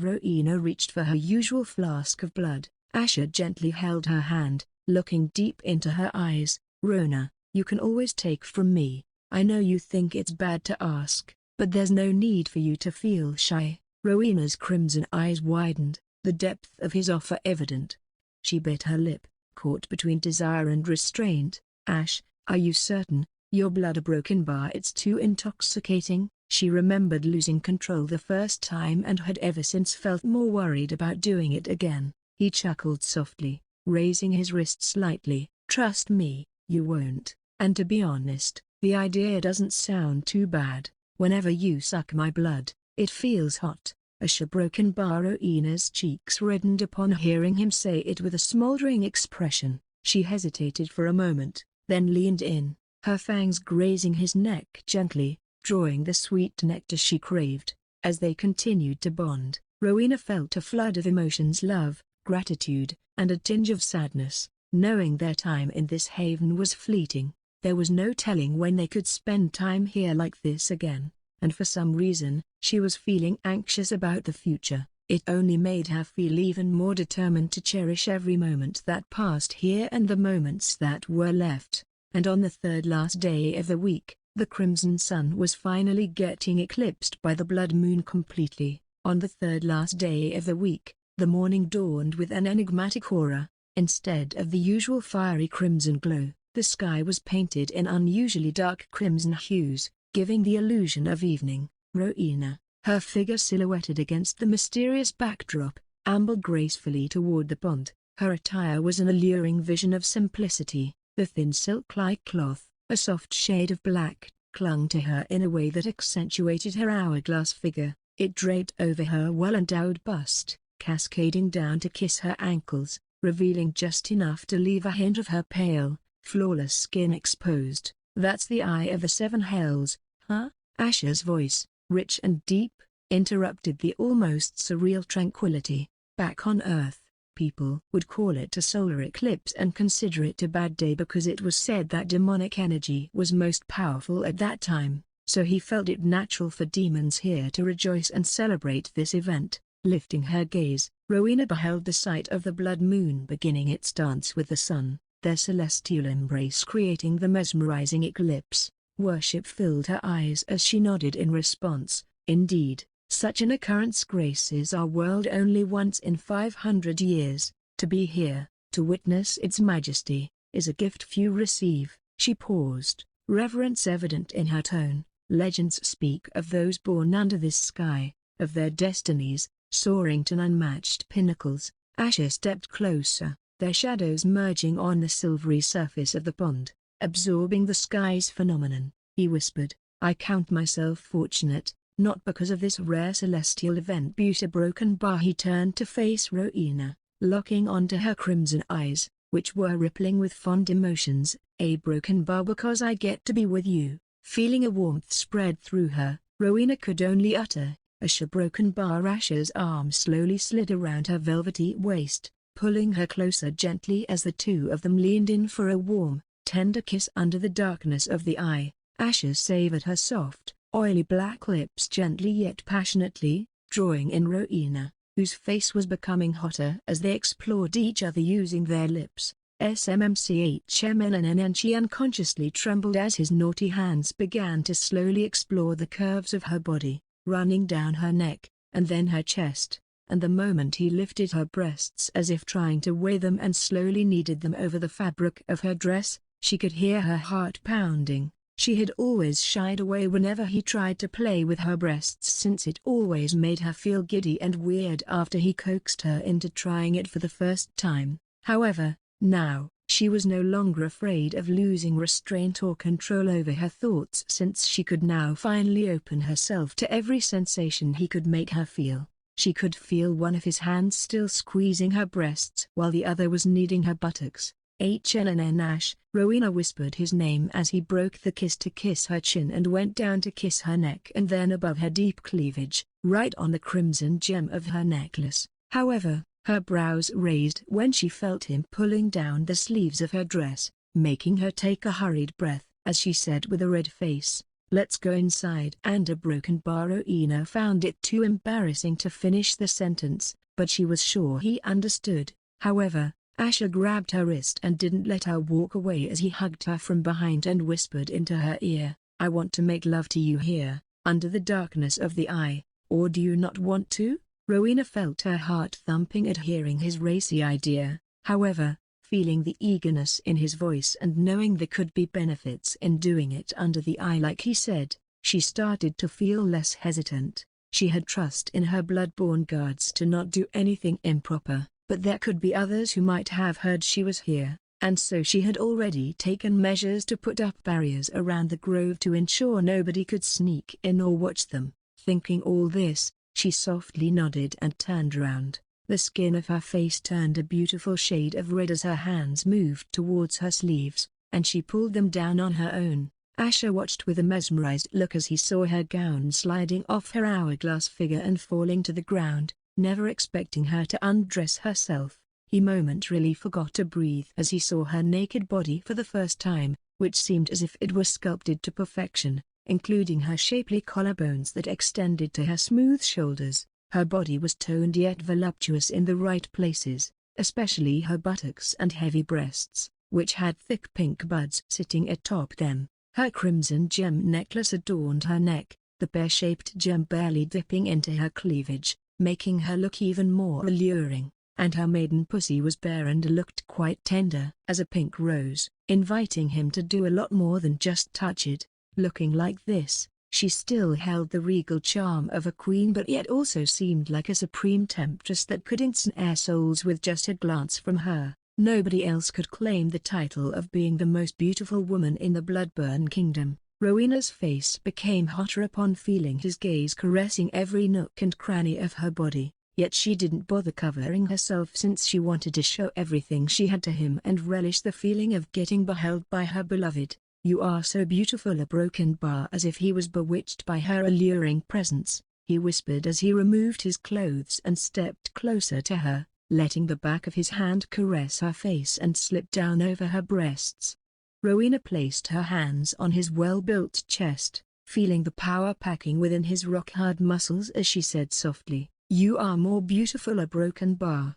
[SPEAKER 1] Rowena reached for her usual flask of blood, Asher gently held her hand, looking deep into her eyes. "Rona, you can always take from me. I know you think it's bad to ask, but there's no need for you to feel shy." Rowena's crimson eyes widened, the depth of his offer evident. She bit her lip, caught between desire and restraint. "Ash, are you certain? Your blood a broken bar? It's too intoxicating." She remembered losing control the first time and had ever since felt more worried about doing it again. He chuckled softly, raising his wrist slightly. "Trust me, you won't. And to be honest, the idea doesn't sound too bad. Whenever you suck my blood, it feels hot." Asher broken bar. Rowena's cheeks reddened upon hearing him say it with a smoldering expression. She hesitated for a moment, then leaned in, her fangs grazing his neck gently, drawing the sweet nectar she craved. As they continued to bond, Rowena felt a flood of emotions: love, gratitude, and a tinge of sadness, knowing their time in this haven was fleeting. There was no telling when they could spend time here like this again, and for some reason, she was feeling anxious about the future. It only made her feel even more determined to cherish every moment that passed here and the moments that were left. And on the third last day of the week, the crimson sun was finally getting eclipsed by the blood moon completely. On the third last day of the week, the morning dawned with an enigmatic aura. Instead of the usual fiery crimson glow, the sky was painted in unusually dark crimson hues, giving the illusion of evening. Rowena, her figure silhouetted against the mysterious backdrop, ambled gracefully toward the pond. Her attire was an alluring vision of simplicity. The thin silk-like cloth, a soft shade of black, clung to her in a way that accentuated her hourglass figure. It draped over her well-endowed bust, cascading down to kiss her ankles, revealing just enough to leave a hint of her pale, flawless skin exposed. That's the eye of the seven hells, huh? Asher's voice, rich and deep, interrupted the almost surreal tranquility. Back on Earth, people would call it a solar eclipse and consider it a bad day because it was said that demonic energy was most powerful at that time, so he felt it natural for demons here to rejoice and celebrate this event. Lifting her gaze, Rowena beheld the sight of the blood moon beginning its dance with the sun, their celestial embrace creating the mesmerizing eclipse. Worship filled her eyes as she nodded in response. Indeed, such an occurrence graces our world only once in 500 years. To be here, to witness its majesty, is a gift few receive. She paused, reverence evident in her tone. Legends speak of those born under this sky, of their destinies, soaring to unmatched pinnacles. Asher stepped closer, their shadows merging on the silvery surface of the pond, absorbing the sky's phenomenon. He whispered, "I count myself fortunate, not because of this rare celestial event." Beauty broken bar. He turned to face Rowena, locking onto her crimson eyes, which were rippling with fond emotions. "A broken bar because I get to be with you." Feeling a warmth spread through her, Rowena could only utter, "Asher broken bar." Asher's arm slowly slid around her velvety waist, pulling her closer gently as the two of them leaned in for a warm, tender kiss under the darkness of the eye. Asher savored her soft, oily black lips gently yet passionately, drawing in Rowena, whose face was becoming hotter as they explored each other using their lips. SMMCHMLNN. And she unconsciously trembled as his naughty hands began to slowly explore the curves of her body, running down her neck, and then her chest, and the moment he lifted her breasts as if trying to weigh them and slowly kneaded them over the fabric of her dress, she could hear her heart pounding. She had always shied away whenever he tried to play with her breasts since it always made her feel giddy and weird after he coaxed her into trying it for the first time. However, now, she was no longer afraid of losing restraint or control over her thoughts since she could now finally open herself to every sensation he could make her feel. She could feel one of his hands still squeezing her breasts while the other was kneading her buttocks. HLNN. Ash. Rowena whispered his name as he broke the kiss to kiss her chin and went down to kiss her neck and then above her deep cleavage, right on the crimson gem of her necklace. However, her brows raised when she felt him pulling down the sleeves of her dress, making her take a hurried breath, as she said with a red face, "Let's go inside." And a broken bar. Rowena found it too embarrassing to finish the sentence, but she was sure he understood. However, Asher grabbed her wrist and didn't let her walk away as he hugged her from behind and whispered into her ear, "I want to make love to you here, under the darkness of the eye, or do you not want to?" Rowena felt her heart thumping at hearing his racy idea. However, feeling the eagerness in his voice and knowing there could be benefits in doing it under the eye like he said, she started to feel less hesitant. She had trust in her blood-born guards to not do anything improper, but there could be others who might have heard she was here, and so she had already taken measures to put up barriers around the grove to ensure nobody could sneak in or watch them. Thinking all this, she softly nodded and turned around. The skin of her face turned a beautiful shade of red as her hands moved towards her sleeves, and she pulled them down on her own. Asher watched with a mesmerized look as he saw her gown sliding off her hourglass figure and falling to the ground. Never expecting her to undress herself, he momentarily forgot to breathe as he saw her naked body for the first time, which seemed as if it were sculpted to perfection, including her shapely collarbones that extended to her smooth shoulders. Her body was toned yet voluptuous in the right places, especially her buttocks and heavy breasts, which had thick pink buds sitting atop them. Her crimson gem necklace adorned her neck, the pear-shaped gem barely dipping into her cleavage, making her look even more alluring, and her maiden pussy was bare and looked quite tender as a pink rose, inviting him to do a lot more than just touch it. Looking like this, she still held the regal charm of a queen but yet also seemed like a supreme temptress that could ensnare souls with just a glance from her. Nobody else could claim the title of being the most beautiful woman in the Bloodburn Kingdom. Rowena's face became hotter upon feeling his gaze caressing every nook and cranny of her body. yet she didn't bother covering herself since she wanted to show everything she had to him and relish the feeling of getting beheld by her beloved. "You are so beautiful," a broken bar as if he was bewitched by her alluring presence, he whispered as he removed his clothes and stepped closer to her, letting the back of his hand caress her face and slip down over her breasts. Rowena placed her hands on his well-built chest, feeling the power packing within his rock-hard muscles as she said softly, "You are more beautiful," a broken bar.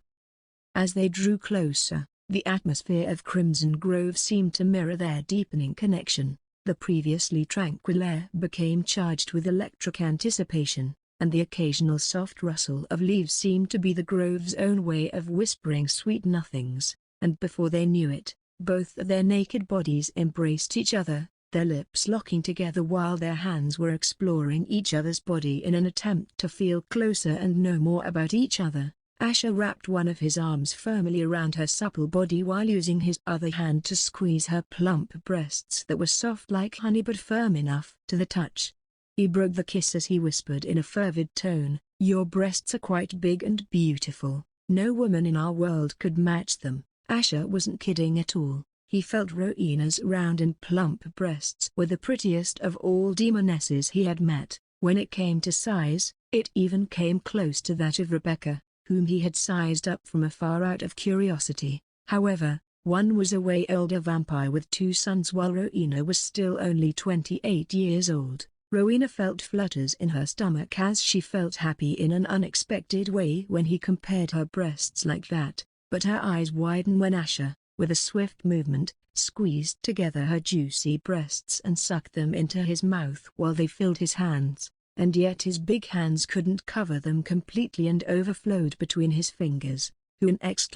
[SPEAKER 1] As they drew closer, the atmosphere of Crimson Grove seemed to mirror their deepening connection. The previously tranquil air became charged with electric anticipation, and the occasional soft rustle of leaves seemed to be the grove's own way of whispering sweet nothings, and before they knew it, both their naked bodies embraced each other, their lips locking together while their hands were exploring each other's body in an attempt to feel closer and know more about each other. Asher wrapped one of his arms firmly around her supple body while using his other hand to squeeze her plump breasts that were soft like honey but firm enough to the touch. He broke the kiss as he whispered in a fervid tone, "Your breasts are quite big and beautiful. No woman in our world could match them." Asher wasn't kidding at all. He felt Rowena's round and plump breasts were the prettiest of all demonesses he had met. When it came to size, it even came close to that of Rebecca, whom he had sized up from afar out of curiosity. However, one was a way older vampire with 2 sons while Rowena was still only 28 years old. Rowena felt flutters in her stomach as she felt happy in an unexpected way when he compared her breasts like that, but her eyes widened when Asher, with a swift movement, squeezed together her juicy breasts and sucked them into his mouth while they filled his hands. And yet his big hands couldn't cover them completely and overflowed between his fingers. "Who?" ! Ashe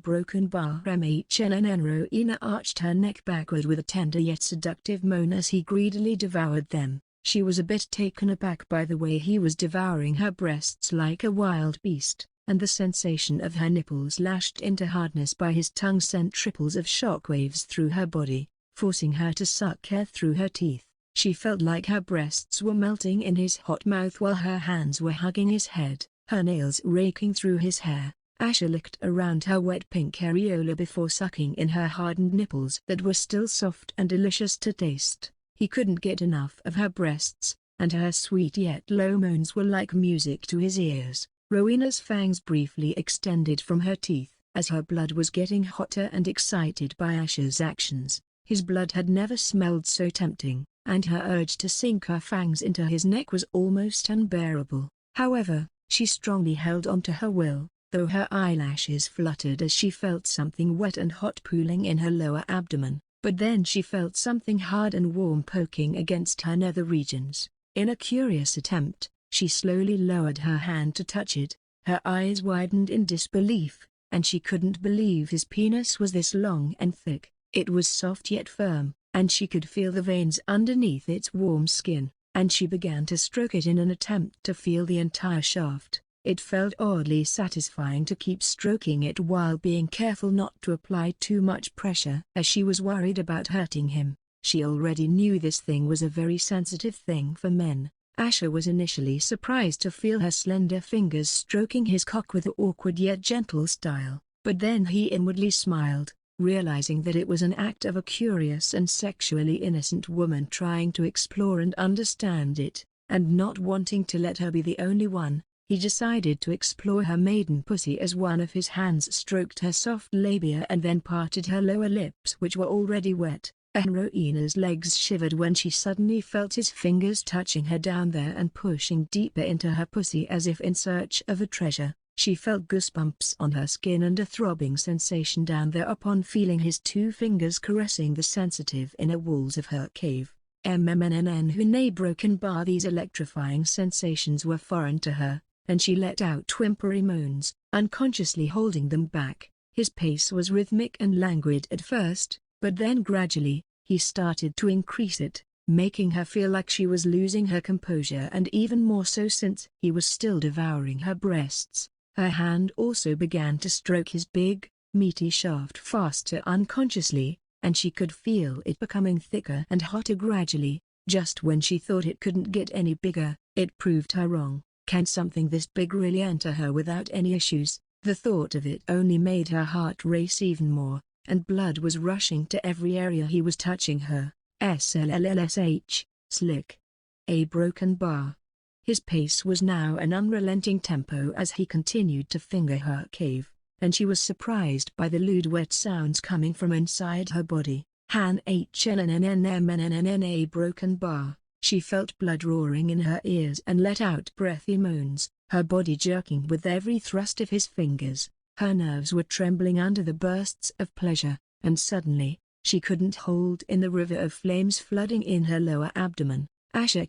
[SPEAKER 1] broken bar mhnn. Rowena arched her neck backward with a tender yet seductive moan as he greedily devoured them. She was a bit taken aback by the way he was devouring her breasts like a wild beast, and the sensation of her nipples lashed into hardness by his tongue sent ripples of shockwaves through her body, forcing her to suck air through her teeth. She felt like her breasts were melting in his hot mouth while her hands were hugging his head, her nails raking through his hair. Asher licked around her wet pink areola before sucking in her hardened nipples that were still soft and delicious to taste. He couldn't get enough of her breasts, and her sweet yet low moans were like music to his ears. Rowena's fangs briefly extended from her teeth, as her blood was getting hotter and excited by Asher's actions. His blood had never smelled so tempting, and her urge to sink her fangs into his neck was almost unbearable. However, she strongly held on to her will, though her eyelashes fluttered as she felt something wet and hot pooling in her lower abdomen. But then she felt something hard and warm poking against her nether regions. In a curious attempt, she slowly lowered her hand to touch it. Her eyes widened in disbelief, and she couldn't believe his penis was this long and thick. It was soft yet firm, and she could feel the veins underneath its warm skin, and she began to stroke it in an attempt to feel the entire shaft. It felt oddly satisfying to keep stroking it while being careful not to apply too much pressure as she was worried about hurting him. She already knew this thing was a very sensitive thing for men. Asher was initially surprised to feel her slender fingers stroking his cock with an awkward yet gentle style, but then he inwardly smiled, realizing that it was an act of a curious and sexually innocent woman trying to explore and understand it, and not wanting to let her be the only one. He decided to explore her maiden pussy as one of his hands stroked her soft labia and then parted her lower lips which were already wet. Rowena's legs shivered when she suddenly felt his fingers touching her down there and pushing deeper into her pussy as if in search of a treasure. She felt goosebumps on her skin and a throbbing sensation down there upon feeling his 2 fingers caressing the sensitive inner walls of her cave. Mhnn broken bar. These electrifying sensations were foreign to her, and she let out whimpery moans, unconsciously holding them back. His pace was rhythmic and languid at first, but then gradually, he started to increase it, making her feel like she was losing her composure and even more so since he was still devouring her breasts. Her hand also began to stroke his big, meaty shaft faster unconsciously, and she could feel it becoming thicker and hotter gradually. Just when she thought it couldn't get any bigger, it proved her wrong. Can something this big really enter her without any issues? The thought of it only made her heart race even more, and blood was rushing to every area he was touching her. SLLSH, slick. A broken bar. His pace was now an unrelenting tempo as he continued to finger her cave, and she was surprised by the lewd wet sounds coming from inside her body. Han HLNNNMNNNN. A broken bar. She felt blood roaring in her ears and let out breathy moans, her body jerking with every thrust of his fingers. Her nerves were trembling under the bursts of pleasure, and suddenly, she couldn't hold in the river of flames flooding in her lower abdomen. Ash! Han!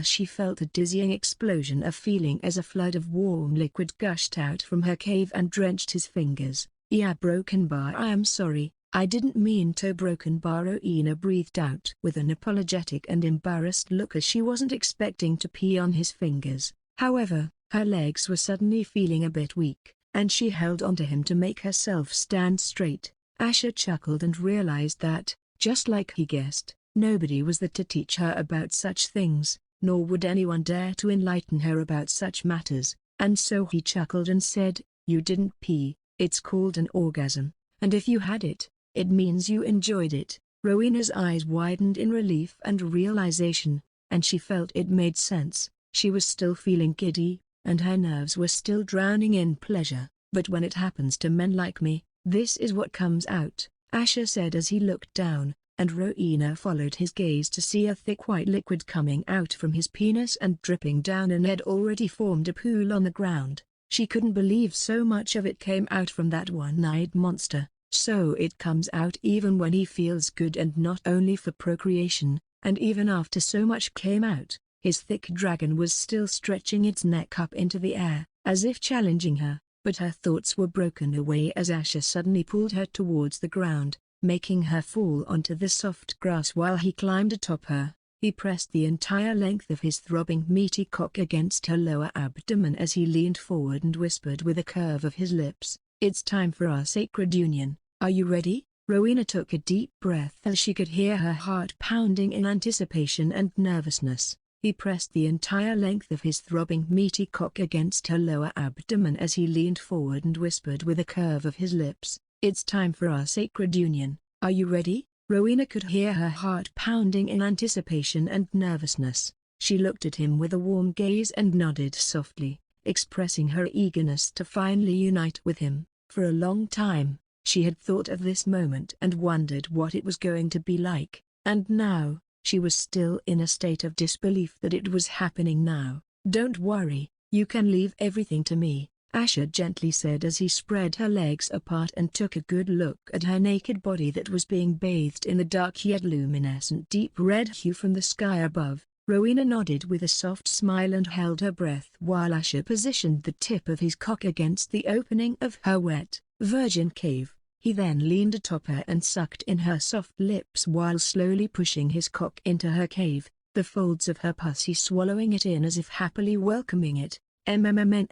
[SPEAKER 1] She felt a dizzying explosion of feeling as a flood of warm liquid gushed out from her cave and drenched his fingers. Yeah, broken bar. I am sorry, I didn't mean to. Broken bar. Rowena breathed out with an apologetic and embarrassed look as she wasn't expecting to pee on his fingers. However, her legs were suddenly feeling a bit weak, and she held onto him to make herself stand straight. Asher chuckled and realized that, just like he guessed, nobody was there to teach her about such things, nor would anyone dare to enlighten her about such matters, and so he chuckled and said, "You didn't pee, it's called an orgasm, and if you had it, it means you enjoyed it." Rowena's eyes widened in relief and realization, and she felt it made sense. She was still feeling giddy, and her nerves were still drowning in pleasure, but when it happens to men like me, this is what comes out, Asher said as he looked down, and Rowena followed his gaze to see a thick white liquid coming out from his penis and dripping down and had already formed a pool on the ground. She couldn't believe so much of it came out from that one-eyed monster. So it comes out even when he feels good, and not only for procreation, and even after so much came out, his thick dragon was still stretching its neck up into the air, as if challenging her, but her thoughts were broken away as Asher suddenly pulled her towards the ground, making her fall onto the soft grass while he climbed atop her. He pressed the entire length of his throbbing meaty cock against her lower abdomen as he leaned forward and whispered with a curve of his lips, "It's time for our sacred union. Are you ready?" Rowena took a deep breath as she could hear her heart pounding in anticipation and nervousness. He pressed the entire length of his throbbing meaty cock against her lower abdomen as he leaned forward and whispered with a curve of his lips, "It's time for our sacred union. Are you ready?" Rowena could hear her heart pounding in anticipation and nervousness. She looked at him with a warm gaze and nodded softly, expressing her eagerness to finally unite with him. For a long time, she had thought of this moment and wondered what it was going to be like, and now, she was still in a state of disbelief that it was happening now. "Don't worry, you can leave everything to me," Asher gently said as he spread her legs apart and took a good look at her naked body that was being bathed in the dark yet luminescent deep red hue from the sky above. Rowena nodded with a soft smile and held her breath while Asher positioned the tip of his cock against the opening of her wet, virgin cave. He then leaned atop her and sucked in her soft lips while slowly pushing his cock into her cave, the folds of her pussy swallowing it in as if happily welcoming it. MMMN!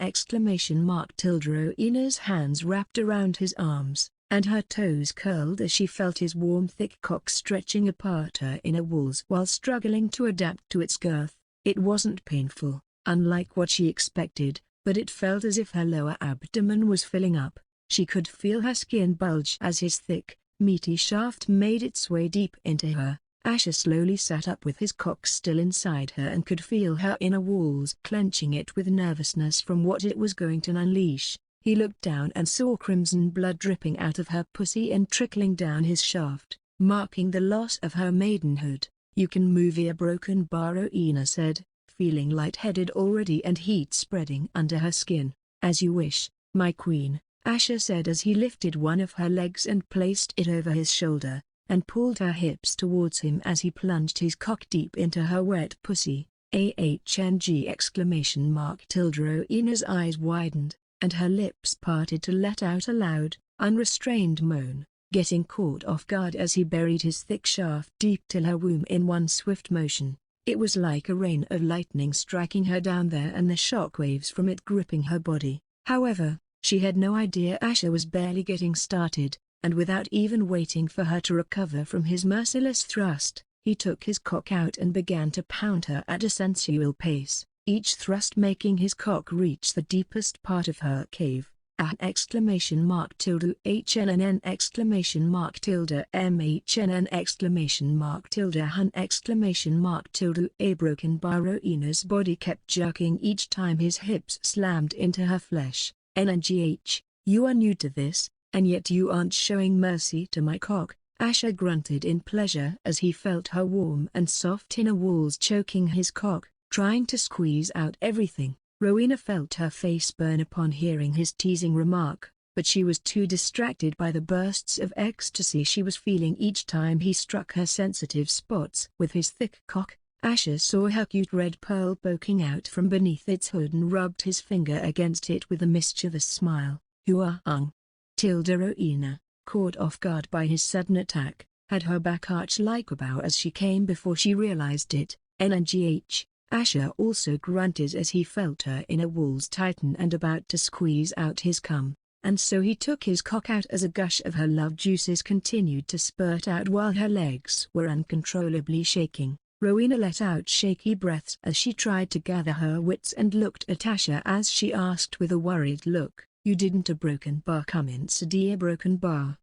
[SPEAKER 1] Rowena's hands wrapped around his arms, and her toes curled as she felt his warm thick cock stretching apart her inner walls while struggling to adapt to its girth. It wasn't painful, unlike what she expected, but it felt as if her lower abdomen was filling up. She could feel her skin bulge as his thick, meaty shaft made its way deep into her. Asher slowly sat up with his cock still inside her and could feel her inner walls clenching it with nervousness from what it was going to unleash. He looked down and saw crimson blood dripping out of her pussy and trickling down his shaft, marking the loss of her maidenhood. "You can move your broken bar," Rowena said, feeling lightheaded already and heat spreading under her skin. "As you wish, my queen," Asher said as he lifted one of her legs and placed it over his shoulder, and pulled her hips towards him as he plunged his cock deep into her wet pussy. AHNG! Rowena's eyes widened, and her lips parted to let out a loud, unrestrained moan, getting caught off guard as he buried his thick shaft deep till her womb in one swift motion. It was like a rain of lightning striking her down there and the shockwaves from it gripping her body. However, she had no idea Asher was barely getting started, and without even waiting for her to recover from his merciless thrust, He took his cock out and began to pound her at a sensual pace, each thrust making his cock reach the deepest part of her cave. Exclamation mark tilde HNN exclamation mark tilde MHNN exclamation mark tilde hun exclamation mark tilde. A broken bar. Rowena's body kept jerking each time his hips slammed into her flesh. NNGH, you are new to this, and yet you aren't showing mercy to my cock. Asher grunted in pleasure as he felt her warm and soft inner walls choking his cock, trying to squeeze out everything. Rowena felt her face burn upon hearing his teasing remark, but she was too distracted by the bursts of ecstasy she was feeling each time he struck her sensitive spots with his thick cock. Asher saw her cute red pearl poking out from beneath its hood and rubbed his finger against it with a mischievous smile. Tilda. Rowena, caught off guard by his sudden attack, had her back arch like a bow as she came before she realized it. NNGH. Asher also grunted as he felt her inner walls tighten and about to squeeze out his cum, and so he took his cock out as a gush of her love juices continued to spurt out while her legs were uncontrollably shaking. Rowena let out shaky breaths as she tried to gather her wits and looked at Asher as she asked with a worried look, "You didn't a broken bar come inside a broken bar?"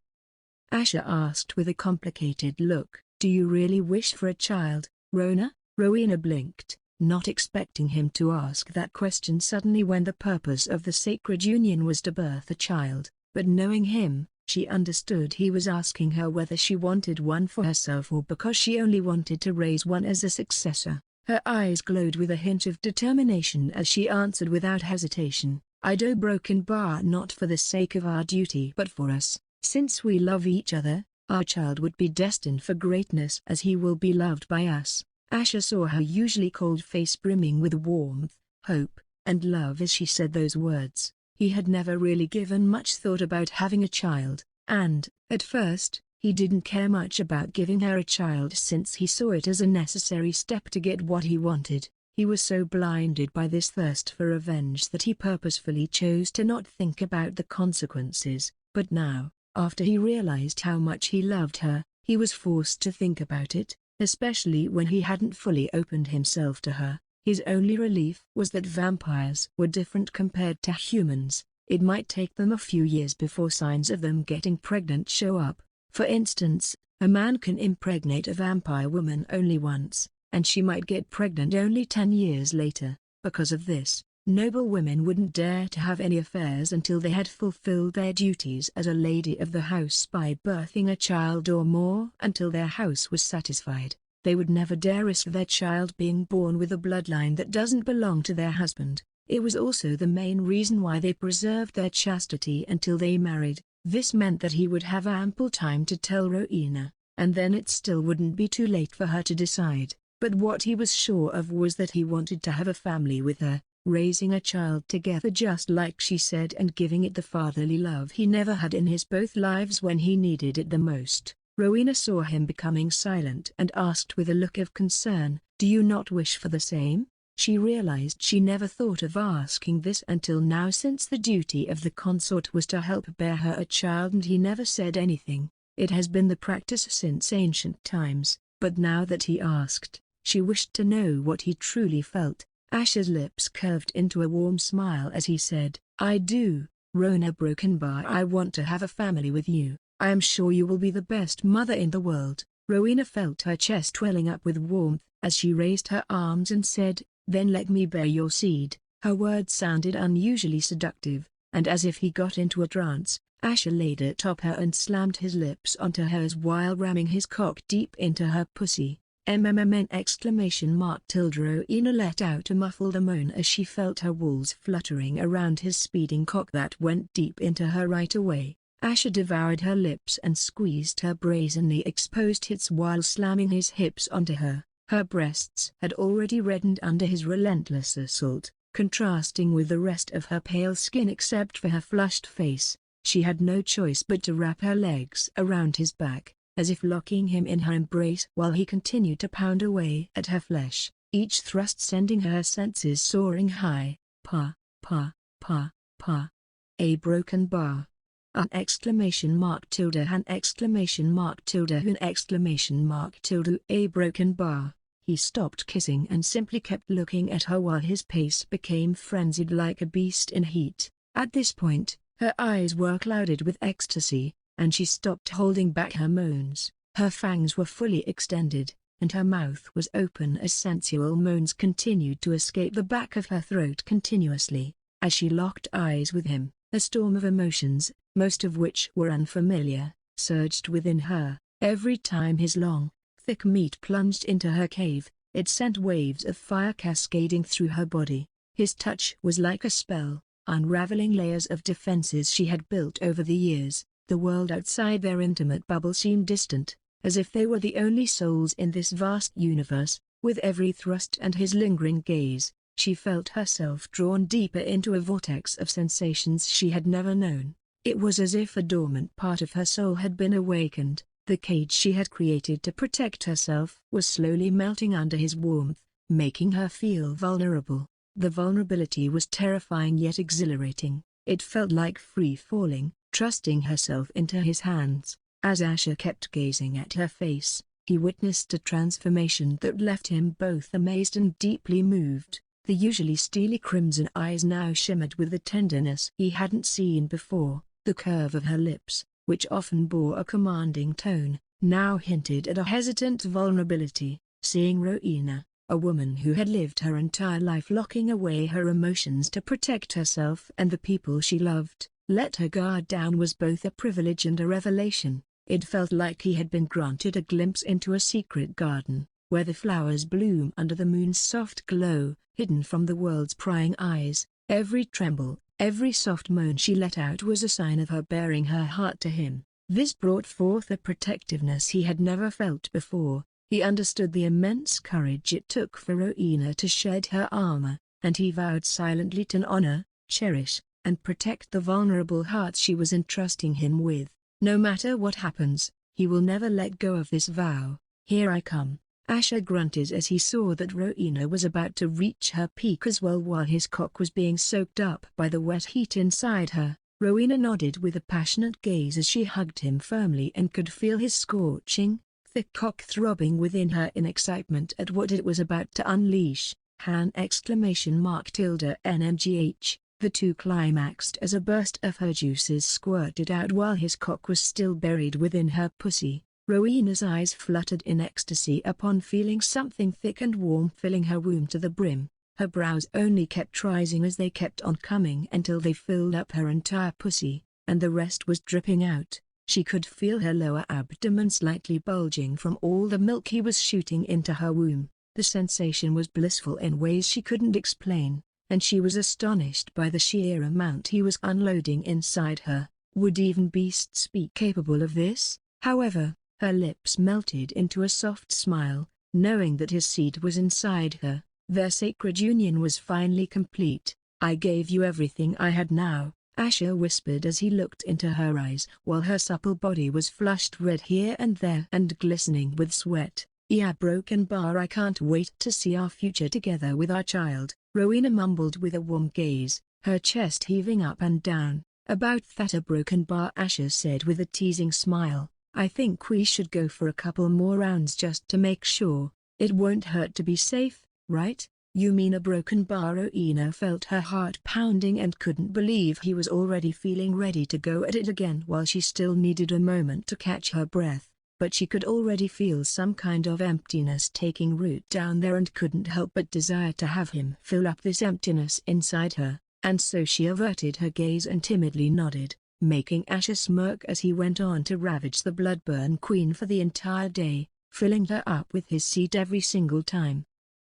[SPEAKER 1] Asher asked with a complicated look, "Do you really wish for a child, Rona?" Rowena blinked, not expecting him to ask that question suddenly when the purpose of the sacred union was to birth a child, but knowing him, she understood he was asking her whether she wanted one for herself or because she only wanted to raise one as a successor. Her eyes glowed with a hint of determination as she answered without hesitation, "I do broken bar not for the sake of our duty but for us. Since we love each other, our child would be destined for greatness as he will be loved by us." Asher saw her usually cold face brimming with warmth, hope, and love as she said those words. He had never really given much thought about having a child, and, at first, he didn't care much about giving her a child since he saw it as a necessary step to get what he wanted. He was so blinded by this thirst for revenge that he purposefully chose to not think about the consequences, but now, after he realized how much he loved her, he was forced to think about it, especially when he hadn't fully opened himself to her. His only relief was that vampires were different compared to humans. It might take them a few years before signs of them getting pregnant show up. For instance, a man can impregnate a vampire woman only once, and she might get pregnant only 10 years later. Because of this, noble women wouldn't dare to have any affairs until they had fulfilled their duties as a lady of the house by birthing a child or more until their house was satisfied. They would never dare risk their child being born with a bloodline that doesn't belong to their husband. It was also the main reason why they preserved their chastity until they married. This meant that he would have ample time to tell Rowena, and then it still wouldn't be too late for her to decide. But what he was sure of was that he wanted to have a family with her, raising a child together just like she said and giving it the fatherly love he never had in his both lives when he needed it the most. Rowena saw him becoming silent and asked with a look of concern, "Do you not wish for the same?" She realized she never thought of asking this until now since the duty of the consort was to help bear her a child and he never said anything. It has been the practice since ancient times, but now that he asked, she wished to know what he truly felt. Asher's lips curved into a warm smile as he said, "I do, Rona Brokenbar. I want to have a family with you. I am sure you will be the best mother in the world." Rowena felt her chest welling up with warmth as she raised her arms and said, "Then let me bear your seed." Her words sounded unusually seductive, and as if he got into a trance, Asher laid atop her and slammed his lips onto hers while ramming his cock deep into her pussy. Exclamation mark tilde. Rowena let out a muffled moan as she felt her walls fluttering around his speeding cock that went deep into her right away. Asher devoured her lips and squeezed her brazenly exposed hits while slamming his hips onto her. Her breasts had already reddened under his relentless assault, contrasting with the rest of her pale skin except for her flushed face. She had no choice but to wrap her legs around his back, as if locking him in her embrace while he continued to pound away at her flesh, each thrust sending her senses soaring high. Pa, pa, pa, pa. A broken bar. An exclamation mark tilde an exclamation mark tilde an exclamation mark tilde a broken bar. He stopped kissing and simply kept looking at her while his pace became frenzied like a beast in heat. At this point, her eyes were clouded with ecstasy, and she stopped holding back her moans. Her fangs were fully extended, and her mouth was open as sensual moans continued to escape the back of her throat continuously. As she locked eyes with him, a storm of emotions, most of which were unfamiliar, surged within her. Every time his long, thick meat plunged into her cave, it sent waves of fire cascading through her body. His touch was like a spell, unraveling layers of defenses she had built over the years. The world outside their intimate bubble seemed distant, as if they were the only souls in this vast universe. With every thrust and his lingering gaze, she felt herself drawn deeper into a vortex of sensations she had never known. It was as if a dormant part of her soul had been awakened. The cage she had created to protect herself was slowly melting under his warmth, making her feel vulnerable. The vulnerability was terrifying yet exhilarating. It felt like free falling, trusting herself into his hands. As Asher kept gazing at her face, he witnessed a transformation that left him both amazed and deeply moved. The usually steely crimson eyes now shimmered with a tenderness he hadn't seen before. The curve of her lips, which often bore a commanding tone, now hinted at a hesitant vulnerability. Seeing Rowena, a woman who had lived her entire life locking away her emotions to protect herself and the people she loved, let her guard down, was both a privilege and a revelation. It felt like he had been granted a glimpse into a secret garden, where the flowers bloom under the moon's soft glow, hidden from the world's prying eyes. Every tremble, every soft moan she let out was a sign of her baring her heart to him. This brought forth a protectiveness he had never felt before. He understood the immense courage it took for Rowena to shed her armor, and he vowed silently to honor, cherish, and protect the vulnerable heart she was entrusting him with. No matter what happens, he will never let go of this vow. Here I come. Asher grunted as he saw that Rowena was about to reach her peak as well while his cock was being soaked up by the wet heat inside her. Rowena nodded with a passionate gaze as she hugged him firmly and could feel his scorching, thick cock throbbing within her in excitement at what it was about to unleash. Han exclamation mark tilde NMGH. The two climaxed as a burst of her juices squirted out while his cock was still buried within her pussy. Rowena's eyes fluttered in ecstasy upon feeling something thick and warm filling her womb to the brim. Her brows only kept rising as they kept on coming until they filled up her entire pussy, and the rest was dripping out. She could feel her lower abdomen slightly bulging from all the milk he was shooting into her womb. The sensation was blissful in ways she couldn't explain, and she was astonished by the sheer amount he was unloading inside her. Would even beasts be capable of this? However, her lips melted into a soft smile, knowing that his seed was inside her. Their sacred union was finally complete. I gave you everything I had now, Asher whispered as he looked into her eyes while her supple body was flushed red here and there and glistening with sweat. Yeah, broken bar, I can't wait to see our future together with our child, Rowena mumbled with a warm gaze, her chest heaving up and down. About that, a broken bar, Asher said with a teasing smile. I think we should go for a couple more rounds just to make sure. It won't hurt to be safe, right? You mean a broken bar? Rowena felt her heart pounding and couldn't believe he was already feeling ready to go at it again while she still needed a moment to catch her breath. But she could already feel some kind of emptiness taking root down there and couldn't help but desire to have him fill up this emptiness inside her, and so she averted her gaze and timidly nodded, making Asher smirk as he went on to ravage the Bloodburn Queen for the entire day, filling her up with his seed every single time.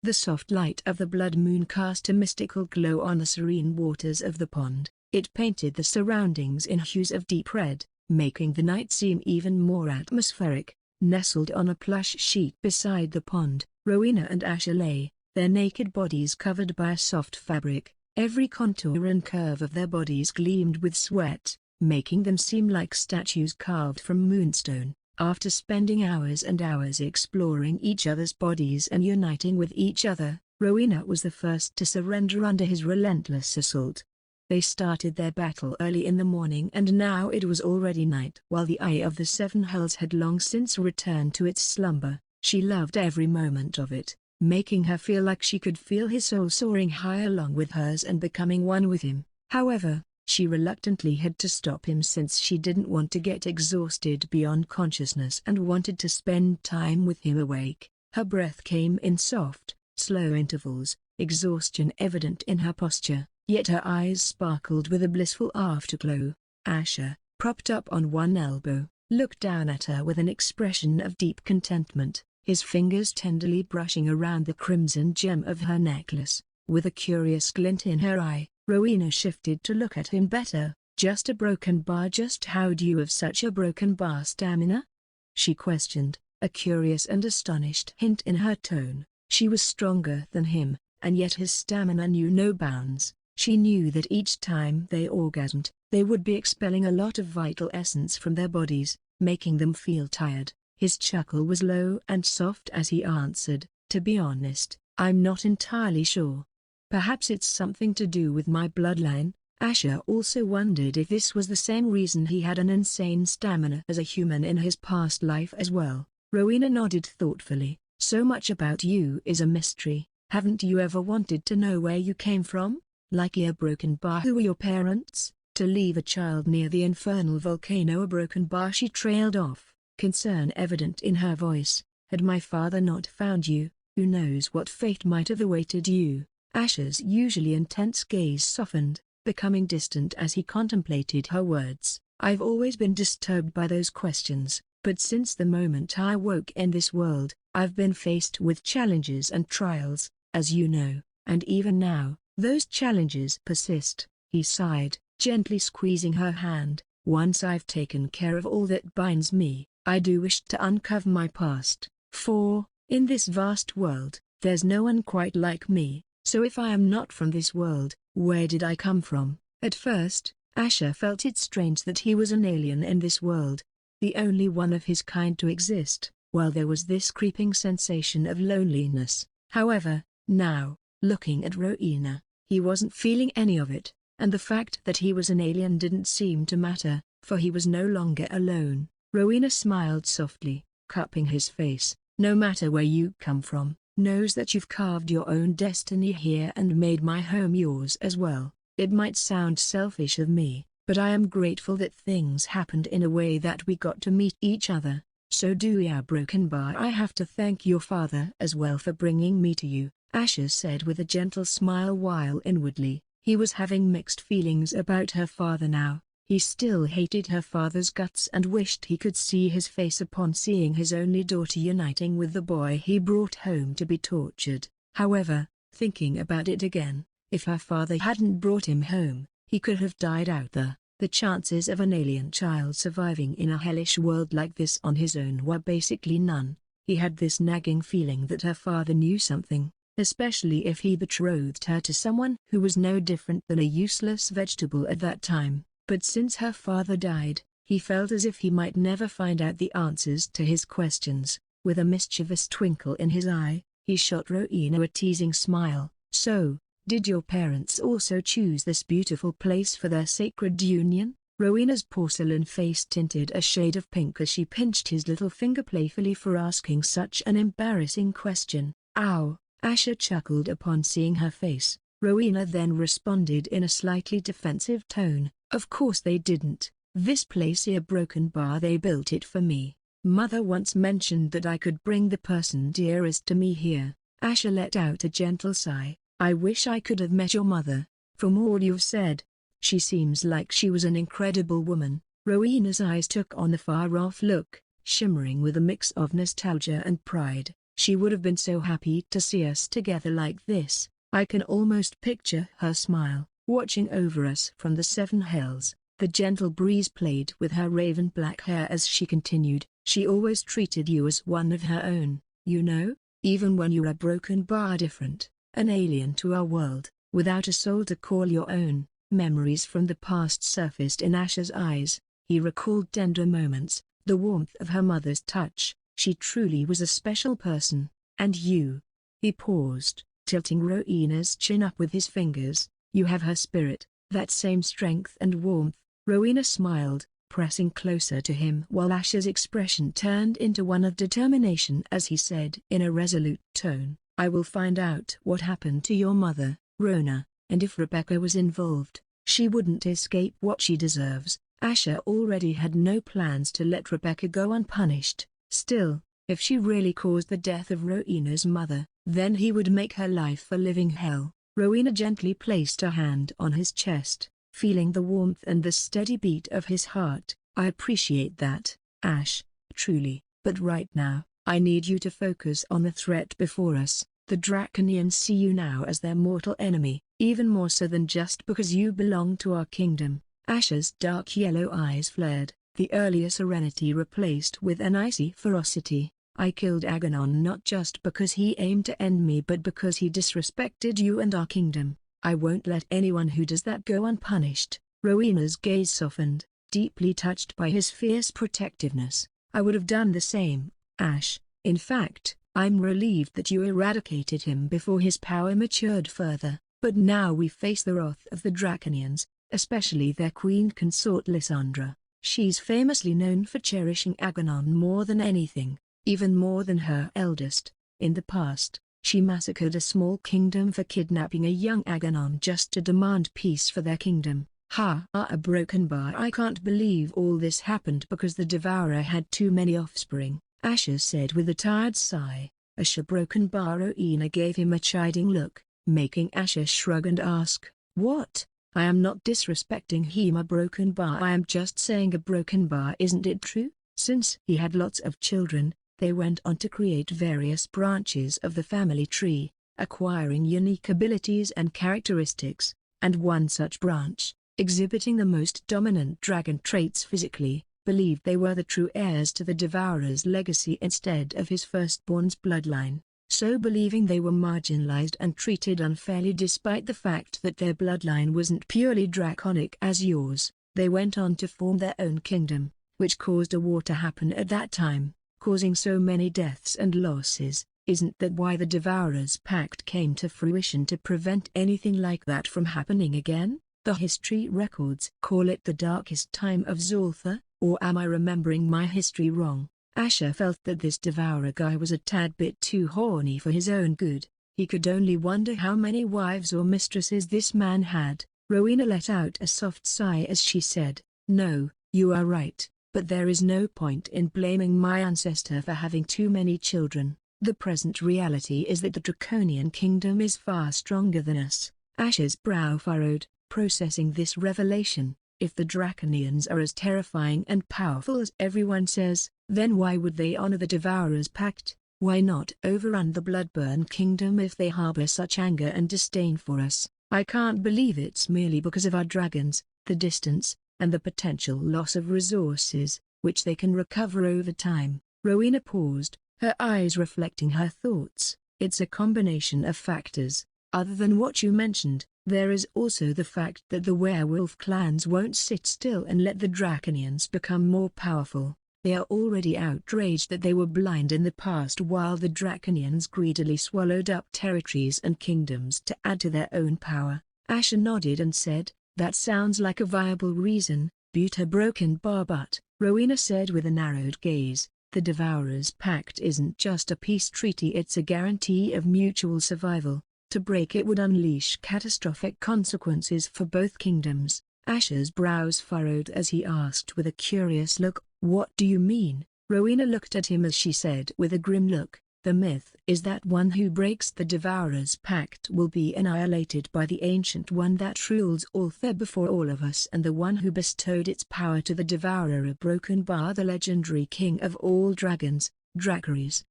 [SPEAKER 1] The soft light of the blood moon cast a mystical glow on the serene waters of the pond. It painted the surroundings in hues of deep red, making the night seem even more atmospheric. Nestled on a plush sheet beside the pond, Rowena and Asher lay, their naked bodies covered by a soft fabric. Every contour and curve of their bodies gleamed with sweat, making them seem like statues carved from moonstone. After spending hours and hours exploring each other's bodies and uniting with each other, Rowena was the first to surrender under his relentless assault. They started their battle early in the morning and now it was already night. While the eye of the seven hells had long since returned to its slumber, she loved every moment of it, making her feel like she could feel his soul soaring high along with hers and becoming one with him. However, she reluctantly had to stop him since she didn't want to get exhausted beyond consciousness and wanted to spend time with him awake. Her breath came in soft, slow intervals, exhaustion evident in her posture, yet her eyes sparkled with a blissful afterglow. Asher, propped up on one elbow, looked down at her with an expression of deep contentment, his fingers tenderly brushing around the crimson gem of her necklace. With a curious glint in her eye, Rowena shifted to look at him better. "Just a broken bar? Just how do you have such a broken bar stamina?" she questioned, a curious and astonished hint in her tone. She was stronger than him, and yet his stamina knew no bounds. She knew that each time they orgasmed, they would be expelling a lot of vital essence from their bodies, making them feel tired. His chuckle was low and soft as he answered, "To be honest, I'm not entirely sure. Perhaps it's something to do with my bloodline." Asher also wondered if this was the same reason he had an insane stamina as a human in his past life as well. Rowena nodded thoughtfully. "So much about you is a mystery. Haven't you ever wanted to know where you came from? Like a broken bar? Who were your parents? To leave a child near the infernal volcano? A broken bar?" She trailed off, concern evident in her voice. "Had my father not found you, who knows what fate might have awaited you?" Asher's usually intense gaze softened, becoming distant as he contemplated her words. "I've always been disturbed by those questions, but since the moment I woke in this world, I've been faced with challenges and trials, as you know, and even now, those challenges persist." He sighed, gently squeezing her hand. "Once I've taken care of all that binds me, I do wish to uncover my past, for, in this vast world, there's no one quite like me. So if I am not from this world, where did I come from?" At first, Asher felt it strange that he was an alien in this world, the only one of his kind to exist, while there was this creeping sensation of loneliness. However, now, looking at Rowena, he wasn't feeling any of it, and the fact that he was an alien didn't seem to matter, for he was no longer alone. Rowena smiled softly, cupping his face. "No matter where you come from, knows that you've carved your own destiny here and made my home yours as well. It might sound selfish of me, but I am grateful that things happened in a way that we got to meet each other. So do ya, broken bar. I have to thank your father as well for bringing me to you," Asher said with a gentle smile while inwardly, he was having mixed feelings about her father now. He still hated her father's guts and wished he could see his face upon seeing his only daughter uniting with the boy he brought home to be tortured. However, thinking about it again, if her father hadn't brought him home, he could have died out there. The chances of an alien child surviving in a hellish world like this on his own were basically none. He had this nagging feeling that her father knew something, especially if he betrothed her to someone who was no different than a useless vegetable at that time. But since her father died, he felt as if he might never find out the answers to his questions. With a mischievous twinkle in his eye, he shot Rowena a teasing smile. "So, did your parents also choose this beautiful place for their sacred union?" Rowena's porcelain face tinted a shade of pink as she pinched his little finger playfully for asking such an embarrassing question. "Ow!" Asher chuckled upon seeing her face. Rowena then responded in a slightly defensive tone, "Of course they didn't. This place here broken bar, they built it for me. Mother once mentioned that I could bring the person dearest to me here." Asher let out a gentle sigh. "I wish I could have met your mother. From all you've said, she seems like she was an incredible woman." Rowena's eyes took on the far-off look, shimmering with a mix of nostalgia and pride. "She would have been so happy to see us together like this." I can almost picture her smile, watching over us from the seven hells. The gentle breeze played with her raven black hair as she continued. "She always treated you as one of her own, you know, even when you were a broken bar, different, an alien to our world, without a soul to call your own." Memories from the past surfaced in Asher's eyes. He recalled tender moments, the warmth of her mother's touch. She truly was a special person. "And you?" He paused, tilting Rowena's chin up with his fingers. "You have her spirit, That same strength and warmth. Rowena smiled, pressing closer to him while Asher's expression turned into one of determination as he said in a resolute tone, "I will find out what happened to your mother, Rona, and if Rebecca was involved, she wouldn't escape what she deserves." Asher already had no plans to let Rebecca go unpunished. Still, if she really caused the death of Rowena's mother, then he would make her life a living hell. Rowena gently placed her hand on his chest, feeling the warmth and the steady beat of his heart. "I appreciate that, Ash, truly, but right now, I need you to focus on the threat before us. The Draconians see you now as their mortal enemy, even more so than just because you belong to our kingdom." Asher's dark yellow eyes flared, the earlier serenity replaced with an icy ferocity. "I killed Aganon not just because he aimed to end me but because he disrespected you and our kingdom. I won't let anyone who does that go unpunished." Rowena's gaze softened, deeply touched by his fierce protectiveness. "I would have done the same, Ash. In fact, I'm relieved that you eradicated him before his power matured further. But now we face the wrath of the Draconians, especially their queen consort Lysandra. She's famously known for cherishing Aganon more than anything, even more than her eldest. In the past, she massacred a small kingdom for kidnapping a young Aganon just to demand peace for their kingdom. A broken bar. I can't believe all this happened because the Devourer had too many offspring," Asher said with a tired sigh. Asher broken bar. Rowena gave him a chiding look, making Asher shrug and ask, "What? I am not disrespecting him. A broken bar. I am just saying a broken bar. Isn't it true?" Since he had lots of children, they went on to create various branches of the family tree, acquiring unique abilities and characteristics, and one such branch, exhibiting the most dominant dragon traits physically, believed they were the true heirs to the Devourer's legacy instead of his firstborn's bloodline. So believing they were marginalized and treated unfairly despite the fact that their bloodline wasn't purely draconic as yours, they went on to form their own kingdom, which caused a war to happen at that time, causing so many deaths and losses. Isn't that why the Devourer's pact came to fruition, to prevent anything like that from happening again? The history records call it the darkest time of Zoltha, or am I remembering my history wrong? Asher felt that this Devourer guy was a tad bit too horny for his own good. He could only wonder how many wives or mistresses this man had. Rowena let out a soft sigh as she said, "No, you are right, but there is no point in blaming my ancestor for having too many children. The present reality is that the Draconian kingdom is far stronger than us." Asher's brow furrowed, processing this revelation. If the Draconians are as terrifying and powerful as everyone says, then why would they honor the Devourer's pact? Why not overrun the Bloodburn kingdom if they harbor such anger and disdain for us? I can't believe it's merely because of our dragons, the distance, and the potential loss of resources, which they can recover over time. Rowena paused, her eyes reflecting her thoughts. It's a combination of factors. Other than what you mentioned, there is also the fact that the werewolf clans won't sit still and let the Draconians become more powerful. They are already outraged that they were blind in the past while the Draconians greedily swallowed up territories and kingdoms to add to their own power. Asher nodded and said, "That sounds like a viable reason, but a broken bar." But, Rowena said with a narrowed gaze, "The Devourer's pact isn't just a peace treaty, it's a guarantee of mutual survival. To break it would unleash catastrophic consequences for both kingdoms." Asher's brows furrowed as he asked with a curious look, "What do you mean?" Rowena looked at him as she said with a grim look, "The myth is that one who breaks the Devourer's pact will be annihilated by the Ancient One that rules Ultha before all of us, and the one who bestowed its power to the Devourer, a broken bar, the legendary king of all dragons, Dracarys."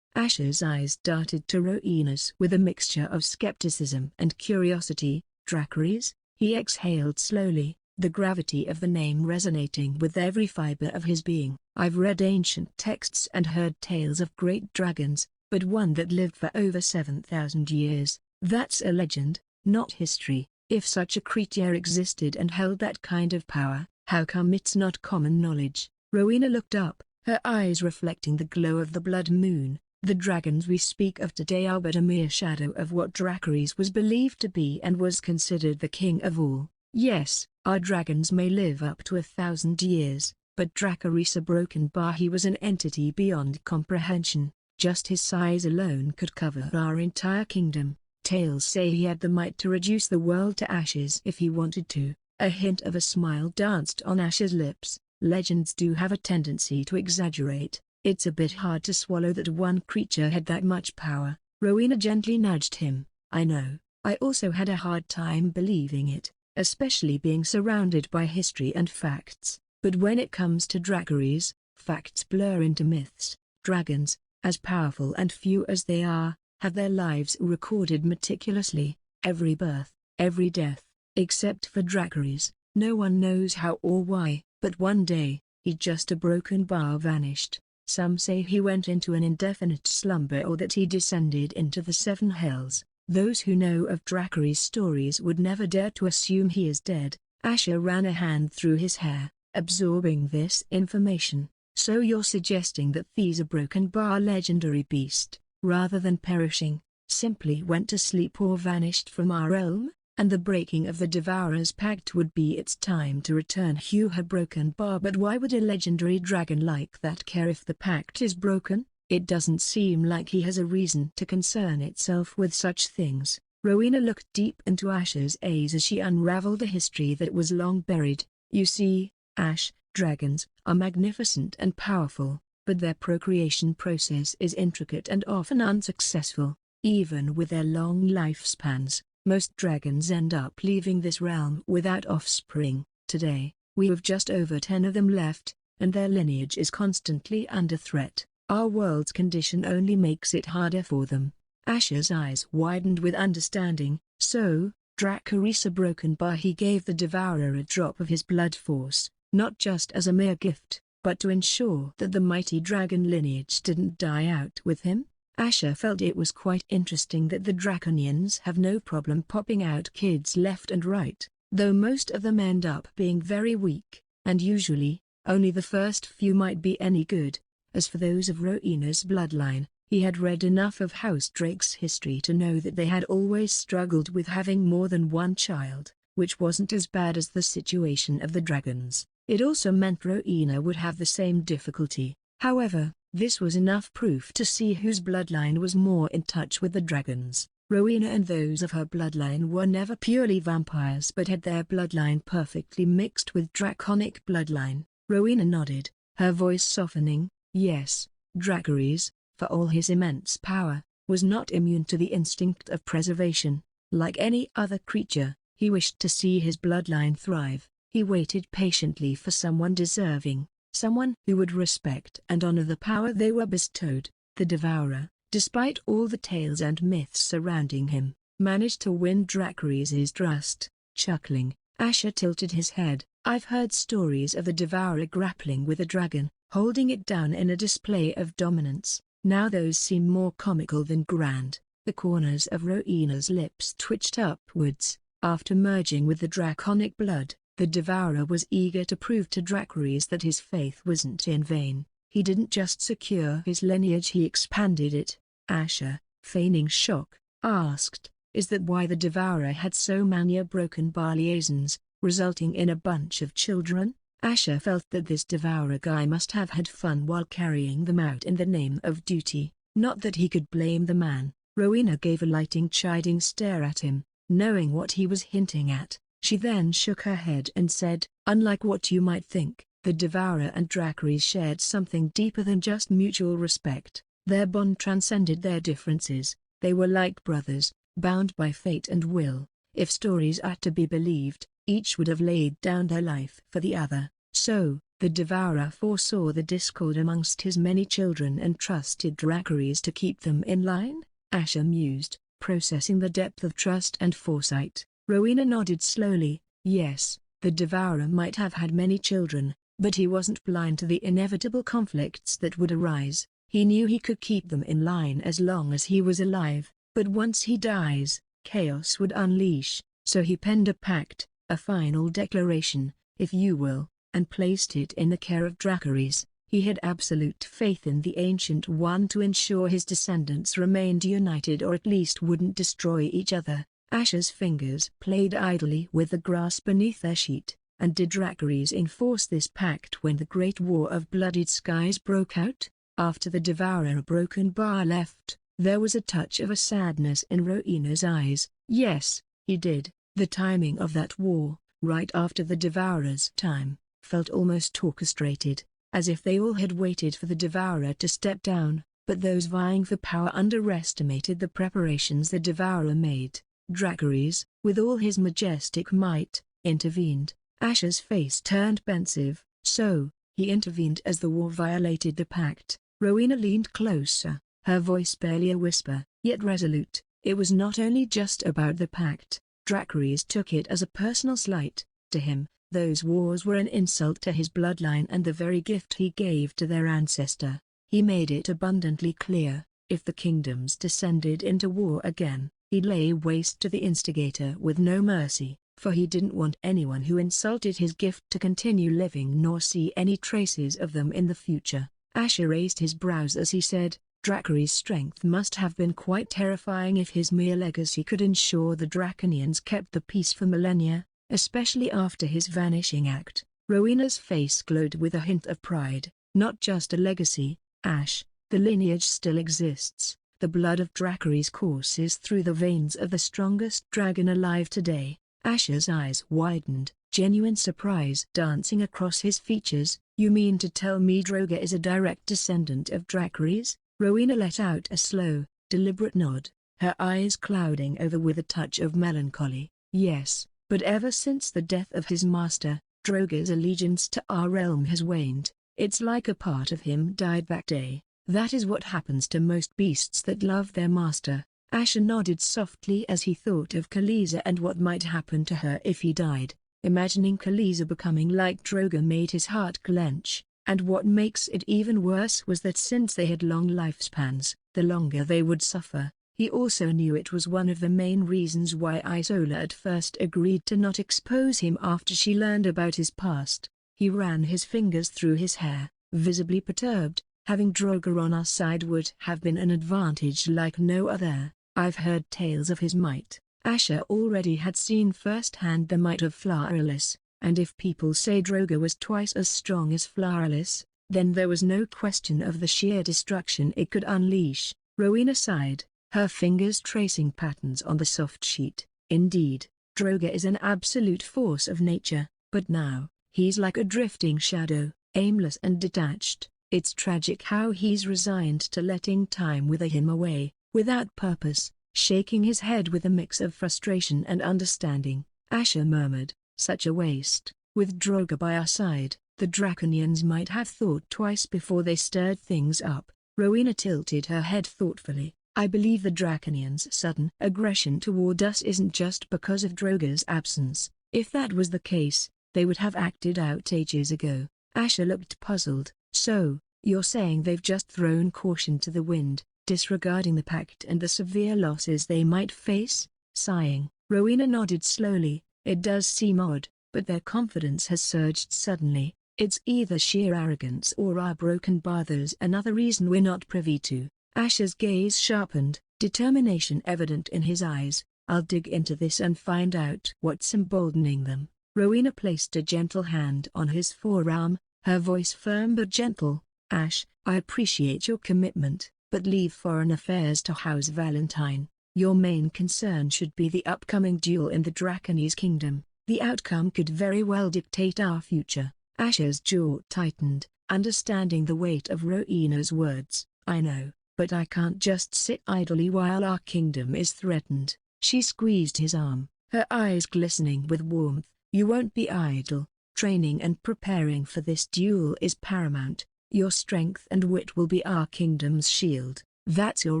[SPEAKER 1] Asher's eyes darted to Rowena's with a mixture of skepticism and curiosity. "Dracarys?" He exhaled slowly, the gravity of the name resonating with every fiber of his being. "I've read ancient texts and heard tales of great dragons, but one that lived for over 7,000 years, that's a legend, not history. If such a creature existed and held that kind of power, how come it's not common knowledge?" Rowena looked up, her eyes reflecting the glow of the blood moon. "The dragons we speak of today are but a mere shadow of what Dracarys was believed to be and was considered the king of all. Yes, our dragons may live up to 1,000 years, but Dracarys Brokenbahi was an entity beyond comprehension. Just his size alone could cover our entire kingdom. Tales say he had the might to reduce the world to ashes if he wanted to. A hint of a smile danced on Ash's lips. Legends do have a tendency to exaggerate. It's a bit hard to swallow that one creature had that much power. Rowena gently nudged him. I know. I also had a hard time believing it, especially being surrounded by history and facts. But when it comes to Dracarys, facts blur into myths. Dragons, as powerful and few as they are, have their lives recorded meticulously. Every birth, every death, except for Dracarys. No one knows how or why, but one day, he just a broken bar vanished. Some say he went into an indefinite slumber or that he descended into the seven hells. Those who know of Dracarys' stories would never dare to assume he is dead. Asher ran a hand through his hair, absorbing this information. So you're suggesting that Thesa Broken Bar legendary beast, rather than perishing, simply went to sleep or vanished from our realm, and the breaking of the Devourer's pact would be its time to return her broken bar. But why would a legendary dragon like that care if the pact is broken? It doesn't seem like he has a reason to concern itself with such things. Rowena looked deep into Ash's eyes as she unraveled a history that was long buried. You see, Ash, dragons are magnificent and powerful, but their procreation process is intricate and often unsuccessful. Even with their long lifespans, most dragons end up leaving this realm without offspring. Today, we have just over 10 of them left, and their lineage is constantly under threat. Our world's condition only makes it harder for them. Ash's eyes widened with understanding. So, Dracarys Brokenbahi gave the Devourer a drop of his blood force, not just as a mere gift, but to ensure that the mighty dragon lineage didn't die out with him. Asher felt it was quite interesting that the Draconians have no problem popping out kids left and right, though most of them end up being very weak, and usually, only the first few might be any good. As for those of Rowena's bloodline, he had read enough of House Drake's history to know that they had always struggled with having more than one child, which wasn't as bad as the situation of the dragons. It also meant Rowena would have the same difficulty. However, this was enough proof to see whose bloodline was more in touch with the dragons. Rowena and those of her bloodline were never purely vampires but had their bloodline perfectly mixed with draconic bloodline. Rowena nodded, her voice softening. Yes, Dracarys, for all his immense power, was not immune to the instinct of preservation. Like any other creature, he wished to see his bloodline thrive. He waited patiently for someone deserving, someone who would respect and honor the power they were bestowed. The Devourer, despite all the tales and myths surrounding him, managed to win Dracarys' trust. Chuckling, Asher tilted his head. I've heard stories of the Devourer grappling with a dragon, holding it down in a display of dominance. Now those seem more comical than grand. The corners of Rowena's lips twitched upwards. After merging with the draconic blood, the Devourer was eager to prove to Dracarys that his faith wasn't in vain. He didn't just secure his lineage, he expanded it. Asher, feigning shock, asked, "Is that why the Devourer had so many broken bar liaisons, resulting in a bunch of children?" Asher felt that this Devourer guy must have had fun while carrying them out in the name of duty. Not that he could blame the man. Rowena gave a lighting chiding stare at him, knowing what he was hinting at. She then shook her head and said, "Unlike what you might think, the Devourer and Dracarys shared something deeper than just mutual respect. Their bond transcended their differences. They were like brothers, bound by fate and will. If stories are to be believed, each would have laid down their life for the other. So, the Devourer foresaw the discord amongst his many children and trusted Dracarys to keep them in line." Asher mused, processing the depth of trust and foresight. Rowena nodded slowly. Yes, the Devourer might have had many children, but he wasn't blind to the inevitable conflicts that would arise. He knew he could keep them in line as long as he was alive, but once he dies, chaos would unleash. So he penned a pact, a final declaration, if you will, and placed it in the care of Dracarys. He had absolute faith in the Ancient One to ensure his descendants remained united or at least wouldn't destroy each other. Asher's fingers played idly with the grass beneath their sheet, and did Dracarys enforce this pact when the Great War of Bloodied Skies broke out? After the Devourer Broken Bar left, there was a touch of a sadness in Rowena's eyes. Yes, he did. The timing of that war, right after the Devourer's time, felt almost orchestrated, as if they all had waited for the Devourer to step down, but those vying for power underestimated the preparations the Devourer made. Dracarys, with all his majestic might, intervened. Asher's face turned pensive. So, he intervened as the war violated the pact. Rowena leaned closer, her voice barely a whisper, yet resolute. It was not only just about the pact. Dracarys took it as a personal slight. To him, those wars were an insult to his bloodline and the very gift he gave to their ancestor. He made it abundantly clear, if the kingdoms descended into war again, he'd lay waste to the instigator with no mercy, for he didn't want anyone who insulted his gift to continue living nor see any traces of them in the future. Asher raised his brows as he said, Dracarys' strength must have been quite terrifying if his mere legacy could ensure the Draconians kept the peace for millennia, especially after his vanishing act. Rowena's face glowed with a hint of pride. Not just a legacy, Ash, the lineage still exists. The blood of Dracarys courses through the veins of the strongest dragon alive today. Asher's eyes widened, genuine surprise dancing across his features. You mean to tell me Droga is a direct descendant of Dracarys? Rowena let out a slow, deliberate nod, her eyes clouding over with a touch of melancholy. Yes, but ever since the death of his master, Droga's allegiance to our realm has waned. It's like a part of him died that day. That is what happens to most beasts that love their master. Asher nodded softly as he thought of Khaleesi and what might happen to her if he died. Imagining Khaleesi becoming like Droga made his heart clench. And what makes it even worse was that since they had long lifespans, the longer they would suffer. He also knew it was one of the main reasons why Isola at first agreed to not expose him after she learned about his past. He ran his fingers through his hair, visibly perturbed. Having Droga on our side would have been an advantage like no other. I've heard tales of his might. Asher already had seen firsthand the might of Floralis. And if people say Droga was twice as strong as Floralis, then there was no question of the sheer destruction it could unleash. Rowena sighed, her fingers tracing patterns on the soft sheet. Indeed, Droga is an absolute force of nature, but now, he's like a drifting shadow, aimless and detached. It's tragic how he's resigned to letting time wither him away, without purpose, shaking his head with a mix of frustration and understanding. Asher murmured, such a waste. With Droga by our side, the Draconians might have thought twice before they stirred things up. Rowena tilted her head thoughtfully. I believe the Draconians' sudden aggression toward us isn't just because of Droga's absence. If that was the case, they would have acted out ages ago. Asher looked puzzled. So, you're saying they've just thrown caution to the wind, disregarding the pact and the severe losses they might face? Sighing, Rowena nodded slowly. It does seem odd, but their confidence has surged suddenly. It's either sheer arrogance or our broken bar. There's another reason we're not privy to. Asher's gaze sharpened, determination evident in his eyes. I'll dig into this and find out what's emboldening them. Rowena placed a gentle hand on his forearm, her voice firm but gentle. Ash, I appreciate your commitment, but leave foreign affairs to House Valentine. Your main concern should be the upcoming duel in the Draconese kingdom. The outcome could very well dictate our future. Asher's jaw tightened, understanding the weight of Rowena's words. I know, but I can't just sit idly while our kingdom is threatened. She squeezed his arm, her eyes glistening with warmth. You won't be idle. Training and preparing for this duel is paramount. Your strength and wit will be our kingdom's shield. That's your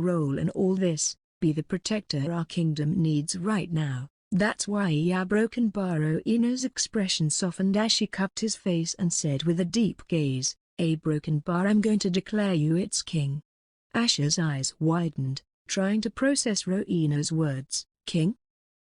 [SPEAKER 1] role in all this. Be the protector our kingdom needs right now. That's why our broken bar. Rowena's expression softened as she cupped his face and said with a deep gaze, A broken bar, I'm going to declare you its king. Asher's eyes widened, trying to process Rowena's words. King?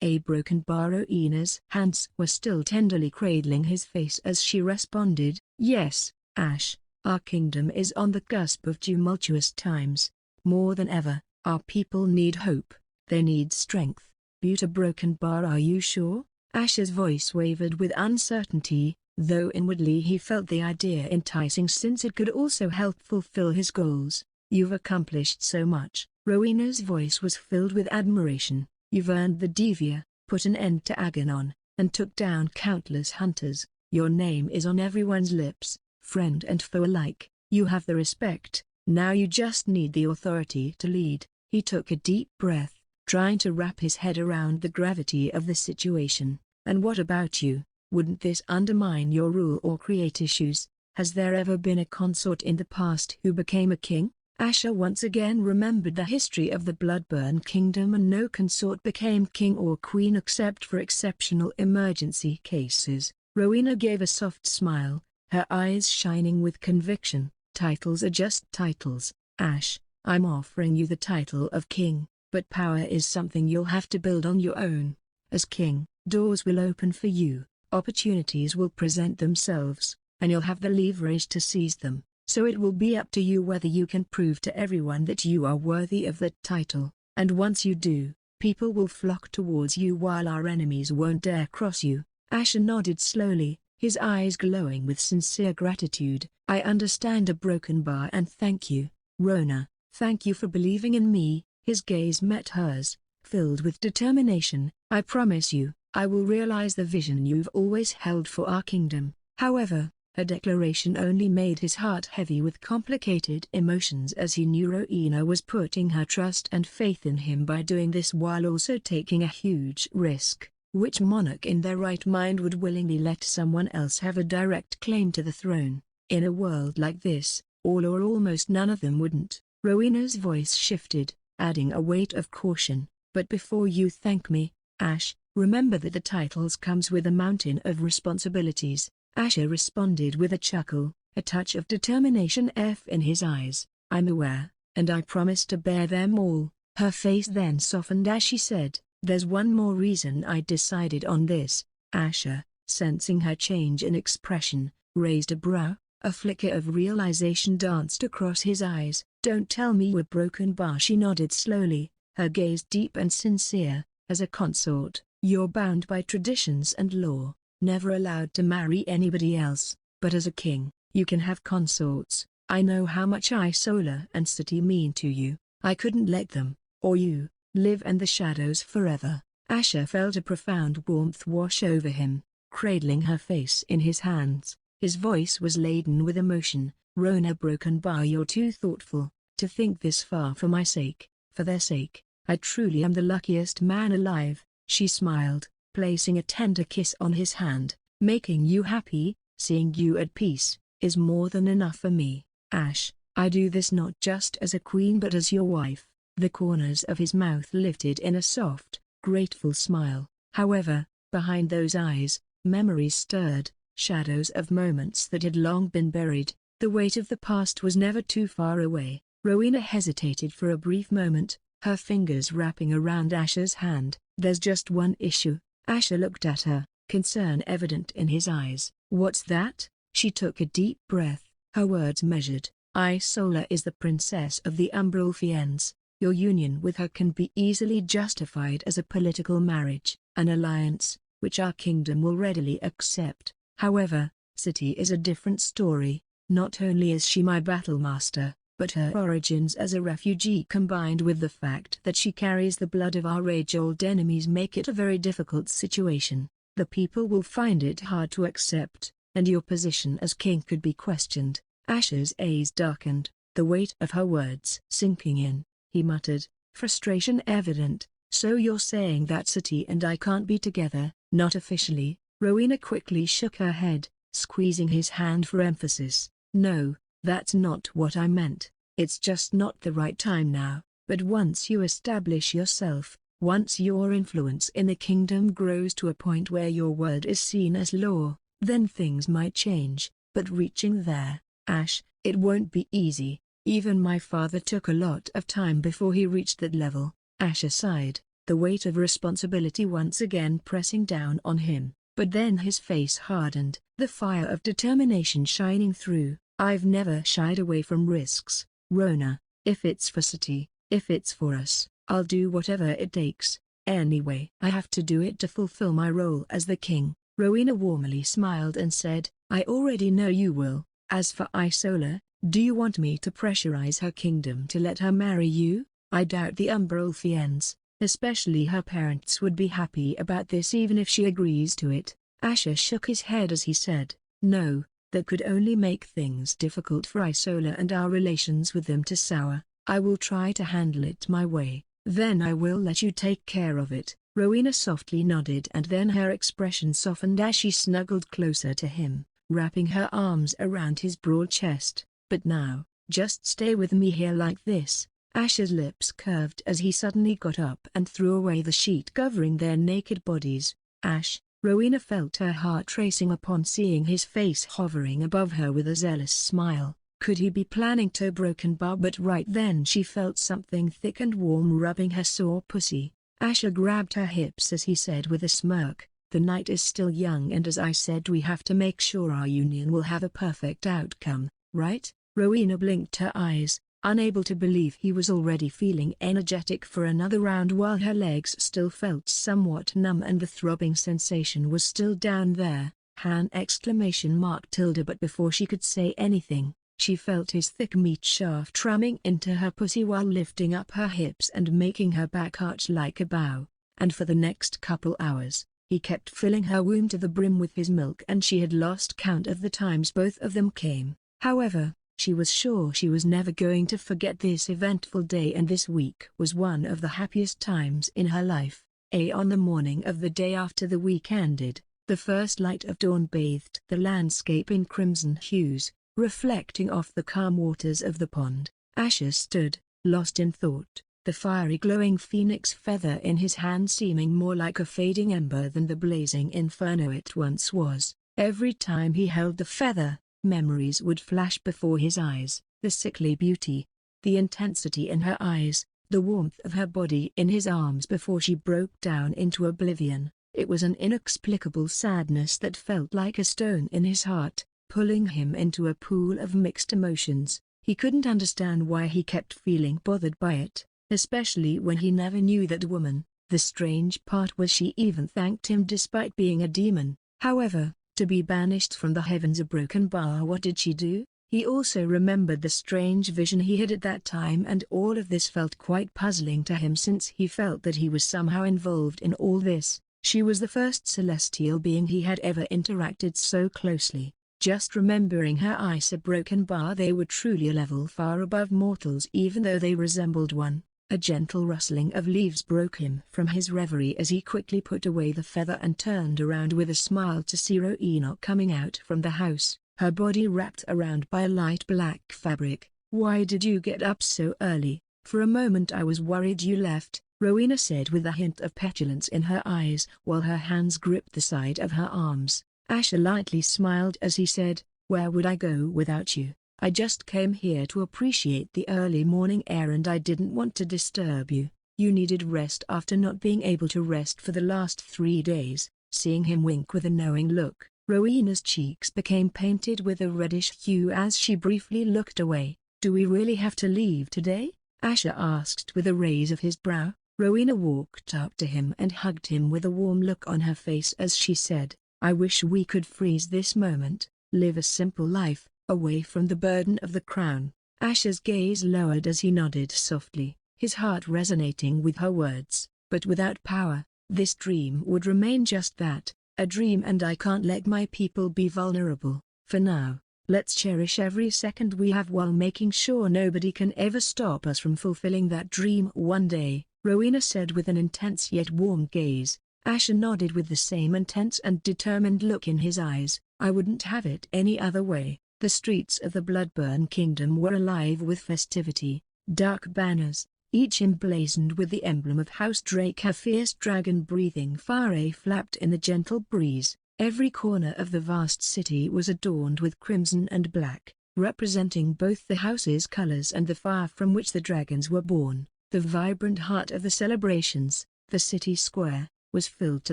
[SPEAKER 1] A broken bar. Rowena's hands were still tenderly cradling his face as she responded, Yes, Ash, our kingdom is on the cusp of tumultuous times. More than ever, our people need hope, they need strength. dispute a broken bar. Are you sure? Ash's voice wavered with uncertainty, though inwardly he felt the idea enticing since it could also help fulfill his goals. You've accomplished so much. Rowena's voice was filled with admiration. You've earned the Devia, put an end to Aganon, and took down countless hunters. Your name is on everyone's lips, friend and foe alike. You have the respect, now you just need the authority to lead. He took a deep breath, trying to wrap his head around the gravity of the situation. And what about you? Wouldn't this undermine your rule or create issues? Has there ever been a consort in the past who became a king? Asher once again remembered the history of the Bloodburn Kingdom, and no consort became king or queen except for exceptional emergency cases. Rowena gave a soft smile, her eyes shining with conviction. Titles are just titles, Ash. I'm offering you the title of king, but power is something you'll have to build on your own. As king, doors will open for you, opportunities will present themselves, and you'll have the leverage to seize them. So it will be up to you whether you can prove to everyone that you are worthy of that title. And once you do, people will flock towards you while our enemies won't dare cross you. Asher nodded slowly, his eyes glowing with sincere gratitude. I understand a broken bar, and thank you, Rona. Thank you for believing in me. His gaze met hers, filled with determination. I promise you, I will realize the vision you've always held for our kingdom. However, her declaration only made his heart heavy with complicated emotions, as he knew Rowena was putting her trust and faith in him by doing this while also taking a huge risk. Which monarch in their right mind would willingly let someone else have a direct claim to the throne? In a world like this, all or almost none of them wouldn't. Rowena's voice shifted, adding a weight of caution. But before you thank me, Ash, remember that the titles comes with a mountain of responsibilities. Asher responded with a chuckle, a touch of determination in his eyes. I'm aware, and I promise to bear them all. Her face then softened as she said, there's one more reason I decided on this. Asher, sensing her change in expression, raised a brow, a flicker of realization danced across his eyes. Don't tell me we're broken bar. She nodded slowly, her gaze deep and sincere. As a consort, you're bound by traditions and law, never allowed to marry anybody else, but as a king, you can have consorts. I know how much Isola and City mean to you. I couldn't let them, or you, live in the shadows forever. Asher felt a profound warmth wash over him, cradling her face in his hands. His voice was laden with emotion. Rona broken bar, you're too thoughtful to think this far for my sake. For their sake, I truly am the luckiest man alive. She smiled, placing a tender kiss on his hand. Making you happy, seeing you at peace, is more than enough for me, Ash. I do this not just as a queen but as your wife. The corners of his mouth lifted in a soft, grateful smile. However, behind those eyes, memories stirred, shadows of moments that had long been buried. The weight of the past was never too far away. Rowena hesitated for a brief moment, her fingers wrapping around Asher's hand. There's just one issue. Asher looked at her, concern evident in his eyes. What's that? She took a deep breath, her words measured. Isola is the princess of the Umbral Fiends. Your union with her can be easily justified as a political marriage, an alliance, which our kingdom will readily accept. However, City is a different story. Not only is she my battle master, but her origins as a refugee combined with the fact that she carries the blood of our age-old enemies make it a very difficult situation. The people will find it hard to accept, and your position as king could be questioned. Asher's eyes darkened, the weight of her words sinking in. He muttered, frustration evident. So you're saying that City and I can't be together? Not officially. Rowena quickly shook her head, squeezing his hand for emphasis. No, that's not what I meant. It's just not the right time now. But once you establish yourself, once your influence in the kingdom grows to a point where your word is seen as law, then things might change. But reaching there, Ash, it won't be easy. Even my father took a lot of time before he reached that level. Asher sighed, the weight of responsibility once again pressing down on him. But then his face hardened, the fire of determination shining through. I've never shied away from risks, Rona. If it's for City, if it's for us, I'll do whatever it takes. Anyway, I have to do it to fulfill my role as the king." Rowena warmly smiled and said, "I already know you will. As for Isola, do you want me to pressurize her kingdom to let her marry you? I doubt the Umbralfians, especially her parents, would be happy about this even if she agrees to it." Asher shook his head as he said, "No, that could only make things difficult for Isola and our relations with them to sour. I will try to handle it my way, then I will let you take care of it." Rowena softly nodded and then her expression softened as she snuggled closer to him, wrapping her arms around his broad chest. "But now, just stay with me here like this." Asher's lips curved as he suddenly got up and threw away the sheet covering their naked bodies. "Ash," Rowena felt her heart racing upon seeing his face hovering above her with a zealous smile. Could he be planning to broken bar? But right then she felt something thick and warm rubbing her sore pussy. Asher grabbed her hips as he said with a smirk, "The night is still young and as I said we have to make sure our union will have a perfect outcome, right?" Rowena blinked her eyes, unable to believe he was already feeling energetic for another round while her legs still felt somewhat numb and the throbbing sensation was still down there. Han! Tilde. But before she could say anything, she felt his thick meat shaft ramming into her pussy while lifting up her hips and making her back arch like a bow. And for the next couple hours, he kept filling her womb to the brim with his milk and she had lost count of the times both of them came. However, she was sure she was never going to forget this eventful day and this week was one of the happiest times in her life. On the morning of the day after the week ended, the first light of dawn bathed the landscape in crimson hues, reflecting off the calm waters of the pond. Asher stood, lost in thought, the fiery glowing phoenix feather in his hand seeming more like a fading ember than the blazing inferno it once was. Every time he held the feather, memories would flash before his eyes, the sickly beauty, the intensity in her eyes, the warmth of her body in his arms before she broke down into oblivion. It was an inexplicable sadness that felt like a stone in his heart, pulling him into a pool of mixed emotions. He couldn't understand why he kept feeling bothered by it, especially when he never knew that woman. The strange part was she even thanked him despite being a demon. However, to be banished from the heavens a broken bar, what did she do? He also remembered the strange vision he had at that time and all of this felt quite puzzling to him since he felt that he was somehow involved in all this. She was the first celestial being he had ever interacted so closely. Just remembering her eyes a broken bar, they were truly a level far above mortals even though they resembled one. A gentle rustling of leaves broke him from his reverie as he quickly put away the feather and turned around with a smile to see Rowena coming out from the house, her body wrapped around by a light black fabric. "Why did you get up so early? For a moment I was worried you left," Rowena said with a hint of petulance in her eyes while her hands gripped the side of her arms. Asher lightly smiled as he said, "Where would I go without you? I just came here to appreciate the early morning air and I didn't want to disturb you. You needed rest after not being able to rest for the last 3 days." Seeing him wink with a knowing look, Rowena's cheeks became painted with a reddish hue as she briefly looked away. "Do we really have to leave today?" Asher asked with a raise of his brow. Rowena walked up to him and hugged him with a warm look on her face as she said, "I wish we could freeze this moment, live a simple life, away from the burden of the crown." Asher's gaze lowered as he nodded softly, his heart resonating with her words. "But without power, this dream would remain just that, a dream, and I can't let my people be vulnerable. For now, let's cherish every second we have while making sure nobody can ever stop us from fulfilling that dream one day," Rowena said with an intense yet warm gaze. Asher nodded with the same intense and determined look in his eyes. "I wouldn't have it any other way." The streets of the Bloodburn Kingdom were alive with festivity. Dark banners, each emblazoned with the emblem of House Drake, a fierce dragon-breathing fire flapped in the gentle breeze. Every corner of the vast city was adorned with crimson and black, representing both the house's colors and the fire from which the dragons were born. The vibrant heart of the celebrations, the city square, was filled to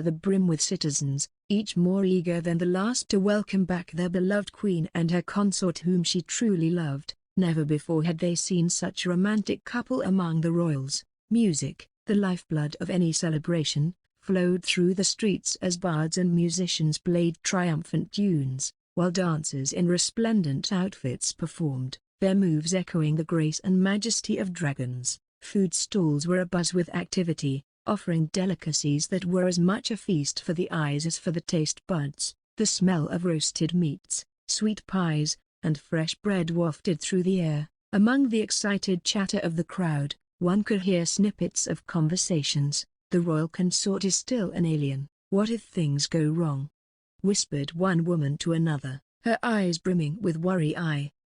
[SPEAKER 1] the brim with citizens, each more eager than the last to welcome back their beloved queen and her consort whom she truly loved. Never before had they seen such a romantic couple among the royals. Music, the lifeblood of any celebration, flowed through the streets as bards and musicians played triumphant tunes, while dancers in resplendent outfits performed, their moves echoing the grace and majesty of dragons. Food stalls were abuzz with activity, offering delicacies that were as much a feast for the eyes as for the taste buds. The smell of roasted meats, sweet pies, and fresh bread wafted through the air. Among the excited chatter of the crowd, one could hear snippets of conversations. "The royal consort is still an alien. What if things go wrong?" whispered one woman to another. Her eyes brimming with worry.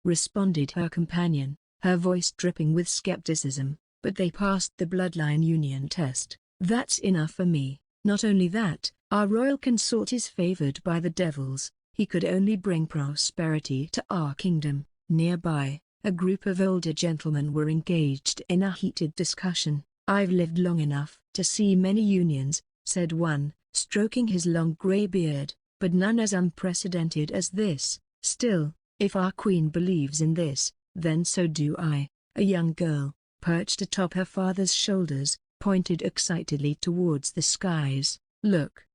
[SPEAKER 1] Responded her companion, her voice dripping with skepticism. "But they passed the bloodline union test. That's enough for me. Not only that, our royal consort is favored by the devils. He could only bring prosperity to our kingdom." Nearby, a group of older gentlemen were engaged in a heated discussion. "I've lived long enough to see many unions," said one, stroking his long grey beard, "but none as unprecedented as this. Still, if our queen believes in this, then so do I." A young girl, perched atop her father's shoulders, pointed excitedly towards the skies. Look,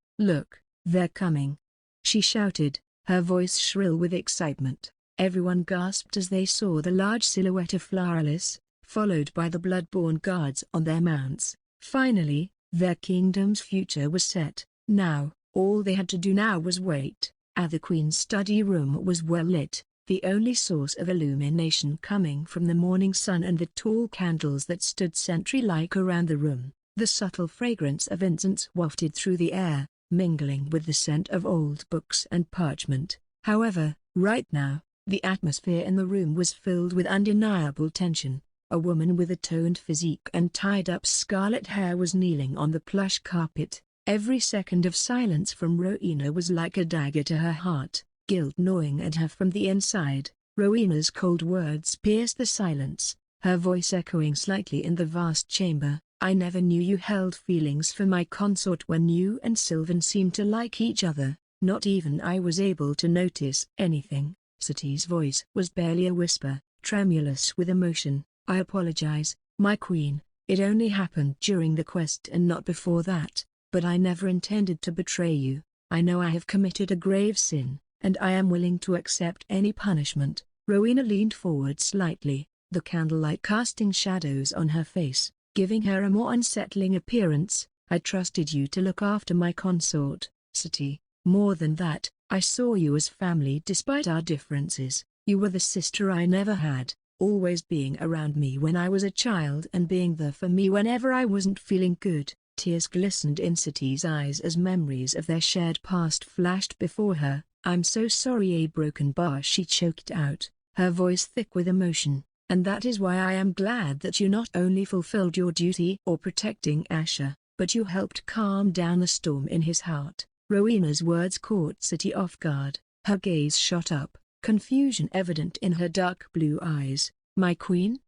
[SPEAKER 1] they're coming!" she shouted, her voice shrill with excitement. Everyone gasped as they saw the large silhouette of Flowerless, followed by the blood-born guards on their mounts. Finally, their kingdom's future was set. Now, all they had to do now was wait. The queen's study room was well lit, the only source of illumination coming from the morning sun and the tall candles that stood sentry-like around the room. The subtle fragrance of incense wafted through the air, mingling with the scent of old books and parchment. However, right now, the atmosphere in the room was filled with undeniable tension. A woman with a toned physique and tied-up scarlet hair was kneeling on the plush carpet. Every second of silence from Rowena was like a dagger to her heart, guilt gnawing at her from the inside. Rowena's cold words pierced the silence, her voice echoing slightly in the vast chamber. "I never knew you held feelings for my consort when you and Sylvan seemed to like each other. Not even I was able to notice anything." Sati's voice was barely a whisper, tremulous with emotion. "I apologize, my queen. It only happened during the quest and not before that. But I never intended to betray you. I know I have committed a grave sin, and I am willing to accept any punishment." Rowena leaned forward slightly, the candlelight casting shadows on her face, giving her a more unsettling appearance. "I trusted you to look after my consort, Sati. More than that, I saw you as family despite our differences. You were the sister I never had, always being around me when I was a child and being there for me whenever I wasn't feeling good." Tears glistened in Sati's eyes as memories of their shared past flashed before her. "I'm so sorry," a broken bar she choked out, her voice thick with emotion. "And that is why I am glad that you not only fulfilled your duty or protecting Asher, but you helped calm down the storm in his heart." Rowena's words caught Sati off guard. Her gaze shot up, confusion evident in her dark blue eyes. "My queen?"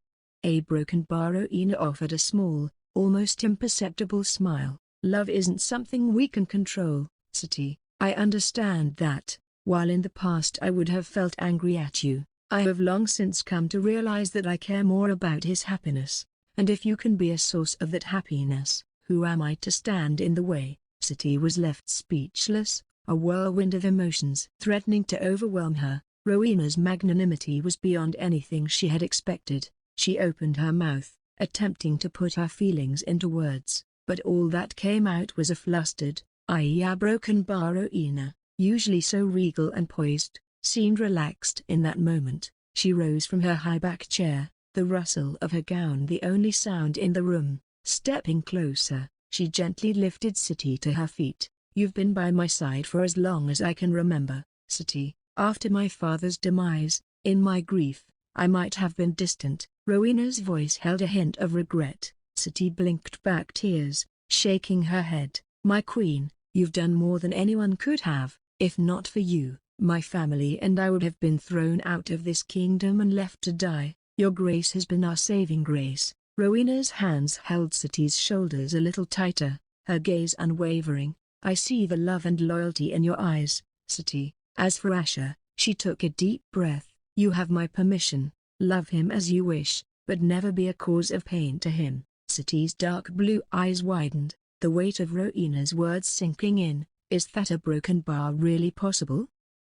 [SPEAKER 1] A broken bar. Rowena offered a small, almost imperceptible smile. "Love isn't something we can control, Sati. I understand that. While in the past I would have felt angry at you, I have long since come to realize that I care more about his happiness. And if you can be a source of that happiness, who am I to stand in the way?" Sati was left speechless, a whirlwind of emotions threatening to overwhelm her. Rowena's magnanimity was beyond anything she had expected. She opened her mouth, attempting to put her feelings into words, but all that came out was a flustered, a broken bar. Rowena, usually so regal and poised, seemed relaxed in that moment. She rose from her high-back chair, the rustle of her gown the only sound in the room. Stepping closer, she gently lifted Sati to her feet. "You've been by my side for as long as I can remember, Sati. After my father's demise, in my grief, I might have been distant." Rowena's voice held a hint of regret. Sati blinked back tears, shaking her head. "My queen, you've done more than anyone could have. If not for you, my family and I would have been thrown out of this kingdom and left to die. Your grace has been our saving grace." Rowena's hands held Sati's shoulders a little tighter, her gaze unwavering. "I see the love and loyalty in your eyes, Sati." As for Asher, she took a deep breath. "You have my permission. Love him as you wish, but never be a cause of pain to him." Sati's dark blue eyes widened, the weight of Rowena's words sinking in. Is that a broken bar really possible?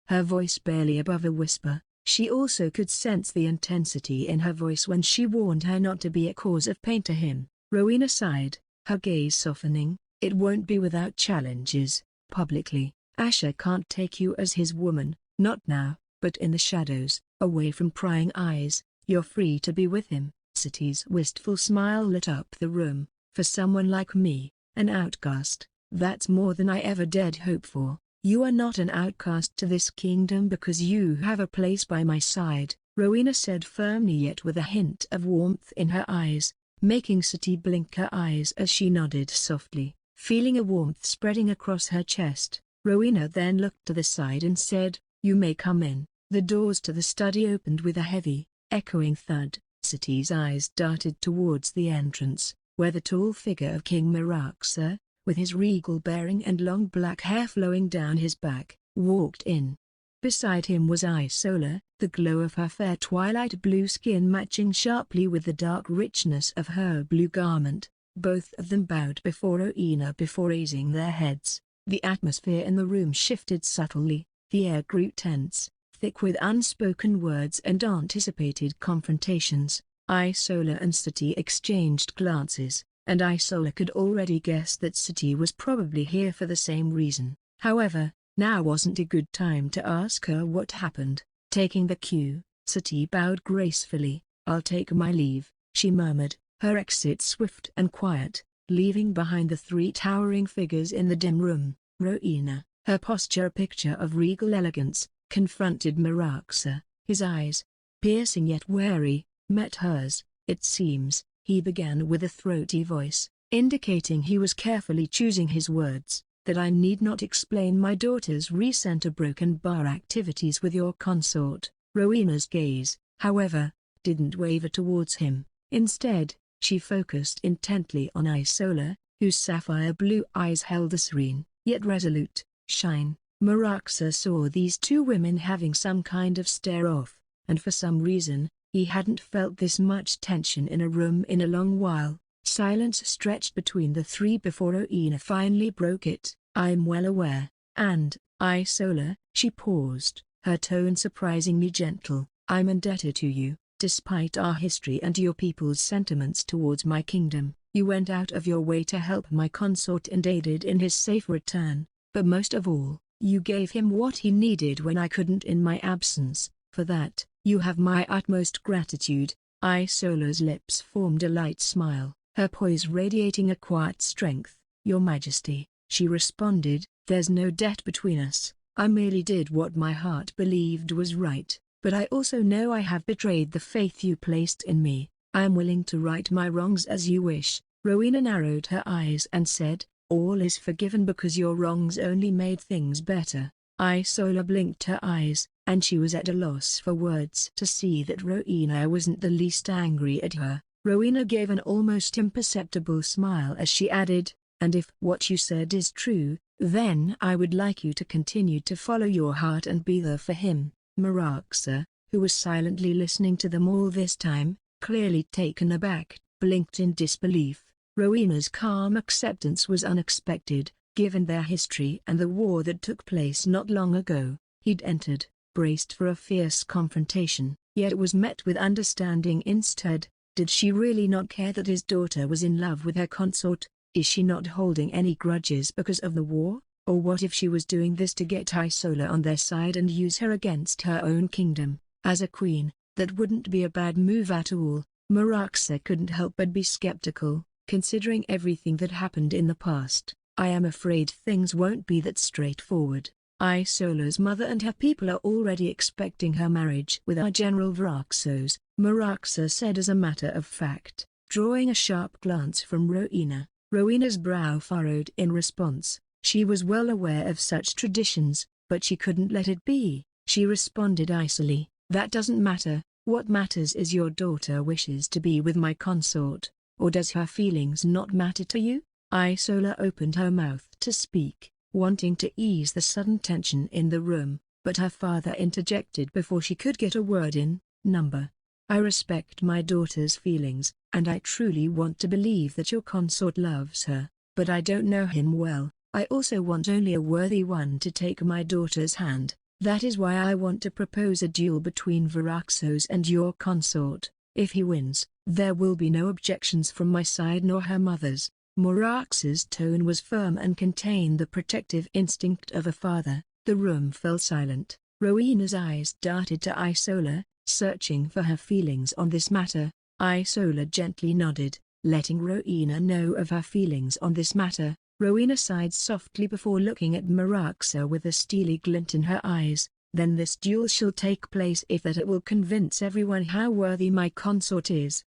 [SPEAKER 1] Her voice barely above a whisper. She also could sense the intensity in her voice when she warned her not to be a cause of pain to him. Rowena sighed, her gaze softening. It won't be without challenges. Publicly, Asher can't take you as his woman, not now, but in the shadows, away from prying eyes, you're free to be with him. Sati's wistful smile lit up the room. For someone like me, an outcast, that's more than I ever dared hope for. You are not an outcast to this kingdom because you have a place by my side, Rowena said firmly yet with a hint of warmth in her eyes, making Sati blink her eyes as she nodded softly, feeling a warmth spreading across her chest. Rowena then looked to the side and said, "You may come in." The doors to the study opened with a heavy, echoing thud. Sati's eyes darted towards the entrance, where the tall figure of King Meraxa, with his regal bearing and long black hair flowing down his back, walked in. Beside him was Isola, the glow of her fair twilight blue skin matching sharply with the dark richness of her blue garment. Both of them bowed before Rowena before raising their heads. The atmosphere in the room shifted subtly, the air grew tense, thick with unspoken words and anticipated confrontations. Isola and Sati exchanged glances, and Isola could already guess that Sati was probably here for the same reason. However, now wasn't a good time to ask her what happened. Taking the cue, Sati bowed gracefully. "I'll take my leave," she murmured, her exit swift and quiet, leaving behind the three towering figures in the dim room. Rowena, her posture a picture of regal elegance, confronted Meraxa. His eyes, piercing yet wary, met hers. "It seems," he began with a throaty voice, indicating he was carefully choosing his words, "that I need not explain my daughter's recent broken bar activities with your consort." Rowena's gaze, however, didn't waver towards him. Instead, she focused intently on Isola, whose sapphire blue eyes held a serene, yet resolute, shine. Meraxa saw these two women having some kind of stare-off, and for some reason, he hadn't felt this much tension in a room in a long while. Silence stretched between the three before Rowena finally broke it. "I'm well aware, and, Isola," she paused, her tone surprisingly gentle, "I'm indebted to you. Despite our history and your people's sentiments towards my kingdom, you went out of your way to help my consort and aided in his safe return, but most of all, you gave him what he needed when I couldn't in my absence. For that, you have my utmost gratitude." Isola's lips formed a light smile, her poise radiating a quiet strength. "Your Majesty," she responded, "there's no debt between us. I merely did what my heart believed was right, but I also know I have betrayed the faith you placed in me. I am willing to right my wrongs as you wish." Rowena narrowed her eyes and said, "All is forgiven because your wrongs only made things better." Isola blinked her eyes, and she was at a loss for words to see that Rowena wasn't the least angry at her. Rowena gave an almost imperceptible smile as she added, "And if what you said is true, then I would like you to continue to follow your heart and be there for him." Meraxa, who was silently listening to them all this time, clearly taken aback, blinked in disbelief. Rowena's calm acceptance was unexpected, given their history and the war that took place not long ago. He'd entered, braced for a fierce confrontation, yet was met with understanding instead. Did she really not care that his daughter was in love with her consort? Is she not holding any grudges because of the war? Or what if she was doing this to get Isola on their side and use her against her own kingdom? As a queen, that wouldn't be a bad move at all. Meraxa couldn't help but be skeptical, considering everything that happened in the past. "I am afraid things won't be that straightforward. Isola's mother and her people are already expecting her marriage with our General Vraxos," Meraxa said as a matter of fact, drawing a sharp glance from Rowena. Rowena's brow furrowed in response. She was well aware of such traditions, but she couldn't let it be. She responded icily, "That doesn't matter. What matters is your daughter wishes to be with my consort. Or does her feelings not matter to you?" Isola opened her mouth to speak, wanting to ease the sudden tension in the room, but her father interjected before she could get a word in. "Number I respect my daughter's feelings, and I truly want to believe that your consort loves her, but I don't know him well. I also want only a worthy one to take my daughter's hand. That is why I want to propose a duel between Varaxos and your consort. If he wins, there will be no objections from my side nor her mother's." Morax's tone was firm and contained the protective instinct of a father. The room fell silent. Rowena's eyes darted to Isola, searching for her feelings on this matter. Isola gently nodded, letting Rowena know of her feelings on this matter. Rowena sighed softly before looking at Moraxa with a steely glint in her eyes. "Then this duel shall take place if that it will convince everyone how worthy my consort is."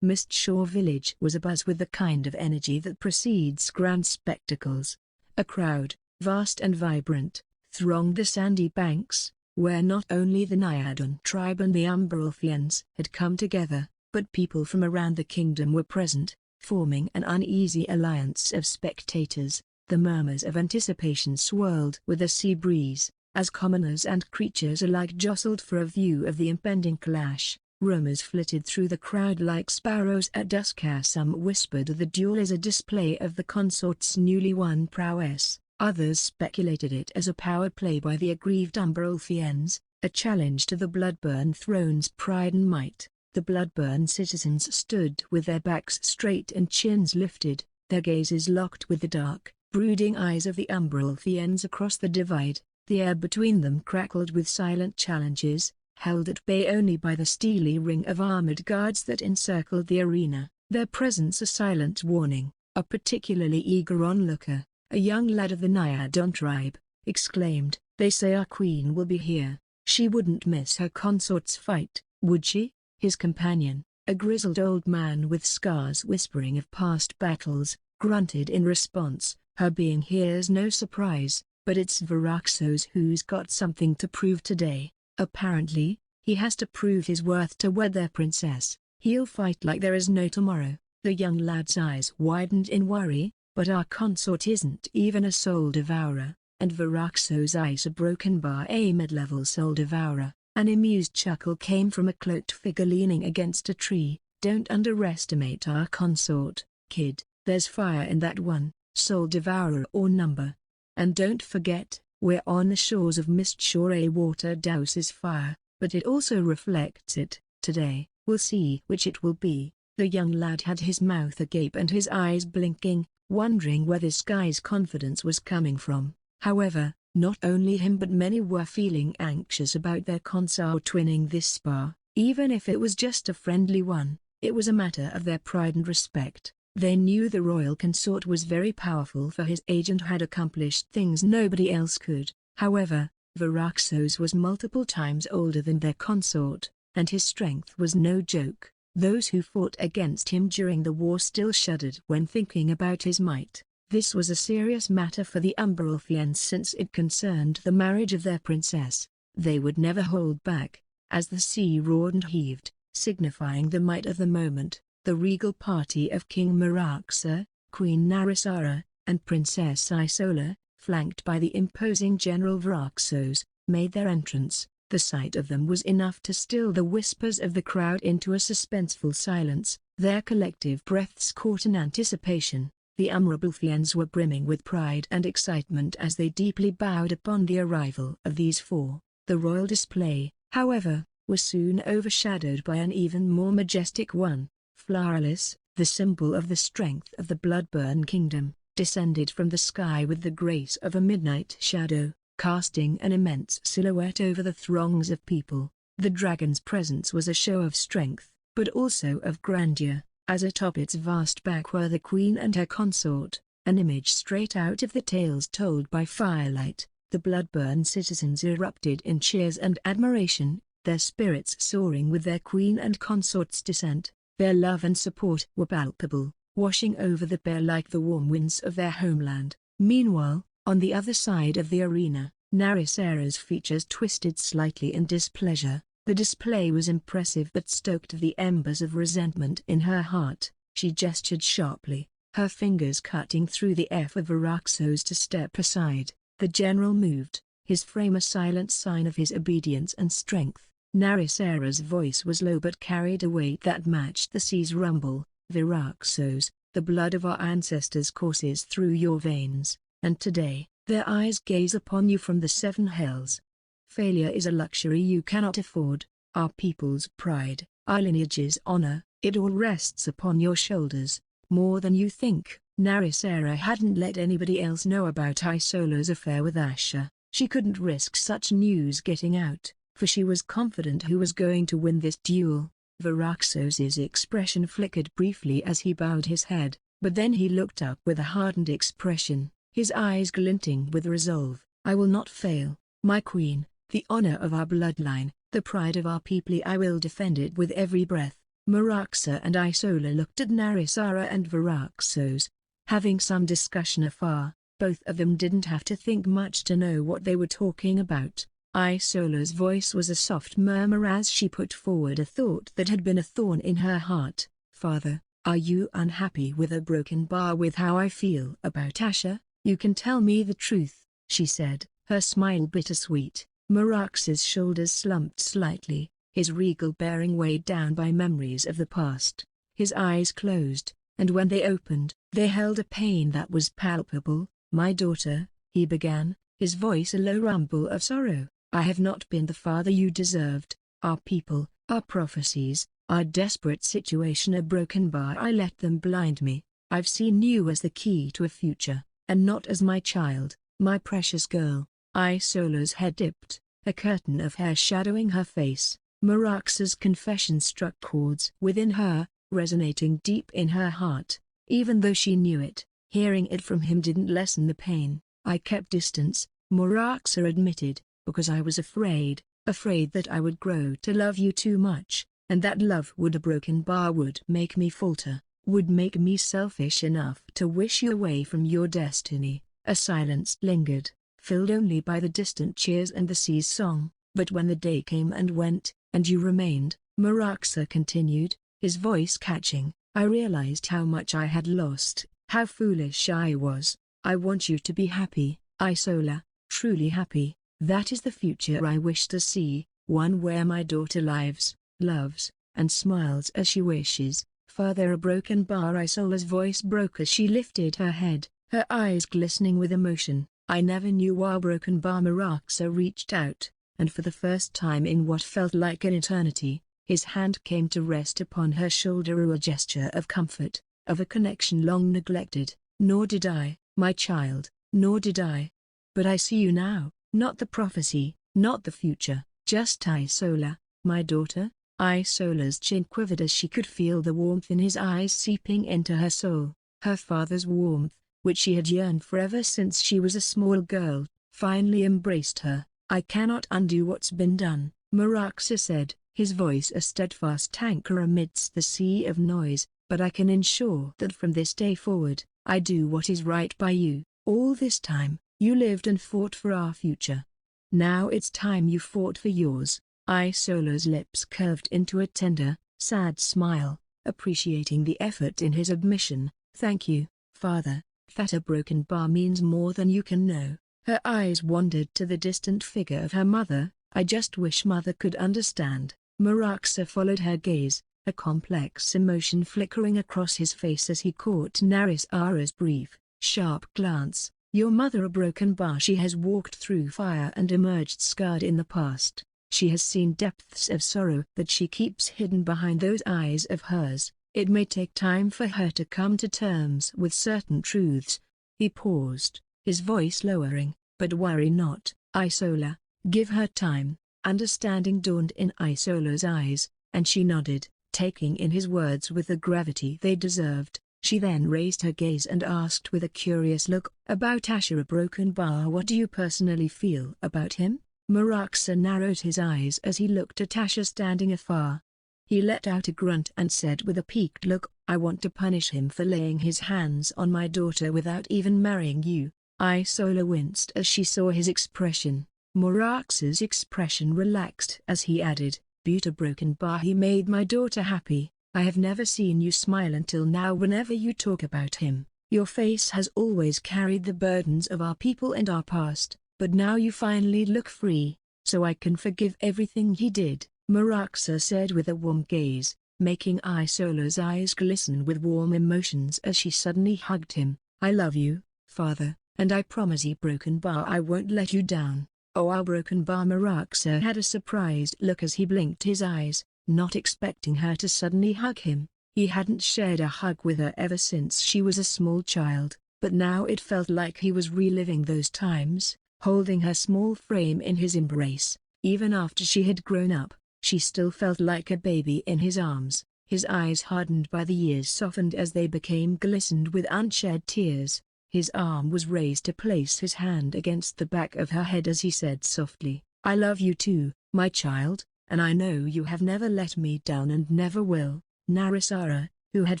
[SPEAKER 1] Mistshore village was abuzz with the kind of energy that precedes grand spectacles. A crowd, vast and vibrant, thronged the sandy banks, where not only the Naiadon tribe and the Umbralfians had come together, but people from around the kingdom were present, forming an uneasy alliance of spectators. The murmurs of anticipation swirled with the sea breeze, as commoners and creatures alike jostled for a view of the impending clash. Rumors flitted through the crowd like sparrows at dusk. Some whispered the duel is a display of the consort's newly won prowess. Others speculated it as a power play by the aggrieved Umbralfians, a challenge to the Bloodburn throne's pride and might. The Bloodburn citizens stood with their backs straight and chins lifted, their gazes locked with the dark, brooding eyes of the Umbralfians across the divide. The air between them crackled with silent challenges, held at bay only by the steely ring of armored guards that encircled the arena, their presence a silent warning. A particularly eager onlooker, a young lad of the Naiadon tribe, exclaimed, "They say our queen will be here. She wouldn't miss her consort's fight, would she?" His companion, a grizzled old man with scars whispering of past battles, grunted in response, "Her being here's no surprise, but it's Varaxos who's got something to prove today. Apparently, he has to prove his worth to wed their princess. He'll fight like there is no tomorrow." The young lad's eyes widened in worry, "But our consort isn't even a soul devourer, and Varaxos is a broken bar a mid-level soul devourer." An amused chuckle came from a cloaked figure leaning against a tree. "Don't underestimate our consort, kid. There's fire in that one, soul devourer or number. And don't forget, we're on the shores of Mistshore. Water douses fire, but it also reflects it. Today, we'll see which it will be." The young lad had his mouth agape and his eyes blinking, wondering where this guy's confidence was coming from. However, not only him but many were feeling anxious about their consort winning this spar. Even if it was just a friendly one, it was a matter of their pride and respect. They knew the royal consort was very powerful for his age and had accomplished things nobody else could. However, Varaxos was multiple times older than their consort, and his strength was no joke. Those who fought against him during the war still shuddered when thinking about his might. This was a serious matter for the Umbralfians since it concerned the marriage of their princess. They would never hold back. As the sea roared and heaved, signifying the might of the moment, the regal party of King Moraxa, Queen Narisara, and Princess Isola, flanked by the imposing General Varaxos, made their entrance. The sight of them was enough to still the whispers of the crowd into a suspenseful silence, their collective breaths caught in anticipation. The Umbralfians were brimming with pride and excitement as they deeply bowed upon the arrival of these four. The royal display, however, was soon overshadowed by an even more majestic one. Flowerless, the symbol of the strength of the Bloodburn kingdom, descended from the sky with the grace of a midnight shadow, casting an immense silhouette over the throngs of people. The dragon's presence was a show of strength, but also of grandeur, as atop its vast back were the queen and her consort, an image straight out of the tales told by firelight. The Bloodburn citizens erupted in cheers and admiration, their spirits soaring with their queen and consort's descent. Their love and support were palpable, washing over the pair like the warm winds of their homeland. Meanwhile, on the other side of the arena, Narisara's features twisted slightly in displeasure. The display was impressive but stoked the embers of resentment in her heart. She gestured sharply, her fingers cutting through the air for Varaxos to step aside. The general moved, his frame a silent sign of his obedience and strength. Narisara's voice was low but carried a weight that matched the sea's rumble. Viraxos, the blood of our ancestors courses through your veins, and today, their eyes gaze upon you from the seven hells. Failure is a luxury you cannot afford. Our people's pride, our lineage's honor, it all rests upon your shoulders, more than you think. Narisara hadn't let anybody else know about Isola's affair with Asher. She couldn't risk such news getting out, for she was confident who was going to win this duel. Viraxos's expression flickered briefly as he bowed his head, but then he looked up with a hardened expression, his eyes glinting with resolve. I will not fail, my queen, the honor of our bloodline, the pride of our people. I will defend it with every breath. Meraxa and Isola looked at Narisara and Viraxos, having some discussion afar. Both of them didn't have to think much to know what they were talking about. Isola's voice was a soft murmur as she put forward a thought that had been a thorn in her heart. Father, are you unhappy with a broken bar with how I feel about Asher? You can tell me the truth, she said, her smile bittersweet. Merax's shoulders slumped slightly, his regal bearing weighed down by memories of the past. His eyes closed, and when they opened, they held a pain that was palpable. My daughter, he began, his voice a low rumble of sorrow. I have not been the father you deserved. Our people, our prophecies, our desperate situation, a broken bar. I let them blind me. I've seen you as the key to a future, and not as my child, my precious girl. Isola's head dipped, a curtain of hair shadowing her face. Meraxa's confession struck chords within her, resonating deep in her heart. Even though she knew it, hearing it from him didn't lessen the pain. I kept distance, Meraxa admitted, because I was afraid that I would grow to love you too much, and that love would, a broken bar would make me falter, would make me selfish enough to wish you away from your destiny. A silence lingered, filled only by the distant cheers and the sea's song. But when the day came and went, and you remained, Meraxa continued, his voice catching, I realized how much I had lost, how foolish I was. I want you to be happy, Isola, truly happy. That is the future I wish to see, one where my daughter lives, loves, and smiles as she wishes. Further, a broken bar. Isola's voice broke as she lifted her head, her eyes glistening with emotion. I never knew why broken bar. Meraxa reached out, and for the first time in what felt like an eternity, his hand came to rest upon her shoulder, a gesture of comfort, of a connection long neglected. Nor did I, my child, nor did I. But I see you now, not the prophecy, not the future, just Isola, my daughter. Isola's chin quivered as she could feel the warmth in his eyes seeping into her soul. Her father's warmth, which she had yearned for ever since she was a small girl, finally embraced her. I cannot undo what's been done, Meraxa said, his voice a steadfast anchor amidst the sea of noise, but I can ensure that from this day forward, I do what is right by you. All this time, you lived and fought for our future. Now it's time you fought for yours. Isola's lips curved into a tender, sad smile, appreciating the effort in his admission. Thank you, Father. That a broken bar means more than you can know. Her eyes wandered to the distant figure of her mother. I just wish Mother could understand. Meraxa followed her gaze, a complex emotion flickering across his face as he caught Narisara's brief, sharp glance. Your mother, a broken bar. She has walked through fire and emerged scarred in the past. She has seen depths of sorrow that she keeps hidden behind those eyes of hers. It may take time for her to come to terms with certain truths. He paused, his voice lowering, but worry not, Isola, give her time. Understanding dawned in Isola's eyes, and she nodded, taking in his words with the gravity they deserved. She then raised her gaze and asked with a curious look, about Asher, a broken bar. What do you personally feel about him? Meraxa narrowed his eyes as he looked at Asher standing afar. He let out a grunt and said with a peaked look, I want to punish him for laying his hands on my daughter without even marrying you. Isola winced as she saw his expression. Meraxa's expression relaxed as he added, Buta broken bar. He made my daughter happy. I have never seen you smile until now. Whenever you talk about him, your face has always carried the burdens of our people and our past, but now you finally look free, so I can forgive everything he did. Meraxa said with a warm gaze, making Isola's eyes glisten with warm emotions as she suddenly hugged him. "I love you, father, and I promise you Broken Bar I won't let you down." "Oh, our Broken Bar." Meraxa had a surprised look as he blinked his eyes, not expecting her to suddenly hug him. He hadn't shared a hug with her ever since she was a small child, but now it felt like he was reliving those times, holding her small frame in his embrace. Even after she had grown up, she still felt like a baby in his arms. His eyes hardened by the years softened as they became glistened with unshed tears. His arm was raised to place his hand against the back of her head as he said softly, "I love you too, my child, and I know you have never let me down and never will." Narisara, who had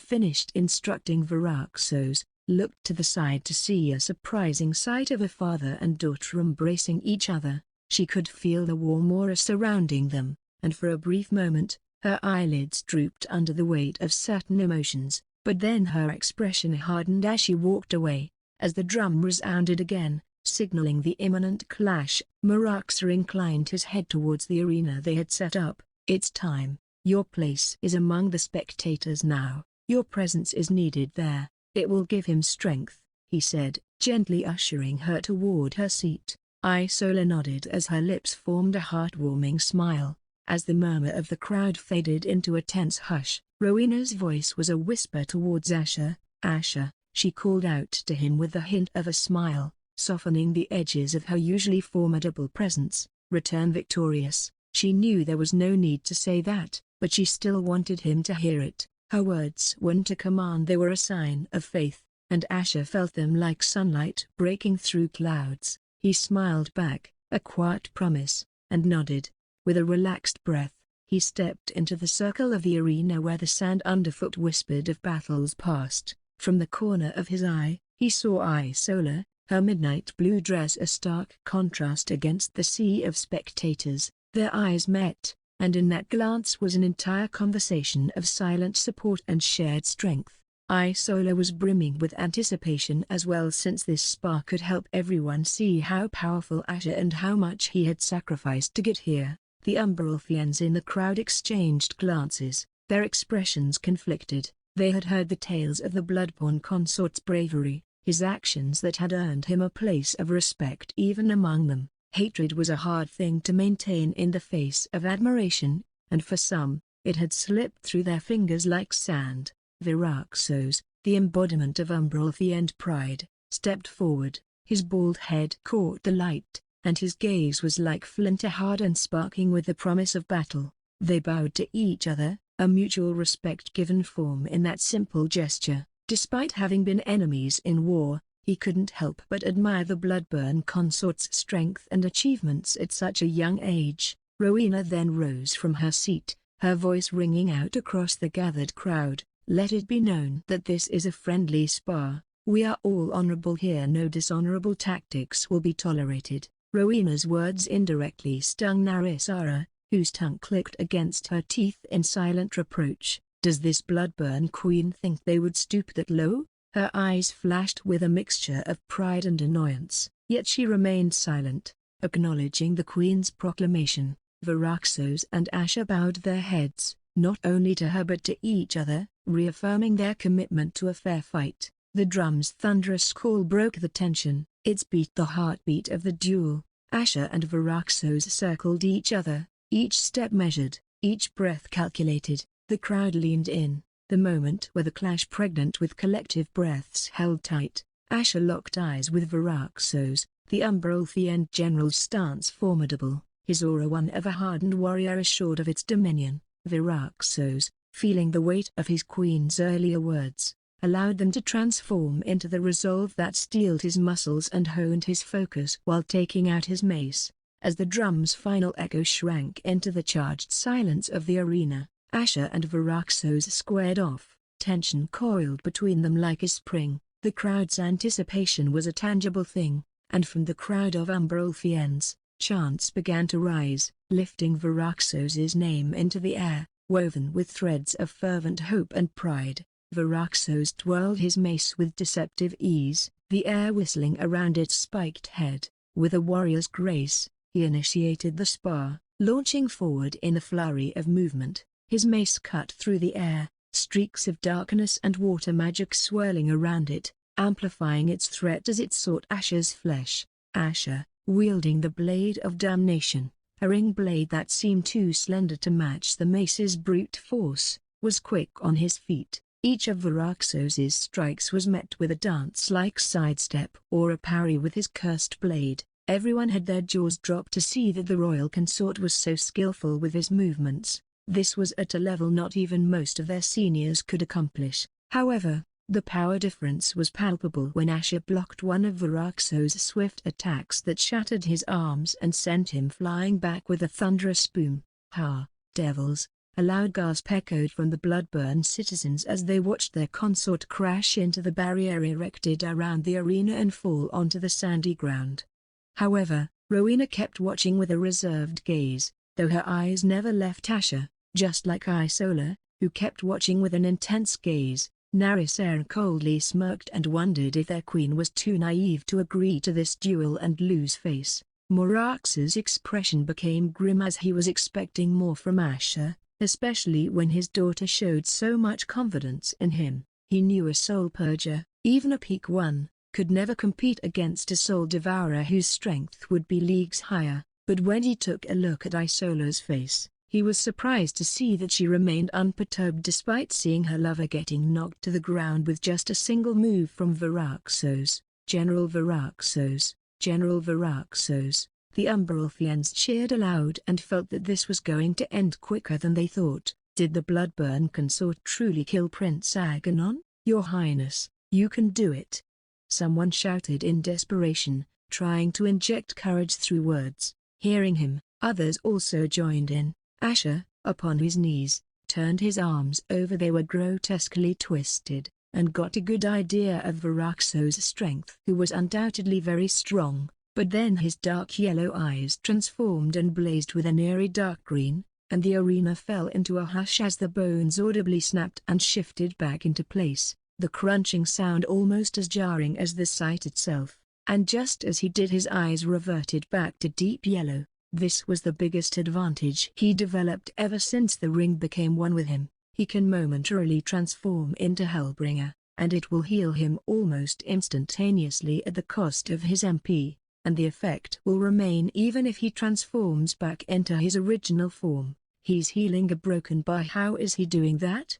[SPEAKER 1] finished instructing Viraxos, looked to the side to see a surprising sight of a father and daughter embracing each other. She could feel the warm aura surrounding them, and for a brief moment, her eyelids drooped under the weight of certain emotions, but then her expression hardened as she walked away. As the drum resounded again, signaling the imminent clash, Meraxa inclined his head towards the arena they had set up. "It's time. Your place is among the spectators now. Your presence is needed there. It will give him strength," he said, gently ushering her toward her seat. Isola nodded as her lips formed a heartwarming smile. As the murmur of the crowd faded into a tense hush, Rowena's voice was a whisper towards Asher. "Asher," she called out to him with the hint of a smile, softening the edges of her usually formidable presence. "Return victorious." She knew there was no need to say that, but she still wanted him to hear it. Her words weren't a command, they were a sign of faith, and Asher felt them like sunlight breaking through clouds. He smiled back, a quiet promise, and nodded. With a relaxed breath, he stepped into the circle of the arena where the sand underfoot whispered of battles past. From the corner of his eye, he saw Isola, her midnight blue dress a stark contrast against the sea of spectators. Their eyes met, and in that glance was an entire conversation of silent support and shared strength. Isola was brimming with anticipation as well, since this spar could help everyone see how powerful Asher and how much he had sacrificed to get here. The Umbralfians in the crowd exchanged glances, their expressions conflicted. They had heard the tales of the bloodborne consort's bravery, his actions that had earned him a place of respect even among them. Hatred was a hard thing to maintain in the face of admiration, and for some, it had slipped through their fingers like sand. Viraxos, the embodiment of Umbralfian pride, stepped forward. His bald head caught the light, and his gaze was like flint, hard and sparkling with the promise of battle. They bowed to each other, a mutual respect given form in that simple gesture. Despite having been enemies in war, he couldn't help but admire the bloodburn consort's strength and achievements at such a young age. Rowena then rose from her seat, her voice ringing out across the gathered crowd. "Let it be known that this is a friendly spar. We are all honorable here. No dishonorable tactics will be tolerated." Rowena's words indirectly stung Narisara, whose tongue clicked against her teeth in silent reproach. Does this bloodburn queen think they would stoop that low? Her eyes flashed with a mixture of pride and annoyance, yet she remained silent, acknowledging the queen's proclamation. Viraxos and Asher bowed their heads, not only to her but to each other, reaffirming their commitment to a fair fight. The drum's thunderous call broke the tension. It beat the heartbeat of the duel. Asher and Viraxos circled each other, each step measured, each breath calculated. The crowd leaned in, the moment where the clash, pregnant with collective breaths held tight. Asher locked eyes with Viraxos, the Umbralfian general's stance formidable, his aura one of a hardened warrior assured of its dominion. Viraxos, feeling the weight of his queen's earlier words, allowed them to transform into the resolve that steeled his muscles and honed his focus while taking out his mace. As the drum's final echo shrank into the charged silence of the arena, Asher and Viraxos squared off. Tension coiled between them like a spring. The crowd's anticipation was a tangible thing, and from the crowd of Umbralfians, chants began to rise, lifting Viraxos's name into the air, woven with threads of fervent hope and pride. Viraxos twirled his mace with deceptive ease, the air whistling around its spiked head. With a warrior's grace, he initiated the spar, Launching forward in a flurry of movement, his mace cut through the air, streaks of darkness and water magic swirling around it, amplifying its threat as it sought Asher's flesh. Asher, wielding the blade of damnation, a ring blade that seemed too slender to match the mace's brute force, was quick on his feet. Each of Varaxos's strikes was met with a dance-like sidestep or a parry with his cursed blade. Everyone had their jaws dropped to see that the royal consort was so skillful with his movements. This was at a level not even most of their seniors could accomplish. However, the power difference was palpable when Asher blocked one of Varaxos's swift attacks that shattered his arms and sent him flying back with a thunderous boom. "Ha, devils!" A loud gasp echoed from the Bloodburn citizens as they watched their consort crash into the barrier erected around the arena and fall onto the sandy ground. However, Rowena kept watching with a reserved gaze, though her eyes never left Asher, just like Isola, who kept watching with an intense gaze. Narissera coldly smirked and wondered if their queen was too naive to agree to this duel and lose face. Morax's expression became grim as he was expecting more from Asher, especially when his daughter showed so much confidence in him. He knew a soul purger, even a peak one, could never compete against a soul devourer whose strength would be leagues higher, but when he took a look at Isola's face, he was surprised to see that she remained unperturbed despite seeing her lover getting knocked to the ground with just a single move from Varaxos. "General Varaxos, General Varaxos." The Umberolfians cheered aloud and felt that this was going to end quicker than they thought. Did the Bloodburn consort truly kill Prince Aganon? "Your Highness, you can do it!" someone shouted in desperation, trying to inject courage through words. Hearing him, others also joined in. Asher, upon his knees, turned his arms over. They were grotesquely twisted, and got a good idea of Varaxos's strength, who was undoubtedly very strong. But then his dark yellow eyes transformed and blazed with an eerie dark green, and the arena fell into a hush as the bones audibly snapped and shifted back into place, the crunching sound almost as jarring as the sight itself. And just as he did, his eyes reverted back to deep yellow. This was the biggest advantage he developed ever since the ring became one with him. He can momentarily transform into Hellbringer, and it will heal him almost instantaneously at the cost of his MP. And the effect will remain even if he transforms back into his original form. "He's healing a broken bar. How is he doing that?"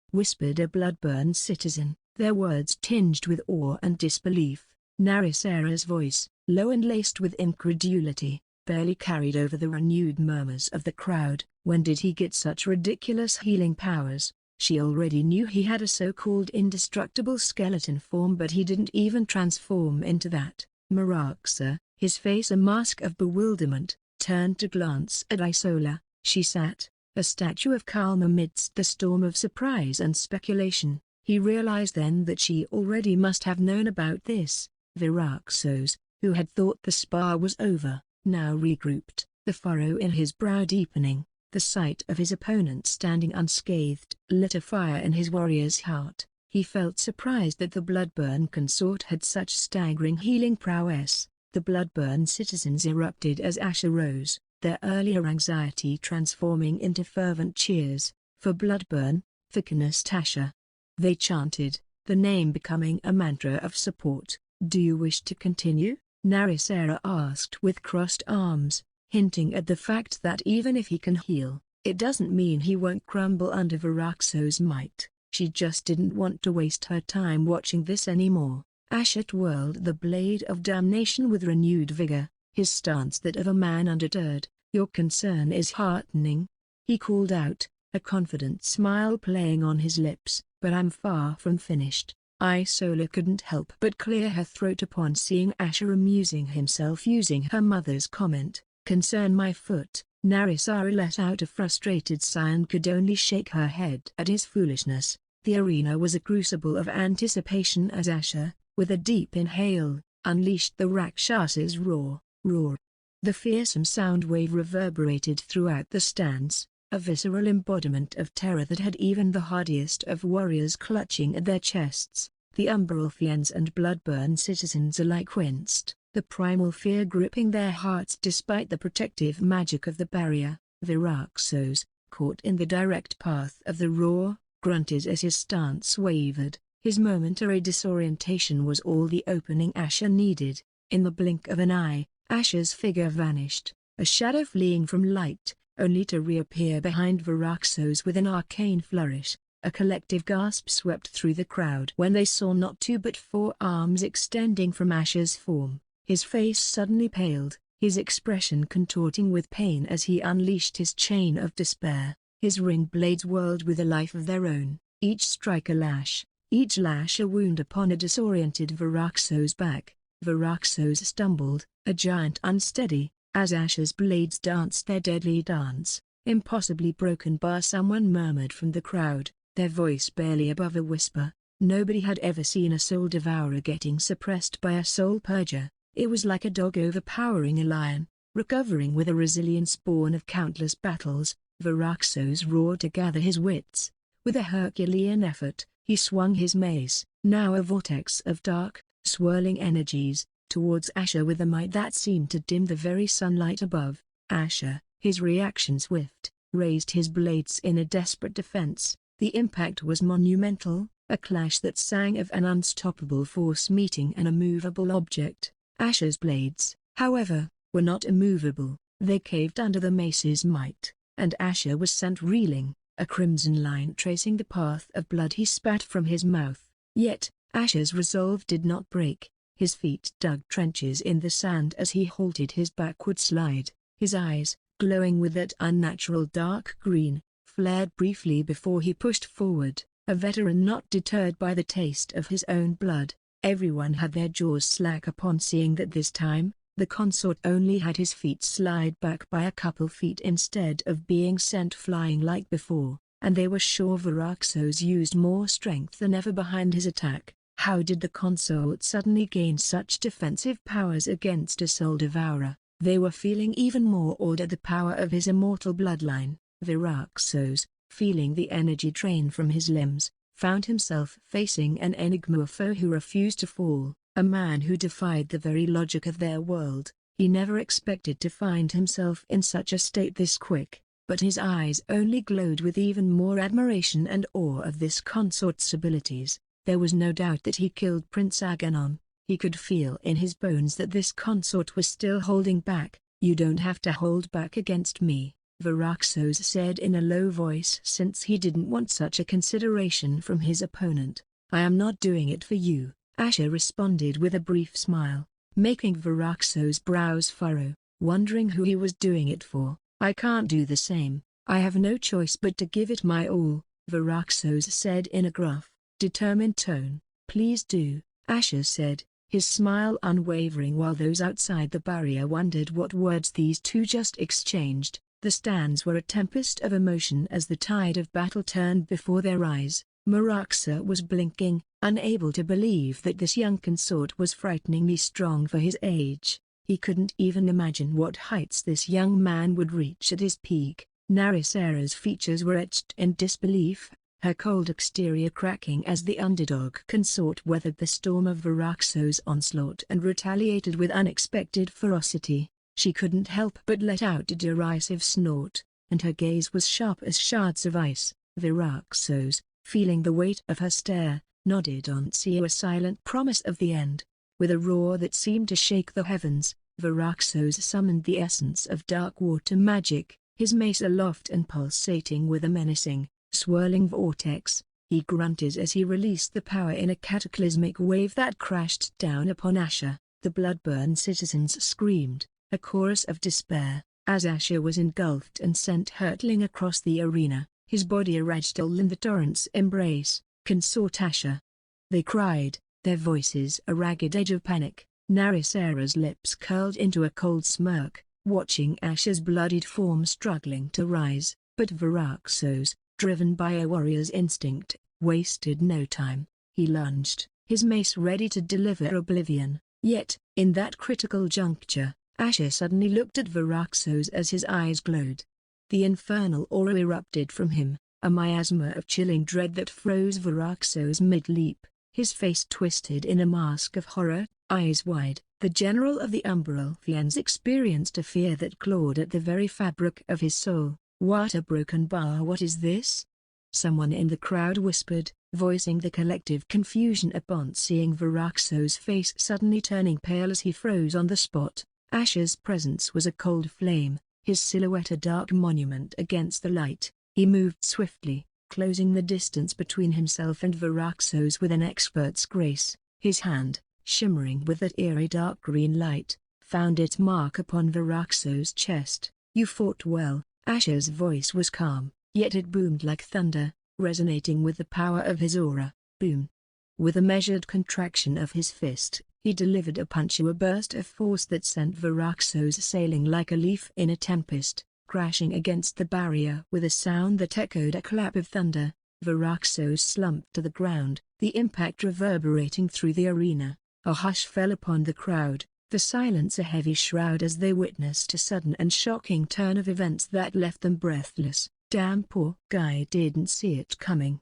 [SPEAKER 1] whispered a Bloodburn citizen, their words tinged with awe and disbelief. Narissera's voice, low and laced with incredulity, barely carried over the renewed murmurs of the crowd. When did he get such ridiculous healing powers? She already knew he had a so-called indestructible skeleton form, but he didn't even transform into that. Moraxa, his face a mask of bewilderment, turned to glance at Isola. She sat, a statue of calm amidst the storm of surprise and speculation. He realized then that she already must have known about this. Varaxos, who had thought the spar was over, now regrouped, the furrow in his brow deepening. The sight of his opponent standing unscathed lit a fire in his warrior's heart. He felt surprised that the Bloodburn consort had such staggering healing prowess. The Bloodburn citizens erupted as Asher rose, their earlier anxiety transforming into fervent cheers. "For Bloodburn, for Consort Asher." They chanted, the name becoming a mantra of support. "Do you wish to continue?" Narissera asked with crossed arms, hinting at the fact that even if he can heal, it doesn't mean he won't crumble under Varaxos's might. She just didn't want to waste her time watching this anymore. Asher twirled the blade of damnation with renewed vigor, his stance that of a man undeterred. "Your concern is heartening," he called out, a confident smile playing on his lips, "but I'm far from finished." Isola couldn't help but clear her throat upon seeing Asher amusing himself using her mother's comment. "Concern my foot." Narissara let out a frustrated sigh and could only shake her head at his foolishness. The arena was a crucible of anticipation as Asher, with a deep inhale, unleashed the Rakshas's roar. The fearsome sound wave reverberated throughout the stands, a visceral embodiment of terror that had even the hardiest of warriors clutching at their chests. The Umberolfians and Bloodburn citizens alike winced, the primal fear gripping their hearts despite the protective magic of the barrier. Viraxos, caught in the direct path of the roar, grunted as his stance wavered. His momentary disorientation was all the opening Asher needed. In the blink of an eye, Asher's figure vanished, a shadow fleeing from light, only to reappear behind Viraxos with an arcane flourish. A collective gasp swept through the crowd when they saw not two but four arms extending from Asher's form. His face suddenly paled, his expression contorting with pain as he unleashed his chain of despair. His ring blades whirled with a life of their own, each strike a lash, each lash a wound upon a disoriented Viraxos' back. Viraxos stumbled, a giant unsteady, as Asher's blades danced their deadly dance. Impossibly broken bar, someone murmured from the crowd, their voice barely above a whisper. Nobody had ever seen a soul devourer getting suppressed by a soul purger. It was like a dog overpowering a lion, recovering with a resilience born of countless battles. Viraxos roared to gather his wits. With a Herculean effort, he swung his mace, now a vortex of dark, swirling energies, towards Asher with a might that seemed to dim the very sunlight above. Asher, his reaction swift, raised his blades in a desperate defense. The impact was monumental, a clash that sang of an unstoppable force meeting an immovable object. Asher's blades, however, were not immovable. They caved under the mace's might, and Asher was sent reeling, a crimson line tracing the path of blood he spat from his mouth. Yet, Asher's resolve did not break. His feet dug trenches in the sand as he halted his backward slide. His eyes, glowing with that unnatural dark green, flared briefly before he pushed forward, a veteran not deterred by the taste of his own blood. Everyone had their jaws slack upon seeing that this time, the consort only had his feet slide back by a couple feet instead of being sent flying like before, and they were sure Viraxos used more strength than ever behind his attack. How did the consort suddenly gain such defensive powers against a soul devourer? They were feeling even more awed at the power of his immortal bloodline. Viraxos, feeling the energy drain from his limbs, found himself facing an enigma foe who refused to fall, a man who defied the very logic of their world. He never expected to find himself in such a state this quick, but his eyes only glowed with even more admiration and awe of this consort's abilities. There was no doubt that he killed Prince Aganon. He could feel in his bones that this consort was still holding back. "You don't have to hold back against me," Viraxos said in a low voice, since he didn't want such a consideration from his opponent. "I am not doing it for you," Asher responded with a brief smile, making Viraxos' brows furrow, wondering who he was doing it for. "I can't do the same. I have no choice but to give it my all," Viraxos said in a gruff, determined tone. "Please do," Asher said, his smile unwavering while those outside the barrier wondered what words these two just exchanged. The stands were a tempest of emotion as the tide of battle turned before their eyes. Meraxa was blinking, unable to believe that this young consort was frighteningly strong for his age. He couldn't even imagine what heights this young man would reach at his peak. Naricera's features were etched in disbelief, her cold exterior cracking as the underdog consort weathered the storm of Viraxos' onslaught and retaliated with unexpected ferocity. She couldn't help but let out a derisive snort, and her gaze was sharp as shards of ice. Viraxos, feeling the weight of her stare, nodded on a silent promise of the end. With a roar that seemed to shake the heavens, Viraxos summoned the essence of dark water magic, his mace aloft and pulsating with a menacing, swirling vortex. He grunted as he released the power in a cataclysmic wave that crashed down upon Asher. The blood-burned citizens screamed, a chorus of despair, as Asher was engulfed and sent hurtling across the arena, his body a ragdoll in the torrent's embrace. "Consort Asher!" they cried, their voices a ragged edge of panic. Naricera's lips curled into a cold smirk, watching Asher's bloodied form struggling to rise, but Viraxos, driven by a warrior's instinct, wasted no time. He lunged, his mace ready to deliver oblivion. Yet, in that critical juncture, Asher suddenly looked at Viraxos as his eyes glowed. The infernal aura erupted from him, a miasma of chilling dread that froze Viraxos mid-leap. His face twisted in a mask of horror, Eyes wide, the general of the umbral fiends experienced a fear that clawed at the very fabric of his soul. What a broken bar! What is this? Someone in the crowd whispered, voicing the collective confusion upon seeing Varaxo's face suddenly turning pale as he froze on the spot. Asher's presence was a cold flame, his silhouette a dark monument against the light. He moved swiftly, closing the distance between himself and Varaxos with an expert's grace. His hand, shimmering with that eerie dark green light, found its mark upon Varaxo's chest. "You fought well." Asher's voice was calm, yet it boomed like thunder, resonating with the power of his aura. Boom! With a measured contraction of his fist, he delivered a punch, a burst of force that sent Varaxos sailing like a leaf in a tempest, crashing against the barrier with a sound that echoed a clap of thunder. Varaxos slumped to the ground, the impact reverberating through the arena. A hush fell upon the crowd, the silence a heavy shroud as they witnessed a sudden and shocking turn of events that left them breathless. "Damn poor guy didn't see it coming."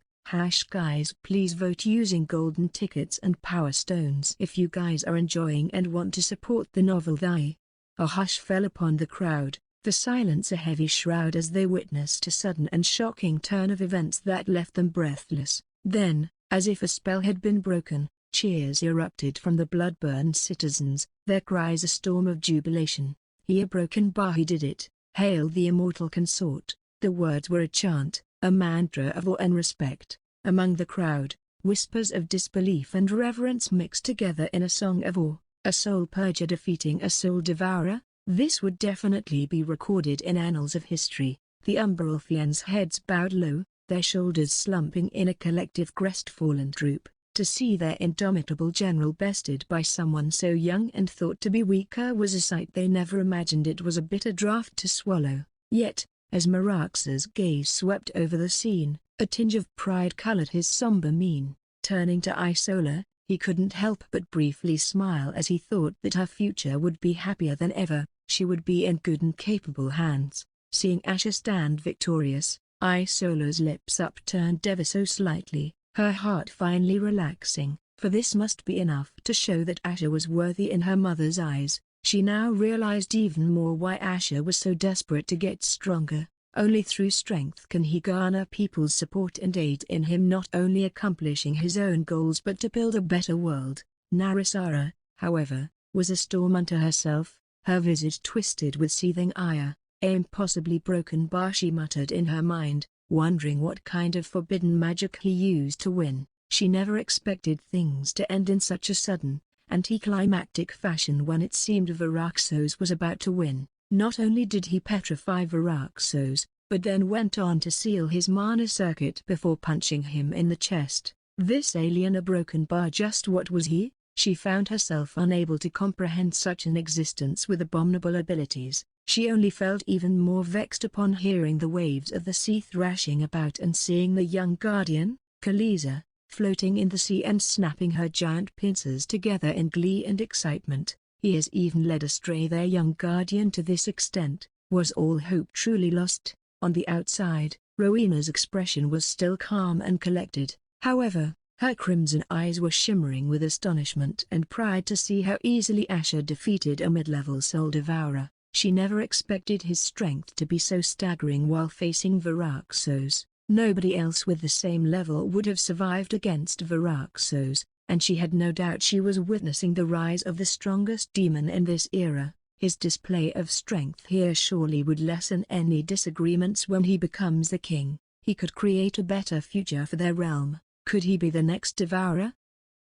[SPEAKER 1] Guys, please vote using golden tickets and power stones if you guys are enjoying and want to support the novel. A hush fell upon the crowd, the silence a heavy shroud as they witnessed a sudden and shocking turn of events that left them breathless. Then, as if a spell had been broken, cheers erupted from the blood-burned citizens, their cries a storm of jubilation. "He a broken bar, he did it. Hail the immortal consort." The words were a chant, a mantra of awe and respect. Among the crowd, whispers of disbelief and reverence mixed together in a song of awe. A soul purger defeating a soul devourer? This would definitely be recorded in annals of history. The umbral fiends' heads bowed low, their shoulders slumping in a collective crestfallen droop. To see their indomitable general bested by someone so young and thought to be weaker was a sight they never imagined. It was a bitter draught to swallow. Yet, as Merax's gaze swept over the scene, a tinge of pride colored his somber mien. Turning to Isola, he couldn't help but briefly smile as he thought that her future would be happier than ever. She would be in good and capable hands. Seeing Asher stand victorious, Isola's lips upturned ever so slightly, her heart finally relaxing, for this must be enough to show that Asher was worthy in her mother's eyes. She now realized even more why Asher was so desperate to get stronger. Only through strength can he garner people's support and aid in him not only accomplishing his own goals but to build a better world. Narisara, however, was a storm unto herself, her visage twisted with seething ire. "A impossibly broken bar," she muttered in her mind, wondering what kind of forbidden magic he used to win. She never expected things to end in such a sudden, anticlimactic fashion when it seemed Varaxos was about to win. Not only did he petrify Varaxos, but then went on to seal his mana circuit before punching him in the chest. This alien a broken bar, just what was he? She found herself unable to comprehend such an existence with abominable abilities. She only felt even more vexed upon hearing the waves of the sea thrashing about and seeing the young guardian, Khaleesa, floating in the sea and snapping her giant pincers together in glee and excitement. He has even led astray their young guardian to this extent. Was all hope truly lost? On the outside, Rowena's expression was still calm and collected. However, her crimson eyes were shimmering with astonishment and pride to see how easily Asher defeated a mid-level soul devourer. She never expected his strength to be so staggering while facing Varaxos. Nobody else with the same level would have survived against Varaxos, and she had no doubt she was witnessing the rise of the strongest demon in this era. His display of strength here surely would lessen any disagreements when he becomes the king. He could create a better future for their realm. Could he be the next devourer?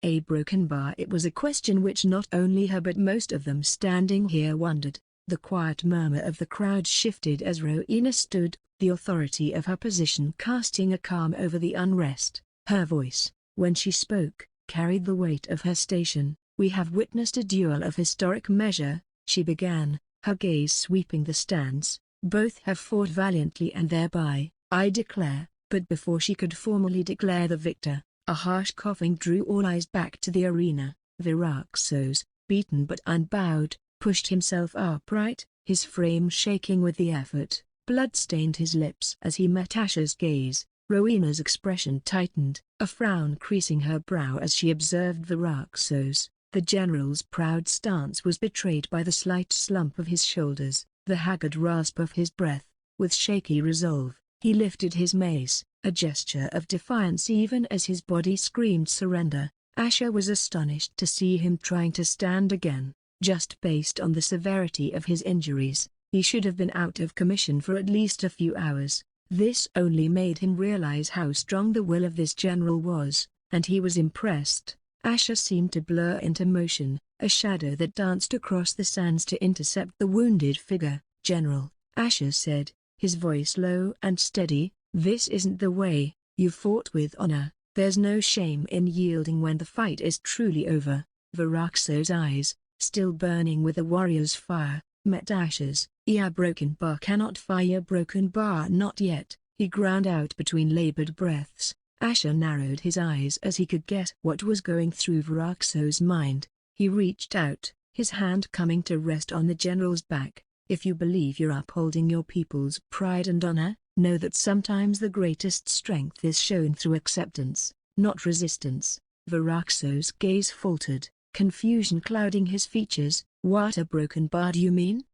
[SPEAKER 1] A broken bar? It was a question which not only her but most of them standing here wondered. The quiet murmur of the crowd shifted as Rowena stood, the authority of her position casting a calm over the unrest. Her voice, when she spoke, carried the weight of her station. "We have witnessed a duel of historic measure," she began, her gaze sweeping the stands. "Both have fought valiantly and thereby, I declare." But before she could formally declare the victor, a harsh coughing drew all eyes back to the arena. Varaxos, beaten but unbowed, pushed himself upright, his frame shaking with the effort. Blood stained his lips as he met Asher's gaze. Rowena's expression tightened, a frown creasing her brow as she observed Varaxos. The general's proud stance was betrayed by the slight slump of his shoulders, the haggard rasp of his breath. With shaky resolve, he lifted his mace, a gesture of defiance even as his body screamed surrender. Asher was astonished to see him trying to stand again. Just based on the severity of his injuries, he should have been out of commission for at least a few hours. This only made him realize how strong the will of this general was, and he was impressed. Asher seemed to blur into motion, a shadow that danced across the sands to intercept the wounded figure. "General," Asher said, his voice low and steady, "this isn't the way. You fought with honor. There's no shame in yielding when the fight is truly over." Viraxo's eyes, still burning with a warrior's fire, met Asher's. "A broken bar cannot fire, broken bar not yet," he ground out between labored breaths. Asher narrowed his eyes as he could guess what was going through Viraxo's mind. He reached out, his hand coming to rest on the general's back. "If you believe you're upholding your people's pride and honor, know that sometimes the greatest strength is shown through acceptance, not resistance." Viraxo's gaze faltered, confusion clouding his features. "What a broken bar do you mean?"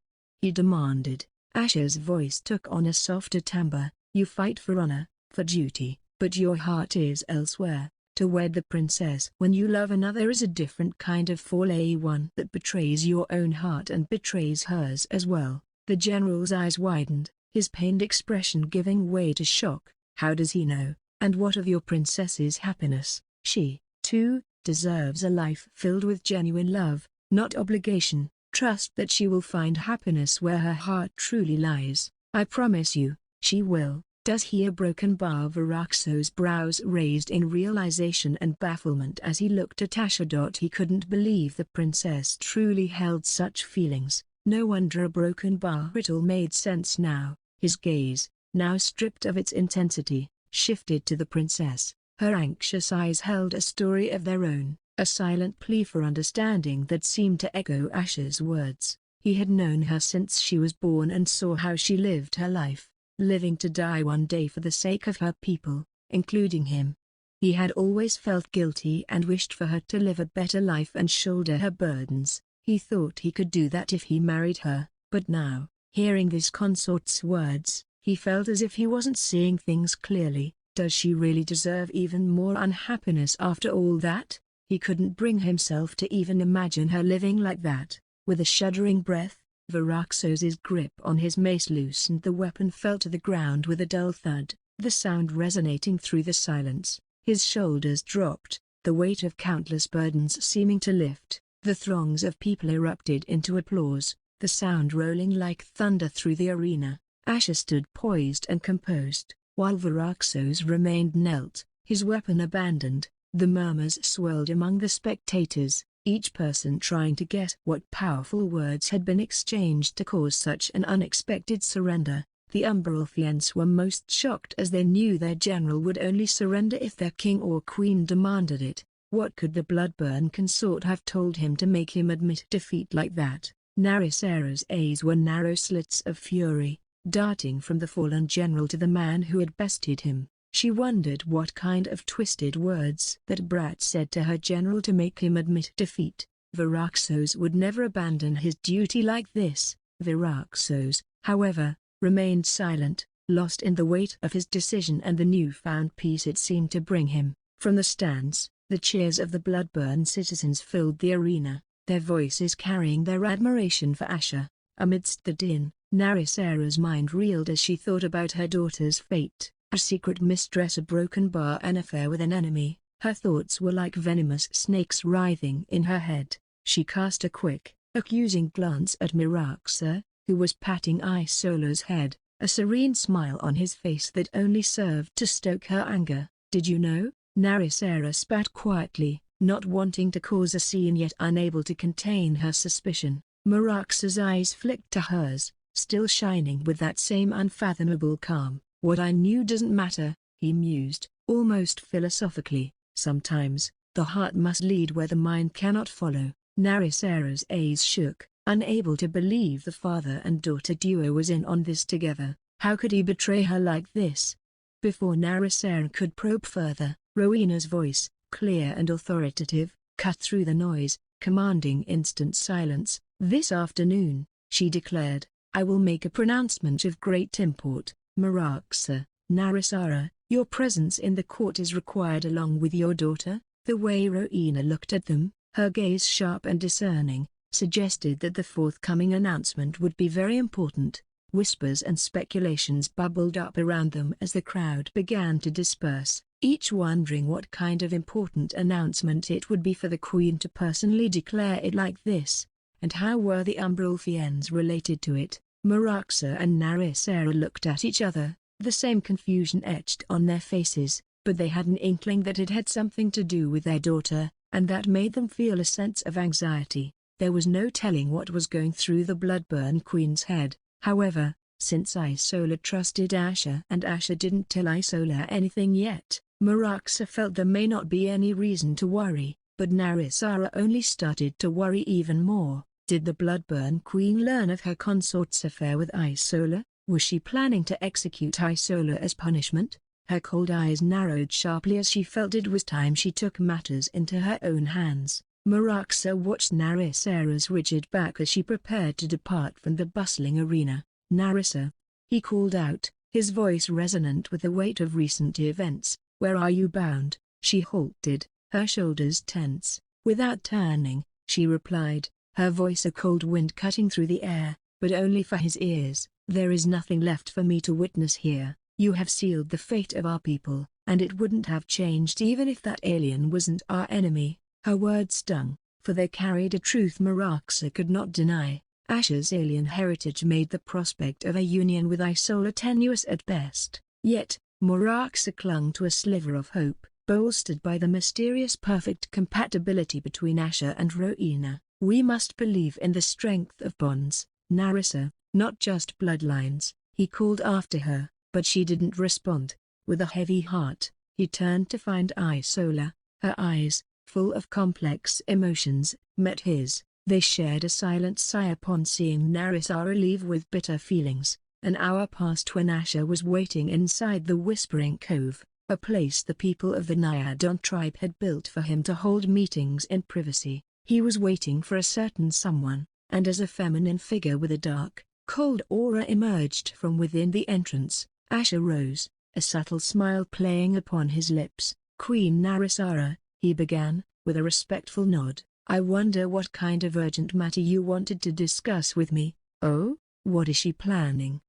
[SPEAKER 1] he demanded. Asher's voice took on a softer timbre. "You fight for honor, for duty, but your heart is elsewhere. To wed the princess when you love another is a different kind of fall, one that betrays your own heart and betrays hers as well." The general's eyes widened, his pained expression giving way to shock. "How does he know? And what of your princess's happiness? She, too, deserves a life filled with genuine love, not obligation. Trust that she will find happiness where her heart truly lies. I promise you, she will." "Does he?" A broken bar. Viraxo's brows raised in realization and bafflement as he looked at Asher. He couldn't believe the princess truly held such feelings. No wonder a broken bar. It all made sense now. His gaze, now stripped of its intensity, shifted to the princess. Her anxious eyes held a story of their own, a silent plea for understanding that seemed to echo Asher's words. He had known her since she was born and saw how she lived her life, living to die one day for the sake of her people, including him. He had always felt guilty and wished for her to live a better life and shoulder her burdens. He thought he could do that if he married her, but now, hearing this consort's words, he felt as if he wasn't seeing things clearly. Does she really deserve even more unhappiness after all that? He couldn't bring himself to even imagine her living like that. With a shuddering breath, Viraxo's grip on his mace loosened. The weapon fell to the ground with a dull thud, the sound resonating through the silence. His shoulders dropped, the weight of countless burdens seeming to lift. The throngs of people erupted into applause, the sound rolling like thunder through the arena. Asher stood poised and composed, while Viraxo's remained knelt, his weapon abandoned. The murmurs swelled among the spectators, each person trying to guess what powerful words had been exchanged to cause such an unexpected surrender. The Umbralfians were most shocked as they knew their general would only surrender if their king or queen demanded it. What could the bloodburn consort have told him to make him admit defeat like that? Naricera's eyes were narrow slits of fury, darting from the fallen general to the man who had bested him. She wondered what kind of twisted words that brat said to her general to make him admit defeat. Viraxo's would never abandon his duty like this. Viraxo's, however, remained silent, lost in the weight of his decision and the newfound peace it seemed to bring him. From the stands, the cheers of the bloodburn citizens filled the arena, their voices carrying their admiration for Asher. Amidst the din, Naricera's mind reeled as she thought about her daughter's fate. A secret mistress, a broken bar, an affair with an enemy. Her thoughts were like venomous snakes writhing in her head. She cast a quick, accusing glance at Miraxa, who was patting Isola's head, a serene smile on his face that only served to stoke her anger. "Did you know?" Naricera spat quietly, not wanting to cause a scene yet unable to contain her suspicion. Miraxa's eyes flicked to hers, still shining with that same unfathomable calm. "What I knew doesn't matter," he mused, almost philosophically. "Sometimes, the heart must lead where the mind cannot follow." Naricera's eyes shook, unable to believe the father and daughter duo was in on this together. How could he betray her like this? Before Naricera could probe further, Rowena's voice, clear and authoritative, cut through the noise. commanding instant silence. "This afternoon," she declared, "I will make a pronouncement of great import. Maraxa, Narisara, your presence in the court is required along with your daughter." The way Rowena looked at them, her gaze sharp and discerning, suggested that the forthcoming announcement would be very important. Whispers and speculations bubbled up around them as the crowd began to disperse, each wondering what kind of important announcement it would be for the Queen to personally declare it like this, and how were the Umbralfians related to it. Maraxa and Narisara looked at each other, the same confusion etched on their faces, but they had an inkling that it had something to do with their daughter, and that made them feel a sense of anxiety. There was no telling what was going through the Bloodburn Queen's head. However, since Isola trusted Asher and Asher didn't tell Isola anything yet, Maraxa felt there may not be any reason to worry, but Narisara only started to worry even more. Did the Bloodburn Queen learn of her consort's affair with Isola? Was she planning to execute Isola as punishment? Her cold eyes narrowed sharply as she felt it was time she took matters into her own hands. Maraxa watched Narisara's rigid back as she prepared to depart from the bustling arena. "Narissa," he called out, his voice resonant with the weight of recent events, "where are you bound?" She halted, her shoulders tense. Without turning, she replied, her voice a cold wind cutting through the air, but only for his ears. "There is nothing left for me to witness here. You have sealed the fate of our people, and it wouldn't have changed even if that alien wasn't our enemy." Her words stung, for they carried a truth Maraxa could not deny. Asher's alien heritage made the prospect of a union with Isola tenuous at best. Yet, Maraxa clung to a sliver of hope, bolstered by the mysterious perfect compatibility between Asher and Rowena. "We must believe in the strength of bonds, Narissa, not just bloodlines," he called after her, but she didn't respond. With a heavy heart, he turned to find Isola. Her eyes, full of complex emotions, met his. They shared a silent sigh upon seeing Narisara leave with bitter feelings. An hour passed when Asher was waiting inside the Whispering Cove, a place the people of the Nyadon tribe had built for him to hold meetings in privacy. He was waiting for a certain someone, and as a feminine figure with a dark, cold aura emerged from within the entrance, Asher rose, a subtle smile playing upon his lips. "Queen Narisara," he began, with a respectful nod, "I wonder what kind of urgent matter you wanted to discuss with me." "Oh, what is she planning?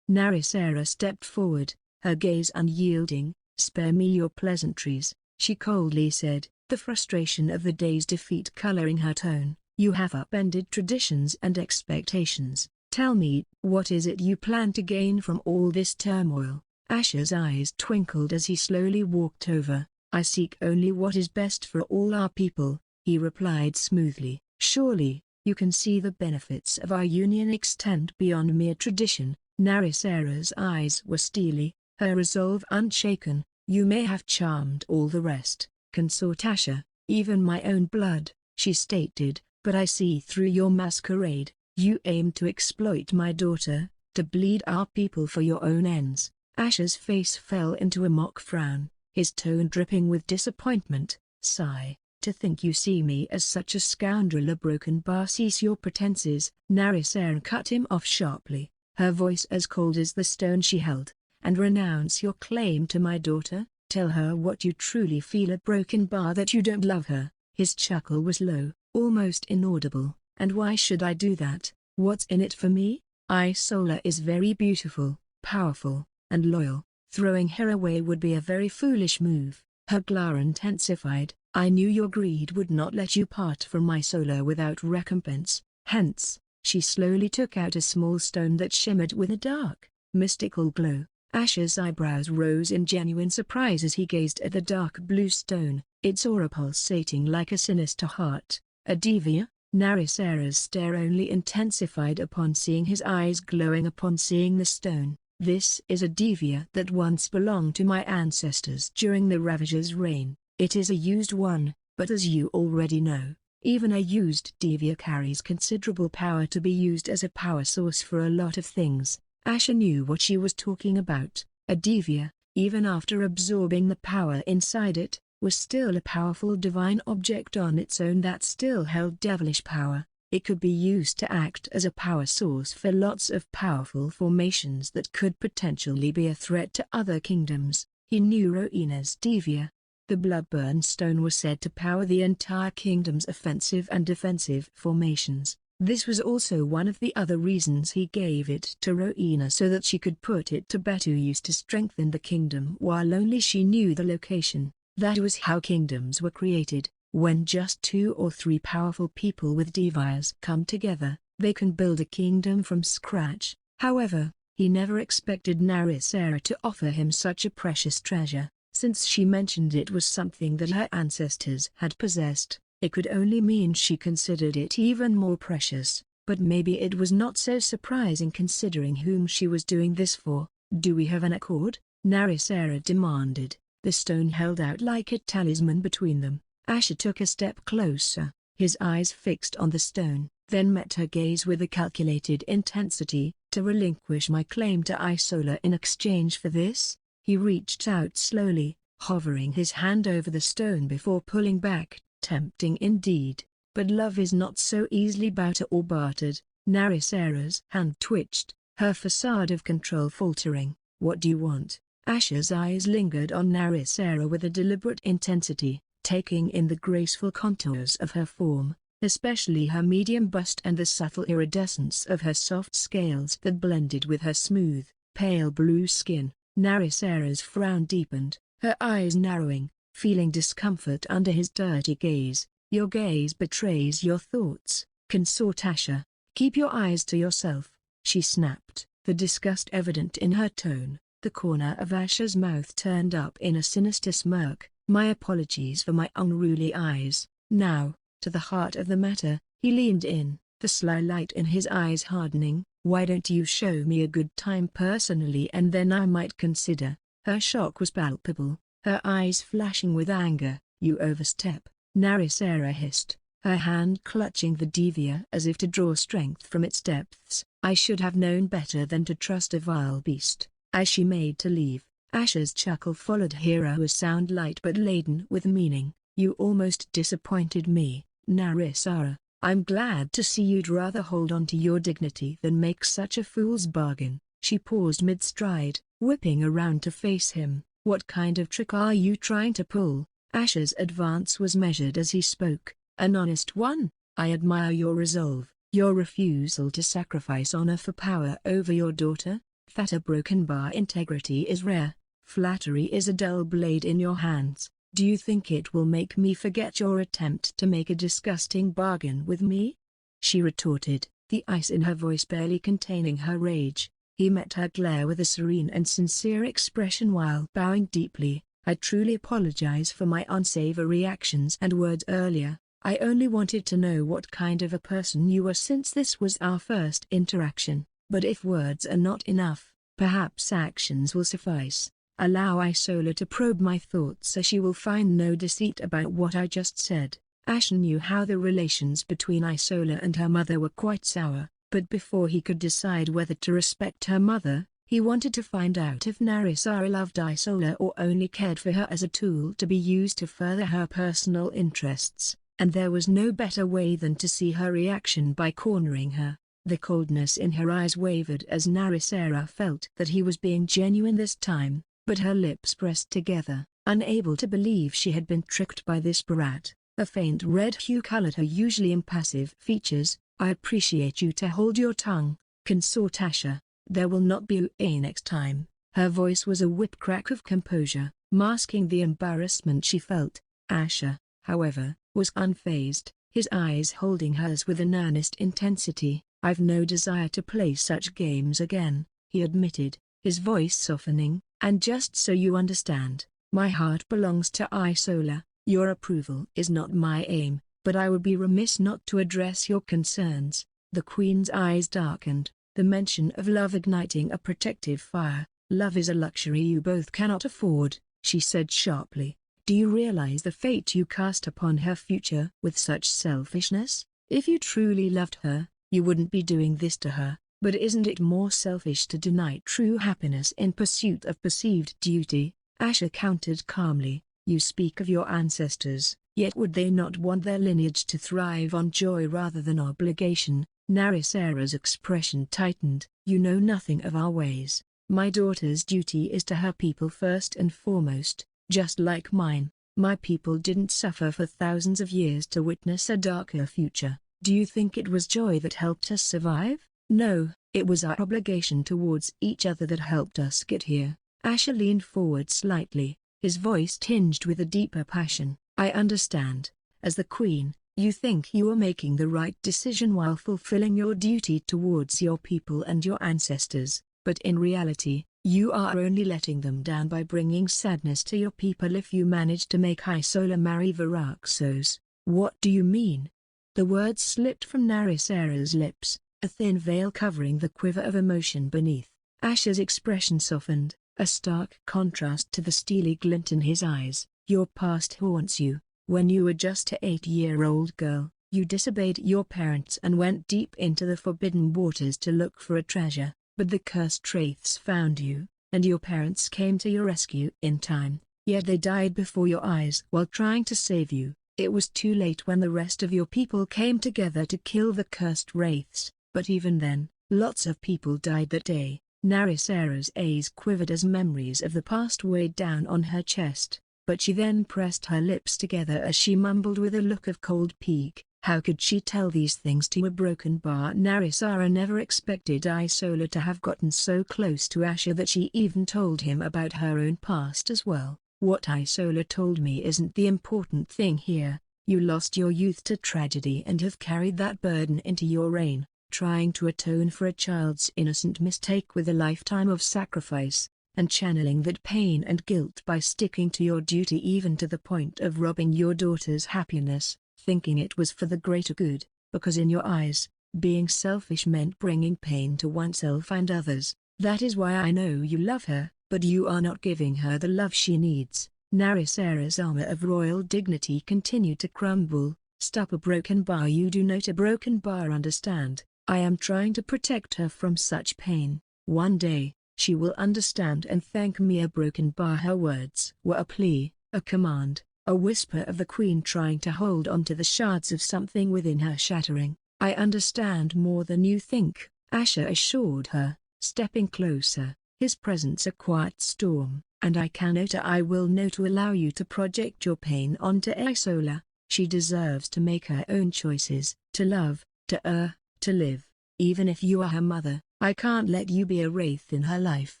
[SPEAKER 1] Narisara stepped forward, her gaze unyielding. "Spare me your pleasantries," she coldly said, the frustration of the day's defeat coloring her tone. "You have upended traditions and expectations. Tell me, what is it you plan to gain from all this turmoil?" Asher's eyes twinkled as he slowly walked over. "I seek only what is best for all our people," he replied smoothly. "Surely, you can see the benefits of our union extend beyond mere tradition." Narisara's eyes were steely, her resolve unshaken. "You may have charmed all the rest, consort Asher, even my own blood," she stated, "but I see through your masquerade. You aim to exploit my daughter, to bleed our people for your own ends." Asher's face fell into a mock frown, his tone dripping with disappointment. "Sigh, to think you see me as such a scoundrel, a broken bar. Cease your pretenses." Narisara cut him off sharply, her voice as cold as the stone she held. "And renounce your claim to my daughter? Tell her what you truly feel, a broken bar, that you don't love her." His chuckle was low, almost inaudible. "And why should I do that? What's in it for me? Isola is very beautiful, powerful, and loyal. Throwing her away would be a very foolish move." Her glare intensified. "I knew your greed would not let you part from Isola without recompense. Hence," she slowly took out a small stone that shimmered with a dark, mystical glow. Asher's eyebrows rose in genuine surprise as he gazed at the dark blue stone, its aura pulsating like a sinister heart. "A Divya?" Narisara's stare only intensified upon seeing his eyes glowing upon seeing the stone. "This is a Divya that once belonged to my ancestors during the Ravager's reign. It is a used one, but as you already know, even a used Divya carries considerable power to be used as a power source for a lot of things." Asher knew what she was talking about. A Divya, even after absorbing the power inside it, was still a powerful divine object on its own that still held devilish power. It could be used to act as a power source for lots of powerful formations that could potentially be a threat to other kingdoms. He knew Rowena's Divya. The Bloodburn Stone was said to power the entire kingdom's offensive and defensive formations. This was also one of the other reasons he gave it to Rowena, so that she could put it to better use to strengthen the kingdom while only she knew the location. That was how kingdoms were created. When just 2 or 3 powerful people with Divyas come together, they can build a kingdom from scratch. However, he never expected Narissara to offer him such a precious treasure. Since she mentioned it was something that her ancestors had possessed, it could only mean she considered it even more precious. But maybe it was not so surprising considering whom she was doing this for. "Do we have an accord?" Narissara demanded, the stone held out like a talisman between them. Asher took a step closer, his eyes fixed on the stone, then met her gaze with a calculated intensity. "To relinquish my claim to Isola in exchange for this?" He reached out slowly, hovering his hand over the stone before pulling back. Tempting indeed, but love is not so easily bought or bartered. Narissara's hand twitched, her facade of control faltering. "What do you want?" Asher's eyes lingered on Narissara with a deliberate intensity, taking in the graceful contours of her form, especially her medium bust and the subtle iridescence of her soft scales that blended with her smooth, pale blue skin. Narissara's frown deepened, her eyes narrowing, feeling discomfort under his dirty gaze. "Your gaze betrays your thoughts, consort Asher. Keep your eyes to yourself," she snapped, the disgust evident in her tone. The corner of Asher's mouth turned up in a sinister smirk. "My apologies for my unruly eyes." Now, to the heart of the matter, he leaned in, the sly light in his eyes hardening. "Why don't you show me a good time personally and then I might consider." Her shock was palpable, her eyes flashing with anger. "You overstep," Narissara hissed, her hand clutching the Divya as if to draw strength from its depths. "I should have known better than to trust a vile beast." As she made to leave, Asher's chuckle followed her, a sound light but laden with meaning. "You almost disappointed me, Narissara. I'm glad to see you'd rather hold on to your dignity than make such a fool's bargain." She paused mid-stride, whipping around to face him. "What kind of trick are you trying to pull?" Asher's advance was measured as he spoke. "An honest one. I admire your resolve, your refusal to sacrifice honor for power over your daughter. That a broken bar integrity is rare. Flattery is a dull blade in your hands. Do you think it will make me forget your attempt to make a disgusting bargain with me?" she retorted, the ice in her voice barely containing her rage. He met her glare with a serene and sincere expression while bowing deeply. "I truly apologize for my unsavory actions and words earlier. I only wanted to know what kind of a person you were since this was our first interaction. But if words are not enough, perhaps actions will suffice. Allow Isola to probe my thoughts so she will find no deceit about what I just said." Asher knew how the relations between Isola and her mother were quite sour, but before he could decide whether to respect her mother, he wanted to find out if Narissara loved Isola or only cared for her as a tool to be used to further her personal interests, and there was no better way than to see her reaction by cornering her. The coldness in her eyes wavered as Narissara felt that he was being genuine this time, but her lips pressed together, unable to believe she had been tricked by this brat. A faint red hue colored her usually impassive features. "I appreciate you to hold your tongue, consort Asher. There will not be a next time." Her voice was a whip-crack of composure, masking the embarrassment she felt. Asher, however, was unfazed, his eyes holding hers with an earnest intensity. "I've no desire to play such games again," he admitted, his voice softening. "And just so you understand, my heart belongs to Isola. Your approval is not my aim, but I would be remiss not to address your concerns." The Queen's eyes darkened, the mention of love igniting a protective fire. "Love is a luxury you both cannot afford," she said sharply. "Do you realize the fate you cast upon her future with such selfishness? If you truly loved her, you wouldn't be doing this to her. But isn't it more selfish to deny true happiness in pursuit of perceived duty?" Asher countered calmly. You speak of your ancestors, yet would they not want their lineage to thrive on joy rather than obligation? Narisera's expression tightened. You know nothing of our ways. My daughter's duty is to her people first and foremost, just like mine. My people didn't suffer for thousands of years to witness a darker future. Do you think it was joy that helped us survive? No, it was our obligation towards each other that helped us get here. Asher leaned forward slightly, his voice tinged with a deeper passion. I understand. As the queen, you think you are making the right decision while fulfilling your duty towards your people and your ancestors, but in reality, you are only letting them down by bringing sadness to your people if you manage to make Isola marry Varaxos. What do you mean? The words slipped from Narisera's lips, a thin veil covering the quiver of emotion beneath. Asher's expression softened, a stark contrast to the steely glint in his eyes. Your past haunts you. When you were just an 8-year-old girl, you disobeyed your parents and went deep into the forbidden waters to look for a treasure, but the cursed wraiths found you, and your parents came to your rescue in time, yet they died before your eyes while trying to save you. It was too late when the rest of your people came together to kill the cursed wraiths, but even then, lots of people died that day. Narisera's eyes quivered as memories of the past weighed down on her chest, but she then pressed her lips together as she mumbled with a look of cold pique. How could she tell these things to a broken bar? Narisera never expected Isola to have gotten so close to Asher that she even told him about her own past as well. What Isola told me isn't the important thing here. You lost your youth to tragedy and have carried that burden into your reign, trying to atone for a child's innocent mistake with a lifetime of sacrifice, and channeling that pain and guilt by sticking to your duty even to the point of robbing your daughter's happiness, thinking it was for the greater good, because in your eyes, being selfish meant bringing pain to oneself and others. That is why I know you love her, but you are not giving her the love she needs. Narisera's armor of royal dignity continued to crumble. Stop a broken bar. You do not a broken bar understand. I am trying to protect her from such pain. One day, she will understand and thank me. A broken bar. Her words were a plea, a command, a whisper of the queen trying to hold on to the shards of something within her shattering. I understand more than you think, Asher assured her, stepping closer, his presence a quiet storm, and I will know to allow you to project your pain onto Isola. She deserves to make her own choices, to love, to live. Even if you are her mother, I can't let you be a wraith in her life.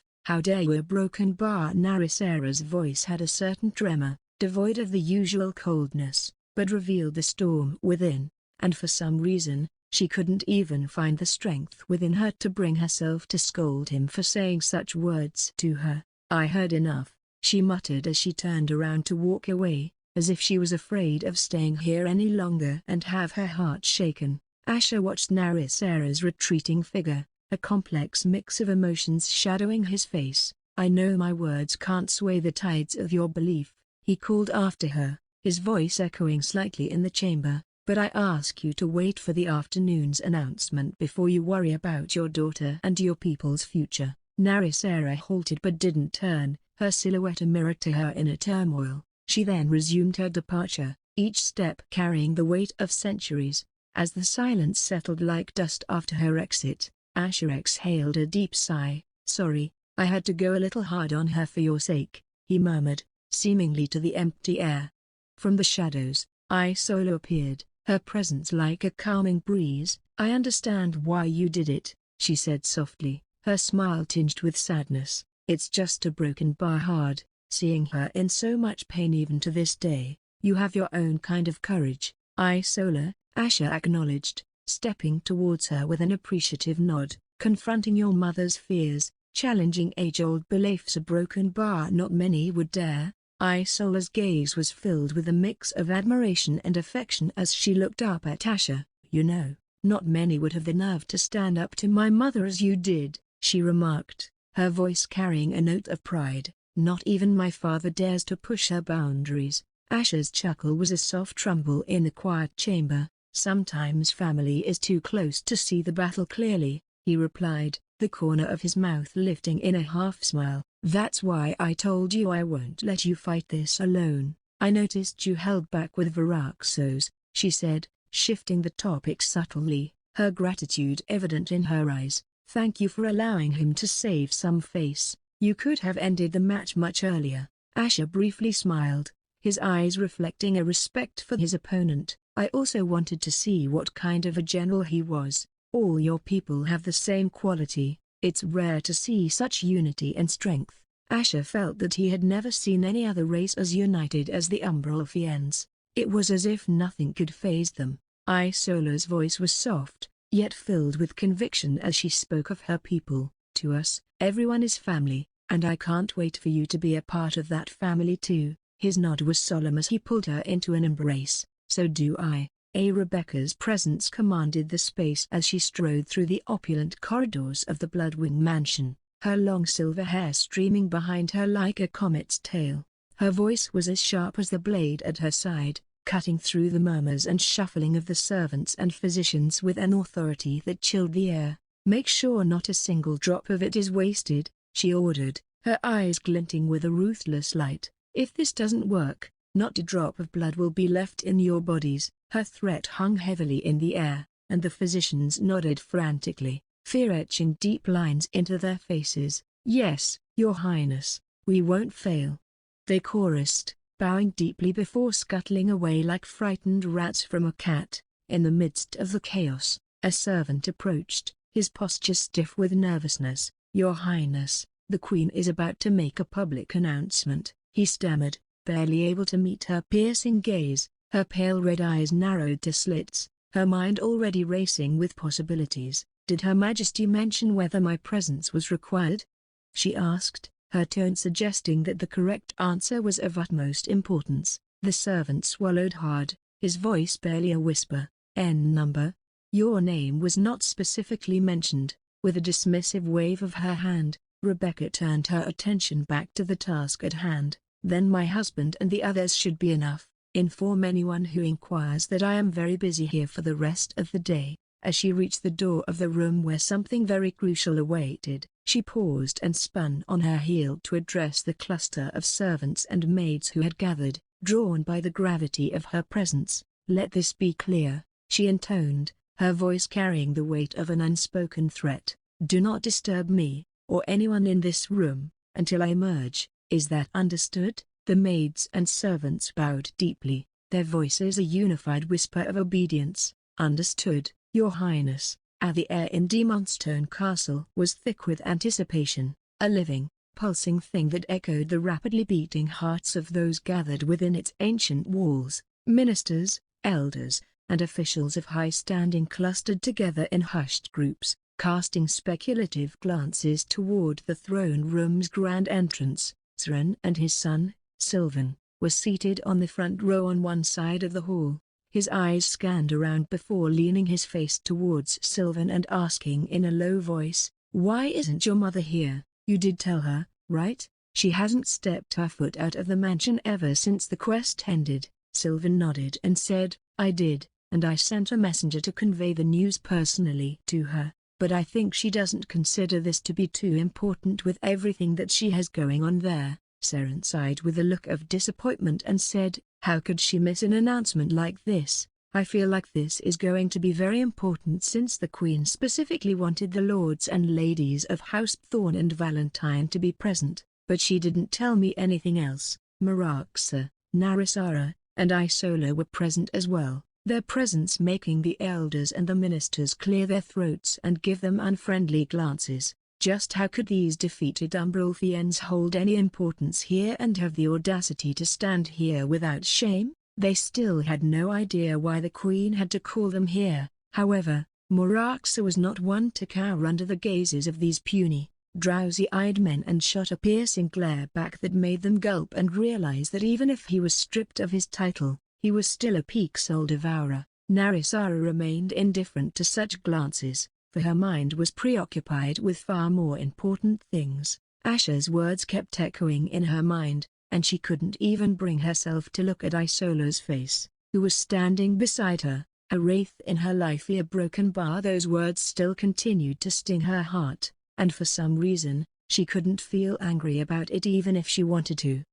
[SPEAKER 1] How dare you? A broken bar. Narisera's voice had a certain tremor, devoid of the usual coldness, but revealed the storm within, and for some reason, she couldn't even find the strength within her to bring herself to scold him for saying such words to her. I heard enough, she muttered as she turned around to walk away, as if she was afraid of staying here any longer and have her heart shaken. Asher watched Narisera's retreating figure, a complex mix of emotions shadowing his face. I know my words can't sway the tides of your belief, he called after her, his voice echoing slightly in the chamber, but I ask you to wait for the afternoon's announcement before you worry about your daughter and your people's future. Narisera halted but didn't turn, her silhouette a mirror to her inner turmoil. She then resumed her departure, each step carrying the weight of centuries. As the silence settled like dust after her exit, Asher exhaled a deep sigh. Sorry, I had to go a little hard on her for your sake, he murmured, seemingly to the empty air. From the shadows, Isola appeared, her presence like a calming breeze. I understand why you did it, she said softly, her smile tinged with sadness. It's just a broken bar. Hard, seeing her in so much pain even to this day. You have your own kind of courage, Isola, Asher acknowledged, stepping towards her with an appreciative nod. Confronting your mother's fears, challenging age-old beliefs. A broken bar not many would dare. Isola's gaze was filled with a mix of admiration and affection as she looked up at Asher. You know, not many would have the nerve to stand up to my mother as you did, she remarked, her voice carrying a note of pride. Not even my father dares to push her boundaries. Asher's chuckle was a soft rumble in the quiet chamber. Sometimes family is too close to see the battle clearly, he replied, the corner of his mouth lifting in a half smile. That's why I told you I won't let you fight this alone. I noticed you held back with Viraxos, she said, shifting the topic subtly, her gratitude evident in her eyes. Thank you for allowing him to save some face. You could have ended the match much earlier. Asher briefly smiled, his eyes reflecting a respect for his opponent. I also wanted to see what kind of a general he was. All your people have the same quality. It's rare to see such unity and strength. Asher felt that he had never seen any other race as united as the Umbralfians. It was as if nothing could faze them. Isola's voice was soft, yet filled with conviction as she spoke of her people. To us, everyone is family, and I can't wait for you to be a part of that family too. His nod was solemn as he pulled her into an embrace. So do I. Rebecca's presence commanded the space as she strode through the opulent corridors of the Bloodwing mansion, her long silver hair streaming behind her like a comet's tail. Her voice was as sharp as the blade at her side, cutting through the murmurs and shuffling of the servants and physicians with an authority that chilled the air. Make sure not a single drop of it is wasted, she ordered, her eyes glinting with a ruthless light. If this doesn't work, not a drop of blood will be left in your bodies. Her threat hung heavily in the air, and the physicians nodded frantically, fear etching deep lines into their faces. Yes, Your Highness, we won't fail, they chorused, bowing deeply before scuttling away like frightened rats from a cat. In the midst of the chaos, a servant approached, his posture stiff with nervousness. Your Highness, the Queen is about to make a public announcement, he stammered, barely able to meet her piercing gaze. Her pale red eyes narrowed to slits, her mind already racing with possibilities. Did Her Majesty mention whether my presence was required? She asked, her tone suggesting that the correct answer was of utmost importance. The servant swallowed hard, his voice barely a whisper. N number? Your name was not specifically mentioned. With a dismissive wave of her hand, Rebecca turned her attention back to the task at hand. Then my husband and the others should be enough. Inform anyone who inquires that I am very busy here for the rest of the day. As she reached the door of the room where something very crucial awaited, she paused and spun on her heel to address the cluster of servants and maids who had gathered, drawn by the gravity of her presence. Let this be clear, she intoned, her voice carrying the weight of an unspoken threat. Do not disturb me, or anyone in this room, until I emerge. Is that understood? The maids and servants bowed deeply, their voices a unified whisper of obedience. Understood, Your Highness. The air in Demonstone Castle was thick with anticipation, a living, pulsing thing that echoed the rapidly beating hearts of those gathered within its ancient walls. Ministers, elders, and officials of high standing clustered together in hushed groups, casting speculative glances toward the throne room's grand entrance. Sren and his son, Sylvan, was seated on the front row on one side of the hall. His eyes scanned around before leaning his face towards Sylvan and asking in a low voice, "Why isn't your mother here? You did tell her, right? She hasn't stepped her foot out of the mansion ever since the quest ended." Sylvan nodded and said, "I did, and I sent a messenger to convey the news personally to her, but I think she doesn't consider this to be too important with everything that she has going on there." Seren sighed with a look of disappointment and said, "How could she miss an announcement like this? I feel like this is going to be very important since the Queen specifically wanted the lords and ladies of House Thorn and Valentine to be present, but she didn't tell me anything else." Maraxa, Narisara, and Isola were present as well, their presence making the elders and the ministers clear their throats and give them unfriendly glances. Just how could these defeated Umbralfians hold any importance here and have the audacity to stand here without shame? They still had no idea why the Queen had to call them here. However, Maraxa was not one to cower under the gazes of these puny, drowsy-eyed men and shot a piercing glare back that made them gulp and realize that even if he was stripped of his title, he was still a peak-soul devourer. Narisara remained indifferent to such glances, for her mind was preoccupied with far more important things. Asher's words kept echoing in her mind, and she couldn't even bring herself to look at Isola's face, who was standing beside her, a wraith in her life ear broken bar. Those words still continued to sting her heart, and for some reason, she couldn't feel angry about it even if she wanted to.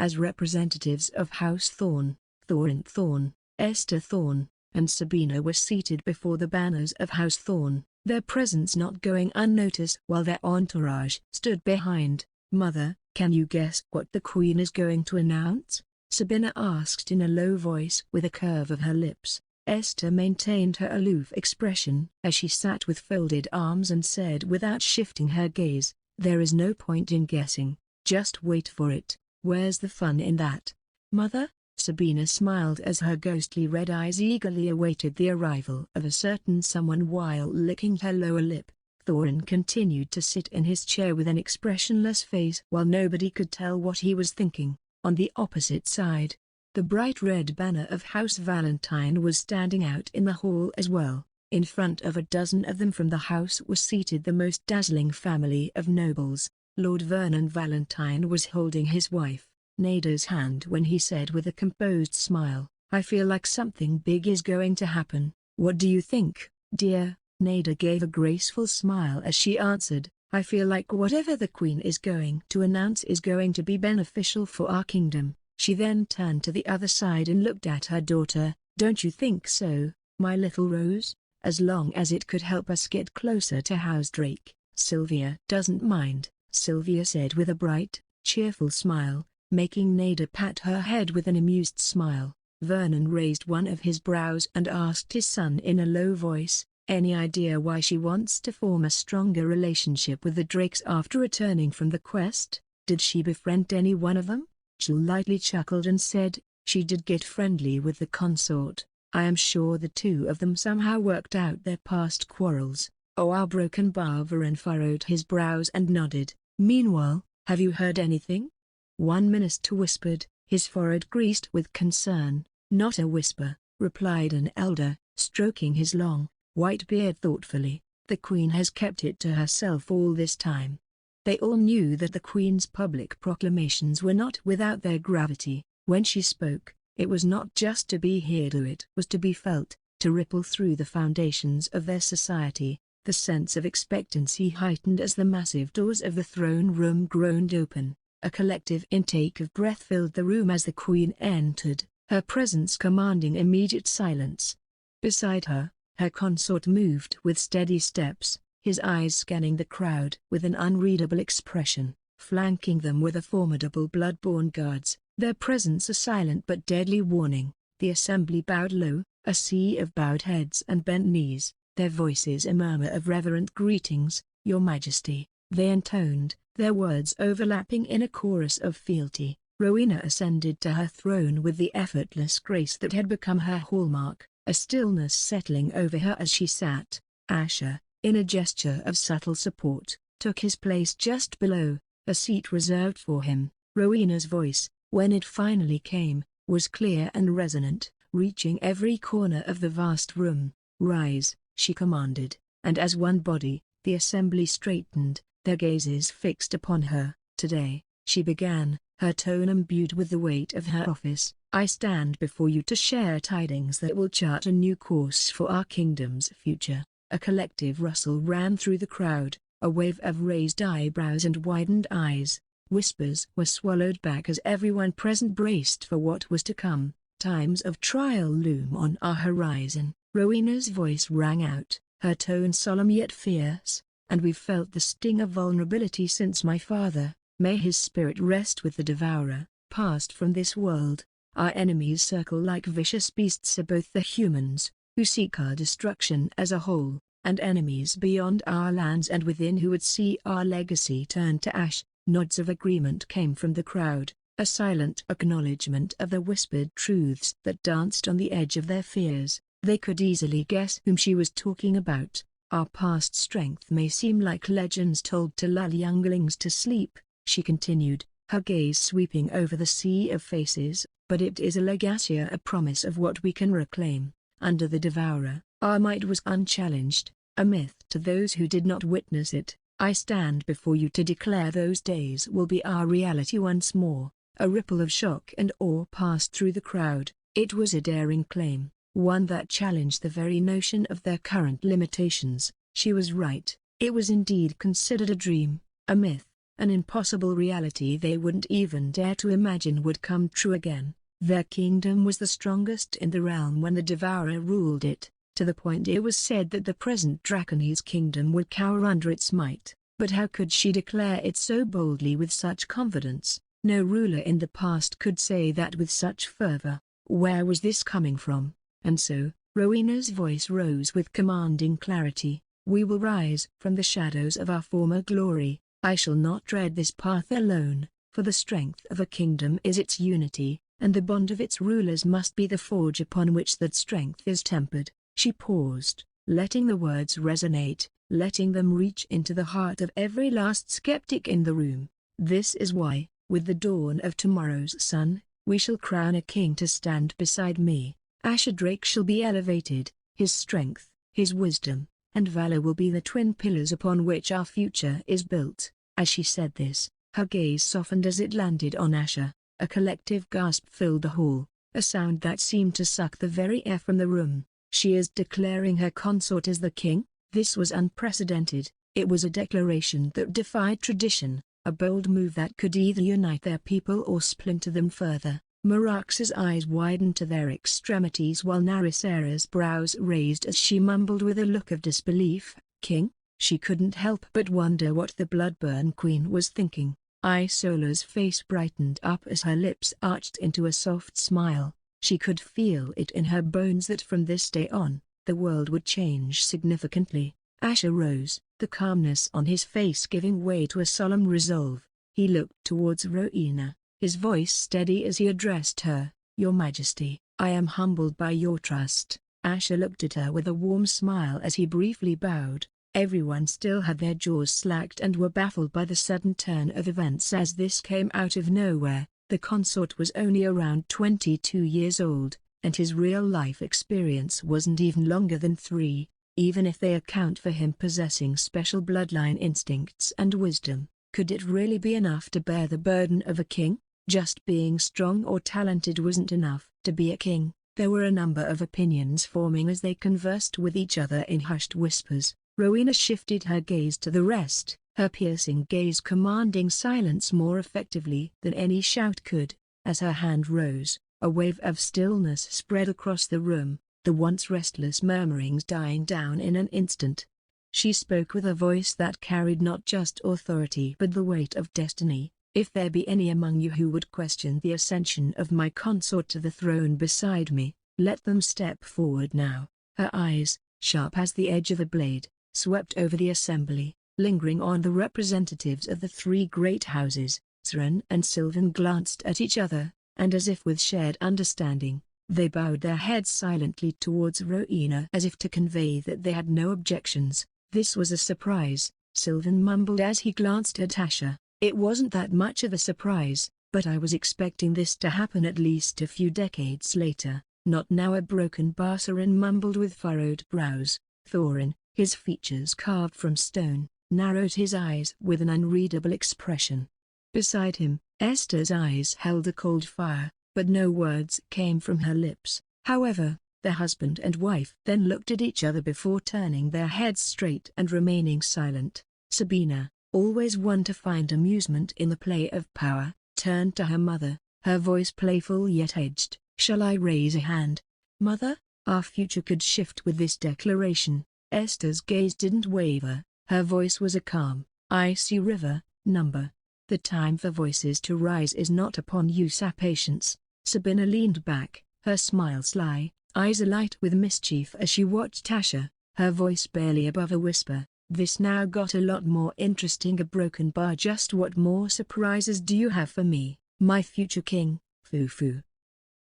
[SPEAKER 1] as representatives of House Thorn, Thorin Thorn, Esther Thorn, and Sabina were seated before the banners of House Thorn, their presence not going unnoticed while their entourage stood behind. "Mother, can you guess what the Queen is going to announce?" Sabina asked in a low voice with a curve of her lips. Esther maintained her aloof expression as she sat with folded arms and said without shifting her gaze, "There is no point in guessing, just wait for it. Where's the fun in that?" "Mother?" Sabina smiled as her ghostly red eyes eagerly awaited the arrival of a certain someone while licking her lower lip. Thorin continued to sit in his chair with an expressionless face while nobody could tell what he was thinking. On the opposite side, the bright red banner of House Valentine was standing out in the hall as well. In front of a dozen of them from the house was seated the most dazzling family of nobles. Lord Vernon Valentine was holding his wife, Nada's hand when he said with a composed smile, "I feel like something big is going to happen. What do you think, dear?" Nada gave a graceful smile as she answered, "I feel like whatever the Queen is going to announce is going to be beneficial for our kingdom." She then turned to the other side and looked at her daughter. "Don't you think so, my little Rose? As long as it could help us get closer to House Drake, Sylvia doesn't mind," Sylvia said with a bright, cheerful smile, making Nada pat her head with an amused smile. Vernon raised one of his brows and asked his son in a low voice, "Any idea why she wants to form a stronger relationship with the Drakes after returning from the quest? Did she befriend any one of them?" Jill lightly chuckled and said, "She did get friendly with the consort. I am sure the two of them somehow worked out their past quarrels." "Oh, our broken Barverin furrowed his brows and nodded. "Meanwhile, have you heard anything?" one minister whispered, his forehead greased with concern. "Not a whisper," replied an elder, stroking his long, white beard thoughtfully. "The Queen has kept it to herself all this time." They all knew that the Queen's public proclamations were not without their gravity. When she spoke, it was not just to be heard, it was to be felt, to ripple through the foundations of their society. The sense of expectancy heightened as the massive doors of the throne room groaned open. A collective intake of breath filled the room as the Queen entered, her presence commanding immediate silence. Beside her, her consort moved with steady steps, his eyes scanning the crowd with an unreadable expression. Flanking them were the formidable blood-born guards, their presence a silent but deadly warning. The assembly bowed low, a sea of bowed heads and bent knees, their voices a murmur of reverent greetings. "Your Majesty," they intoned, their words overlapping in a chorus of fealty. Rowena ascended to her throne with the effortless grace that had become her hallmark, a stillness settling over her as she sat. Asher, in a gesture of subtle support, took his place just below, a seat reserved for him. Rowena's voice, when it finally came, was clear and resonant, reaching every corner of the vast room. "Rise," she commanded, and as one body, the assembly straightened, their gazes fixed upon her. "Today," she began, her tone imbued with the weight of her office, "I stand before you to share tidings that will chart a new course for our kingdom's future." A collective rustle ran through the crowd, a wave of raised eyebrows and widened eyes. Whispers were swallowed back as everyone present braced for what was to come. "Times of trial loom on our horizon," Rowena's voice rang out, her tone solemn yet fierce, "and we've felt the sting of vulnerability since my father, may his spirit rest with the Devourer, passed from this world. Our enemies circle like vicious beasts, are both the humans, who seek our destruction as a whole, and enemies beyond our lands and within who would see our legacy turn to ash." Nods of agreement came from the crowd, a silent acknowledgement of the whispered truths that danced on the edge of their fears. They could easily guess whom she was talking about. "Our past strength may seem like legends told to lull younglings to sleep," she continued, her gaze sweeping over the sea of faces, "but it is a legacy, a promise of what we can reclaim. Under the Devourer, our might was unchallenged, a myth to those who did not witness it. I stand before you to declare those days will be our reality once more." A ripple of shock and awe passed through the crowd. It was a daring claim, one that challenged the very notion of their current limitations. She was right, it was indeed considered a dream, a myth, An impossible reality they wouldn't even dare to imagine would come true again. Their kingdom was the strongest in the realm when the Devourer ruled it, to the point it was said that the present Draconese kingdom would cower under its might. But how could she declare it so boldly with such confidence? No ruler in the past could say that with such fervor. Where was this coming from? And so, Rowena's voice rose with commanding clarity. We will rise from the shadows of our former glory. I shall not tread this path alone, for the strength of a kingdom is its unity, and the bond of its rulers must be the forge upon which that strength is tempered. She paused, letting the words resonate, letting them reach into the heart of every last skeptic in the room. This is why, with the dawn of tomorrow's sun, we shall crown a king to stand beside me. Asher Drake shall be elevated, his strength, his wisdom, and valor will be the twin pillars upon which our future is built. As she said this, her gaze softened as it landed on Asher. A collective gasp filled the hall, a sound that seemed to suck the very air from the room. She is declaring her consort as the king? This was unprecedented. It was a declaration that defied tradition, a bold move that could either unite their people or splinter them further. Merax's eyes widened to their extremities while Narisera's brows raised as she mumbled with a look of disbelief, "King?" She couldn't help but wonder what the Bloodburn Queen was thinking. Isola's face brightened up as her lips arched into a soft smile. She could feel it in her bones that from this day on, the world would change significantly. Asher rose, the calmness on his face giving way to a solemn resolve. He looked towards Rowena, his voice steady as he addressed her. "Your Majesty, I am humbled by your trust." Asher looked at her with a warm smile as he briefly bowed. Everyone still had their jaws slacked and were baffled by the sudden turn of events as this came out of nowhere. The consort was only around 22 years old, and his real-life experience wasn't even longer than 3, even if they account for him possessing special bloodline instincts and wisdom. Could it really be enough to bear the burden of a king? Just being strong or talented wasn't enough to be a king. There were a number of opinions forming as they conversed with each other in hushed whispers. Rowena shifted her gaze to the rest, her piercing gaze commanding silence more effectively than any shout could. As her hand rose, a wave of stillness spread across the room, the once restless murmurings dying down in an instant. She spoke with a voice that carried not just authority but the weight of destiny. "If there be any among you who would question the ascension of my consort to the throne beside me, let them step forward now." Her eyes, sharp as the edge of a blade, swept over the assembly, lingering on the representatives of the 3 great houses. Zren and Sylvan glanced at each other, and as if with shared understanding, they bowed their heads silently towards Rowena as if to convey that they had no objections. "This was a surprise," Sylvan mumbled as he glanced at Asher. "It wasn't that much of a surprise, but I was expecting this to happen at least a few decades later, not now." A broken Barsarin mumbled with furrowed brows. Thorin, his features carved from stone, narrowed his eyes with an unreadable expression. Beside him, Esther's eyes held a cold fire, but no words came from her lips. However, the husband and wife then looked at each other before turning their heads straight and remaining silent. Sabina, always one to find amusement in the play of power, turned to her mother, her voice playful yet edged. "Shall I raise a hand? Mother, our future could shift with this declaration." Esther's gaze didn't waver, her voice was a calm, icy river. "Number. The time for voices to rise is not upon you." Patience. Sabina leaned back, her smile sly, eyes alight with mischief as she watched Asher, her voice barely above a whisper. This now got a lot more interesting. A broken bar. "Just what more surprises do you have for me, my future king, Fufu?"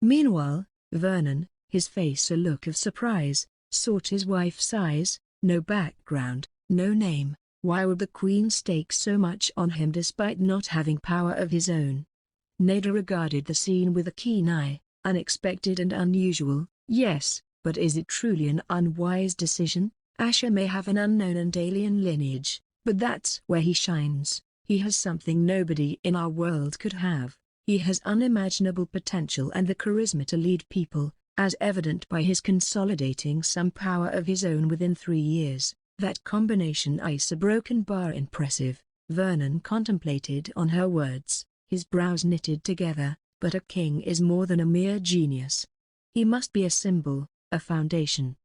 [SPEAKER 1] Meanwhile, Vernon, his face a look of surprise, sought his wife's eyes. No background, no name. Why would the queen stake so much on him despite not having power of his own? Neda regarded the scene with a keen eye. Unexpected and unusual, yes, but is it truly an unwise decision? Asher may have an unknown and alien lineage, but that's where he shines. He has something nobody in our world could have. He has unimaginable potential and the charisma to lead people, as evident by his consolidating some power of his own within 3 years. That combination ice a broken bar impressive. Vernon contemplated on her words, his brows knitted together. But a king is more than a mere genius. He must be a symbol, a foundation.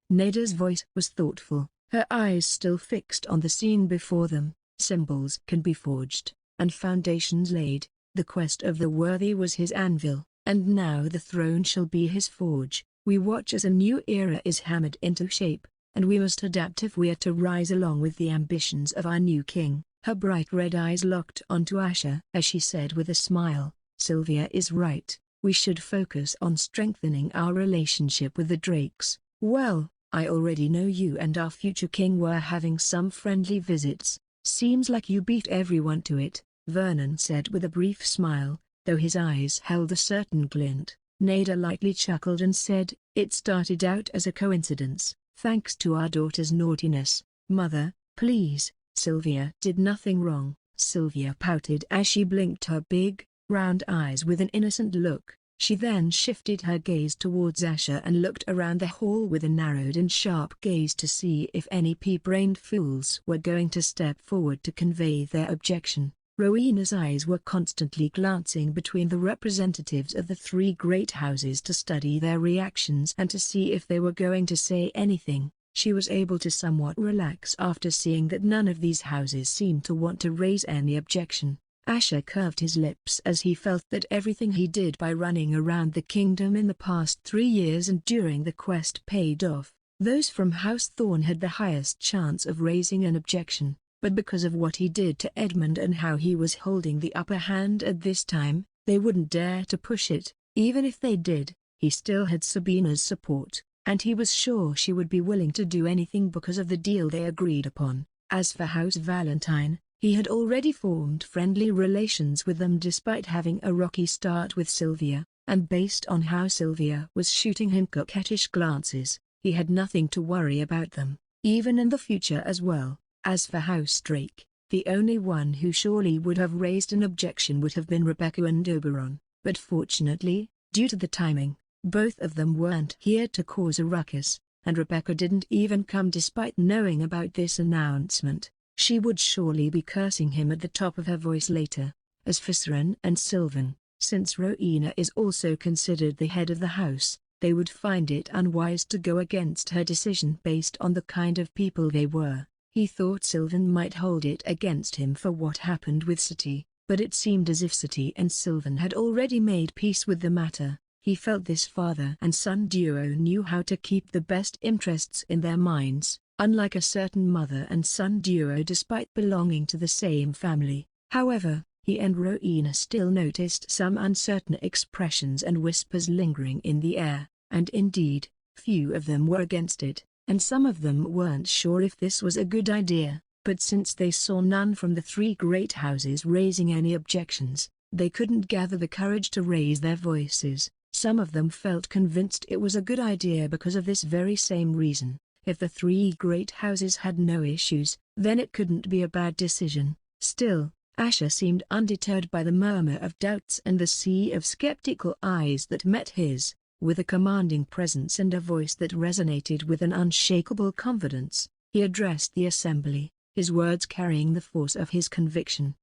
[SPEAKER 1] Nada's voice was thoughtful, her eyes still fixed on the scene before them. Symbols can be forged, and foundations laid. The quest of the worthy was his anvil, and now the throne shall be his forge. We watch as a new era is hammered into shape, and we must adapt if we are to rise along with the ambitions of our new king. Her bright red eyes locked onto Asher as she said with a smile, "Sylvia is right. We should focus on strengthening our relationship with the Drakes." "Well, I already know you and our future king were having some friendly visits. Seems like you beat everyone to it," Vernon said with a brief smile, though his eyes held a certain glint. Nada lightly chuckled and said, "It started out as a coincidence, thanks to our daughter's naughtiness. Mother, please, Sylvia did nothing wrong." Sylvia pouted as she blinked her big, round eyes with an innocent look. She then shifted her gaze towards Asher and looked around the hall with a narrowed and sharp gaze to see if any pea-brained fools were going to step forward to convey their objection. Rowena's eyes were constantly glancing between the representatives of the three great houses to study their reactions and to see if they were going to say anything. She was able to somewhat relax after seeing that none of these houses seemed to want to raise any objection. Asher curved his lips as he felt that everything he did by running around the kingdom in the past 3 years and during the quest paid off. Those from House Thorn had the highest chance of raising an objection, but because of what he did to Edmund and how he was holding the upper hand at this time, they wouldn't dare to push it. Even if they did, he still had Sabina's support, and he was sure she would be willing to do anything because of the deal they agreed upon. As for House Valentine, he had already formed friendly relations with them despite having a rocky start with Sylvia, and based on how Sylvia was shooting him coquettish glances, he had nothing to worry about them, even in the future as well. As for House Drake, the only one who surely would have raised an objection would have been Rebecca and Oberon, but fortunately, due to the timing, both of them weren't here to cause a ruckus, and Rebecca didn't even come despite knowing about this announcement. She would surely be cursing him at the top of her voice later. As for Seren and Sylvan, since Rowena is also considered the head of the house, they would find it unwise to go against her decision based on the kind of people they were. He thought Sylvan might hold it against him for what happened with Sati, but it seemed as if Sati and Sylvan had already made peace with the matter. He felt this father and son duo knew how to keep the best interests in their minds, unlike a certain mother and son duo despite belonging to the same family. However, he and Rowena still noticed some uncertain expressions and whispers lingering in the air, and indeed, few of them were against it, and some of them weren't sure if this was a good idea. But since they saw none from the three great houses raising any objections, they couldn't gather the courage to raise their voices. Some of them felt convinced it was a good idea because of this very same reason. If the three great houses had no issues, then it couldn't be a bad decision. Still, Asher seemed undeterred by the murmur of doubts and the sea of skeptical eyes that met his. With a commanding presence and a voice that resonated with an unshakable confidence, he addressed the assembly, his words carrying the force of his conviction.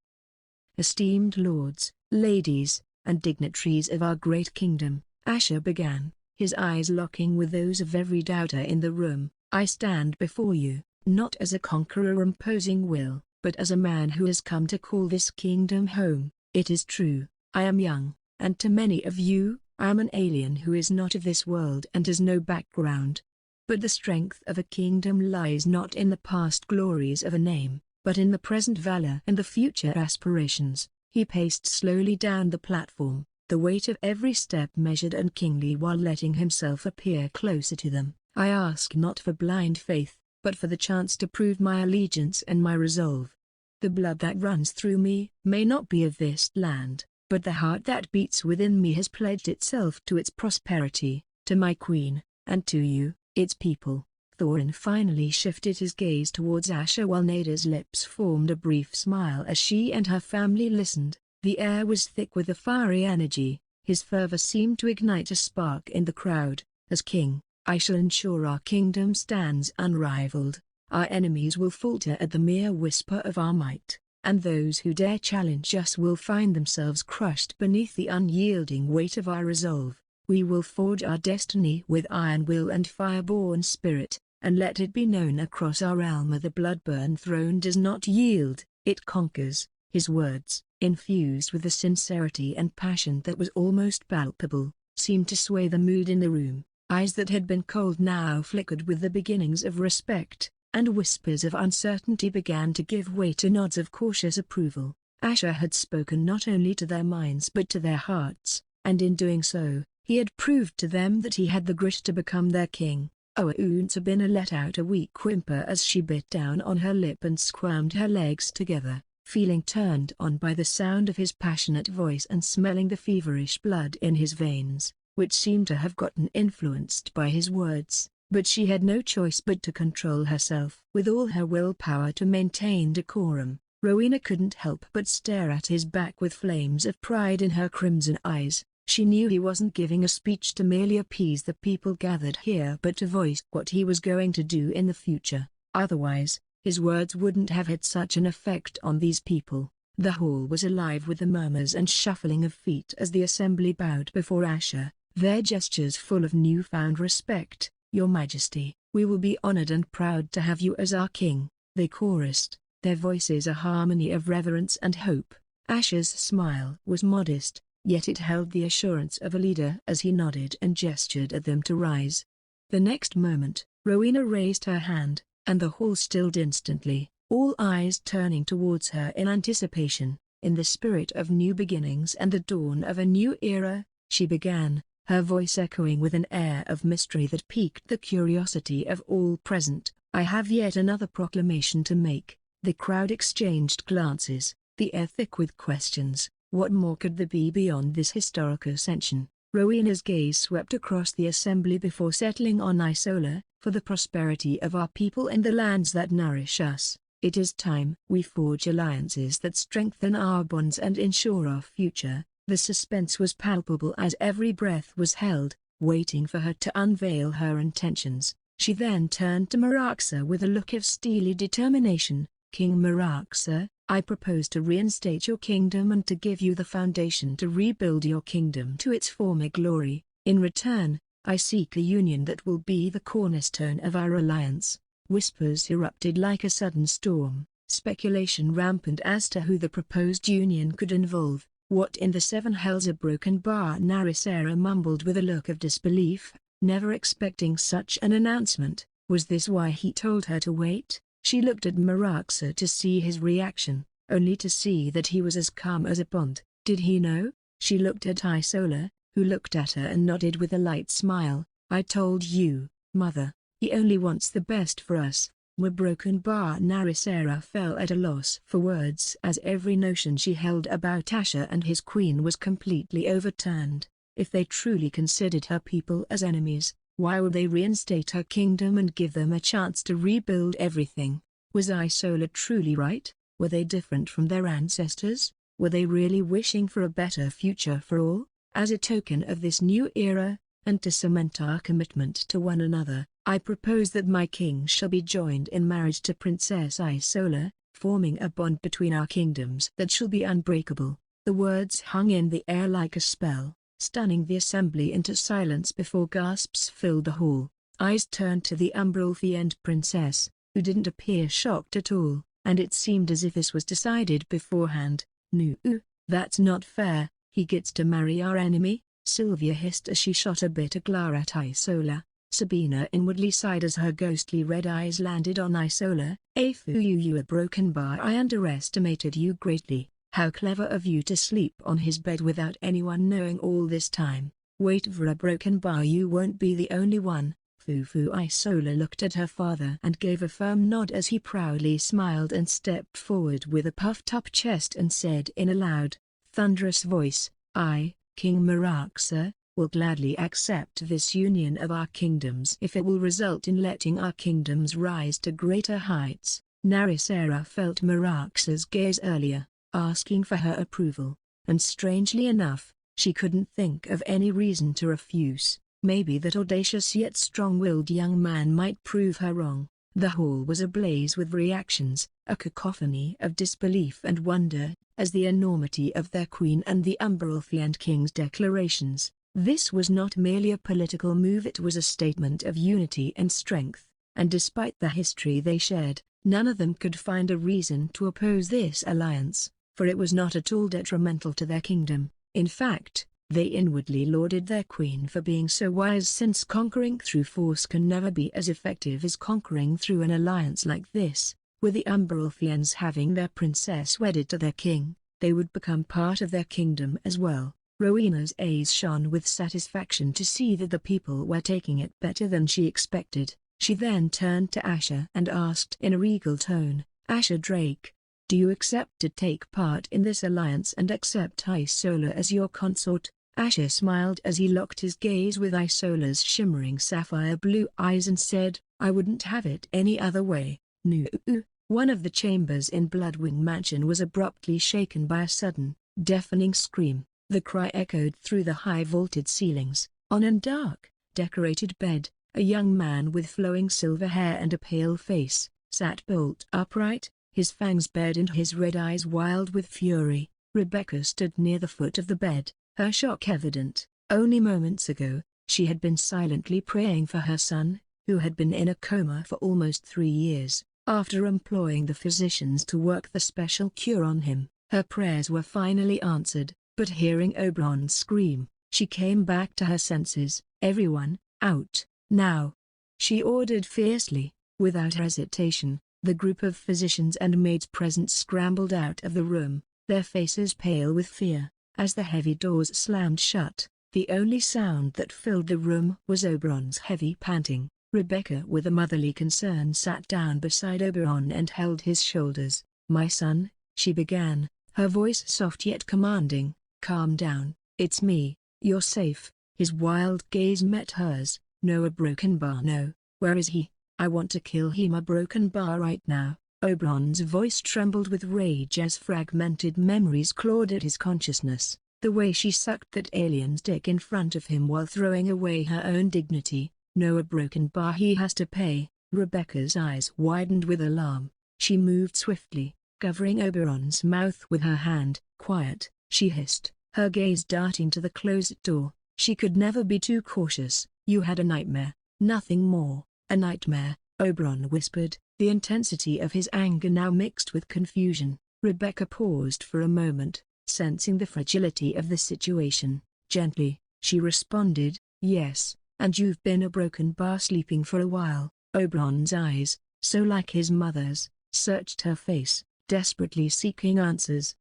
[SPEAKER 1] "Esteemed lords, ladies, and dignitaries of our great kingdom," Asher began, his eyes locking with those of every doubter in the room, "I stand before you, not as a conqueror imposing will, but as a man who has come to call this kingdom home. It is true, I am young, and to many of you, I am an alien who is not of this world and has no background. But the strength of a kingdom lies not in the past glories of a name, but in the present valor and the future aspirations." He paced slowly down the platform, the weight of every step measured and kingly while letting himself appear closer to them. "I ask not for blind faith, but for the chance to prove my allegiance and my resolve. The blood that runs through me may not be of this land, but the heart that beats within me has pledged itself to its prosperity, to my queen, and to you, its people." Thorin finally shifted his gaze towards Asher while Nada's lips formed a brief smile as she and her family listened. The air was thick with a fiery energy. His fervor seemed to ignite a spark in the crowd. "As king, I shall ensure our kingdom stands unrivaled. Our enemies will falter at the mere whisper of our might. and those who dare challenge us will find themselves crushed beneath the unyielding weight of our resolve. We will forge our destiny with iron will and fire-born spirit, and let it be known across our realm the blood-burn throne does not yield, it conquers." His words, infused with a sincerity and passion that was almost palpable, seemed to sway the mood in the room. Eyes that had been cold now flickered with the beginnings of respect, and whispers of uncertainty began to give way to nods of cautious approval. Asher had spoken not only to their minds but to their hearts, and in doing so, he had proved to them that he had the grit to become their king. Sabina let out a weak whimper as she bit down on her lip and squirmed her legs together, feeling turned on by the sound of his passionate voice and smelling the feverish blood in his veins, which seemed to have gotten influenced by his words. But she had no choice but to control herself. With all her willpower to maintain decorum, Rowena couldn't help but stare at his back with flames of pride in her crimson eyes. She knew he wasn't giving a speech to merely appease the people gathered here but to voice what he was going to do in the future. Otherwise, his words wouldn't have had such an effect on these people. The hall was alive with the murmurs and shuffling of feet as the assembly bowed before Asher, their gestures full of newfound respect. "Your Majesty, we will be honored and proud to have you as our king," they chorused, their voices a harmony of reverence and hope. Asher's smile was modest, yet it held the assurance of a leader as he nodded and gestured at them to rise. The next moment, Rowena raised her hand, and the hall stilled instantly, all eyes turning towards her in anticipation. "In the spirit of new beginnings and the dawn of a new era," she began, her voice echoing with an air of mystery that piqued the curiosity of all present, "I have yet another proclamation to make." The crowd exchanged glances, the air thick with questions. What more could there be beyond this historic ascension? Rowena's gaze swept across the assembly before settling on Isola. "For the prosperity of our people and the lands that nourish us, it is time we forge alliances that strengthen our bonds and ensure our future." The suspense was palpable as every breath was held, waiting for her to unveil her intentions. She then turned to Meraxa with a look of steely determination. "King Meraxa, I propose to reinstate your kingdom and to give you the foundation to rebuild your kingdom to its former glory. In return, I seek a union that will be the cornerstone of our alliance." Whispers erupted like a sudden storm, speculation rampant as to who the proposed union could involve. "What in the seven hells?" a broken bar Narissera mumbled with a look of disbelief, never expecting such an announcement. Was this why he told her to wait? She looked at Meraxa to see his reaction, only to see that he was as calm as a pond. Did he know? She looked at Isola, who looked at her and nodded with a light smile. "I told you, Mother, he only wants the best for us." Broken bar Narissera fell at a loss for words as every notion she held about Asher and his queen was completely overturned. If they truly considered her people as enemies, why would they reinstate her kingdom and give them a chance to rebuild everything? Was Isola truly right? Were they different from their ancestors? Were they really wishing for a better future for all? As a token of this new era, and to cement our commitment to one another, I propose that my king shall be joined in marriage to Princess Isola, forming a bond between our kingdoms that shall be unbreakable. The words hung in the air like a spell, stunning the assembly into silence before gasps filled the hall. Eyes turned to the Umbralfiend princess, who didn't appear shocked at all, and it seemed as if this was decided beforehand. "No, that's not fair, he gets to marry our enemy," Sylvia hissed as she shot a bitter glare at Isola. Sabina inwardly sighed as her ghostly red eyes landed on Isola. "You a broken bar, I underestimated you greatly. How clever of you to sleep on his bed without anyone knowing all this time. Wait for a broken bar, you won't be the only one." Isola looked at her father and gave a firm nod as he proudly smiled and stepped forward with a puffed-up chest and said in a loud, thunderous voice, "I, King Meraxa, will gladly accept this union of our kingdoms if it will result in letting our kingdoms rise to greater heights." Narissera felt Meraxa's gaze earlier, asking for her approval, and strangely enough, she couldn't think of any reason to refuse. Maybe that audacious yet strong-willed young man might prove her wrong. The hall was ablaze with reactions, a cacophony of disbelief and wonder, as the enormity of their queen and the Umberalfian king's declarations. This was not merely a political move, it was a statement of unity and strength, and despite the history they shared, none of them could find a reason to oppose this alliance, for it was not at all detrimental to their kingdom. In fact, they inwardly lauded their queen for being so wise, since conquering through force can never be as effective as conquering through an alliance like this. With the Umberalfians having their princess wedded to their king, they would become part of their kingdom as well. Rowena's eyes shone with satisfaction to see that the people were taking it better than she expected. She then turned to Asher and asked in a regal tone, "Asher Drake, do you accept to take part in this alliance and accept Isola as your consort?" Asher smiled as he locked his gaze with Isola's shimmering sapphire blue eyes and said, "I wouldn't have it any other way." "No." One of the chambers in Bloodwing Mansion was abruptly shaken by a sudden, deafening scream. The cry echoed through the high-vaulted ceilings. On a dark, decorated bed, a young man with flowing silver hair and a pale face sat bolt upright, his fangs bared and his red eyes wild with fury. Rebecca stood near the foot of the bed, her shock evident. Only moments ago, she had been silently praying for her son, who had been in a coma for almost 3 years. After employing the physicians to work the special cure on him, her prayers were finally answered. But hearing Oberon scream, she came back to her senses. "Everyone, out, now!" she ordered fiercely. Without hesitation, the group of physicians and maids present scrambled out of the room, their faces pale with fear. As the heavy doors slammed shut, the only sound that filled the room was Oberon's heavy panting. Rebecca with a motherly concern sat down beside Oberon and held his shoulders. "My son," she began, her voice soft yet commanding, "calm down, it's me, you're safe." His wild gaze met hers. "No, a broken bar, no. Where is he? I want to kill him, a broken bar right now." Oberon's voice trembled with rage as fragmented memories clawed at his consciousness. The way she sucked that alien's dick in front of him while throwing away her own dignity. "No, a broken bar he has to pay." Rebecca's eyes widened with alarm. She moved swiftly, covering Oberon's mouth with her hand. "Quiet," she hissed, her gaze darting to the closed door. She could never be too cautious. "You had a nightmare, nothing more." "A nightmare," Oberon whispered, the intensity of his anger now mixed with confusion. Rebecca paused for a moment, sensing the fragility of the situation. Gently, she responded, "Yes, and you've been a broken bar sleeping for a while." Oberon's eyes, so like his mother's, searched her face, desperately seeking answers.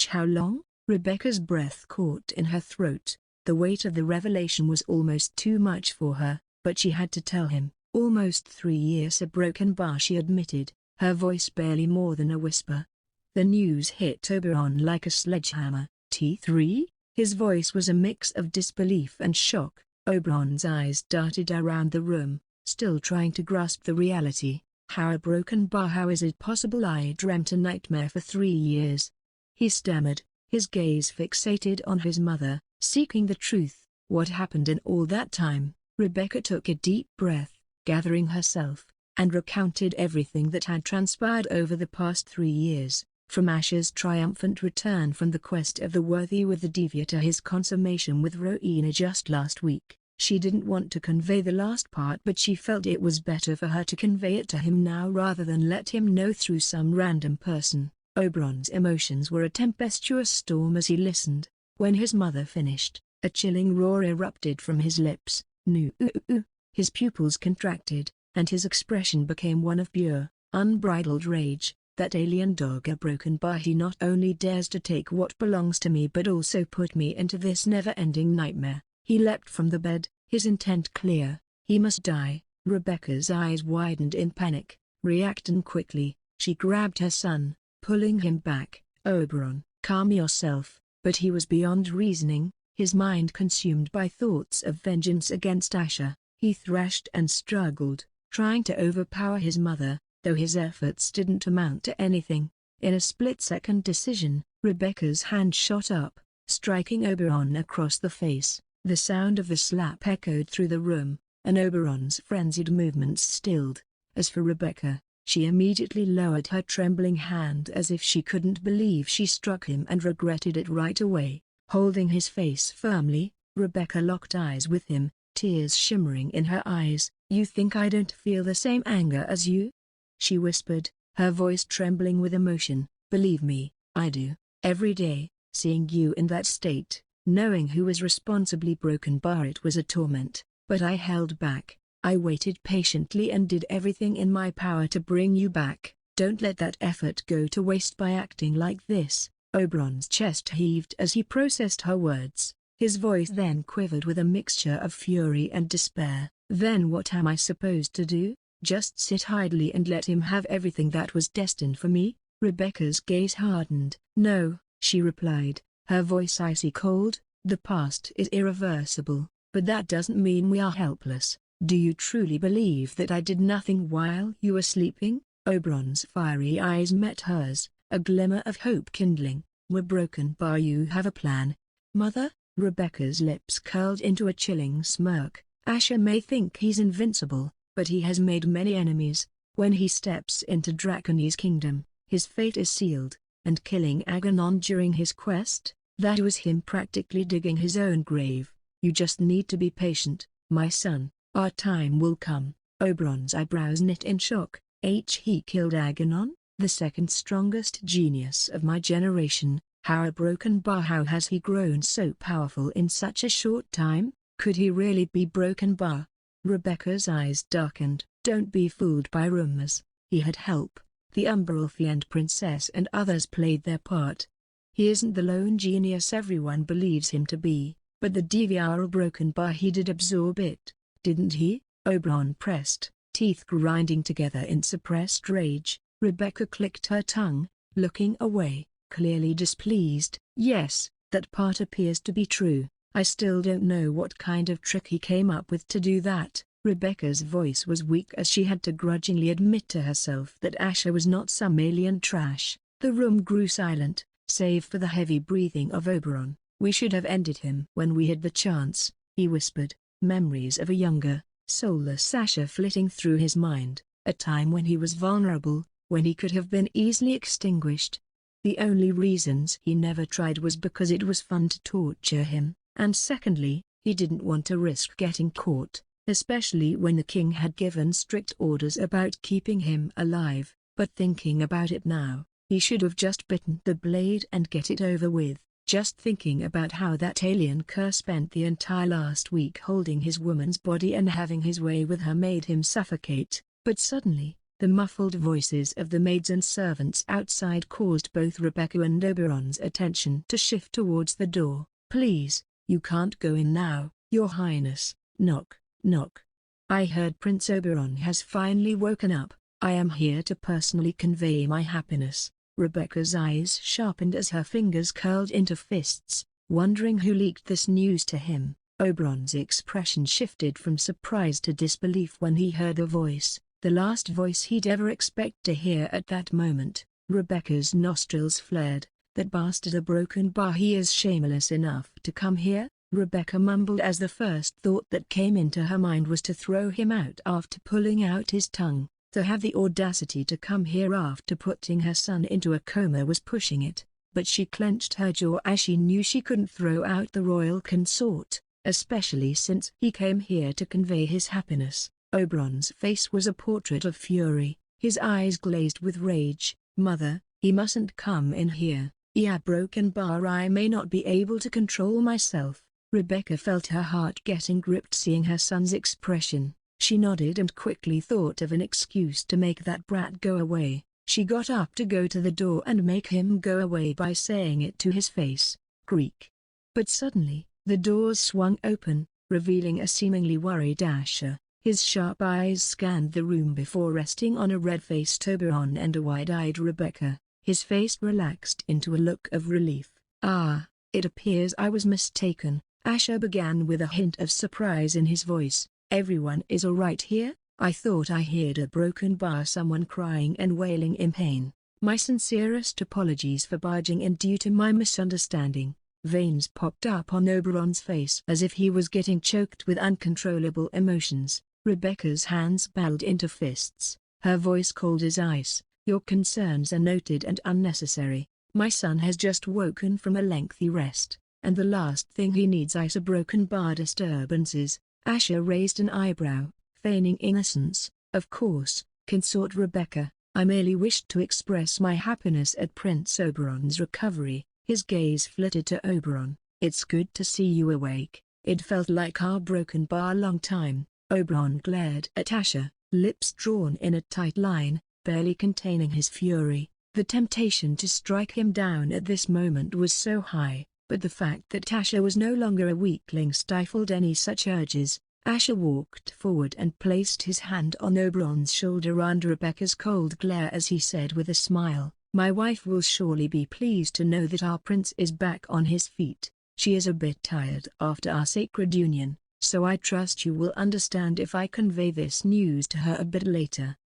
[SPEAKER 1] How long?" Rebecca's breath caught in her throat. The weight of the revelation was almost too much for her, but she had to tell him. "Almost 3 years, a broken bar," she admitted, her voice barely more than a whisper. The news hit Oberon like a sledgehammer. "T3?" His voice was a mix of disbelief and shock. Oberon's eyes darted around the room, still trying to grasp the reality. "How a broken bar? How is it possible? I dreamt a nightmare for 3 years." He stammered, his gaze fixated on his mother, seeking the truth. "What happened in all that time?" Rebecca took a deep breath, gathering herself, and recounted everything that had transpired over the past 3 years, from Asher's triumphant return from the quest of the worthy with the Devia to his consummation with Rowena just last week. She didn't want to convey the last part, but she felt it was better for her to convey it to him now rather than let him know through some random person. Oberon's emotions were a tempestuous storm as he listened. When his mother finished, a chilling roar erupted from his lips. "No." His pupils contracted, and his expression became one of pure, unbridled rage. "That alien dog, a broken bar, he not only dares to take what belongs to me but also put me into this never-ending nightmare." He leapt from the bed, his intent clear. He must die. Rebecca's eyes widened in panic. Reacting quickly, she grabbed her son, pulling him back. "Oberon, calm yourself." But he was beyond reasoning, his mind consumed by thoughts of vengeance against Asher. He thrashed and struggled, trying to overpower his mother, though his efforts didn't amount to anything. In a split-second decision, Rebecca's hand shot up, striking Oberon across the face. The sound of the slap echoed through the room, and Oberon's frenzied movements stilled. As for Rebecca, she immediately lowered her trembling hand as if she couldn't believe she struck him and regretted it right away. Holding his face firmly, Rebecca locked eyes with him, tears shimmering in her eyes. "You think I don't feel the same anger as you?" she whispered, her voice trembling with emotion. "Believe me, I do. Every day, seeing you in that state, knowing who was responsibly broken bar, it was a torment. But I held back. I waited patiently and did everything in my power to bring you back. Don't let that effort go to waste by acting like this." Oberon's chest heaved as he processed her words. His voice then quivered with a mixture of fury and despair. "Then what am I supposed to do? Just sit idly and let him have everything that was destined for me?" Rebecca's gaze hardened. "No," she replied, her voice icy cold. "The past is irreversible, but that doesn't mean we are helpless. Do you truly believe that I did nothing while you were sleeping?" Oberon's fiery eyes met hers, a glimmer of hope kindling. "We're broken bar, you have a plan, Mother?" Rebecca's lips curled into a chilling smirk. "Asher may think he's invincible, but he has made many enemies. When he steps into Dracone's kingdom, his fate is sealed, and killing Aganon during his quest, that was him practically digging his own grave. You just need to be patient, my son. Our time will come." Oberon's eyebrows knit in shock. He killed Aganon, the second strongest genius of my generation. How a broken bar? How has he grown so powerful in such a short time? Could he really be broken bar? Rebecca's eyes darkened. "Don't be fooled by rumors. He had help. The Umberelfi and Princess and others played their part. He isn't the lone genius everyone believes him to be, but the DVR broken bar, he did absorb it, didn't he?" Oberon pressed, teeth grinding together in suppressed rage. Rebecca clicked her tongue, looking away, clearly displeased. "Yes, that part appears to be true. I still don't know what kind of trick he came up with to do that." Rebecca's voice was weak as she had to grudgingly admit to herself that Asher was not some alien trash. The room grew silent, save for the heavy breathing of Oberon. "We should have ended him when we had the chance," he whispered, memories of a younger, soulless Asher flitting through his mind, a time when he was vulnerable, when he could have been easily extinguished. The only reasons he never tried was because it was fun to torture him, and secondly, he didn't want to risk getting caught, especially when the king had given strict orders about keeping him alive. But thinking about it now, he should have just bitten the blade and get it over with. Just thinking about how that alien cur spent the entire last week holding his woman's body and having his way with her made him suffocate. But suddenly, the muffled voices of the maids and servants outside caused both Rebecca and Oberon's attention to shift towards the door. "Please, you can't go in now, Your Highness." "Knock, knock. I heard Prince Oberon has finally woken up. I am here to personally convey my happiness." Rebecca's eyes sharpened as her fingers curled into fists, wondering who leaked this news to him. Oberon's expression shifted from surprise to disbelief when he heard the voice, the last voice he'd ever expect to hear at that moment. Rebecca's nostrils flared. "That bastard a broken bar, he is shameless enough to come here?" Rebecca mumbled as the first thought that came into her mind was to throw him out after pulling out his tongue. To have the audacity to come here after putting her son into a coma was pushing it, but she clenched her jaw as she knew she couldn't throw out the royal consort, especially since he came here to convey his happiness. Oberon's face was a portrait of fury, his eyes glazed with rage. "Mother, he mustn't come in here. Yeah, broken bar, I may not be able to control myself." Rebecca felt her heart getting gripped seeing her son's expression. She nodded and quickly thought of an excuse to make that brat go away. She got up to go to the door and make him go away by saying it to his face. Creak. But suddenly, the doors swung open, revealing a seemingly worried Asher. His sharp eyes scanned the room before resting on a red-faced Oberon and a wide-eyed Rebecca. His face relaxed into a look of relief. "Ah, it appears I was mistaken," Asher began with a hint of surprise in his voice. "Everyone is all right here? I thought I heard a broken bar, someone crying and wailing in pain. My sincerest apologies for barging in due to my misunderstanding." Veins popped up on Oberon's face as if he was getting choked with uncontrollable emotions. Rebecca's hands balled into fists. her voice cold as ice. "Your concerns are noted and unnecessary. My son has just woken from a lengthy rest, and the last thing he needs is a broken bar disturbances." Asher raised an eyebrow, feigning innocence. "Of course, consort Rebecca, I merely wished to express my happiness at Prince Oberon's recovery." His gaze flitted to Oberon. "It's good to see you awake. It felt like our broken bar long time." Oberon glared at Asher, lips drawn in a tight line, barely containing his fury. The temptation to strike him down at this moment was so high, but the fact that Asher was no longer a weakling stifled any such urges. Asher walked forward and placed his hand on Oberon's shoulder under Rebecca's cold glare as he said with a smile, "My wife will surely be pleased to know that our prince is back on his feet. She is a bit tired after our sacred union, so I trust you will understand if I convey this news to her a bit later."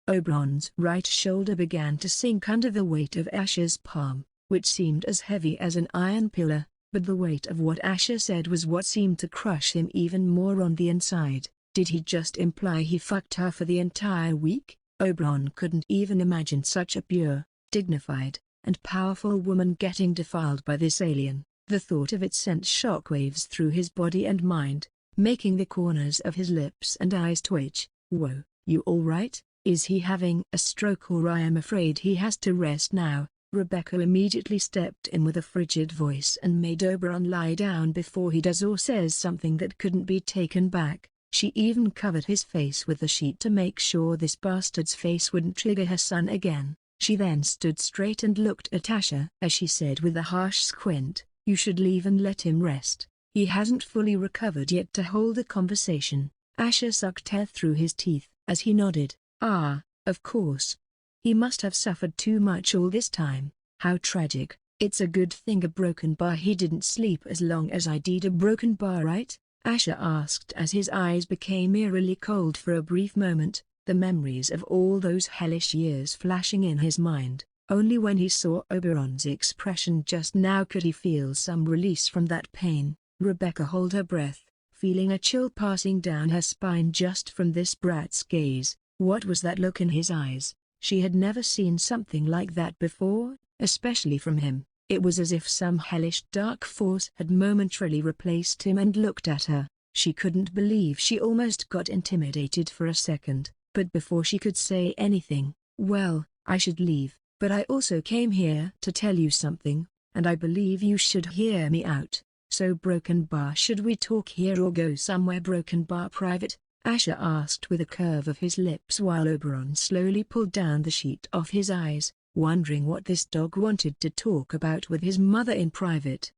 [SPEAKER 1] Oberon's right shoulder began to sink under the weight of Asher's palm, which seemed as heavy as an iron pillar, but the weight of what Asher said was what seemed to crush him even more on the inside. Did he just imply he fucked her for the entire week? Oberon couldn't even imagine such a pure, dignified, and powerful woman getting defiled by this alien. The thought of it sent shockwaves through his body and mind, making the corners of his lips and eyes twitch. "Whoa, you all right? Is he having a stroke, or I am afraid he has to rest now?" Rebecca immediately stepped in with a frigid voice and made Oberon lie down before he does or says something that couldn't be taken back. She even covered his face with the sheet to make sure this bastard's face wouldn't trigger her son again. She then stood straight and looked at Asher as she said with a harsh squint, "You should leave and let him rest. He hasn't fully recovered yet to hold a conversation." Asher sucked air through his teeth as he nodded. "Ah, of course. He must have suffered too much all this time. How tragic. It's a good thing a broken bar he didn't sleep as long as I did. A broken bar, right?" Asher asked as his eyes became eerily cold for a brief moment, the memories of all those hellish years flashing in his mind. Only when he saw Oberon's expression just now could he feel some release from that pain. Rebecca held her breath, feeling a chill passing down her spine just from this brat's gaze. What was that look in his eyes? She had never seen something like that before, especially from him. It was as if some hellish dark force had momentarily replaced him and looked at her. She couldn't believe she almost got intimidated for a second, but before she could say anything, "Well, I should leave, but I also came here to tell you something, and I believe you should hear me out. So broken bar, should we talk here or go somewhere broken bar private?" Asher asked with a curve of his lips while Oberon slowly pulled down the sheet off his eyes, wondering what this dog wanted to talk about with his mother in private.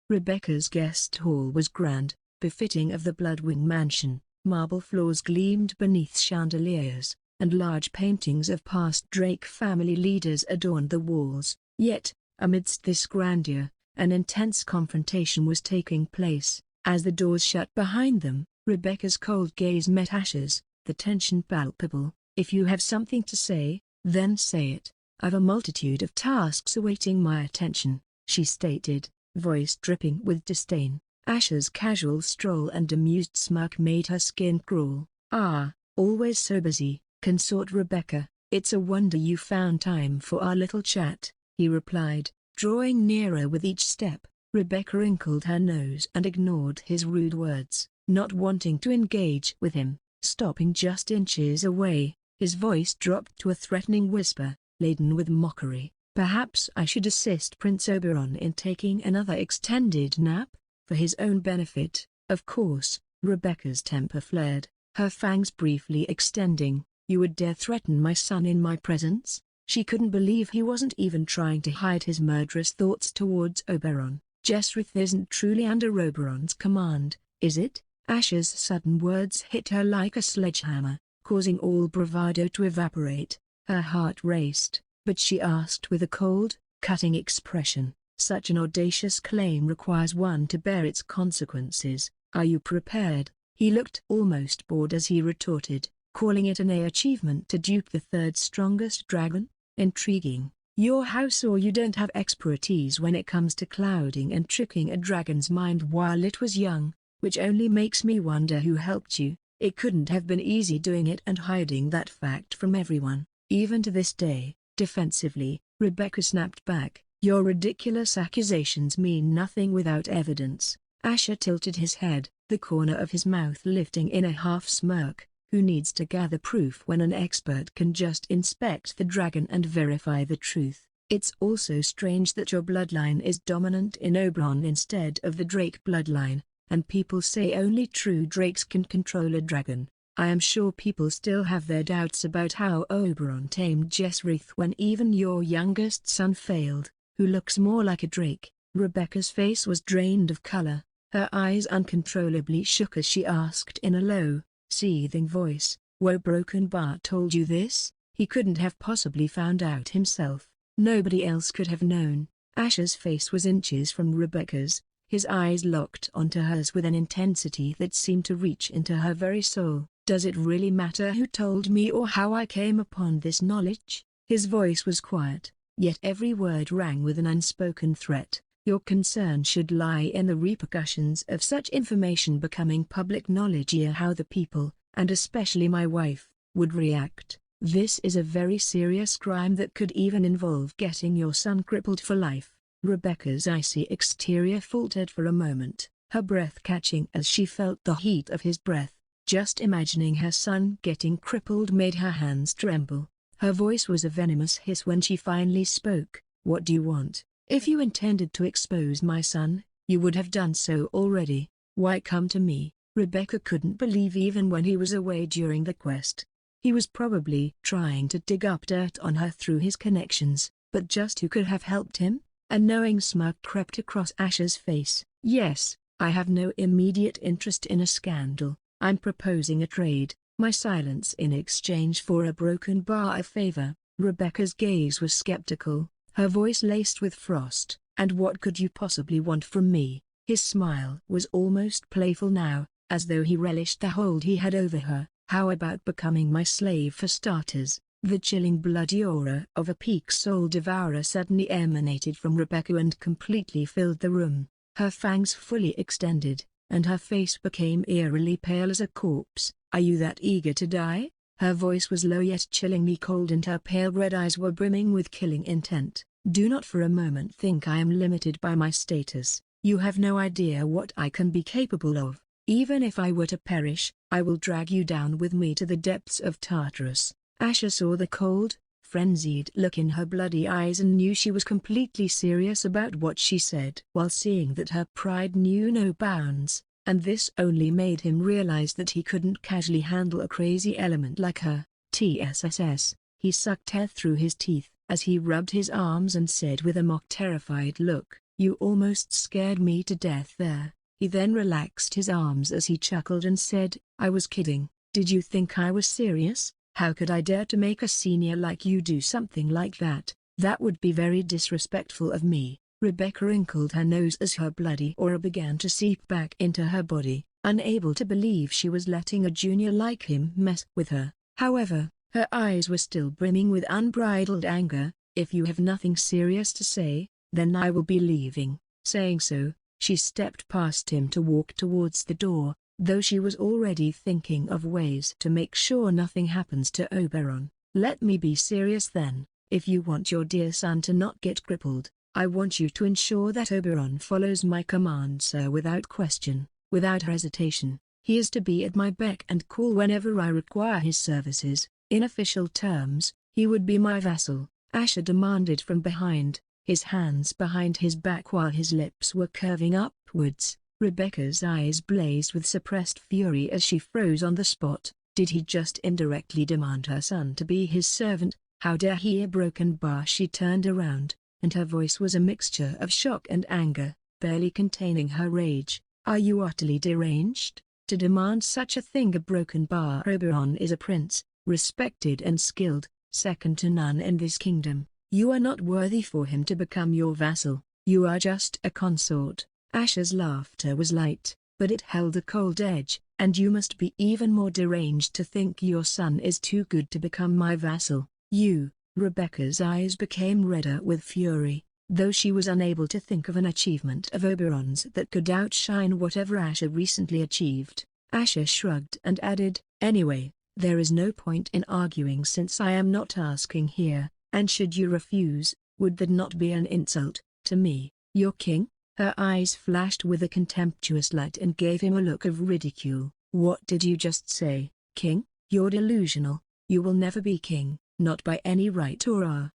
[SPEAKER 1] Rebecca's guest hall was grand, befitting of the Bloodwing mansion. Marble floors gleamed beneath chandeliers, and large paintings of past Drake family leaders adorned the walls. Yet, amidst this grandeur, an intense confrontation was taking place. As the doors shut behind them, Rebecca's cold gaze met Asher's, the tension palpable. "If you have something to say, then say it. I've a multitude of tasks awaiting my attention," she stated, voice dripping with disdain. Asher's casual stroll and amused smirk made her skin crawl. "Ah, always so busy, consort Rebecca. It's a wonder you found time for our little chat," he replied, drawing nearer with each step. Rebecca wrinkled her nose and ignored his rude words, not wanting to engage with him. Stopping just inches away, his voice dropped to a threatening whisper, laden with mockery. "Perhaps I should assist Prince Oberon in taking another extended nap? For his own benefit, of course." Rebecca's temper flared, her fangs briefly extending. "You would dare threaten my son in my presence?" She couldn't believe he wasn't even trying to hide his murderous thoughts towards Oberon. "Jesrith isn't truly under Oberon's command, is it?" Asher's sudden words hit her like a sledgehammer, causing all bravado to evaporate. Her heart raced, but she asked with a cold, cutting expression, "Such an audacious claim requires one to bear its consequences. Are you prepared?" He looked almost bored as he retorted, calling it an achievement to dupe the third strongest dragon? Intriguing. "Your house or you don't have expertise when it comes to clouding and tricking a dragon's mind while it was young, which only makes me wonder who helped you." It couldn't have been easy doing it and hiding that fact from everyone, even to this day. Defensively, Rebecca snapped back, "Your ridiculous accusations mean nothing without evidence." Asher tilted his head, the corner of his mouth lifting in a half-smirk. "Who needs to gather proof when an expert can just inspect the dragon and verify the truth? It's also strange that your bloodline is dominant in Oberon instead of the Drake bloodline, and people say only true Drakes can control a dragon. I am sure people still have their doubts about how Oberon tamed Jesrith when even your youngest son failed, who looks more like a Drake." Rebecca's face was drained of color. Her eyes uncontrollably shook as she asked in a low, seething voice, "Woe Broken Bar told you this?" He couldn't have possibly found out himself. Nobody else could have known. Asher's face was inches from Rebecca's, his eyes locked onto hers with an intensity that seemed to reach into her very soul. "Does it really matter who told me or how I came upon this knowledge?" His voice was quiet, yet every word rang with an unspoken threat. "Your concern should lie in the repercussions of such information becoming public knowledge, how the people, and especially my wife, would react. This is a very serious crime that could even involve getting your son crippled for life." Rebecca's icy exterior faltered for a moment, her breath catching as she felt the heat of his breath. Just imagining her son getting crippled made her hands tremble. Her voice was a venomous hiss when she finally spoke. "What do you want? If you intended to expose my son, you would have done so already. Why come to me?" Rebecca couldn't believe even when he was away during the quest. He was probably trying to dig up dirt on her through his connections, but just who could have helped him? A knowing smirk crept across Asher's face. "Yes, I have no immediate interest in a scandal. I'm proposing a trade, my silence in exchange for a Broken Bar favor." Rebecca's gaze was skeptical, her voice laced with frost. "And what could you possibly want from me?" His smile was almost playful now, as though he relished the hold he had over her. "How about becoming my slave for starters?" The chilling bloody aura of a peak soul devourer suddenly emanated from Rebecca and completely filled the room. Her fangs fully extended, and her face became eerily pale as a corpse. "Are you that eager to die?" Her voice was low yet chillingly cold and her pale red eyes were brimming with killing intent. "Do not for a moment think I am limited by my status. You have no idea what I can be capable of. Even if I were to perish, I will drag you down with me to the depths of Tartarus." Asher saw the cold, frenzied look in her bloody eyes and knew she was completely serious about what she said. While seeing that her pride knew no bounds, and this only made him realize that he couldn't casually handle a crazy element like her. "TSSS," he sucked air through his teeth, as he rubbed his arms and said with a mock terrified look, "You almost scared me to death there." He then relaxed his arms as he chuckled and said, "I was kidding. Did you think I was serious? How could I dare to make a senior like you do something like that? That would be very disrespectful of me." Rebecca wrinkled her nose as her bloody aura began to seep back into her body, unable to believe she was letting a junior like him mess with her. However, her eyes were still brimming with unbridled anger. "If you have nothing serious to say, then I will be leaving." Saying so, she stepped past him to walk towards the door, though she was already thinking of ways to make sure nothing happens to Oberon. "Let me be serious then. If you want your dear son to not get crippled, I want you to ensure that Oberon follows my commands without question, without hesitation. He is to be at my beck and call whenever I require his services. In official terms, he would be my vassal," Asher demanded from behind, his hands behind his back while his lips were curving upwards. Rebecca's eyes blazed with suppressed fury as she froze on the spot. Did he just indirectly demand her son to be his servant? How dare he? A Broken Bar. She turned around, and her voice was a mixture of shock and anger, barely containing her rage. "Are you utterly deranged? To demand such a thing? A Broken Bar. Oberon is a prince, respected and skilled, second to none in this kingdom. You are not worthy for him to become your vassal. You are just a consort." Asher's laughter was light, but it held a cold edge. "And you must be even more deranged to think your son is too good to become my vassal. You." Rebecca's eyes became redder with fury, though she was unable to think of an achievement of Oberon's that could outshine whatever Asher recently achieved. Asher shrugged and added, "Anyway, there is no point in arguing since I am not asking here, and should you refuse, would that not be an insult to me, your king?" Her eyes flashed with a contemptuous light and gave him a look of ridicule. "What did you just say, king? You're delusional. You will never be king, not by any right or hour."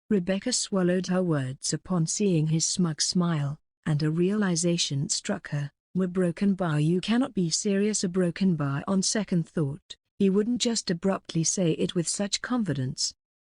[SPEAKER 1] Rebecca swallowed her words upon seeing his smug smile, and a realization struck her. "A broken bar, you cannot be serious." A broken bar. On second thought, he wouldn't just abruptly say it with such confidence.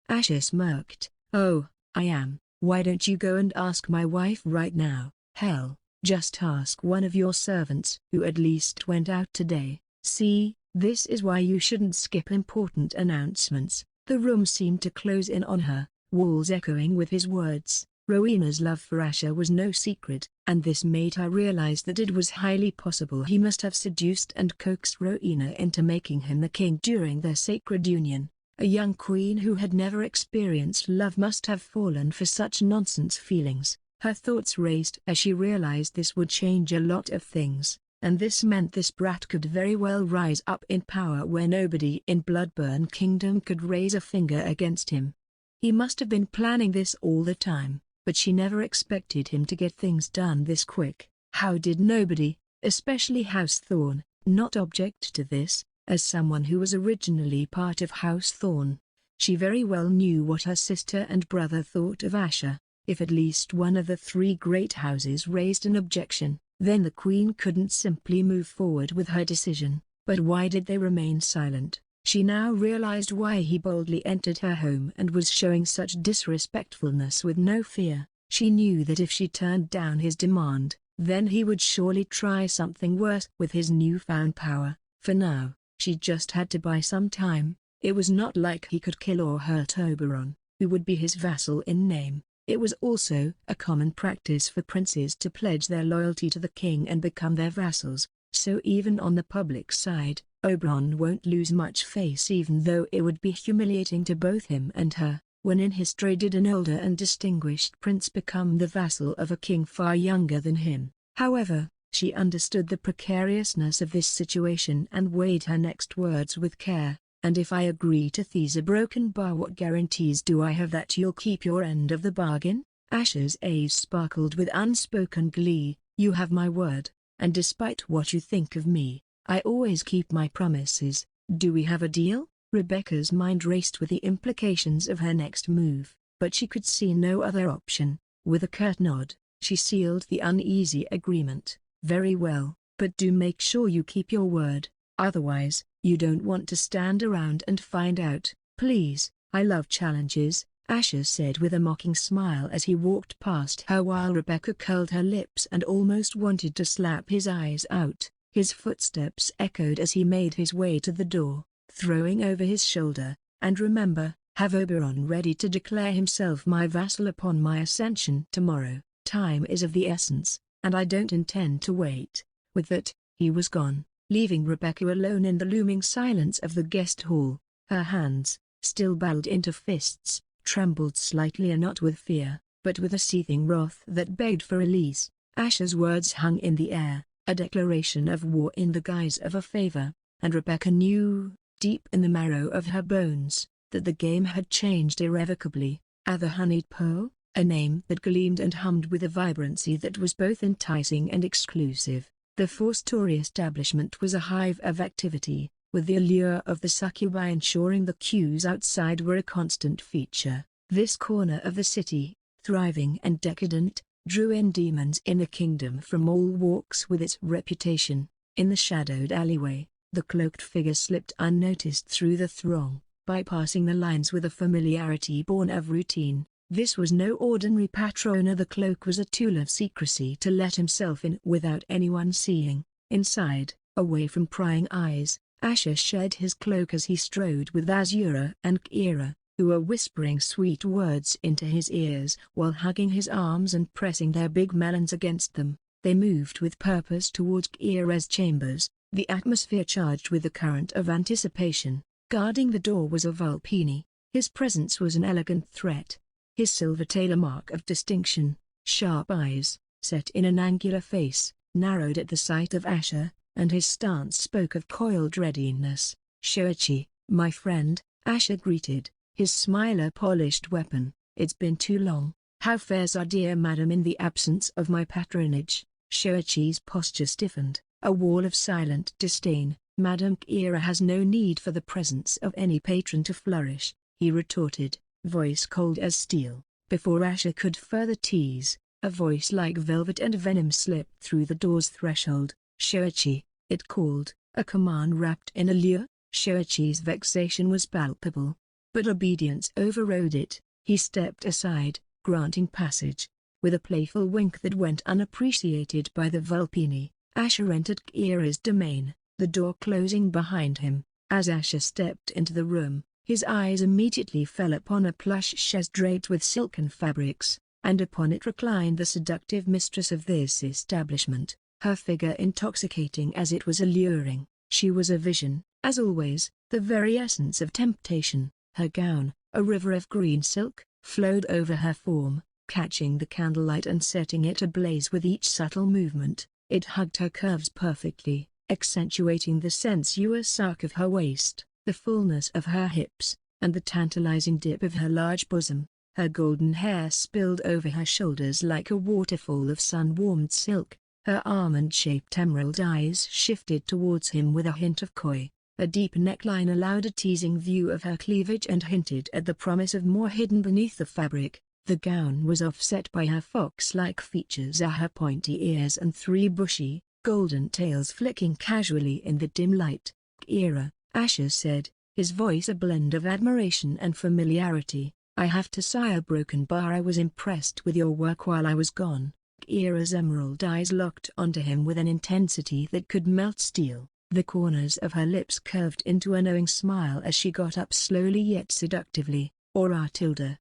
[SPEAKER 1] Asher smirked. "Oh, I am. Why don't you go and ask my wife right now? Hell, just ask one of your servants who at least went out today. See, this is why you shouldn't skip important announcements." The room seemed to close in on her, walls echoing with his words. Rowena's love for Asher was no secret, and this made her realize that it was highly possible he must have seduced and coaxed Rowena into making him the king during their sacred union. A young queen who had never experienced love must have fallen for such nonsense feelings. Her thoughts raced as she realized this would change a lot of things, and this meant this brat could very well rise up in power where nobody in Bloodburn Kingdom could raise a finger against him. He must have been planning this all the time, but she never expected him to get things done this quick. How did nobody, especially House Thorne, not object to this? As someone who was originally part of House Thorne, she very well knew what her sister and brother thought of Asher. If at least one of the three great houses raised an objection, then the queen couldn't simply move forward with her decision. But why did they remain silent? She now realized why he boldly entered her home and was showing such disrespectfulness with no fear. She knew that if she turned down his demand, then he would surely try something worse with his newfound power. For now, she just had to buy some time. It was not like he could kill or hurt Oberon, who would be his vassal in name. It was also a common practice for princes to pledge their loyalty to the king and become their vassals, so even on the public side, Oberon won't lose much face, even though it would be humiliating to both him and her. When in history did an older and distinguished prince become the vassal of a king far younger than him? However, she understood the precariousness of this situation and weighed her next words with care. "And if I agree to these a broken bar, what guarantees do I have that you'll keep your end of the bargain?" Asher's eyes sparkled with unspoken glee. "You have my word, and despite what you think of me, I always keep my promises. Do we have a deal?" Rebecca's mind raced with the implications of her next move, but she could see no other option. With a curt nod, she sealed the uneasy agreement. "Very well, but do make sure you keep your word, otherwise, you don't want to stand around and find out." "Please, I love challenges," Asher said with a mocking smile as he walked past her while Rebecca curled her lips and almost wanted to slap his eyes out. His footsteps echoed as he made his way to the door, throwing over his shoulder, "And remember, have Oberon ready to declare himself my vassal upon my ascension tomorrow. Time is of the essence, and I don't intend to wait." With that, he was gone, leaving Rebecca alone in the looming silence of the guest hall. Her hands, still balled into fists, trembled slightly, and not with fear, but with a seething wrath that begged for release. Asher's words hung in the air, a declaration of war in the guise of a favor, and Rebecca knew, deep in the marrow of her bones, that the game had changed irrevocably. The honeyed pearl, a name that gleamed and hummed with a vibrancy that was both enticing and exclusive. The four-story establishment was a hive of activity, with the allure of the succubi ensuring the queues outside were a constant feature. This corner of the city, thriving and decadent, drew in demons in the kingdom from all walks with its reputation. In the shadowed alleyway, the cloaked figure slipped unnoticed through the throng, bypassing the lines with a familiarity born of routine. This was no ordinary patrona. The cloak was a tool of secrecy to let himself in without anyone seeing. Inside, away from prying eyes, Asher shed his cloak as he strode with Azura and Kira, who were whispering sweet words into his ears while hugging his arms and pressing their big melons against them. They moved with purpose towards Kira's chambers, the atmosphere charged with the current of anticipation. Guarding the door was a Vulpini. His presence was an elegant threat. His silver tail a mark of distinction, sharp eyes, set in an angular face, narrowed at the sight of Asher, and his stance spoke of coiled readiness. "Shoichi, my friend," Asher greeted, his smile a polished weapon. "It's been too long. How fares our dear madam in the absence of my patronage?" Shoichi's posture stiffened, a wall of silent disdain. "Madam Kira has no need for the presence of any patron to flourish," he retorted, voice cold as steel. Before Asher could further tease, a voice like velvet and venom slipped through the door's threshold. "Shoichi," it called, a command wrapped in allure. Shoichi's vexation was palpable, but obedience overrode it. He stepped aside, granting passage. With a playful wink that went unappreciated by the Vulpini, Asher entered Kira's domain, the door closing behind him. As Asher stepped into the room, his eyes immediately fell upon a plush chaise draped with silken fabrics, and upon it reclined the seductive mistress of this establishment, her figure intoxicating as it was alluring. She was a vision, as always, the very essence of temptation. Her gown, a river of green silk, flowed over her form, catching the candlelight and setting it ablaze with each subtle movement. It hugged her curves perfectly, accentuating the sensuous arc of her waist, the fullness of her hips, and the tantalizing dip of her large bosom. Her golden hair spilled over her shoulders like a waterfall of sun-warmed silk. Her almond-shaped emerald eyes shifted towards him with a hint of coy. A deep neckline allowed a teasing view of her cleavage and hinted at the promise of more hidden beneath the fabric. The gown was offset by her fox-like features, her pointy ears and three bushy, golden tails flicking casually in the dim light. "Kira," Asher said, his voice a blend of admiration and familiarity, "I have to say, Broken Bar, I was impressed with your work while I was gone." Kira's emerald eyes locked onto him with an intensity that could melt steel. The corners of her lips curved into a knowing smile as she got up slowly yet seductively. Aura tilde,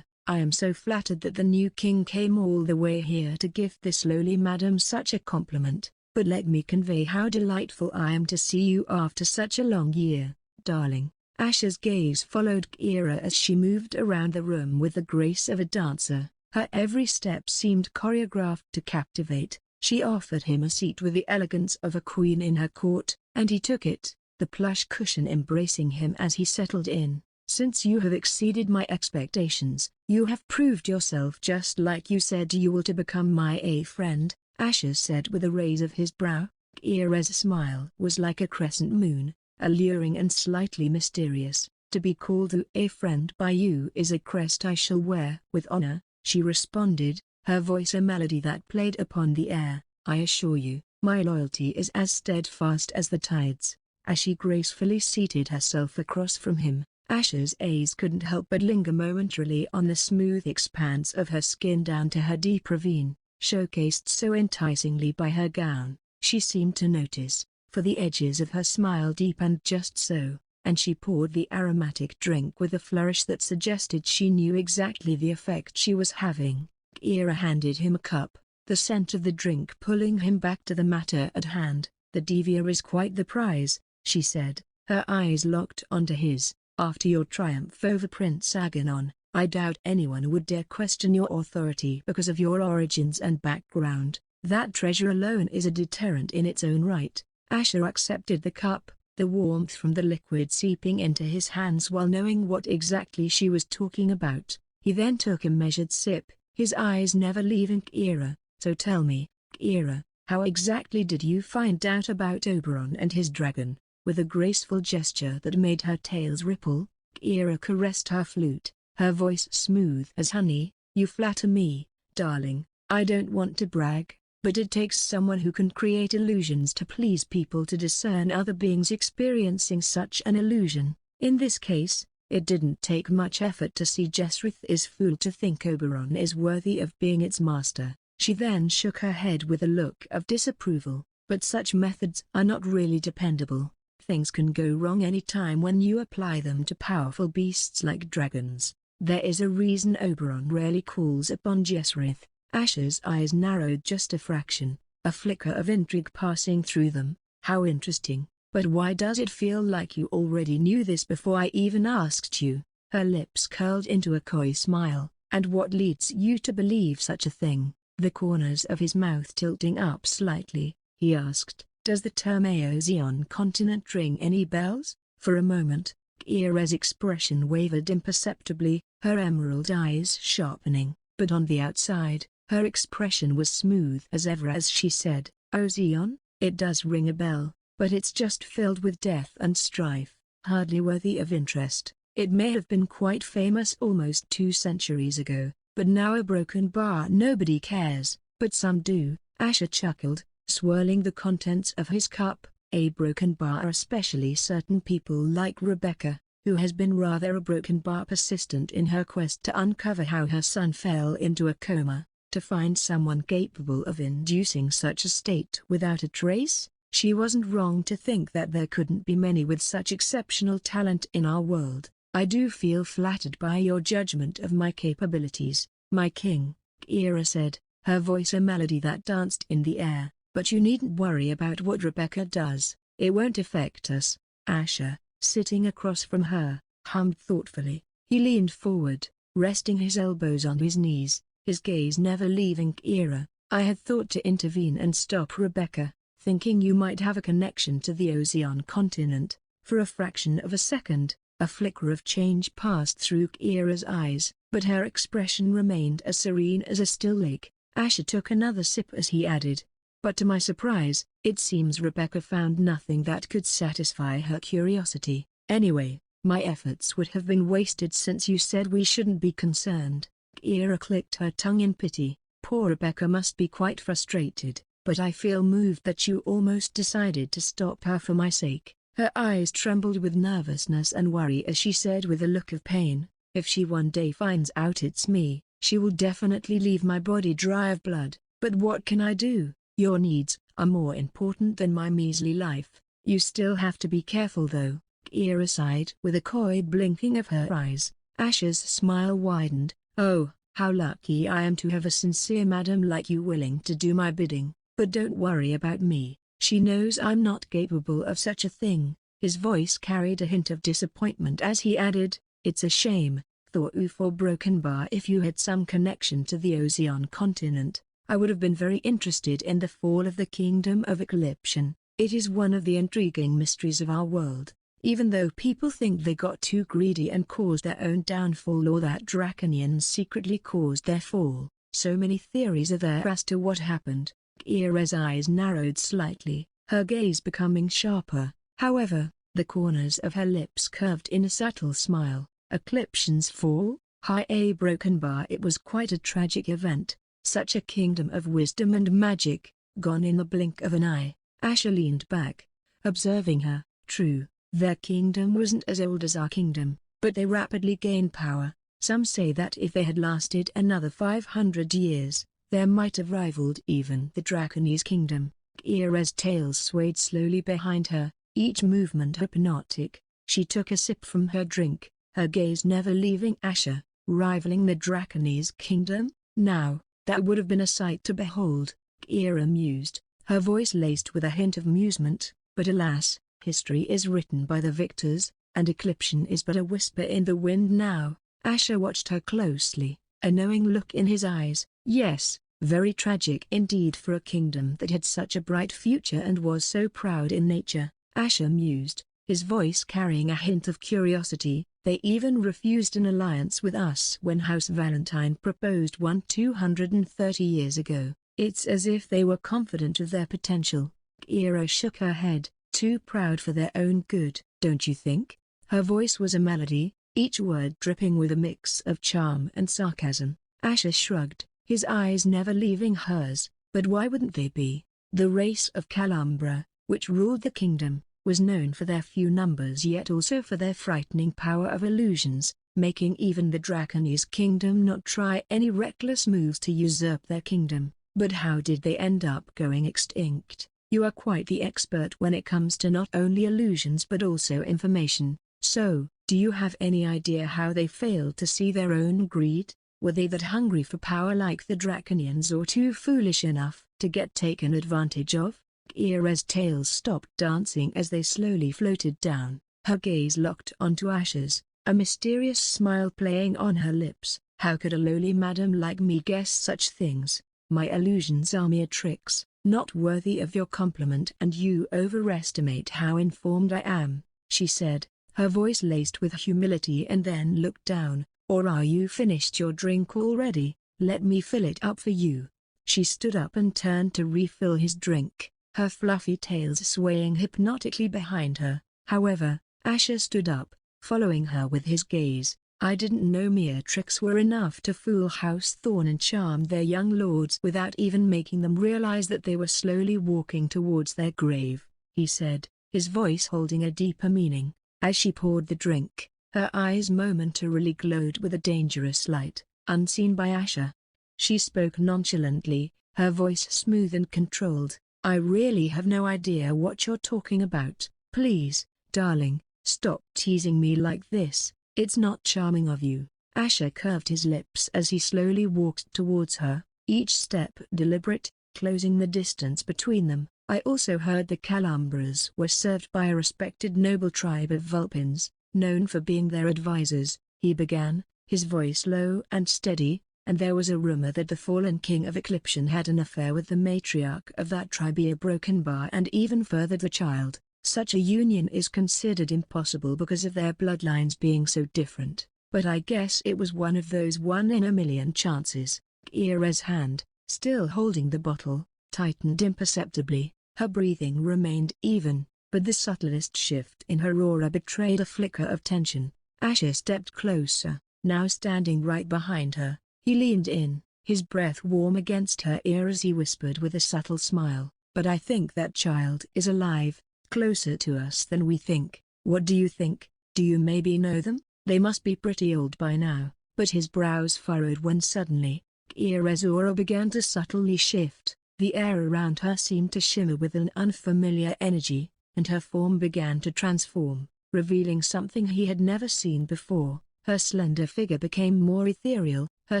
[SPEAKER 1] I am so flattered that the new king came all the way here to give this lowly madam such a compliment, but let me convey how delightful I am to see you after such a long year, darling." Asher's gaze followed Kira as she moved around the room with the grace of a dancer. Her every step seemed choreographed to captivate. She offered him a seat with the elegance of a queen in her court, and he took it, the plush cushion embracing him as he settled in. "Since you have exceeded my expectations, you have proved yourself just like you said you will to become my friend," Asher said with a raise of his brow. Kira's smile was like a crescent moon, alluring and slightly mysterious. "To be called a friend by you is a crest I shall wear with honor," she responded, her voice a melody that played upon the air. "I assure you, my loyalty is as steadfast as the tides." As she gracefully seated herself across from him, Asher's eyes couldn't help but linger momentarily on the smooth expanse of her skin down to her deep ravine, showcased so enticingly by her gown. She seemed to notice, for the edges of her smile deepened just so, and she poured the aromatic drink with a flourish that suggested she knew exactly the effect she was having. Kira handed him a cup, the scent of the drink pulling him back to the matter at hand. "The Devia is quite the prize," she said, her eyes locked onto his. "After your triumph over Prince Aganon, I doubt anyone would dare question your authority because of your origins and background. That treasure alone is a deterrent in its own right." Asher accepted the cup, the warmth from the liquid seeping into his hands while knowing what exactly she was talking about. He then took a measured sip, his eyes never leaving Kira. "So tell me, Kira, how exactly did you find out about Oberon and his dragon?" With a graceful gesture that made her tails ripple, Kira caressed her flute, her voice smooth as honey. "You flatter me, darling. I don't want to brag, but it takes someone who can create illusions to please people to discern other beings experiencing such an illusion. In this case, it didn't take much effort to see Jesrith is fooled to think Oberon is worthy of being its master." She then shook her head with a look of disapproval. "But such methods are not really dependable. Things can go wrong any time when you apply them to powerful beasts like dragons. There is a reason Oberon rarely calls upon Jesrith." Asher's eyes narrowed just a fraction, a flicker of intrigue passing through them. "How interesting, but why does it feel like you already knew this before I even asked you?" Her lips curled into a coy smile. "And what leads you to believe such a thing?" The corners of his mouth tilting up slightly, he asked, Does the term Aozion continent ring any bells? For a moment, Kira's expression wavered imperceptibly, her emerald eyes sharpening, but on the outside, her expression was smooth as ever as she said, Ozion, it does ring a bell, but it's just filled with death and strife, hardly worthy of interest. It may have been quite famous almost 2 centuries ago, but now a broken bar nobody cares, but some do. Asher chuckled, swirling the contents of his cup. A broken bar, especially certain people like Rebecca, who has been rather a broken bar, persistent in her quest to uncover how her son fell into a coma, to find someone capable of inducing such a state without a trace. She wasn't wrong to think that there couldn't be many with such exceptional talent in our world. I do feel flattered by your judgment of my capabilities, my king, Kira said, her voice a melody that danced in the air. But you needn't worry about what Rebecca does, it won't affect us. Asher, sitting across from her, hummed thoughtfully. He leaned forward, resting his elbows on his knees, his gaze never leaving Kira. I had thought to intervene and stop Rebecca, thinking you might have a connection to the Ozion continent. For a fraction of a second, a flicker of change passed through Kira's eyes, but her expression remained as serene as a still lake. Asher took another sip as he added, but to my surprise, it seems Rebecca found nothing that could satisfy her curiosity. Anyway, my efforts would have been wasted since you said we shouldn't be concerned. Kira clicked her tongue in pity. Poor Rebecca must be quite frustrated, but I feel moved that you almost decided to stop her for my sake. Her eyes trembled with nervousness and worry as she said with a look of pain, if she one day finds out it's me, she will definitely leave my body dry of blood. But what can I do? Your needs are more important than my measly life. You still have to be careful though. Kira sighed with a coy blinking of her eyes. Asher's smile widened. Oh, how lucky I am to have a sincere madam like you willing to do my bidding. But don't worry about me. She knows I'm not capable of such a thing. His voice carried a hint of disappointment as he added, it's a shame, thought for Broken Bar. If you had some connection to the Ozion continent, I would have been very interested in the fall of the kingdom of Eclipsion. It is one of the intriguing mysteries of our world. Even though people think they got too greedy and caused their own downfall, or that Draconians secretly caused their fall, so many theories are there as to what happened. Kira's eyes narrowed slightly, her gaze becoming sharper. However, the corners of her lips curved in a subtle smile. Eclipsion's fall? A Broken Bar. It was quite a tragic event. Such a kingdom of wisdom and magic, gone in the blink of an eye. Asher leaned back, observing her. True, their kingdom wasn't as old as our kingdom, but they rapidly gained power. Some say that if they had lasted another 500 years, they might have rivaled even the Draconese kingdom. Kira's tail swayed slowly behind her, each movement hypnotic. She took a sip from her drink, her gaze never leaving Asher. Rivaling the Draconese kingdom? Now, that would have been a sight to behold. Kira mused, her voice laced with a hint of amusement, but alas, history is written by the victors, and Eclipsion is but a whisper in the wind now. Asher watched her closely, a knowing look in his eyes. Yes, very tragic indeed for a kingdom that had such a bright future and was so proud in nature. Asher mused, his voice carrying a hint of curiosity. They even refused an alliance with us when House Valentine proposed one 230 years ago. It's as if they were confident of their potential. Kira shook her head, too proud for their own good. Don't you think? Her voice was a melody, each word dripping with a mix of charm and sarcasm. Asher shrugged, his eyes never leaving hers. But why wouldn't they be? The race of Calumbra, which ruled the kingdom, was known for their few numbers yet also for their frightening power of illusions, making even the Draconese kingdom not try any reckless moves to usurp their kingdom. But how did they end up going extinct? You are quite the expert when it comes to not only illusions but also information. So, do you have any idea how they failed to see their own greed? Were they that hungry for power like the Draconians, or too foolish enough to get taken advantage of? Kira's tail stopped dancing as they slowly floated down, her gaze locked onto Asher's, a mysterious smile playing on her lips. How could a lowly madam like me guess such things? My illusions are mere tricks. "Not worthy of your compliment, and you overestimate how informed I am," she said, her voice laced with humility, and then looked down. "Or are you finished your drink already? Let me fill it up for you." She stood up and turned to refill his drink, her fluffy tails swaying hypnotically behind her. However, Asher stood up, following her with his gaze. "I didn't know mere tricks were enough to fool House Thorn and charm their young lords without even making them realize that they were slowly walking towards their grave," he said, his voice holding a deeper meaning. As she poured the drink, her eyes momentarily glowed with a dangerous light, unseen by Asher. She spoke nonchalantly, her voice smooth and controlled. "I really have no idea what you're talking about. Please, darling, stop teasing me like this. It's not charming of you." Asher curved his lips as he slowly walked towards her, each step deliberate, closing the distance between them. "I also heard the Calumbras were served by a respected noble tribe of Vulpines, known for being their advisors," he began, his voice low and steady, "and there was a rumor that the fallen king of Eclipsion had an affair with the matriarch of that tribe, a broken bar, and even further the child. Such a union is considered impossible because of their bloodlines being so different, but I guess it was one of those 1 in a million chances." Kira's hand, still holding the bottle, tightened imperceptibly. Her breathing remained even, but the subtlest shift in her aura betrayed a flicker of tension. Asher stepped closer, now standing right behind her. He leaned in, his breath warm against her ear as he whispered with a subtle smile, "But I think that child is alive, closer to us than we think. What do you think? Do you maybe know them? They must be pretty old by now." But his brows furrowed when suddenly, Kira's aura began to subtly shift. The air around her seemed to shimmer with an unfamiliar energy, and her form began to transform, revealing something he had never seen before. Her slender figure became more ethereal, her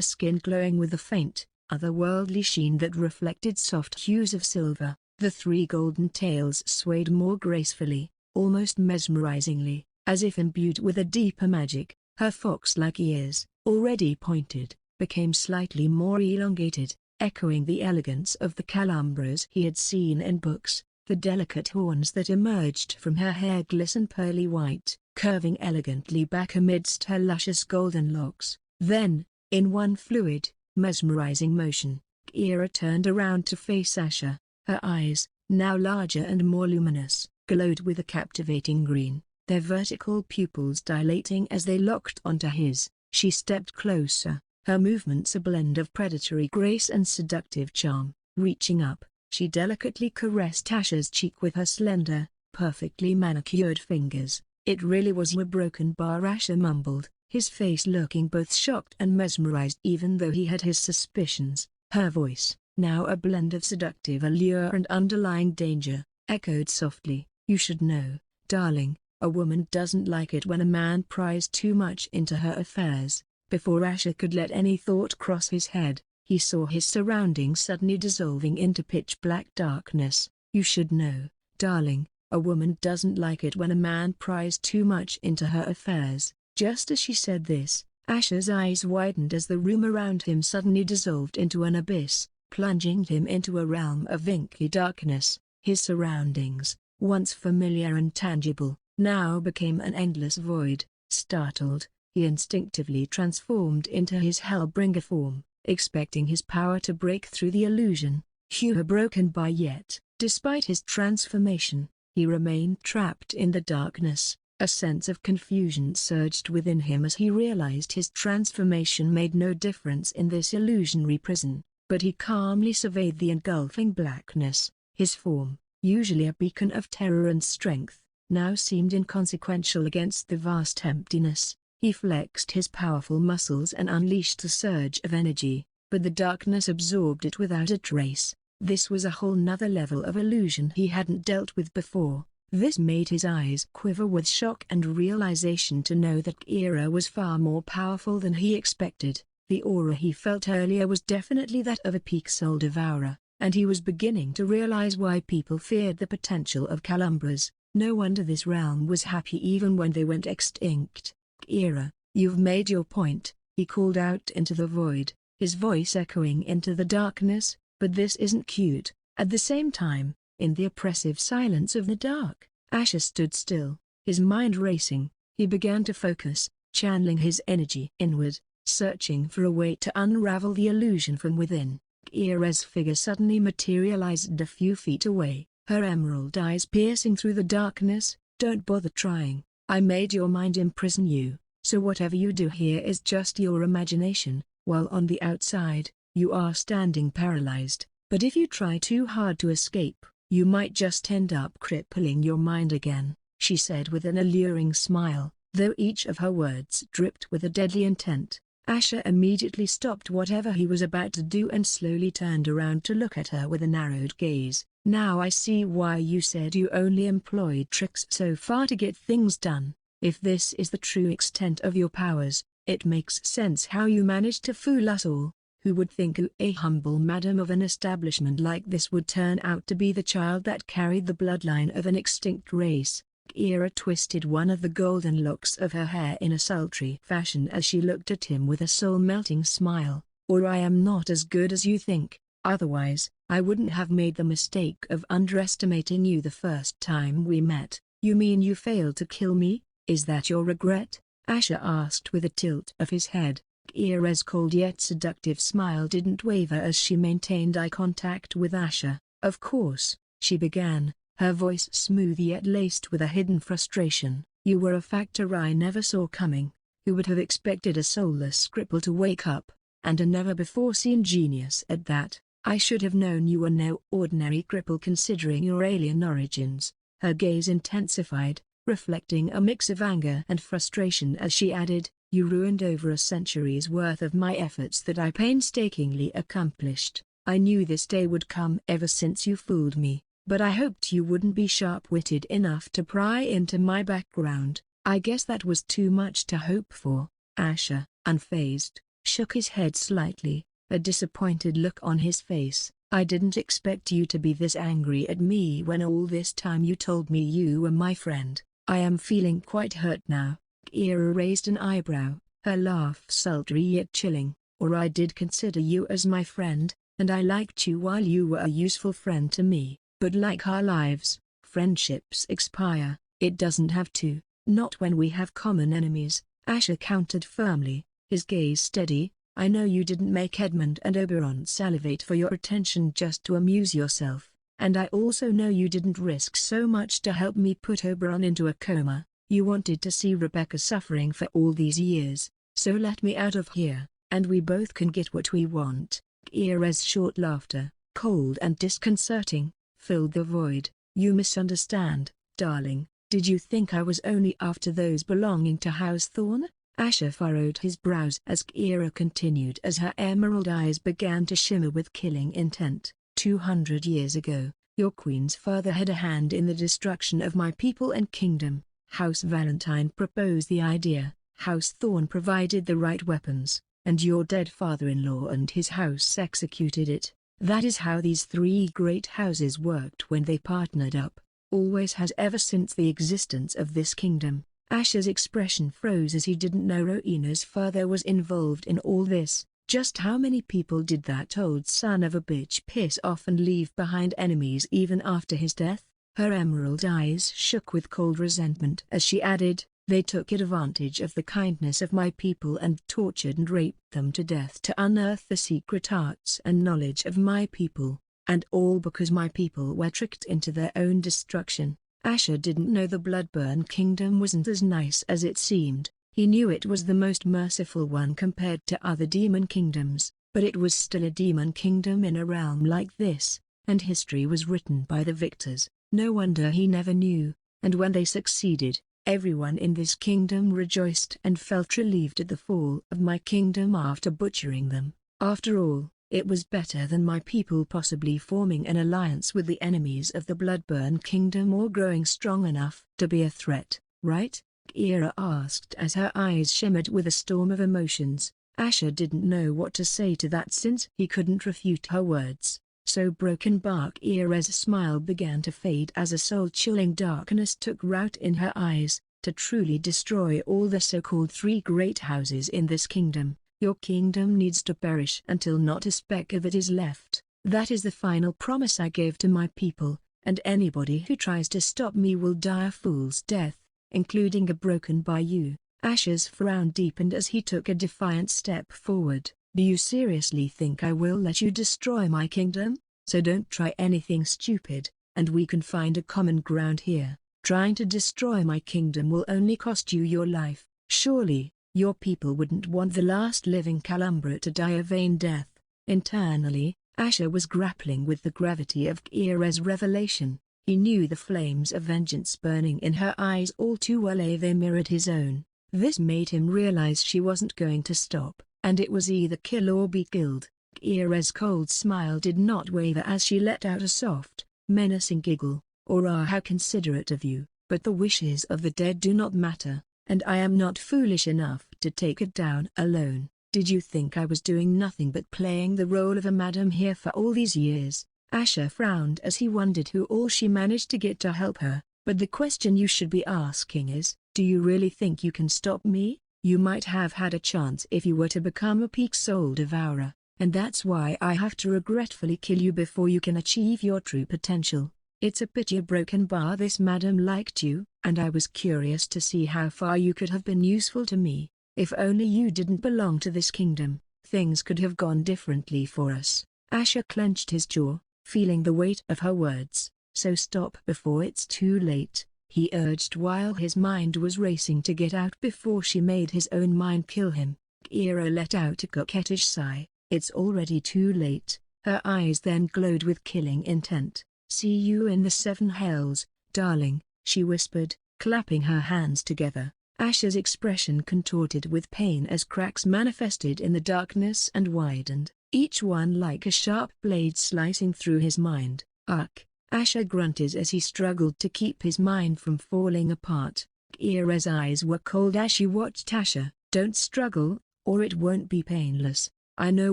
[SPEAKER 1] skin glowing with a faint, otherworldly sheen that reflected soft hues of silver. The 3 golden tails swayed more gracefully, almost mesmerizingly, as if imbued with a deeper magic. Her fox-like ears, already pointed, became slightly more elongated, echoing the elegance of the Calumbras he had seen in books. The delicate horns that emerged from her hair glistened pearly white, curving elegantly back amidst her luscious golden locks. Then, in one fluid, mesmerizing motion, Kira turned around to face Asher. Her eyes, now larger and more luminous, glowed with a captivating green, their vertical pupils dilating as they locked onto his. She stepped closer, her movements a blend of predatory grace and seductive charm. Reaching up, she delicately caressed Asher's cheek with her slender, perfectly manicured fingers. "It really was a broken bar," Asher mumbled, his face looking both shocked and mesmerized even though he had his suspicions. Her voice, now a blend of seductive allure and underlying danger, echoed softly, "You should know, darling, a woman doesn't like it when a man pries too much into her affairs." Before Asher could let any thought cross his head, he saw his surroundings suddenly dissolving into pitch-black darkness. "You should know, darling, a woman doesn't like it when a man pries too much into her affairs." Just as she said this, Asher's eyes widened as the room around him suddenly dissolved into an abyss, plunging him into a realm of inky darkness. His surroundings, once familiar and tangible, now became an endless void. Startled, he instinctively transformed into his Hellbringer form, expecting his power to break through the illusion. Hugh broken by yet, despite his transformation, he remained trapped in the darkness. A sense of confusion surged within him as he realized his transformation made no difference in this illusionary prison, but he calmly surveyed the engulfing blackness. His form, usually a beacon of terror and strength, now seemed inconsequential against the vast emptiness. He flexed his powerful muscles and unleashed a surge of energy, but the darkness absorbed it without a trace. This was a whole nother level of illusion he hadn't dealt with before. This made his eyes quiver with shock and realization to know that Kira was far more powerful than he expected. The aura he felt earlier was definitely that of a peak soul devourer, and he was beginning to realize why people feared the potential of Calumbras. No wonder this realm was happy even when they went extinct. "Kira, you've made your point," he called out into the void, his voice echoing into the darkness, "but this isn't cute. At the same time, in the oppressive silence of the dark, Asher stood still, his mind racing. He began to focus, channeling his energy inward, searching for a way to unravel the illusion from within. Kira's figure suddenly materialized a few feet away, her emerald eyes piercing through the darkness. "Don't bother trying. I made your mind imprison you, so whatever you do here is just your imagination, while on the outside, you are standing paralyzed. But if you try too hard to escape, you might just end up crippling your mind again," she said with an alluring smile, though each of her words dripped with a deadly intent. Asher immediately stopped whatever he was about to do and slowly turned around to look at her with a narrowed gaze. "Now I see why you said you only employed tricks so far to get things done. If this is the true extent of your powers, it makes sense how you managed to fool us all. Who would think a humble madam of an establishment like this would turn out to be the child that carried the bloodline of an extinct race?" Kira twisted one of the golden locks of her hair in a sultry fashion as she looked at him with a soul-melting smile. "Or I am not as good as you think. Otherwise, I wouldn't have made the mistake of underestimating you the first time we met." "You mean you failed to kill me? Is that your regret?" Asher asked with a tilt of his head. Kira's cold yet seductive smile didn't waver as she maintained eye contact with Asher. "Of course," she began, her voice smooth yet laced with a hidden frustration. "You were a factor I never saw coming. Who would have expected a soulless cripple to wake up, and a never-before-seen genius at that? I should have known you were no ordinary cripple considering your alien origins." Her gaze intensified, reflecting a mix of anger and frustration as she added, "You ruined over a century's worth of my efforts that I painstakingly accomplished. I knew this day would come ever since you fooled me, but I hoped you wouldn't be sharp-witted enough to pry into my background. I guess that was too much to hope for." Asher, unfazed, shook his head slightly, a disappointed look on his face. "I didn't expect you to be this angry at me when all this time you told me you were my friend. I am feeling quite hurt now." Kira raised an eyebrow, her laugh sultry yet chilling. "Or I did consider you as my friend, and I liked you while you were a useful friend to me. But like our lives, friendships expire. It doesn't have to, not when we have common enemies," Asher countered firmly, his gaze steady. "I know you didn't make Edmund and Oberon salivate for your attention just to amuse yourself, and I also know you didn't risk so much to help me put Oberon into a coma. You wanted to see Rebecca suffering for all these years, so let me out of here, and we both can get what we want." Kira's short laughter, cold and disconcerting, filled the void. "You misunderstand, darling. Did you think I was only after those belonging to House Thorn?" Asher furrowed his brows as Kira continued as her emerald eyes began to shimmer with killing intent. 200 years ago, your queen's father had a hand in the destruction of my people and kingdom. House Valentine proposed the idea, House Thorn provided the right weapons, and your dead father-in-law and his house executed it. That is how these three great houses worked when they partnered up. Always has ever since the existence of this kingdom." Asher's expression froze as he didn't know Rowena's father was involved in all this. Just how many people did that old son of a bitch piss off and leave behind enemies even after his death? Her emerald eyes shook with cold resentment as she added, "They took advantage of the kindness of my people and tortured and raped them to death to unearth the secret arts and knowledge of my people, and all because my people were tricked into their own destruction." Asher didn't know the Bloodburn Kingdom wasn't as nice as it seemed. He knew it was the most merciful one compared to other demon kingdoms, but it was still a demon kingdom in a realm like this, and history was written by the victors. No wonder he never knew, and when they succeeded, everyone in this kingdom rejoiced and felt relieved at the fall of my kingdom after butchering them. After all, it was better than my people possibly forming an alliance with the enemies of the Bloodburn Kingdom or growing strong enough to be a threat, right? Kira asked as her eyes shimmered with a storm of emotions. Asher didn't know what to say to that since he couldn't refute her words. So broken Kira's smile began to fade as a soul-chilling darkness took root in her eyes. To truly destroy all the so-called three great houses in this kingdom, your kingdom needs to perish until not a speck of it is left. That is the final promise I gave to my people, and anybody who tries to stop me will die a fool's death, including a broken bayou." Asher's frown deepened as he took a defiant step forward. "Do you seriously think I will let you destroy my kingdom? So don't try anything stupid, and we can find a common ground here. Trying to destroy my kingdom will only cost you your life. Surely, your people wouldn't want the last living Calumbra to die a vain death." Internally, Asher was grappling with the gravity of Kira's revelation. He knew the flames of vengeance burning in her eyes all too well. They mirrored his own. This made him realize she wasn't going to stop, and it was either kill or be killed. Kira's cold smile did not waver as she let out a soft, menacing giggle. How considerate of you, but the wishes of the dead do not matter, and I am not foolish enough to take it down alone. Did you think I was doing nothing but playing the role of a madam here for all these years?" Asher frowned as he wondered who all she managed to get to help her. "But the question you should be asking is, do you really think you can stop me? You might have had a chance if you were to become a peak soul devourer, and that's why I have to regretfully kill you before you can achieve your true potential. It's a pity a broken bar this madam liked you, and I was curious to see how far you could have been useful to me. If only you didn't belong to this kingdom, things could have gone differently for us." Asher clenched his jaw, feeling the weight of her words. "So stop before it's too late," he urged while his mind was racing to get out before she made his own mind kill him. Kira let out a coquettish sigh. "It's already too late." Her eyes then glowed with killing intent. "See you in the seven hells, darling," she whispered, clapping her hands together. Asher's expression contorted with pain as cracks manifested in the darkness and widened, each one like a sharp blade slicing through his mind. "Ugh!" Asher grunted as he struggled to keep his mind from falling apart. Kira's eyes were cold as she watched Asher. "Don't struggle, or it won't be painless. I know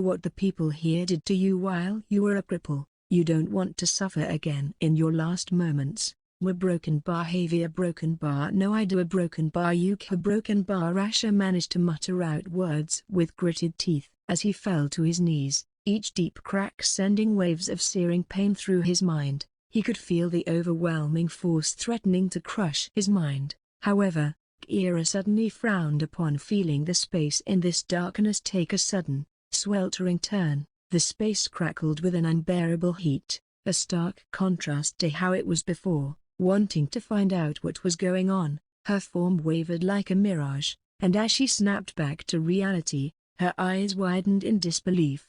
[SPEAKER 1] what the people here did to you while you were a cripple. You don't want to suffer again in your last moments." "We're broken bar heavy, a broken bar no I do a broken bar you a broken bar." Asher managed to mutter out words with gritted teeth as he fell to his knees, each deep crack sending waves of searing pain through his mind. He could feel the overwhelming force threatening to crush his mind. However, Kira suddenly frowned upon feeling the space in this darkness take a sudden, sweltering turn. The space crackled with an unbearable heat, a stark contrast to how it was before. Wanting to find out what was going on, her form wavered like a mirage, and as she snapped back to reality, her eyes widened in disbelief.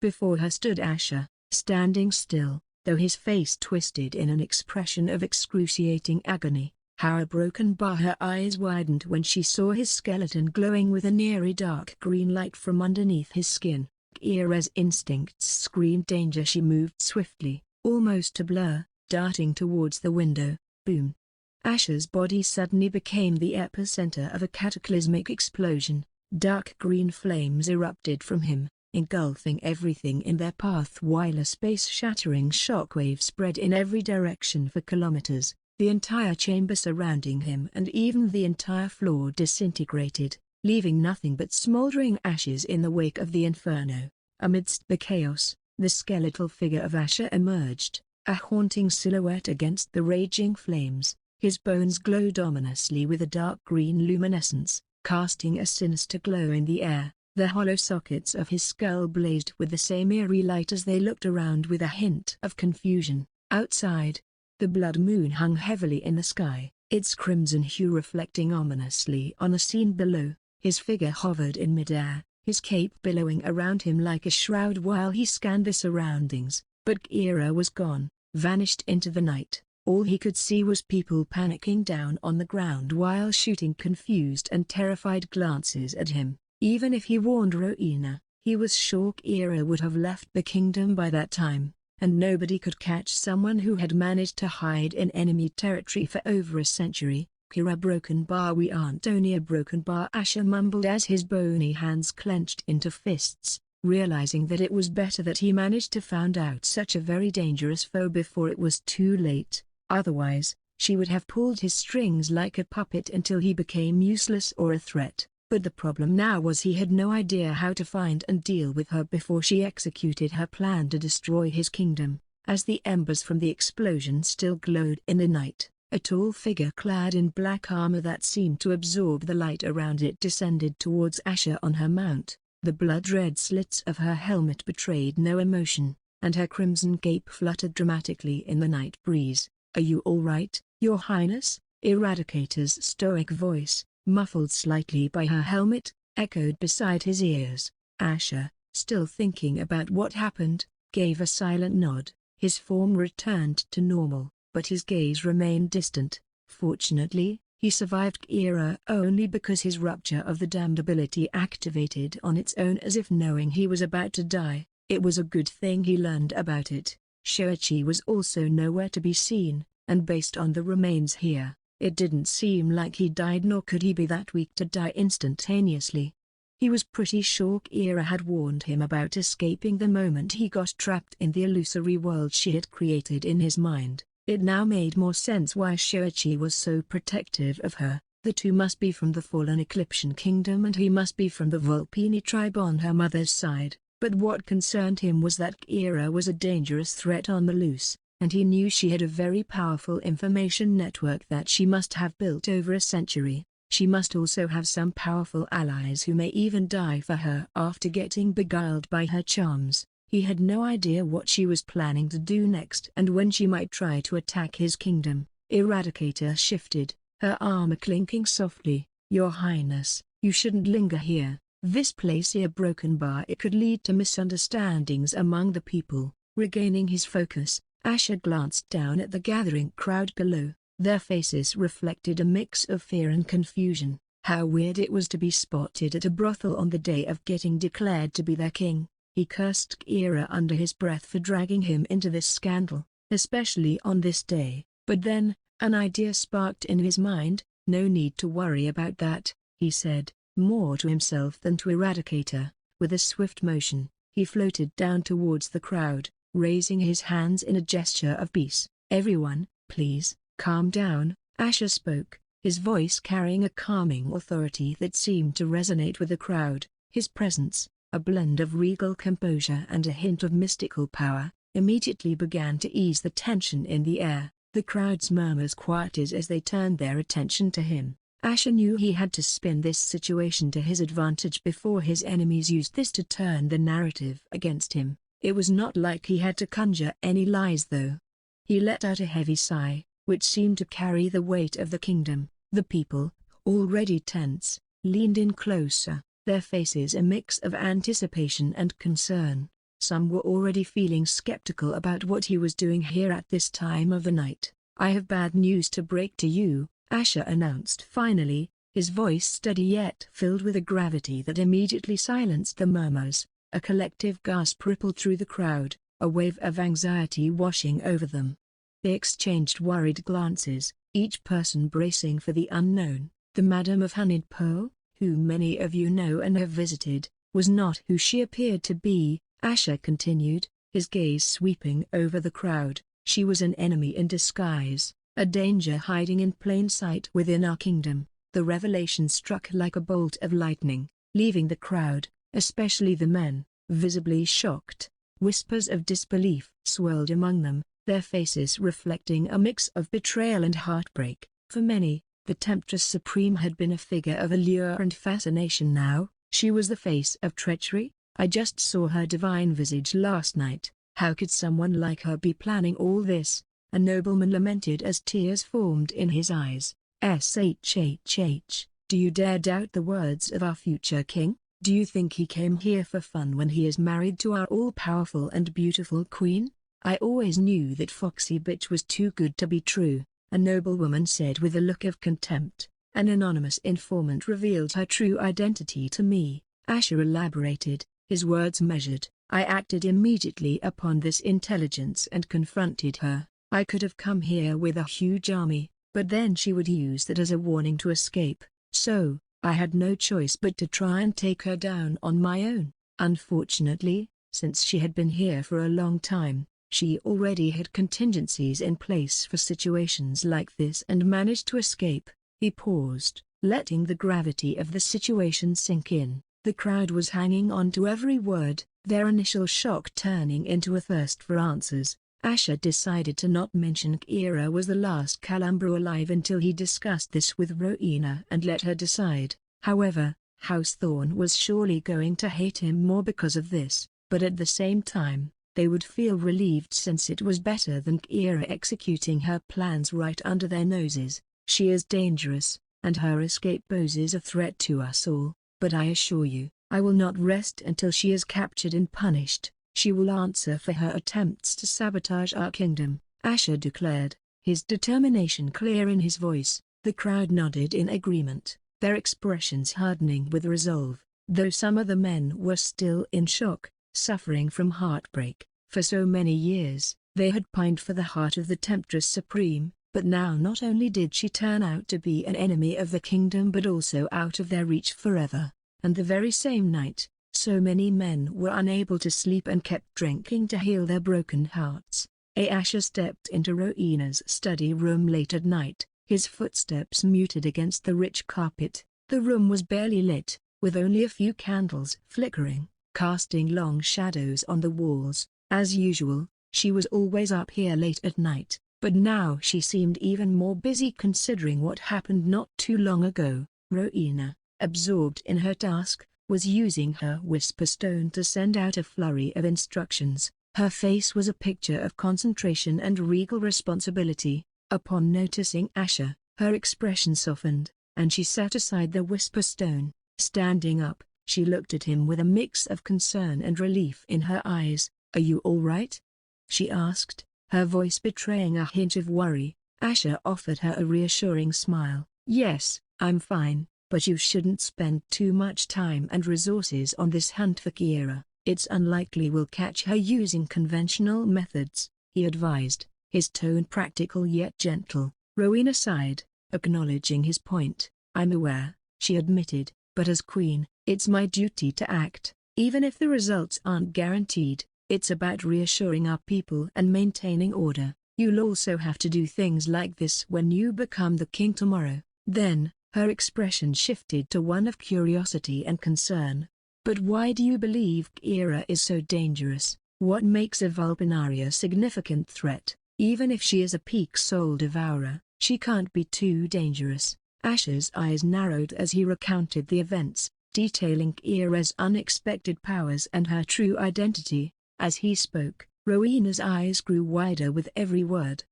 [SPEAKER 1] Before her stood Asher, standing still, though his face twisted in an expression of excruciating agony. How a broken bar. Her eyes widened when she saw his skeleton glowing with an eerie dark green light from underneath his skin. Kira's instincts screamed danger. She moved swiftly, almost to blur, darting towards the window. Boom! Asher's body suddenly became the epicenter of a cataclysmic explosion. Dark green flames erupted from him, engulfing everything in their path while a space-shattering shockwave spread in every direction for kilometers. The entire chamber surrounding him and even the entire floor disintegrated, leaving nothing but smoldering ashes in the wake of the inferno. Amidst the chaos, the skeletal figure of Asher emerged, a haunting silhouette against the raging flames. His bones glowed ominously with a dark green luminescence, casting a sinister glow in the air. The hollow sockets of his skull blazed with the same eerie light as they looked around with a hint of confusion. Outside, the blood moon hung heavily in the sky, its crimson hue reflecting ominously on the scene below. His figure hovered in midair, his cape billowing around him like a shroud while he scanned the surroundings. But Kira was gone, vanished into the night. All he could see was people panicking down on the ground while shooting confused and terrified glances at him. Even if he warned Rowena, he was sure Kira would have left the kingdom by that time, and nobody could catch someone who had managed to hide in enemy territory for over a century. "Kira broken bar we aren't only a broken bar," Asher mumbled as his bony hands clenched into fists, realizing that it was better that he managed to find out such a very dangerous foe before it was too late. Otherwise, she would have pulled his strings like a puppet until he became useless or a threat. But the problem now was he had no idea how to find and deal with her before she executed her plan to destroy his kingdom. As the embers from the explosion still glowed in the night, a tall figure clad in black armor that seemed to absorb the light around it descended towards Asher on her mount. The blood-red slits of her helmet betrayed no emotion, and her crimson cape fluttered dramatically in the night breeze. "Are you all right, Your Highness?" Eradicator's stoic voice, muffled slightly by her helmet, echoed beside his ears. Asher, still thinking about what happened, gave a silent nod. His form returned to normal, but his gaze remained distant. Fortunately, he survived Kira only because his rupture of the damned ability activated on its own as if knowing he was about to die. It was a good thing he learned about it. Shoichi was also nowhere to be seen, and based on the remains here, it didn't seem like he died, nor could he be that weak to die instantaneously. He was pretty sure Kira had warned him about escaping the moment he got trapped in the illusory world she had created in his mind. It now made more sense why Shoichi was so protective of her. The two must be from the fallen Ecliptian Kingdom and he must be from the Volpini tribe on her mother's side. But what concerned him was that Kira was a dangerous threat on the loose, and he knew she had a very powerful information network that she must have built over a century. She must also have some powerful allies who may even die for her after getting beguiled by her charms. He had no idea what she was planning to do next and when she might try to attack his kingdom. Eradicator shifted, her armor clinking softly. "Your Highness, you shouldn't linger here. This place is a broken bar. It could lead to misunderstandings among the people." Regaining his focus, Asher glanced down at the gathering crowd below. Their faces reflected a mix of fear and confusion. How weird it was to be spotted at a brothel on the day of getting declared to be their king. He cursed Kira under his breath for dragging him into this scandal, especially on this day. But then, an idea sparked in his mind. "No need to worry about that," he said, more to himself than to Eradicator. With a swift motion, he floated down towards the crowd, raising his hands in a gesture of peace. "Everyone, please, calm down," Asher spoke, his voice carrying a calming authority that seemed to resonate with the crowd. His presence, a blend of regal composure and a hint of mystical power, immediately began to ease the tension in the air. The crowd's murmurs quieted as they turned their attention to him. Asher knew he had to spin this situation to his advantage before his enemies used this to turn the narrative against him. It was not like he had to conjure any lies though. He let out a heavy sigh, which seemed to carry the weight of the kingdom. The people, already tense, leaned in closer, their faces a mix of anticipation and concern. Some were already feeling skeptical about what he was doing here at this time of the night. "I have bad news to break to you," Asher announced finally, his voice steady yet filled with a gravity that immediately silenced the murmurs. A collective gasp rippled through the crowd, a wave of anxiety washing over them. They exchanged worried glances, each person bracing for the unknown. The Madam of Honeyed Pearl, who many of you know and have visited, was not who she appeared to be, Asher continued, his gaze sweeping over the crowd. "She was an enemy in disguise, a danger hiding in plain sight within our kingdom." The revelation struck like a bolt of lightning, leaving the crowd, especially the men, visibly shocked. Whispers of disbelief swirled among them, their faces reflecting a mix of betrayal and heartbreak. For many, the Temptress Supreme had been a figure of allure and fascination. Now, she was the face of treachery. "I just saw her divine visage last night. How could someone like her be planning all this?" A nobleman lamented as tears formed in his eyes. "SHHH, do you dare doubt the words of our future king? Do you think he came here for fun when he is married to our all-powerful and beautiful queen? I always knew that foxy bitch was too good to be true," a noblewoman said with a look of contempt. "An anonymous informant revealed her true identity to me," Asher elaborated, his words measured. "I acted immediately upon this intelligence and confronted her. I could have come here with a huge army, but then she would use that as a warning to escape. So, I had no choice but to try and take her down on my own. Unfortunately, since she had been here for a long time, she already had contingencies in place for situations like this and managed to escape." He paused, letting the gravity of the situation sink in. The crowd was hanging on to every word, their initial shock turning into a thirst for answers. Asher decided to not mention Kira was the last Calambra alive until he discussed this with Rowena and let her decide. However, House Thorn was surely going to hate him more because of this, but at the same time, they would feel relieved since it was better than Kira executing her plans right under their noses. She is dangerous, and her escape poses a threat to us all, but I assure you, I will not rest until she is captured and punished. She will answer for her attempts to sabotage our kingdom, Asher declared, his determination clear in his voice. The crowd nodded in agreement, their expressions hardening with resolve, though some of the men were still in shock, suffering from heartbreak. For so many years, they had pined for the heart of the Temptress Supreme, but now not only did she turn out to be an enemy of the kingdom but also out of their reach forever. And the very same night, so many men were unable to sleep and kept drinking to heal their broken hearts. Asher stepped into Rowena's study room late at night, his footsteps muted against the rich carpet. The room was barely lit, with only a few candles flickering, casting long shadows on the walls. As usual, she was always up here late at night, but now she seemed even more busy considering what happened not too long ago. Rowena, absorbed in her task, was using her whisper stone to send out a flurry of instructions. Her face was a picture of concentration and regal responsibility. Upon noticing Asher, her expression softened, and she set aside the whisper stone. Standing up, she looked at him with a mix of concern and relief in her eyes. "Are you all right?" she asked, her voice betraying a hint of worry. Asher offered her a reassuring smile. "Yes, I'm fine, but you shouldn't spend too much time and resources on this hunt for Kira. It's unlikely we'll catch her using conventional methods," he advised, his tone practical yet gentle. Rowena sighed, acknowledging his point. "I'm aware," she admitted, "but as queen, it's my duty to act, even if the results aren't guaranteed. It's about reassuring our people and maintaining order. You'll also have to do things like this when you become the king tomorrow." Then, her expression shifted to one of curiosity and concern. "But why do you believe Kira is so dangerous? What makes a Vulpinaria a significant threat? Even if she is a peak soul devourer, she can't be too dangerous." Asher's eyes narrowed as he recounted the events, detailing Kira's unexpected powers and her true identity. As he spoke, Rowena's eyes grew wider with every word.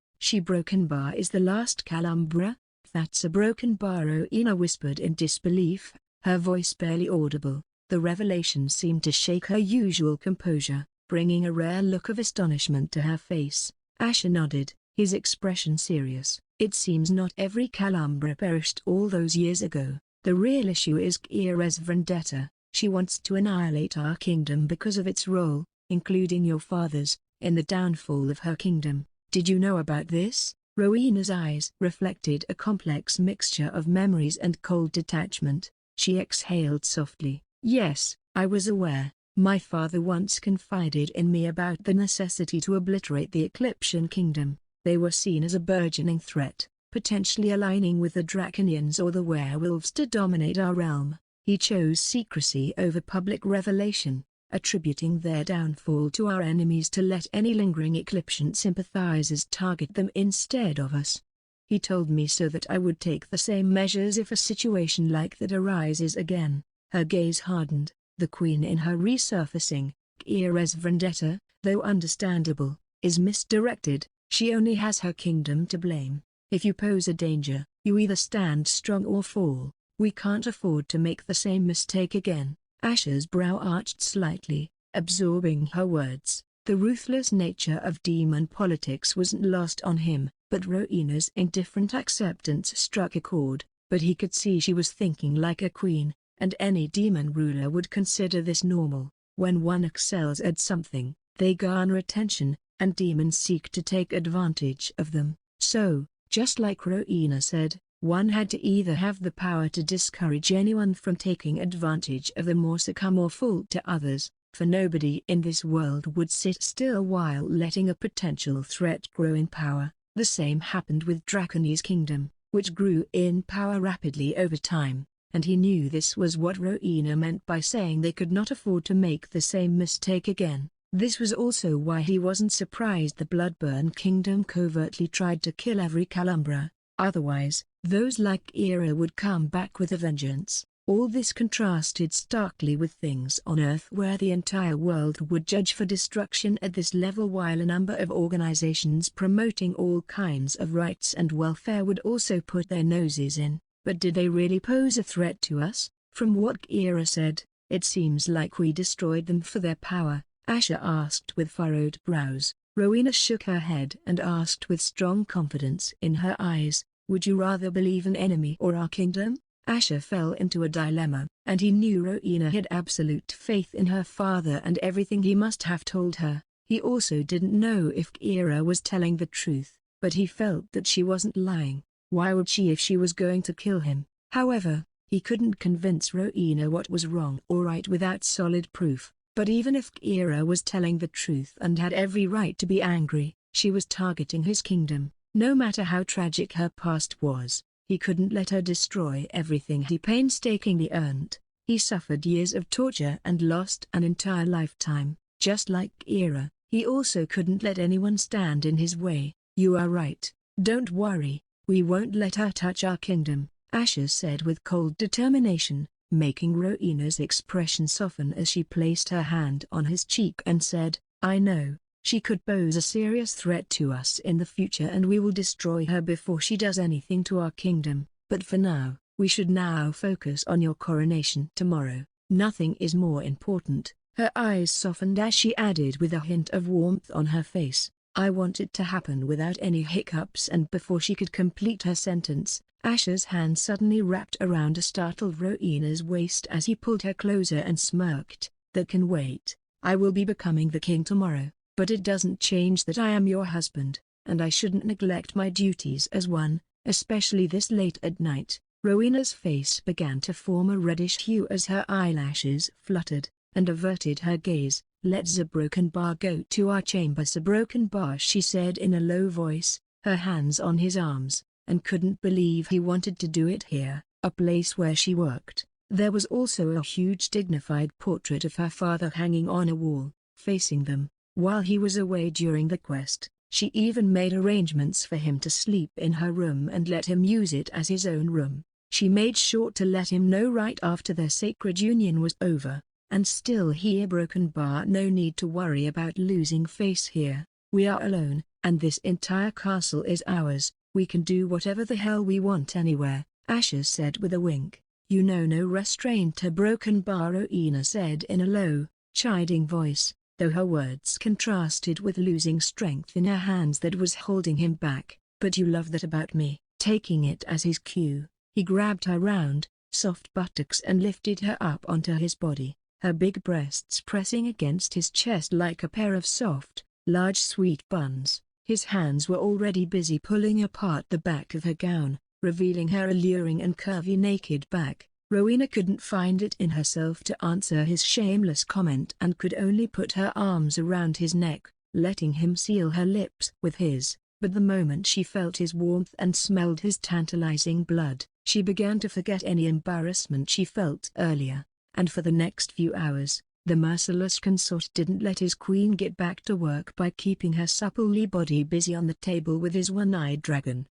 [SPEAKER 1] "Broken Bar is the last Calambra?" "That's a broken bar," Rowena whispered in disbelief, her voice barely audible. The revelation seemed to shake her usual composure, bringing a rare look of astonishment to her face. Asher nodded, his expression serious. "It seems not every Calambra perished all those years ago. The real issue is Kira's vendetta. She wants to annihilate our kingdom because of its role, including your father's, in the downfall of her kingdom. Did you know about this?" Rowena's eyes reflected a complex mixture of memories and cold detachment. She exhaled softly. "Yes, I was aware. My father once confided in me about the necessity to obliterate the Ecliptian kingdom. They were seen as a burgeoning threat, potentially aligning with the Draconians or the werewolves to dominate our realm. He chose secrecy over public revelation, attributing their downfall to our enemies to let any lingering Ecliptian sympathizers target them instead of us. He told me so that I would take the same measures if a situation like that arises again." Her gaze hardened, the queen in her resurfacing. "Kira's vendetta, though understandable, is misdirected. She only has her kingdom to blame. If you pose a danger, you either stand strong or fall. We can't afford to make the same mistake again." Asher's brow arched slightly, absorbing her words. The ruthless nature of demon politics wasn't lost on him, but Rowena's indifferent acceptance struck a chord. But he could see she was thinking like a queen, and any demon ruler would consider this normal. When one excels at something, they garner attention, and demons seek to take advantage of them. So, just like Rowena said, one had to either have the power to discourage anyone from taking advantage of them or succumb or fall to others, for nobody in this world would sit still while letting a potential threat grow in power. The same happened with Draconi's kingdom. which grew in power rapidly over time, and he knew this was what Rowena meant by saying they could not afford to make the same mistake again. This was also why he wasn't surprised the Bloodburn Kingdom covertly tried to kill every Calumbra. Otherwise, those like Era would come back with a vengeance. All this contrasted starkly with things on Earth where the entire world would judge for destruction at this level, while a number of organizations promoting all kinds of rights and welfare would also put their noses in. But did they really pose a threat to us? From what Era said, it seems like we destroyed them for their power, Asher asked with furrowed brows. Rowena shook her head and asked with strong confidence in her eyes, would you rather believe an enemy or our kingdom? Asher fell into a dilemma, and he knew Rowena had absolute faith in her father and everything he must have told her. He also didn't know if Era was telling the truth, but he felt that she wasn't lying. Why would she if she was going to kill him? However, he couldn't convince Rowena what was wrong or right without solid proof. But even if Era was telling the truth and had every right to be angry, she was targeting his kingdom. No matter how tragic her past was, he couldn't let her destroy everything he painstakingly earned. He suffered years of torture and lost an entire lifetime. Just like Era, he also couldn't let anyone stand in his way. You are right. Don't worry, we won't let her touch our kingdom, Asher said with cold determination, making Rowena's expression soften as she placed her hand on his cheek and said, I know, she could pose a serious threat to us in the future and we will destroy her before she does anything to our kingdom, but for now, we should now focus on your coronation tomorrow. Nothing is more important. Her eyes softened as she added with a hint of warmth on her face, I want it to happen without any hiccups. And before she could complete her sentence, Asher's hand suddenly wrapped around a startled Rowena's waist as he pulled her closer and smirked, that can wait. I will be becoming the king tomorrow, but it doesn't change that I am your husband, and I shouldn't neglect my duties as one, especially this late at night. Rowena's face began to form a reddish hue as her eyelashes fluttered, and averted her gaze. Let Zabroken Bar go to our chamber. Zabroken Bar, she said in a low voice, her hands on his arms, and couldn't believe he wanted to do it here, a place where she worked. There was also a huge dignified portrait of her father hanging on a wall, facing them. While he was away during the quest, she even made arrangements for him to sleep in her room and let him use it as his own room. She made sure to let him know right after their sacred union was over. And still here, Broken Bar, no need to worry about losing face here. We are alone, and this entire castle is ours. We can do whatever the hell we want anywhere, Asher said with a wink. You know no restraint to Broken Bar, Rowena said in a low, chiding voice, though her words contrasted with losing strength in her hands that was holding him back. But you love that about me. Taking it as his cue, he grabbed her round, soft buttocks and lifted her up onto his body, her big breasts pressing against his chest like a pair of soft, large sweet buns. His hands were already busy pulling apart the back of her gown, revealing her alluring and curvy naked back. Rowena couldn't find it in herself to answer his shameless comment and could only put her arms around his neck, letting him seal her lips with his. But the moment she felt his warmth and smelled his tantalizing blood, she began to forget any embarrassment she felt earlier. And for the next few hours, the merciless consort didn't let his queen get back to work by keeping her supplely body busy on the table with his one-eyed dragon.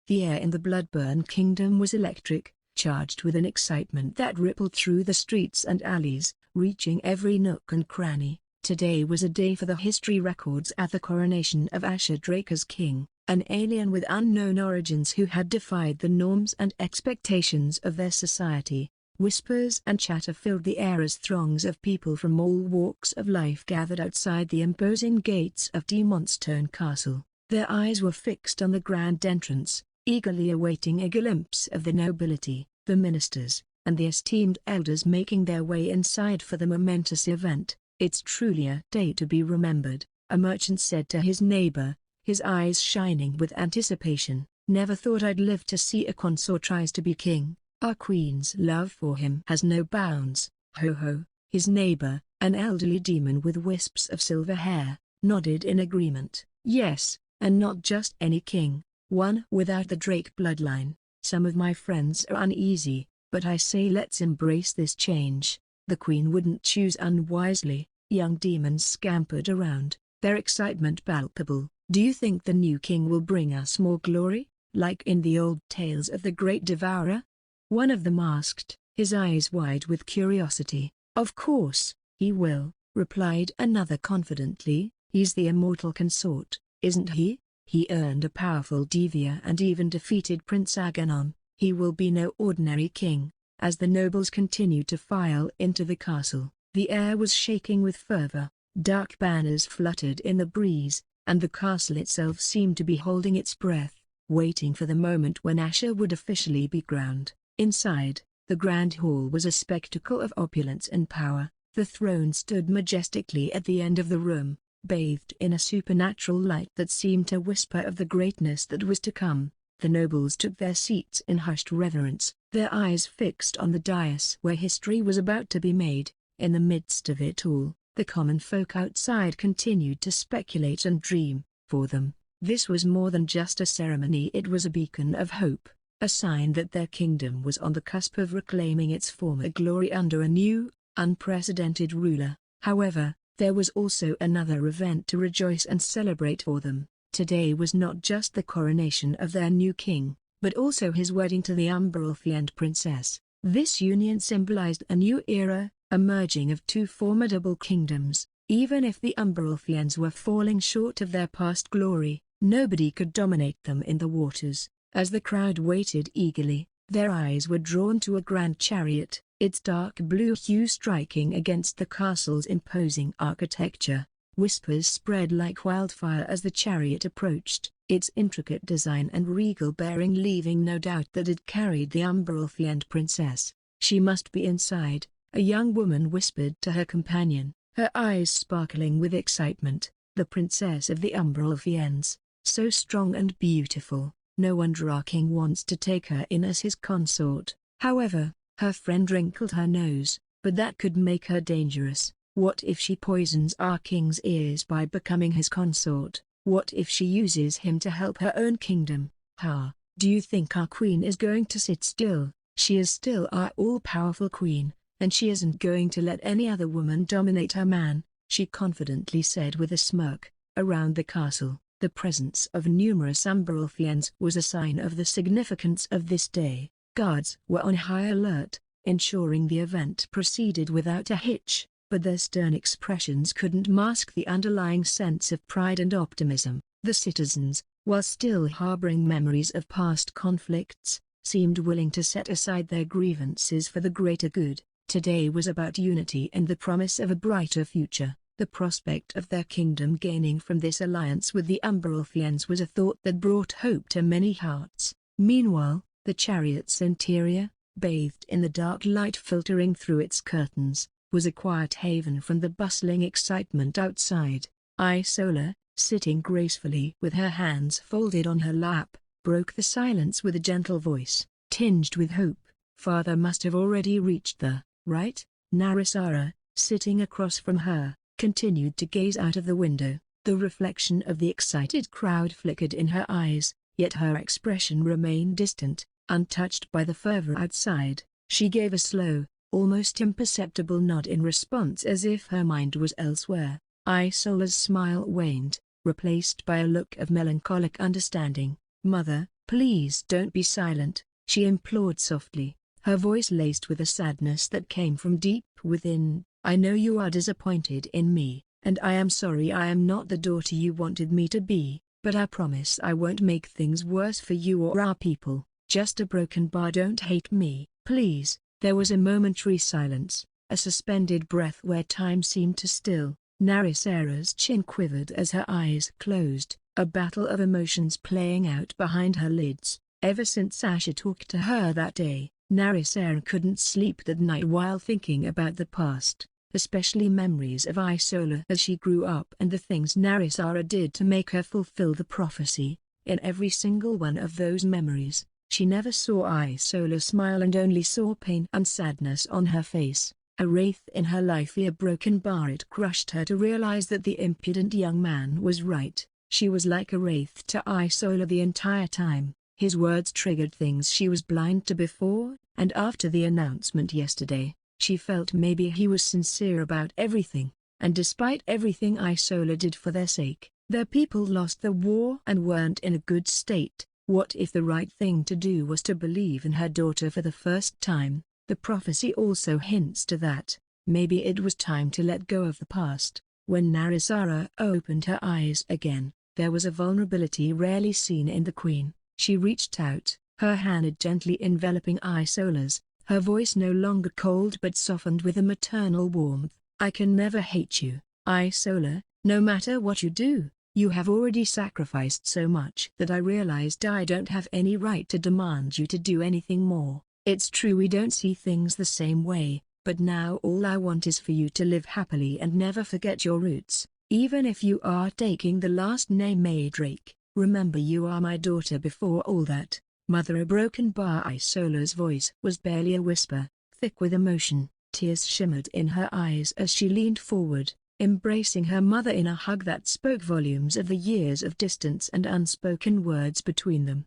[SPEAKER 1] The air in the Bloodburn Kingdom was electric, charged with an excitement that rippled through the streets and alleys, reaching every nook and cranny. Today was a day for the history records at the coronation of Asher Drake as king, an alien with unknown origins who had defied the norms and expectations of their society. Whispers and chatter filled the air as throngs of people from all walks of life gathered outside the imposing gates of Demonstone Castle. Their eyes were fixed on the grand entrance, eagerly awaiting a glimpse of the nobility, the ministers, and the esteemed elders making their way inside for the momentous event. It's truly a day to be remembered, a merchant said to his neighbor, his eyes shining with anticipation. Never thought I'd live to see a consort tries to be king. Our queen's love for him has no bounds. Ho ho, his neighbor, an elderly demon with wisps of silver hair, nodded in agreement. Yes, and not just any king, one without the Drake bloodline. Some of my friends are uneasy, but I say let's embrace this change. The queen wouldn't choose unwisely." Young demons scampered around, their excitement palpable. "Do you think the new king will bring us more glory, like in the old tales of the great devourer?" one of them asked, his eyes wide with curiosity. "Of course, he will," replied another confidently. "He's the immortal consort, isn't he? He earned a powerful devia and even defeated Prince Aganon. He will be no ordinary king." As the nobles continued to file into the castle, the air was shaking with fervor. Dark banners fluttered in the breeze, and the castle itself seemed to be holding its breath, waiting for the moment when Asher would officially be crowned. Inside, the grand hall was a spectacle of opulence and power. The throne stood majestically at the end of the room, bathed in a supernatural light that seemed to whisper of the greatness that was to come. The nobles took their seats in hushed reverence, their eyes fixed on the dais where history was about to be made. In the midst of it all, the common folk outside continued to speculate and dream. For them, this was more than just a ceremony. It was a beacon of hope, a sign that their kingdom was on the cusp of reclaiming its former glory under a new, unprecedented ruler. However, there was also another event to rejoice and celebrate for them. Today was not just the coronation of their new king, but also his wedding to the Umberolfiend princess. This union symbolized a new era, a merging of two formidable kingdoms. Even if the Umberolfiends were falling short of their past glory, nobody could dominate them in the waters. As the crowd waited eagerly, their eyes were drawn to a grand chariot, its dark blue hue striking against the castle's imposing architecture. Whispers spread like wildfire as the chariot approached, its intricate design and regal bearing leaving no doubt that it carried the Umberolfiend princess. "She must be inside," a young woman whispered to her companion, her eyes sparkling with excitement. "The princess of the Umberolfiends, so strong and beautiful. No wonder king wants to take her in as his consort." However, her friend wrinkled her nose, "But that could make her dangerous. What if she poisons our king's ears by becoming his consort? What if she uses him to help her own kingdom? Do you think our queen is going to sit still? She is still our all-powerful queen, and she isn't going to let any other woman dominate her man," she confidently said with a smirk. Around the castle, the presence of numerous Umberolfiends was a sign of the significance of this day. Guards were on high alert, ensuring the event proceeded without a hitch, but their stern expressions couldn't mask the underlying sense of pride and optimism. The citizens, while still harboring memories of past conflicts, seemed willing to set aside their grievances for the greater good. Today was about unity and the promise of a brighter future. The prospect of their kingdom gaining from this alliance with the Umberolfiends was a thought that brought hope to many hearts. Meanwhile, the chariot's interior, bathed in the dark light filtering through its curtains, was a quiet haven from the bustling excitement outside. Isola, sitting gracefully with her hands folded on her lap, broke the silence with a gentle voice, tinged with hope. "Father must have already reached the right?" Narisara, sitting across from her, continued to gaze out of the window. The reflection of the excited crowd flickered in her eyes, yet her expression remained distant, untouched by the fervor outside. She gave a slow, almost imperceptible nod in response as if her mind was elsewhere. Isola's smile waned, replaced by a look of melancholic understanding. "Mother, please don't be silent," she implored softly, her voice laced with a sadness that came from deep within. "I know you are disappointed in me, and I am sorry I am not the daughter you wanted me to be, but I promise I won't make things worse for you or our people. Just a broken bar. Don't hate me, please." There was a momentary silence, a suspended breath where time seemed to still. Narisara's chin quivered as her eyes closed, a battle of emotions playing out behind her lids. Ever since Asher talked to her that day, Narisara couldn't sleep that night while thinking about the past, especially memories of Isola as she grew up and the things Narisara did to make her fulfill the prophecy. In every single one of those memories, she never saw Isola smile and only saw pain and sadness on her face. A wraith in her life. A broken bar. It crushed her to realize that the impudent young man was right. She was like a wraith to Isola the entire time. His words triggered things she was blind to before, and after the announcement yesterday, she felt maybe he was sincere about everything. And despite everything Isola did for their sake, their people lost the war and weren't in a good state. What if the right thing to do was to believe in her daughter for the first time? The prophecy also hints to that. Maybe it was time to let go of the past. When Narisara opened her eyes again, there was a vulnerability rarely seen in the queen. She reached out, her hand gently enveloping Isola's, her voice no longer cold but softened with a maternal warmth. I can never hate you, Isola, no matter what you do. You have already sacrificed so much that I realized I don't have any right to demand you to do anything more. It's true we don't see things the same way, but now all I want is for you to live happily and never forget your roots. Even if you are taking the last name Drake, remember you are my daughter before all that. Mother. A broken bar. Isola's voice was barely a whisper, thick with emotion. Tears shimmered in her eyes as she leaned forward, embracing her mother in a hug that spoke volumes of the years of distance and unspoken words between them.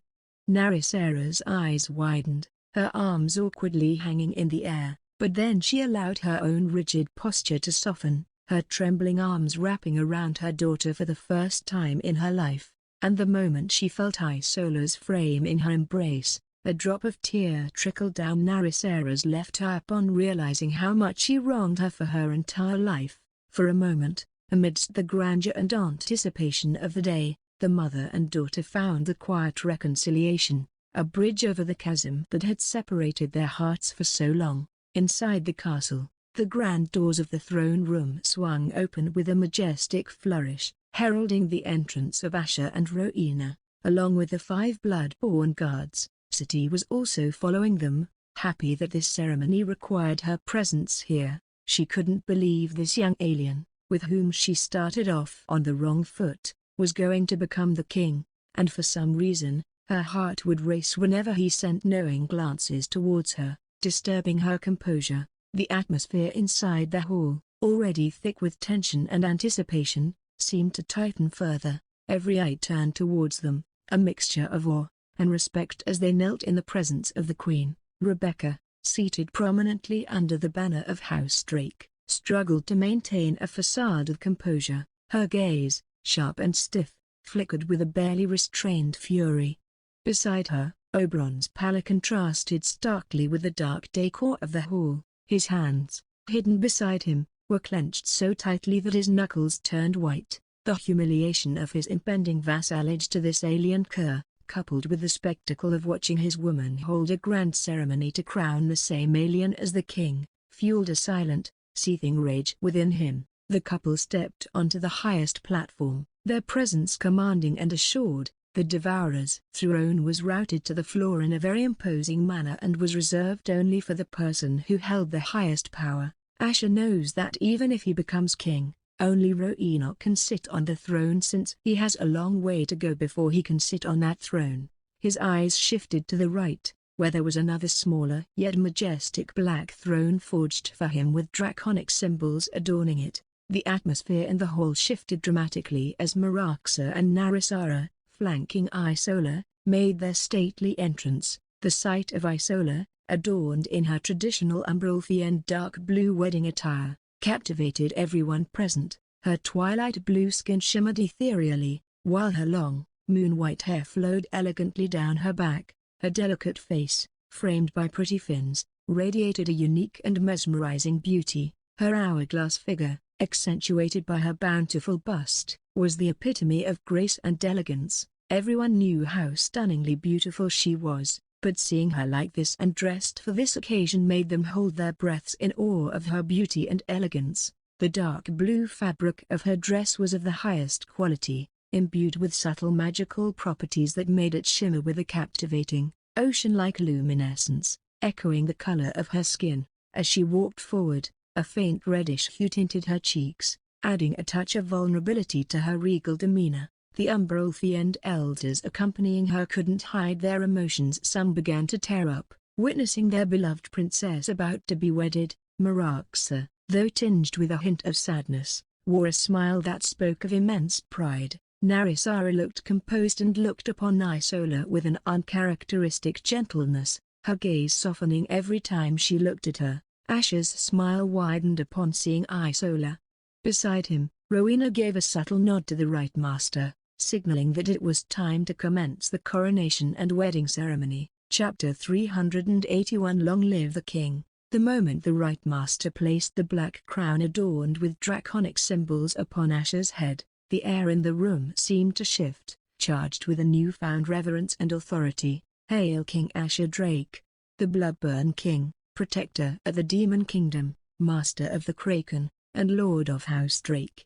[SPEAKER 1] Narisara's eyes widened, her arms awkwardly hanging in the air, but then she allowed her own rigid posture to soften, her trembling arms wrapping around her daughter for the first time in her life. And the moment she felt Isola's frame in her embrace, a drop of tear trickled down Narisara's left eye upon realizing how much she wronged her for her entire life. For a moment, amidst the grandeur and anticipation of the day, the mother and daughter found a quiet reconciliation, a bridge over the chasm that had separated their hearts for so long. Inside the castle, the grand doors of the throne room swung open with a majestic flourish, heralding the entrance of Asher and Rowena, along with the 5 blood-born guards. City was also following them, happy that this ceremony required her presence here. She couldn't believe this young alien, with whom she started off on the wrong foot, was going to become the king, and for some reason, her heart would race whenever he sent knowing glances towards her, disturbing her composure. The atmosphere inside the hall, already thick with tension and anticipation, seemed to tighten further. Every eye turned towards them, a mixture of awe and respect as they knelt in the presence of the queen. Rebecca, seated prominently under the banner of House Drake, struggled to maintain a facade of composure. Her gaze, sharp and stiff, flickered with a barely restrained fury. Beside her, Oberon's pallor contrasted starkly with the dark decor of the hall. His hands, hidden beside him, were clenched so tightly that his knuckles turned white. The humiliation of his impending vassalage to this alien cur, coupled with the spectacle of watching his woman hold a grand ceremony to crown the same alien as the king, fueled a silent, seething rage within him. The couple stepped onto the highest platform, their presence commanding and assured. The Devourer's throne was routed to the floor in a very imposing manner and was reserved only for the person who held the highest power. Asher knows that even if he becomes king, only Rowena can sit on the throne since he has a long way to go before he can sit on that throne. His eyes shifted to the right, where there was another smaller yet majestic black throne forged for him with draconic symbols adorning it. The atmosphere in the hall shifted dramatically as Meraxa and Narisara, flanking Isola, made their stately entrance. The sight of Isola, adorned in her traditional Umbral dark blue wedding attire, captivated everyone present. Her twilight blue skin shimmered ethereally, while her long, moon-white hair flowed elegantly down her back. Her delicate face, framed by pretty fins, radiated a unique and mesmerizing beauty. Her hourglass figure, accentuated by her bountiful bust, was the epitome of grace and elegance. Everyone knew how stunningly beautiful she was, but seeing her like this and dressed for this occasion made them hold their breaths in awe of her beauty and elegance. The dark blue fabric of her dress was of the highest quality, imbued with subtle magical properties that made it shimmer with a captivating, ocean-like luminescence, echoing the color of her skin. As she walked forward, a faint reddish hue tinted her cheeks, adding a touch of vulnerability to her regal demeanor. The Umbral elders accompanying her couldn't hide their emotions. Some began to tear up, witnessing their beloved princess about to be wedded. Meraxa, though tinged with a hint of sadness, wore a smile that spoke of immense pride. Narisara looked composed and looked upon Isola with an uncharacteristic gentleness, her gaze softening every time she looked at her. Asher's smile widened upon seeing Isola. Beside him, Rowena gave a subtle nod to the Right Master, signaling that it was time to commence the coronation and wedding ceremony. Chapter 381 Long Live the King. The moment the Right Master placed the black crown adorned with draconic symbols upon Asher's head, the air in the room seemed to shift, charged with a newfound reverence and authority. Hail King Asher Drake, the Bloodburn King, protector of the Demon Kingdom, master of the Kraken, and lord of House Drake.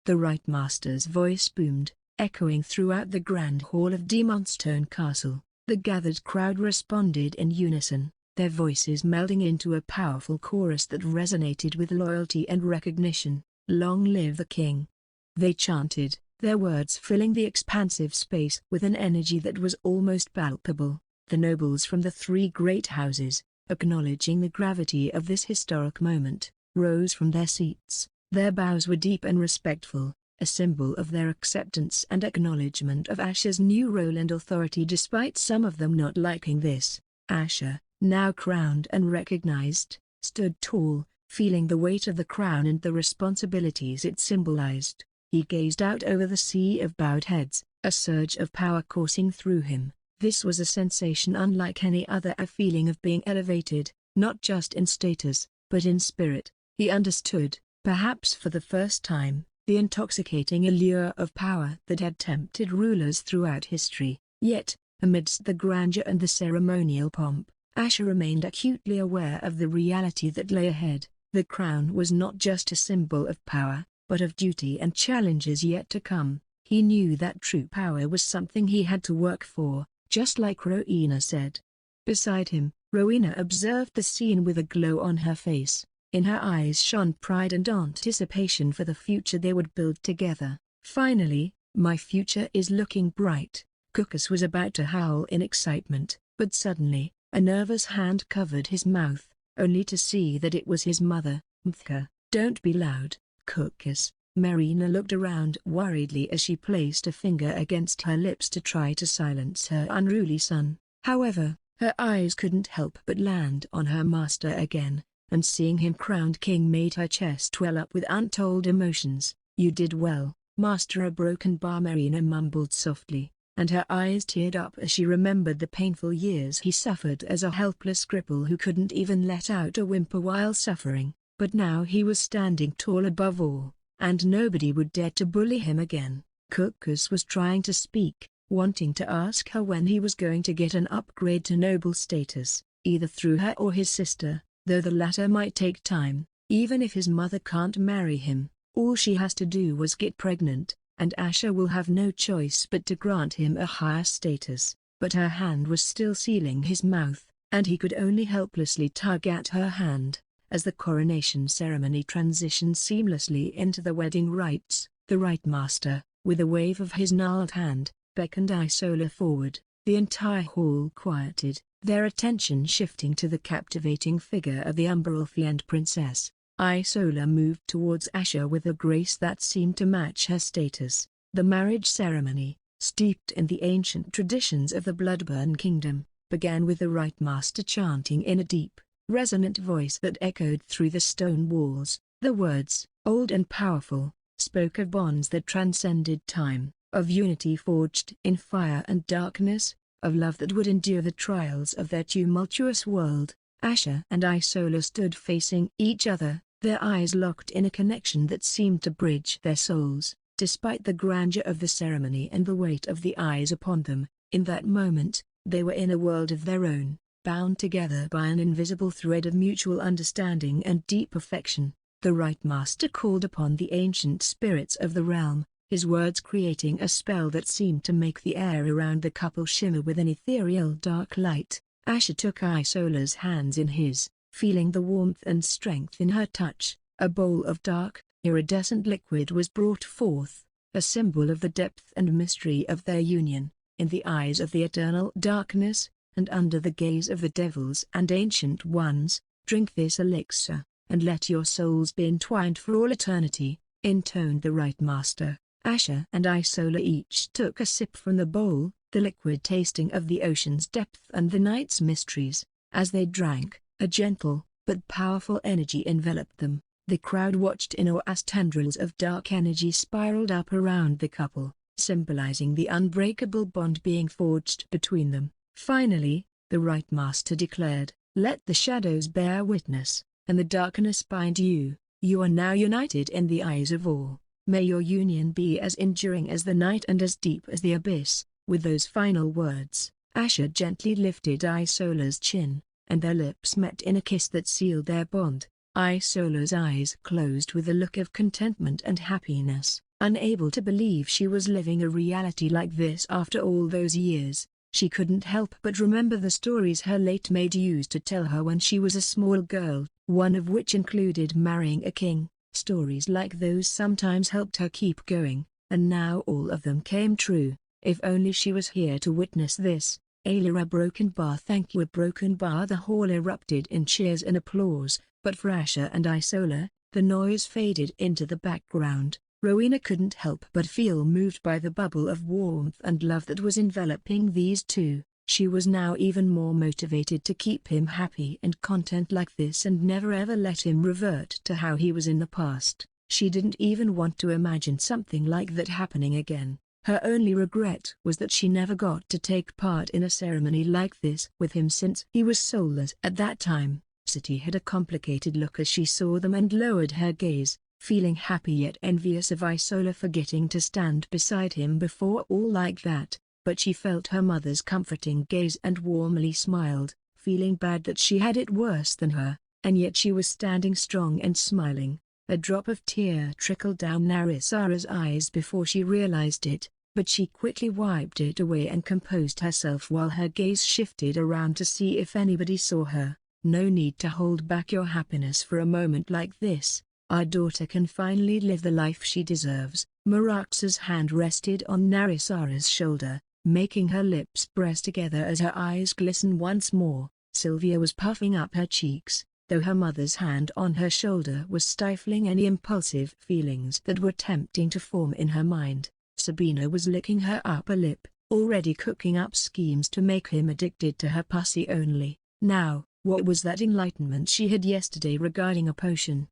[SPEAKER 1] The Right Master's voice boomed, echoing throughout the grand hall of Demonstone Castle. The gathered crowd responded in unison, their voices melding into a powerful chorus that resonated with loyalty and recognition. Long live the king! They chanted, their words filling the expansive space with an energy that was almost palpable. The nobles from the three great houses, acknowledging the gravity of this historic moment, rose from their seats. Their bows were deep and respectful, a symbol of their acceptance and acknowledgement of Asher's new role and authority. Despite some of them not liking this, Asher, now crowned and recognized, stood tall, feeling the weight of the crown and the responsibilities it symbolized. He gazed out over the sea of bowed heads, a surge of power coursing through him. This was a sensation unlike any other, a feeling of being elevated, not just in status, but in spirit. He understood, perhaps for the first time, the intoxicating allure of power that had tempted rulers throughout history. Yet, amidst the grandeur and the ceremonial pomp, Asher remained acutely aware of the reality that lay ahead. The crown was not just a symbol of power, but of duty and challenges yet to come. He knew that true power was something he had to work for, just like Rowena said. Beside him, Rowena observed the scene with a glow on her face. In her eyes shone pride and anticipation for the future they would build together. Finally, my future is looking bright. Cucus was about to howl in excitement, but suddenly, a nervous hand covered his mouth, only to see that it was his mother. Mthka, don't be loud, Cucus. Marina looked around worriedly as she placed a finger against her lips to try to silence her unruly son. However, her eyes couldn't help but land on her master again, and seeing him crowned king made her chest well up with untold emotions. You did well, Master. A broken bar, Marina mumbled softly, and her eyes teared up as she remembered the painful years he suffered as a helpless cripple who couldn't even let out a whimper while suffering. But now he was standing tall above all, and nobody would dare to bully him again. Cucus was trying to speak, wanting to ask her when he was going to get an upgrade to noble status, either through her or his sister, though the latter might take time. Even if his mother can't marry him, all she has to do was get pregnant, and Asher will have no choice but to grant him a higher status. But her hand was still sealing his mouth, and he could only helplessly tug at her hand. As the coronation ceremony transitioned seamlessly into the wedding rites, the Right Master, with a wave of his gnarled hand, beckoned Isola forward. The entire hall quieted, their attention shifting to the captivating figure of the Umbral Princess. Isola moved towards Asher with a grace that seemed to match her status. The marriage ceremony, steeped in the ancient traditions of the Bloodburn Kingdom, began with the Right Master chanting in a deep, resonant voice that echoed through the stone walls. The words, old and powerful, spoke of bonds that transcended time, of unity forged in fire and darkness, of love that would endure the trials of their tumultuous world. Asher and Isola stood facing each other, their eyes locked in a connection that seemed to bridge their souls. Despite the grandeur of the ceremony and the weight of the eyes upon them, in that moment, they were in a world of their own, bound together by an invisible thread of mutual understanding and deep affection. The Right Master called upon the ancient spirits of the realm, his words creating a spell that seemed to make the air around the couple shimmer with an ethereal dark light. Asher took Isola's hands in his, feeling the warmth and strength in her touch. A bowl of dark, iridescent liquid was brought forth, a symbol of the depth and mystery of their union. In the eyes of the eternal darkness, and under the gaze of the devils and ancient ones, drink this elixir, and let your souls be entwined for all eternity, intoned the Right Master. Asher and Isola each took a sip from the bowl, the liquid tasting of the ocean's depth and the night's mysteries. As they drank, a gentle but powerful energy enveloped them. The crowd watched in awe as tendrils of dark energy spiraled up around the couple, symbolizing the unbreakable bond being forged between them. Finally, the Rite Master declared, "Let the shadows bear witness, and the darkness bind you. You are now united in the eyes of all. May your union be as enduring as the night and as deep as the abyss." With those final words, Asher gently lifted Isola's chin, and their lips met in a kiss that sealed their bond. Isola's eyes closed with a look of contentment and happiness, unable to believe she was living a reality like this after all those years. She couldn't help but remember the stories her late maid used to tell her when she was a small girl, one of which included marrying a king. Stories like those sometimes helped her keep going, and now all of them came true. If only she was here to witness this. A broken bar. Thank you. A broken bar. The hall erupted in cheers and applause, but for Asher and Isola, the noise faded into the background. Rowena couldn't help but feel moved by the bubble of warmth and love that was enveloping these two. She was now even more motivated to keep him happy and content like this and never ever let him revert to how he was in the past. She didn't even want to imagine something like that happening again. Her only regret was that she never got to take part in a ceremony like this with him since he was soulless at that time. City had a complicated look as she saw them and lowered her gaze, feeling happy yet envious of Isola for getting to stand beside him before all like that. But she felt her mother's comforting gaze and warmly smiled, feeling bad that she had it worse than her, and yet she was standing strong and smiling. A drop of tear trickled down Narisara's eyes before she realized it, but she quickly wiped it away and composed herself while her gaze shifted around to see if anybody saw her. "No need to hold back your happiness for a moment like this. Our daughter can finally live the life she deserves." Maraxa's hand rested on Narisara's shoulder, making her lips press together as her eyes glistened once more. Sylvia was puffing up her cheeks, though her mother's hand on her shoulder was stifling any impulsive feelings that were tempting to form in her mind. Sabina was licking her upper lip, already cooking up schemes to make him addicted to her pussy only. Now, what was that enlightenment she had yesterday regarding a potion?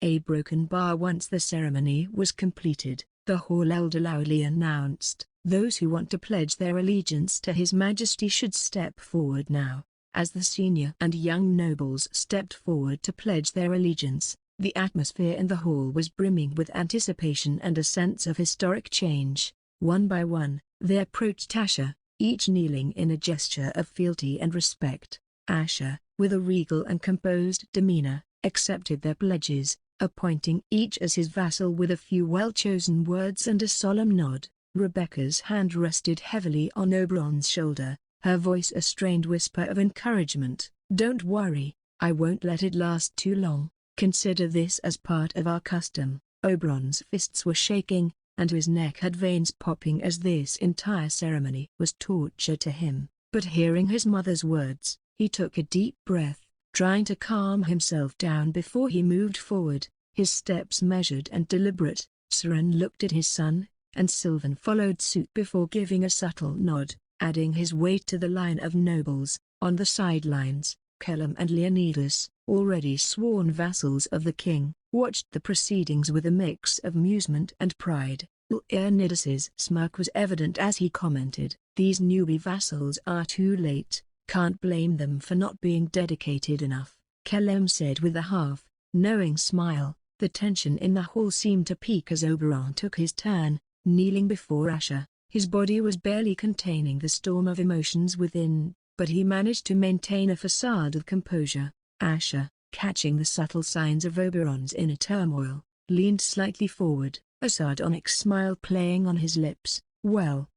[SPEAKER 1] A broken bar. Once the ceremony was completed, the hall elder loudly announced, "Those who want to pledge their allegiance to His Majesty should step forward now." As the senior and young nobles stepped forward to pledge their allegiance, the atmosphere in the hall was brimming with anticipation and a sense of historic change. One by one, they approached Asher, each kneeling in a gesture of fealty and respect. Asher, with a regal and composed demeanor, accepted their pledges, appointing each as his vassal with a few well-chosen words and a solemn nod. Rebecca's hand rested heavily on Oberon's shoulder, her voice a strained whisper of encouragement. "Don't worry, I won't let it last too long. Consider this as part of our custom." Oberon's fists were shaking, and his neck had veins popping as this entire ceremony was torture to him. But hearing his mother's words, he took a deep breath, trying to calm himself down before he moved forward, his steps measured and deliberate. Seren looked at his son, and Sylvan followed suit before giving a subtle nod, adding his weight to the line of nobles. On the sidelines, Kellum and Leonidas, already sworn vassals of the king, watched the proceedings with a mix of amusement and pride. Leonidas's smirk was evident as he commented, "These newbie vassals are too late, can't blame them for not being dedicated enough," Kellum said with a half-knowing smile. The tension in the hall seemed to peak as Oberon took his turn, kneeling before Asher. His body was barely containing the storm of emotions within, but he managed to maintain a facade of composure. Asher, catching the subtle signs of Oberon's inner turmoil, leaned slightly forward, a sardonic smile playing on his lips. Well,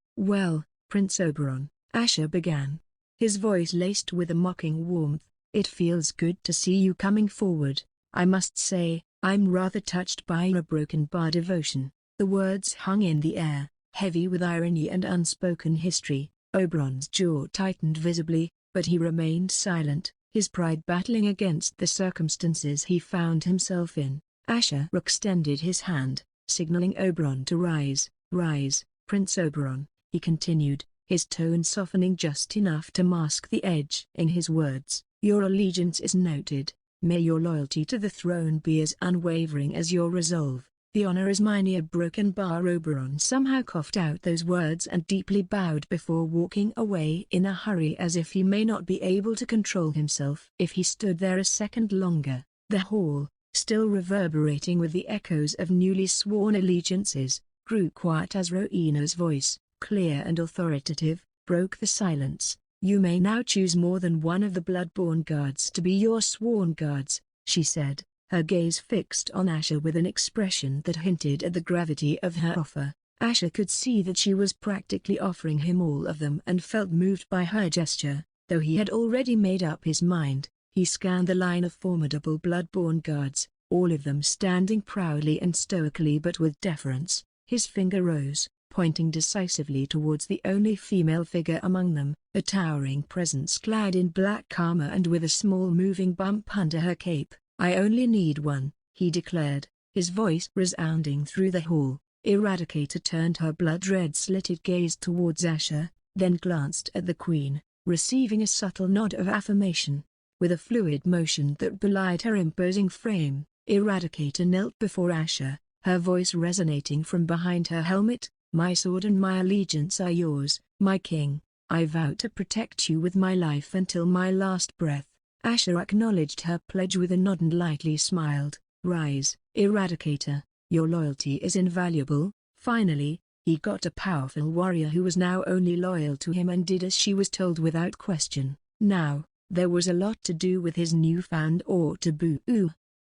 [SPEAKER 1] Prince Oberon," Asher began, his voice laced with a mocking warmth, "it feels good to see you coming forward. I must say, I'm rather touched by your broken bar devotion." The words hung in the air, heavy with irony and unspoken history. Oberon's jaw tightened visibly, but he remained silent, his pride battling against the circumstances he found himself in. Asher extended his hand, signaling Oberon to rise, Rise, Prince Oberon, he continued, his tone softening just enough to mask the edge in his words. Your allegiance is noted. May your loyalty to the throne be as unwavering as your resolve. The honor is mine. A broken bar. Oberon somehow coughed out those words and deeply bowed before walking away in a hurry, as if he may not be able to control himself. If he stood there a second longer, the hall, still reverberating with the echoes of newly sworn allegiances, grew quiet as Rowena's voice, clear and authoritative, broke the silence. You may now choose more than one of the Bloodborne guards to be your sworn guards, she said, her gaze fixed on Asher with an expression that hinted at the gravity of her offer. Asher could see that she was practically offering him all of them and felt moved by her gesture. Though he had already made up his mind, he scanned the line of formidable Bloodborne guards, all of them standing proudly and stoically but with deference. His finger rose, pointing decisively towards the only female figure among them, a towering presence clad in black armor and with a small moving bump under her cape. I only need one, he declared, his voice resounding through the hall. Eradicator turned her blood-red slitted gaze towards Asher, then glanced at the Queen, receiving a subtle nod of affirmation. With a fluid motion that belied her imposing frame, Eradicator knelt before Asher, her voice resonating from behind her helmet. My sword and my allegiance are yours, my king. I vow to protect you with my life until my last breath. Asher acknowledged her pledge with a nod and lightly smiled. Rise, Eradicator, your loyalty is invaluable. Finally, he got a powerful warrior who was now only loyal to him and did as she was told without question. Now, there was a lot to do with his newfound awe to boo.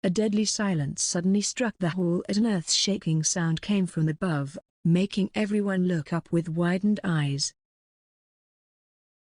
[SPEAKER 1] A deadly silence suddenly struck the hall as an earth-shaking sound came from above, making everyone look up with widened eyes.